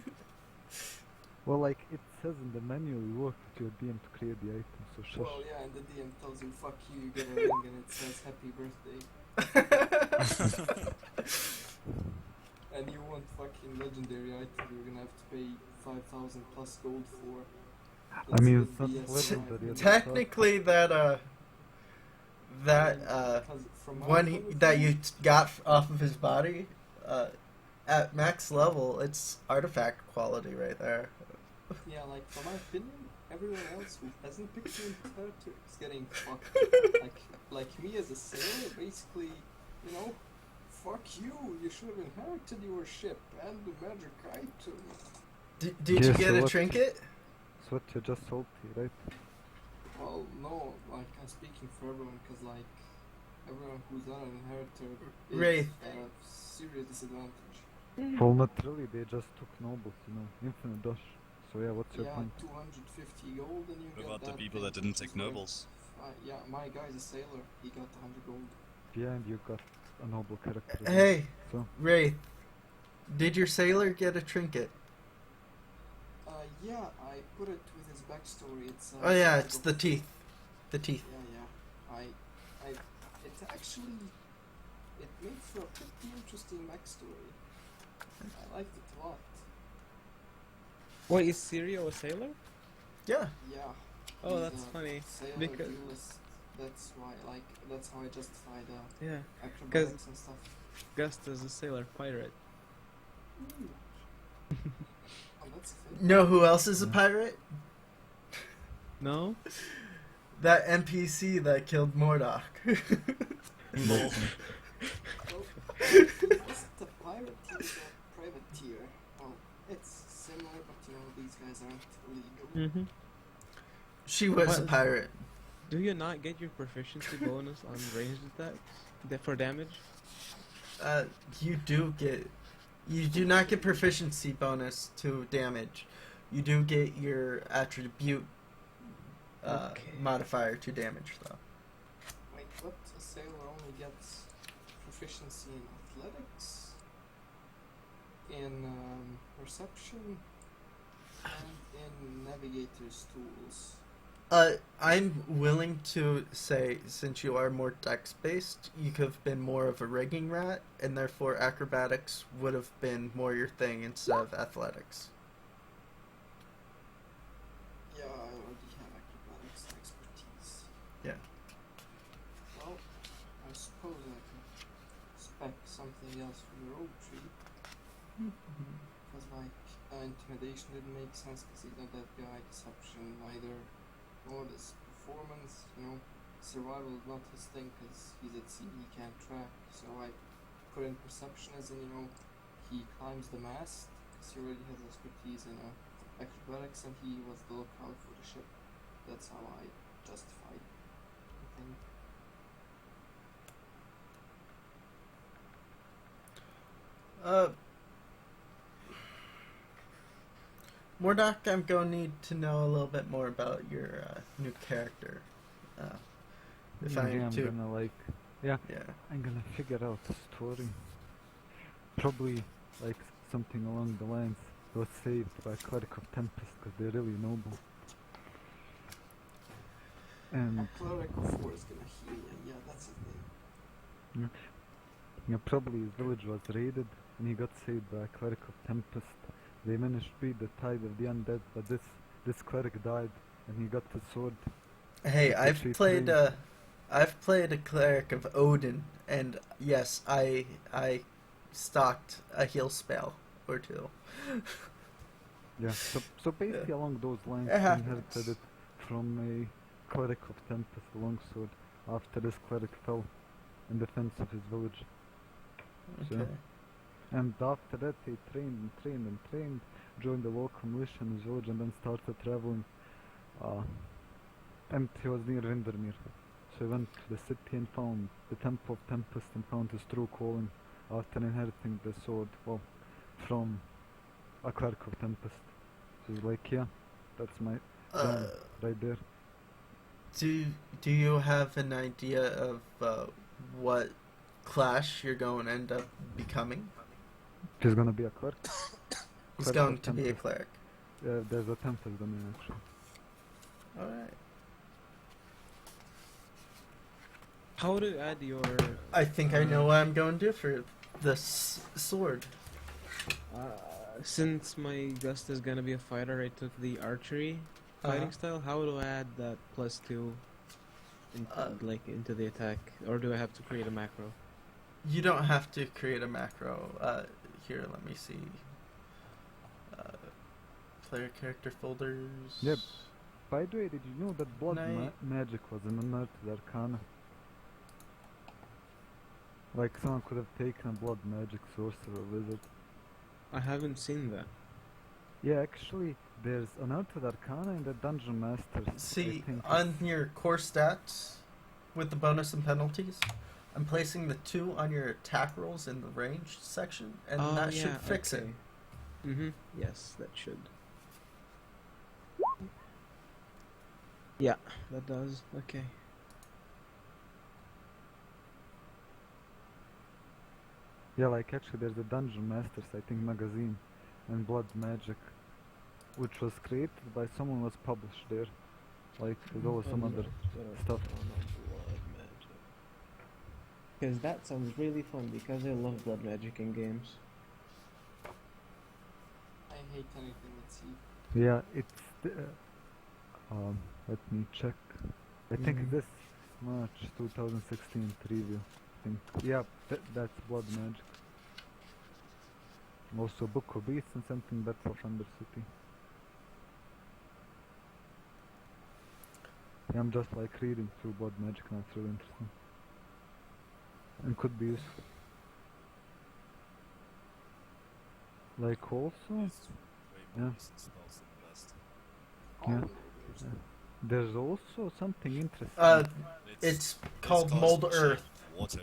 S3: Well, like, it says in the manual you work with your DM to create the item, so shush.
S5: Well, yeah, and the DM tells you, fuck you, you get a ring and it says happy birthday. And you want fucking legendary item, you're gonna have to pay 5,000 plus gold for.
S3: I mean,
S5: That's
S3: it's not
S5: BS
S3: legendary.
S5: item.
S1: Technically, that
S5: Because from my
S1: one
S5: point of
S1: that
S5: view-
S1: you got off of his body, at max level, it's artifact quality right there.
S5: Yeah, like, from my opinion, everyone else who hasn't picked the inheritor is getting fucked. like me as a sailor, basically, fuck you, you should have inherited your ship and the magic item.
S1: Did you
S3: Yeah,
S1: get
S3: so
S1: a
S3: what-
S1: trinket?
S3: So what, you're just salty, right?
S5: Well, no, like, I'm speaking for everyone, because, like, everyone who's not an inheritor is
S1: Wraith.
S5: at a serious disadvantage.
S3: Well, not really, they just took nobles, infinite dash. So yeah, what's your
S5: Yeah,
S3: point?
S5: 250 gold and you
S6: What
S5: get
S6: about the
S5: that
S6: people
S5: thing,
S6: that didn't
S5: which
S6: take
S5: is worth-
S6: nobles?
S5: yeah, my guy's a sailor, he got 100 gold.
S3: Yeah, and you got a noble character. as well.
S1: Hey,
S3: So,
S1: Wraith, did your sailor get a trinket?
S5: Yeah, I put it with his backstory, it's
S1: Oh yeah,
S5: bag
S1: it's
S5: of-
S1: the teeth. The teeth.
S5: Yeah, it actually, it made for a pretty interesting backstory. I liked it a lot.
S2: Wait, is Sirio a sailor?
S1: Yeah.
S5: Yeah.
S2: Oh,
S5: he's
S2: that's
S5: a
S2: funny.
S5: Sailor
S2: Because-
S5: duelist. That's why, that's how I justify the
S2: Yeah.
S5: acrobatics and stuff.
S2: Gust is a sailor pirate.
S5: Ooh. Oh, that's a thing.
S1: Know who else is a
S3: Yeah.
S1: pirate?
S2: No?
S1: That NPC that killed Mordok.
S6: Lol.
S5: Well, he wasn't a pirate, he was a privateer. Well, it's similar, but these guys aren't legal.
S2: Mm-hmm.
S1: She was a
S2: What?
S1: pirate.
S2: Do you not get your proficiency bonus on ranged attacks for damage?
S1: You do not get proficiency bonus to damage. You do get your attribute
S2: Okay.
S1: modifier to damage, though.
S5: Wait, what? A sailor only gets proficiency in athletics, in perception, and in navigator's tools.
S1: I'm willing to say, since you are more dex-based, you could have been more of a rigging rat, and therefore acrobatics would have been more your thing instead of athletics.
S5: Yeah, I already have acrobatics expertise.
S1: Yeah.
S5: Well, I suppose I can spec something else from the rogue tree. Because, like, intimidation didn't make sense because he's not that guy. Deception, neither. Nor this performance, survival is not his thing because he's at sea, he can't track. So I put in perception as in, he climbs the mast because he already has expertise in acrobatics and he was the lookout for the ship. That's how I justified the thing.
S1: Mordok, I'm going to need to know a little bit more about your new character. If I
S3: Maybe
S1: need
S3: I'm
S1: to.
S3: gonna like, yeah,
S1: Yeah.
S3: I'm gonna figure out the story. Probably like something along the lines. Was saved by Cleric of Tempest because they're really noble. And
S5: A cleric of war is gonna heal you. Yeah, that's the thing.
S3: yeah, probably his village was raided and he got saved by a Cleric of Tempest. They managed to beat the tide of the undead, but this cleric died and he got the sword.
S1: Hey,
S3: Which
S1: I've
S3: he
S1: played
S3: trained.
S1: I've played a cleric of Odin, and yes, I stocked a heal spell or two.
S3: Yeah, so basically along those lines,
S1: It
S3: he
S1: happens.
S3: inherited it from a Cleric of Tempest, a longsword, after this cleric fell in defense of his village. So,
S1: Okay.
S3: and after that he trained, joined the local militia in his village and then started traveling. And he was near Windermere. So he went to the city and found the Temple of Tempest and found his true calling after inheriting the sword, from a Cleric of Tempest. So he's like, yeah, that's my plan right there.
S1: Do you have an idea of what class you're going to end up becoming?
S3: He's gonna be a cleric.
S1: He's
S3: Cleric
S1: going
S3: of
S1: to be a
S3: Tempest.
S1: cleric.
S3: There's a Tempest domain actually.
S1: All right.
S2: How to add your?
S1: I think I know what I'm going to do for this sword.
S2: Since my Gust is gonna be a fighter, I took the archery fighting
S1: Uh-huh.
S2: style. How do I add that +2 into the attack, or do I have to create a macro?
S1: You don't have to create a macro. Here, let me see. Player character folders.
S3: Yep. By the way, did you know that blood
S1: Night.
S3: magic was an unearthed arcana? Like someone could have taken a blood magic sorcerer or wizard.
S2: I haven't seen that.
S3: Yeah, actually, there's unearthed arcana in the Dungeon Masters. I
S1: See,
S3: think
S1: on your core stats, with the bonus and penalties, I'm placing the 2 on your attack rolls in the range section, and
S2: Oh,
S1: that
S2: yeah,
S1: should fix it.
S2: Mm-hmm. Yes, that should. Yeah, that does. Okay.
S3: Yeah, like actually there's a Dungeon Masters, I think, magazine and blood magic, which was created by someone who was published there. Like there's always some other stuff.
S2: Because that sounds really fun, because I love blood magic in games.
S5: I hate anything with sea.
S3: Yeah, it's let me check. I think
S1: Mhm.
S3: this March 2016 preview. I think. Yeah, that's blood magic. Also Book of Beasts and something Battle of Undercity. Yeah, I'm just like reading through blood magic and it's really interesting. And could be useful. Like also,
S6: Way
S3: Yeah.
S6: more recent spells than the best.
S3: Yeah. There's also something interesting.
S1: It's called Mold Earth.
S6: Water.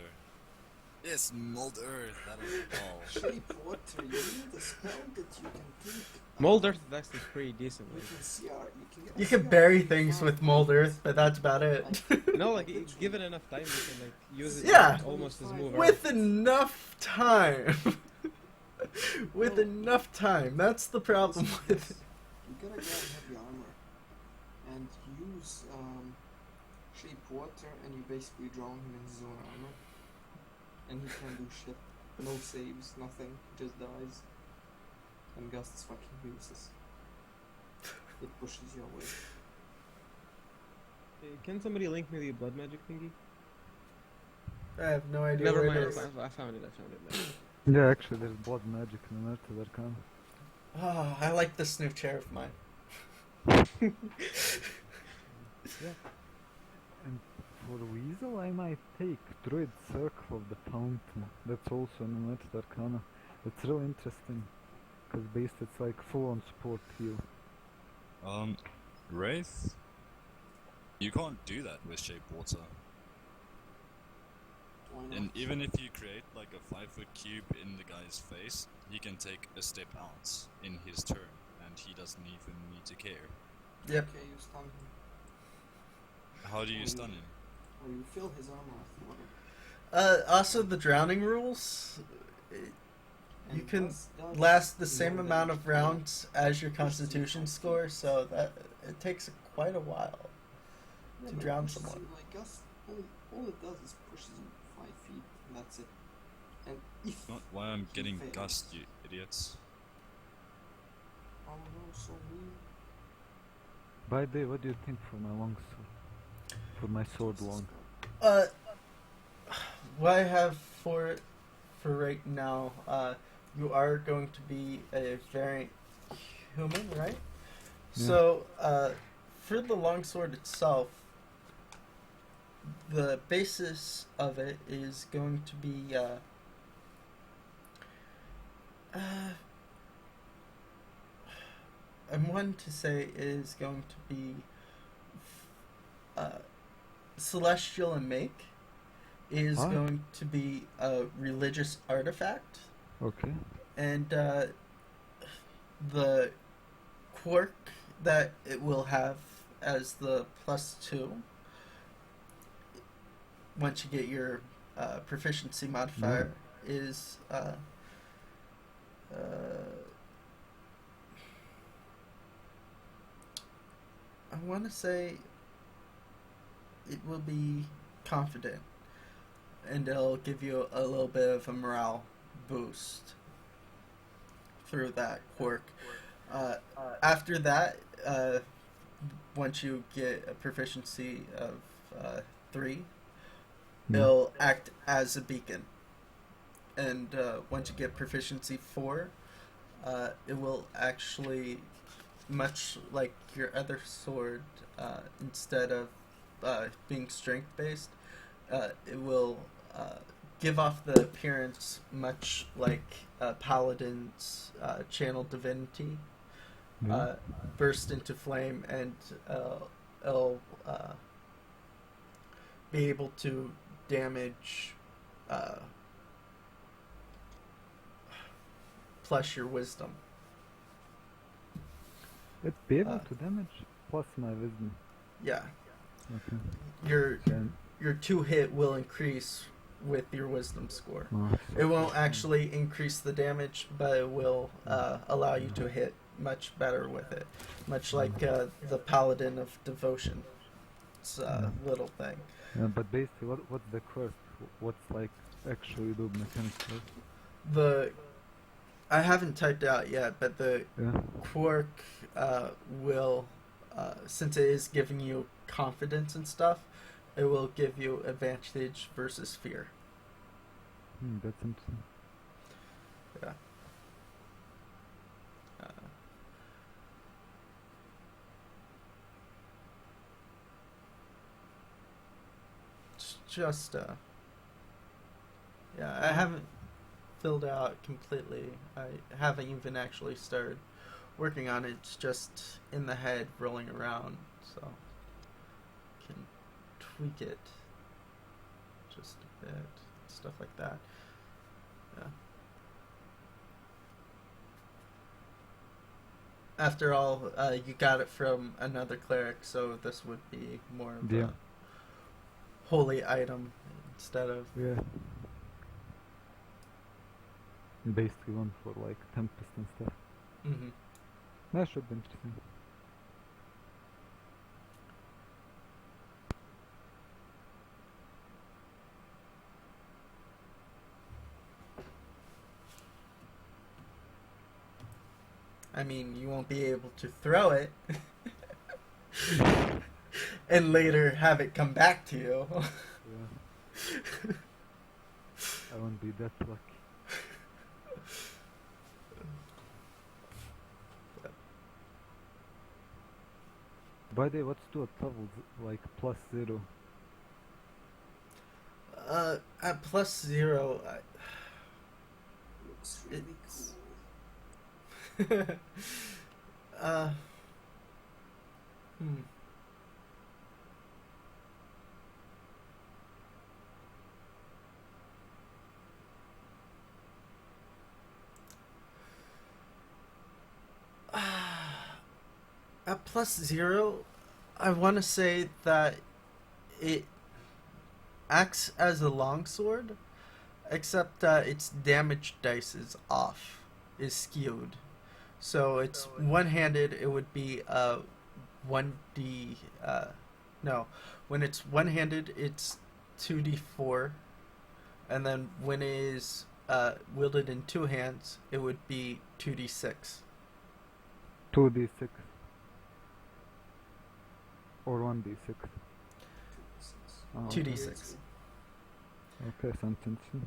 S6: Yes, mold earth. That is all.
S5: Shape water. You need a spell that you can take.
S2: Mold Earth is actually pretty decent.
S5: You
S2: Like,
S5: can CR. You can get.
S1: You
S5: a
S1: can
S5: CR
S1: bury
S5: in
S1: things
S5: 5
S1: with mold earth,
S5: minutes.
S1: but that's about it.
S2: no, like
S5: literally.
S2: give it enough time, you can like use it
S1: Yeah.
S2: like, almost as move.
S1: With enough time. With
S5: No.
S1: enough time. That's the problem
S5: Listen to
S1: with
S5: this. You gotta grab heavy armor and use shape water, and you basically drown him in his own armor, and he can't do shit. No saves, nothing. He just dies. And Gust is fucking useless. It pushes you away.
S2: Can somebody link me the blood magic thingy?
S1: I have no idea
S2: Never
S1: where
S2: mind.
S1: it is.
S2: I found it. Later.
S3: Yeah, actually, there's blood magic in Unearthed Arcana.
S1: Oh, I like this new chair of mine.
S3: And for Weasel, I might take Druid Circle of the Fountain. That's also an Unearthed Arcana. It's really interesting, because based it's like full-on support heal.
S6: Wraith? You can't do that with shape water.
S5: Why not?
S6: And even if you create like a 5-foot cube in the guy's face, he can take a step out in his turn, and he doesn't even need to care.
S1: Yep.
S5: Okay, you stun him.
S6: How do you stun him?
S5: Or you fill his armor with water.
S1: Also, the drowning rules. You
S5: And
S1: can
S5: Gust does
S1: last the same
S5: more
S1: amount
S5: damage
S1: of
S5: per
S1: rounds as your
S5: Pushes you
S1: constitution
S5: 5
S1: score,
S5: feet.
S1: so that it takes quite a while.
S5: Yeah,
S1: to
S5: but it
S1: drown
S5: pushes
S1: someone.
S5: You, like Gust, all it does is pushes you 5 feet, and that's it. And if
S6: Not why I'm
S5: he
S6: getting
S5: fails-
S6: gust, you idiots.
S5: Oh no, so mean.
S3: By the way, what do you think for my long sword? For my sword long?
S1: What I have for right now, you are going to be a variant human, right?
S3: Yeah.
S1: So, for the longsword itself, the basis of it is going to be I'm one to say is going to be celestial in make. Is
S3: Huh?
S1: going to be a religious artifact,
S3: Okay.
S1: and the quirk that it will have as the +2 once you get your proficiency modifier is I want to say it will be confident, and it'll give you a little bit of a morale boost through that quirk. After that, once you get a proficiency of 3, it'll act as a beacon. And once you get proficiency 4, it will actually, much like your other sword, instead of being strength based, it will give off the appearance much like Paladin's channel divinity.
S3: Yeah.
S1: Burst into flame, and it'll be able to damage plus your wisdom.
S3: Let's be able
S1: uh,
S3: to damage plus my wisdom.
S1: Yeah,
S3: Okay.
S1: your
S3: Then,
S1: 2 hit will increase with your wisdom score.
S3: oh,
S1: It won't actually increase the damage, but it will allow you to hit much better with it. Much like the Paladin of Devotion. It's a little thing.
S3: but basically, what's the quirk? What's like actually do mechanics?
S1: I haven't typed out yet, but the
S3: Yeah.
S1: quirk will, since it is giving you confidence and stuff, it will give you advantage versus fear.
S3: That's interesting.
S1: Yeah. It's just, yeah, I haven't filled out completely. I haven't even actually started working on it. It's just in the head, rolling around, so can tweak it just a bit. stuff like that. Yeah. After all, you got it from another cleric, so this would be more of
S3: Yeah.
S1: a holy item instead of.
S3: Yeah. Basically one for like Tempest and stuff.
S1: Hmm.
S3: That should be interesting.
S1: I mean, you won't be able to throw it and later have it come back to you.
S3: Yeah. I won't be that lucky. By the way, what's to a level like +0?
S1: At +0,
S5: Looks really
S1: It's-
S5: cool.
S1: uh, hmm. At +0, I want to say that it acts as a longsword, except that its damage dice is skewed. So it's one-handed. It would be 1d. No, when it's one-handed, it's 2d4, and then when it is wielded in two hands, it would be 2d6.
S3: 2d6 or 1d6. Oh, okay.
S1: 2d6.
S3: Okay, sounds interesting.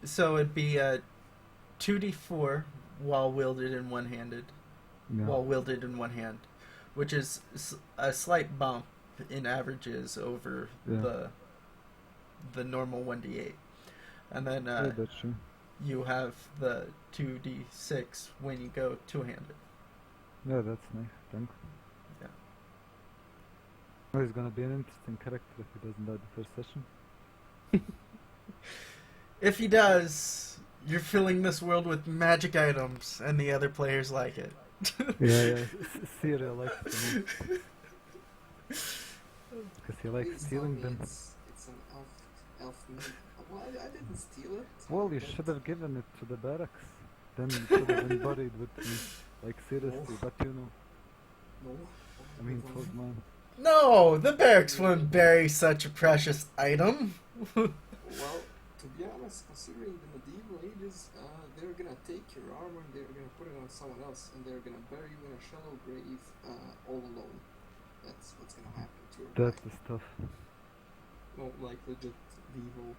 S1: So it'd be 2d4 while wielded in one-handed.
S3: Yeah.
S1: While wielded in one hand, which is a slight bump in averages over
S3: Yeah.
S1: the normal 1d8, and then
S3: Yeah, that's true.
S1: you have the 2d6 when you go two-handed.
S3: Yeah, that's nice. Thanks.
S1: Yeah.
S3: Oh, he's gonna be an interesting character if he doesn't die the first session.
S1: If he does, you're filling this world with magic items, and the other players like it.
S3: Yeah. Syria likes them because he likes
S5: Please tell
S3: stealing
S5: me
S3: them.
S5: it's an elf meat. Well, I didn't steal it.
S3: Well, you
S5: But-
S3: should have given it to the barracks. Then it should have been buried with me. Like seriously, but you know,
S5: No.
S3: I mean, it was mine.
S1: No, the barracks wouldn't bury such a precious item.
S5: Well, to be honest, considering the medieval ages, they're gonna take your armor and they're gonna put it on someone else, and they're gonna bury you in a shallow grave, all alone. That's what's gonna happen to your
S3: That's
S5: guy.
S3: the stuff.
S5: No, like legit medieval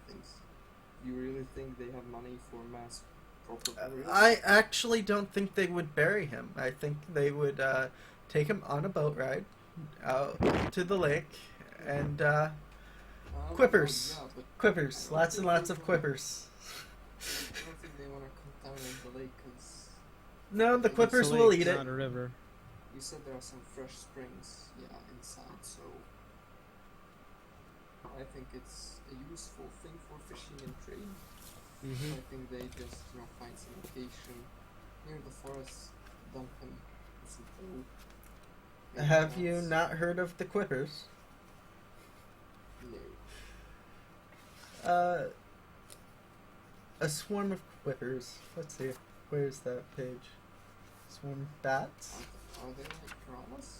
S5: things. You really think they have money for mass proper burials?
S1: I actually don't think they would bury him. I think they would take him on a boat ride out to the lake and quippers.
S5: Well, yeah, but
S1: Quippers. Lots and lots of quippers.
S5: I don't think they wanna contaminate the lake, because
S1: No, the
S5: It's a
S1: quippers
S2: It's a
S1: will
S2: lake,
S1: eat it.
S2: not a river.
S5: you said there are some fresh springs, inside, so I think it's a useful thing for fishing and trade.
S2: Mm-hmm.
S5: I think they just, find some location near the forest, dump him with some coal. maybe
S1: Have you
S5: plants.
S1: not heard of the quippers?
S5: No.
S1: A swarm of quippers. Let's see. Where's that page? Swarm of bats?
S5: Are they like piranhas?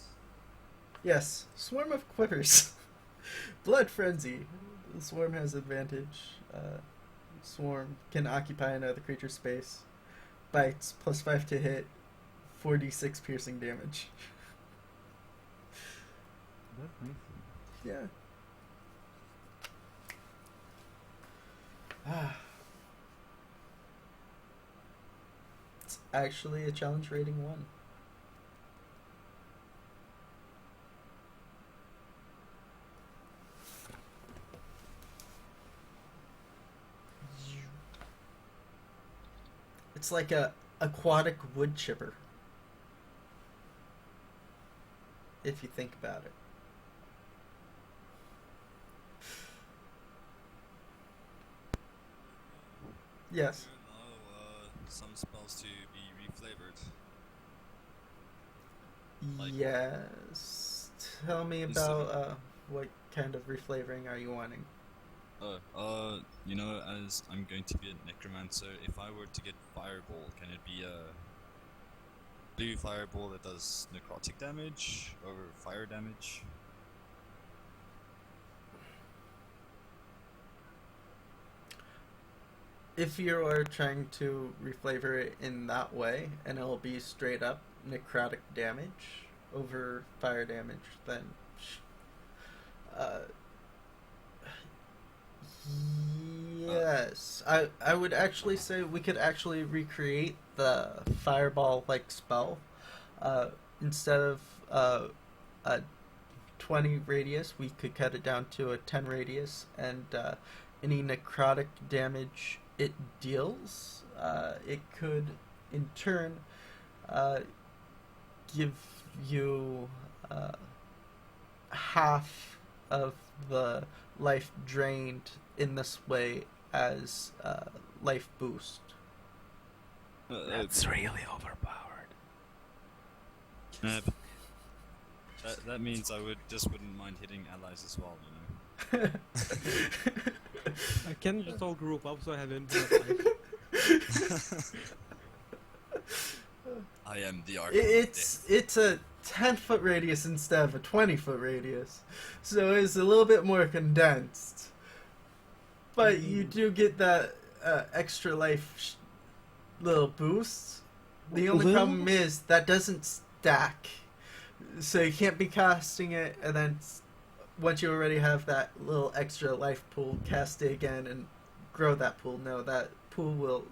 S1: Yes, swarm of quippers. Blood frenzy. The swarm has advantage. Swarm can occupy another creature's space. Bites +5 to hit. 4d6 piercing damage.
S3: That's nice.
S1: Yeah. Ah. It's actually a challenge rating 1. It's like a aquatic wood chipper. If you think about it. Yes.
S6: You know, some spells to be reflavored. Like-
S1: Yes. Tell me
S6: Is
S1: about what kind of reflavoring are you wanting?
S6: You know, as I'm going to be a necromancer, if I were to get fireball, can it be a blue fireball that does necrotic damage or fire damage?
S1: If you are trying to reflavor it in that way, and it'll be straight up necrotic damage over fire damage, then uh, yes, I would actually say we could actually recreate the fireball like spell. Instead of a 20 radius, we could cut it down to a 10 radius, and any necrotic damage it deals, it could in turn give you half of the life drained in this way as life boost.
S2: really overpowered.
S6: Uh, that means I wouldn't mind hitting allies as well, you know.
S2: I can just all group up so I have infinite life.
S6: I am the arc.
S1: It's a 10-foot radius instead of a 20-foot radius, so it's a little bit more condensed. But you do get that extra life little boost. The only problem is that doesn't stack, so you can't be casting it and then once you already have that little extra life pool, cast it again and grow that pool. No, that pool will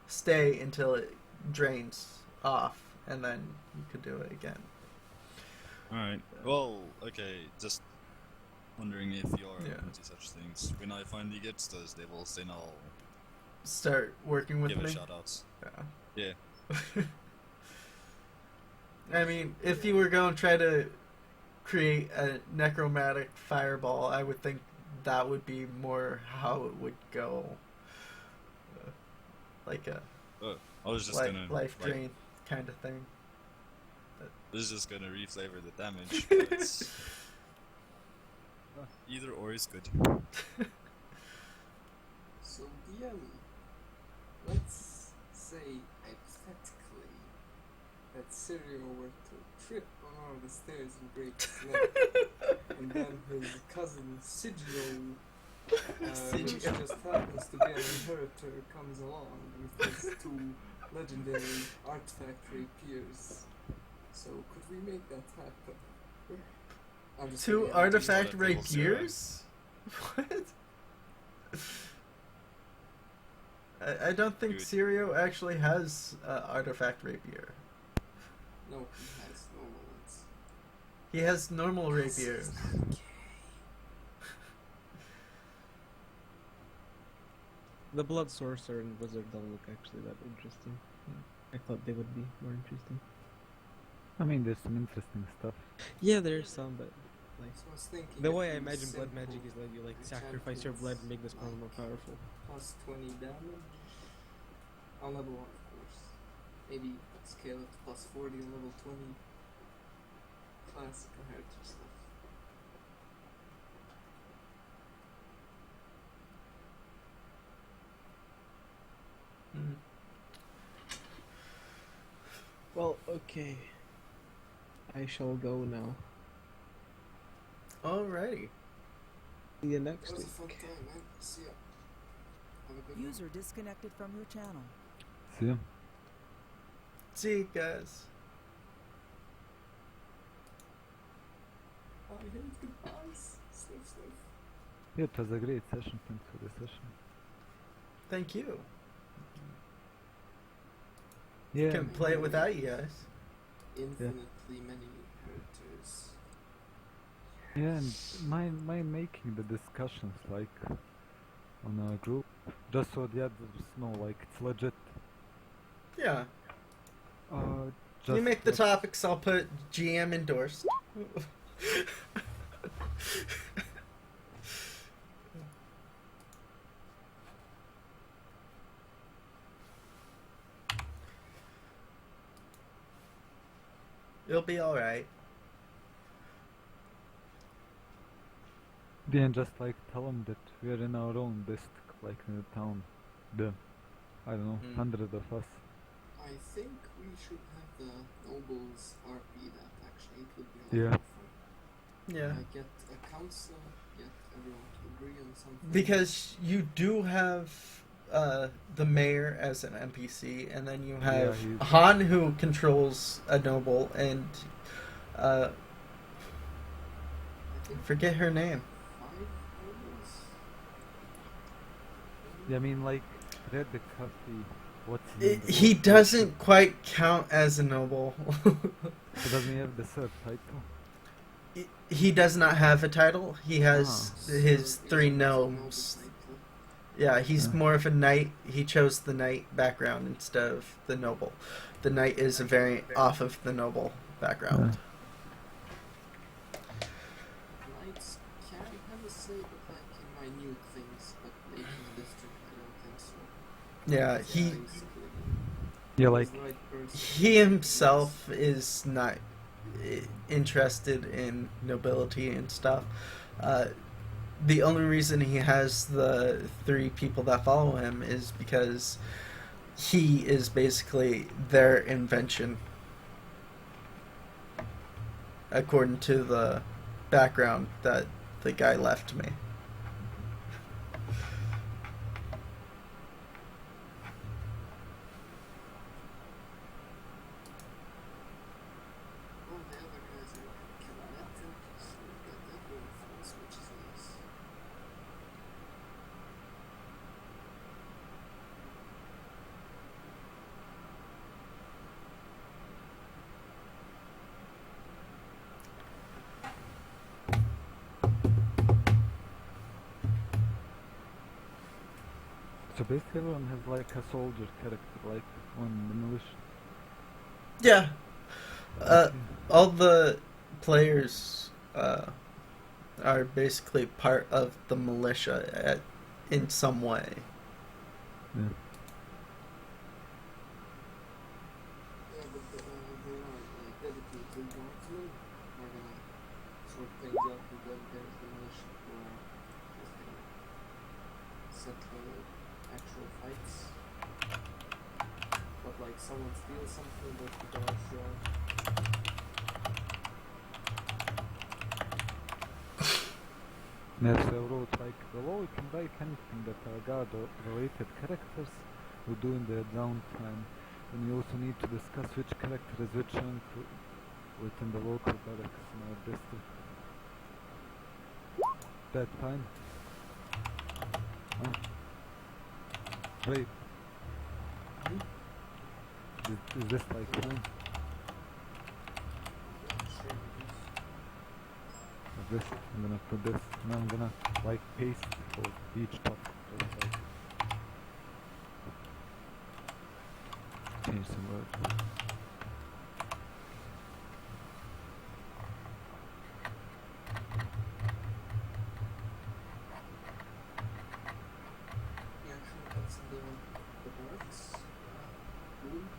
S1: stay until it drains off, and then you could do it again.
S6: Alright. Well, okay, just wondering if you're
S1: Yeah.
S6: open to such things. When I finally get to those levels, then I'll
S1: Start working with
S6: give
S1: me.
S6: a shout out.
S1: Yeah.
S6: Yeah.
S1: I mean, if you were going to try to create a necromantic fireball, I would think that would be more how it would go. Like a
S6: I was just gonna
S1: life
S6: like,
S1: drain kind of thing.
S6: I was just gonna reflavor the damage, but either or is good.
S5: So DM, let's say hypothetically that Sirio were to trip on one of the stairs and break his neck, and then his cousin Sigio, which
S1: Sigio.
S5: just happens to be an inheritor, comes along with his two legendary artifact rapiers. So could we make that happen? I'm just
S1: Two
S5: kidding,
S1: artifact
S6: What if people say
S1: rapiers? What? I don't think
S6: Dude.
S1: Sirio actually has artifact rapier.
S5: No, he has normal ones.
S1: He has normal rapiers.
S2: The blood sorcerer and wizard don't look actually that interesting. I thought they would be more interesting.
S3: I mean, there's some interesting stuff.
S2: Yeah, there's some, but like
S5: So I was thinking
S2: the
S5: if
S2: way I
S5: you
S2: imagine blood
S5: simple
S2: magic is like you like sacrifice your blood and make this power more powerful.
S5: plus 20 damage on level 1, of course. Maybe scale it to plus 40 on level 20. Classic inheritor stuff.
S1: Mm.
S2: Well, okay. I shall go now.
S1: Alrighty.
S2: See you
S5: It
S2: next
S5: was a
S2: week.
S5: fun time, man. See ya. Have a good one.
S7: User disconnected from your channel.
S3: See ya.
S1: See you guys.
S5: I hate goodbyes. Sniff, sniff.
S3: Yeah, it was a great session. Thanks for the session.
S1: Thank you.
S3: Yeah,
S1: Can play it without you guys.
S5: Infinitely many inheritors.
S3: yeah, and my making the discussions like on a group, just so the others know, like it's legit.
S1: Yeah.
S3: Just
S1: You make the
S3: like-
S1: topics, I'll put GM endorsed. It'll be all right.
S3: Then just like tell them that we are in our own district, like in the town. I don't know,
S1: Mm.
S3: 100 of us.
S5: I think we should have the nobles RP that actually. It would be a lot
S3: Yeah.
S5: more fun.
S1: Yeah.
S5: Get a council, get everyone to agree on something.
S1: Because you do have the mayor as an NPC, and then you have
S3: he's-
S1: Han, who controls a noble, and
S5: I think
S1: forget her name.
S5: 5 nobles.
S3: Yeah, I mean, like, Red the Coffee, what's his name?
S1: He doesn't quite count as a noble.
S3: So doesn't he have the third title?
S1: He does not have a title. He has
S3: Ah.
S1: his
S5: So
S1: 3
S5: it's a noble
S1: gnomes.
S5: title.
S1: Yeah, he's
S3: Yeah.
S1: more of a knight. He chose the knight background instead of the noble. The knight is a variant off of the noble background.
S5: Knights can have a say, but like in minute things, but making a district, I don't think so.
S1: Yeah,
S5: It's
S1: he
S5: basically
S3: Yeah,
S5: he's
S3: like,
S5: the right person.
S1: he himself is not interested in nobility and stuff. The only reason he has the 3 people that follow him is because he is basically their invention, according to the background that the guy left me.
S5: All the other guys are kinetic, so we get that going for us, which is nice.
S3: so basically everyone has like a soldier character, like on the militia.
S1: Yeah,
S3: Okay.
S1: all the players are basically part of the militia in some way.
S3: Yeah.
S5: Yeah, but they are like dedicated guardsmen. We're gonna sort things out with them. There's the militia who are just gonna set the actual fights. But like someone steals something, but the guards are.
S3: Yeah, so I wrote like below you can write anything that are guard related characters will do in their downtime. And you also need to discuss which character is which rank within the local barracks in our district. That fine? Huh? Wait. Is this like fine?
S5: Sure, it is.
S3: This, I'm gonna put this, and I'm gonna like paste for each topic, just like change some words.
S5: Yeah, sure, that's the barracks. Room.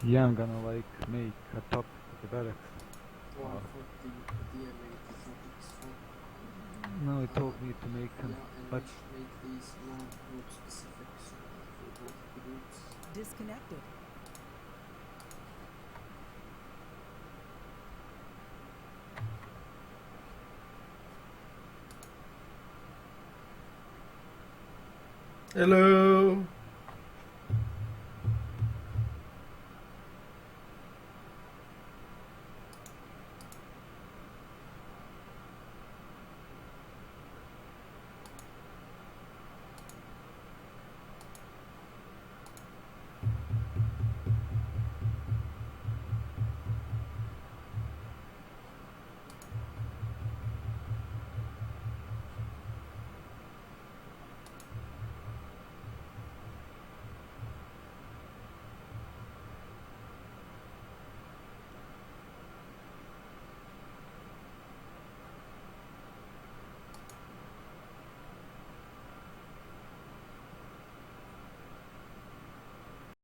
S3: Yeah, I'm gonna like make a top of the barracks.
S5: Or
S3: Wow.
S5: for the DMA topics for.
S3: No, it told me to make
S5: Yeah,
S3: them,
S5: and
S3: but
S5: we should make these more group specific so that for both the groups.
S7: Disconnected.
S1: Hello.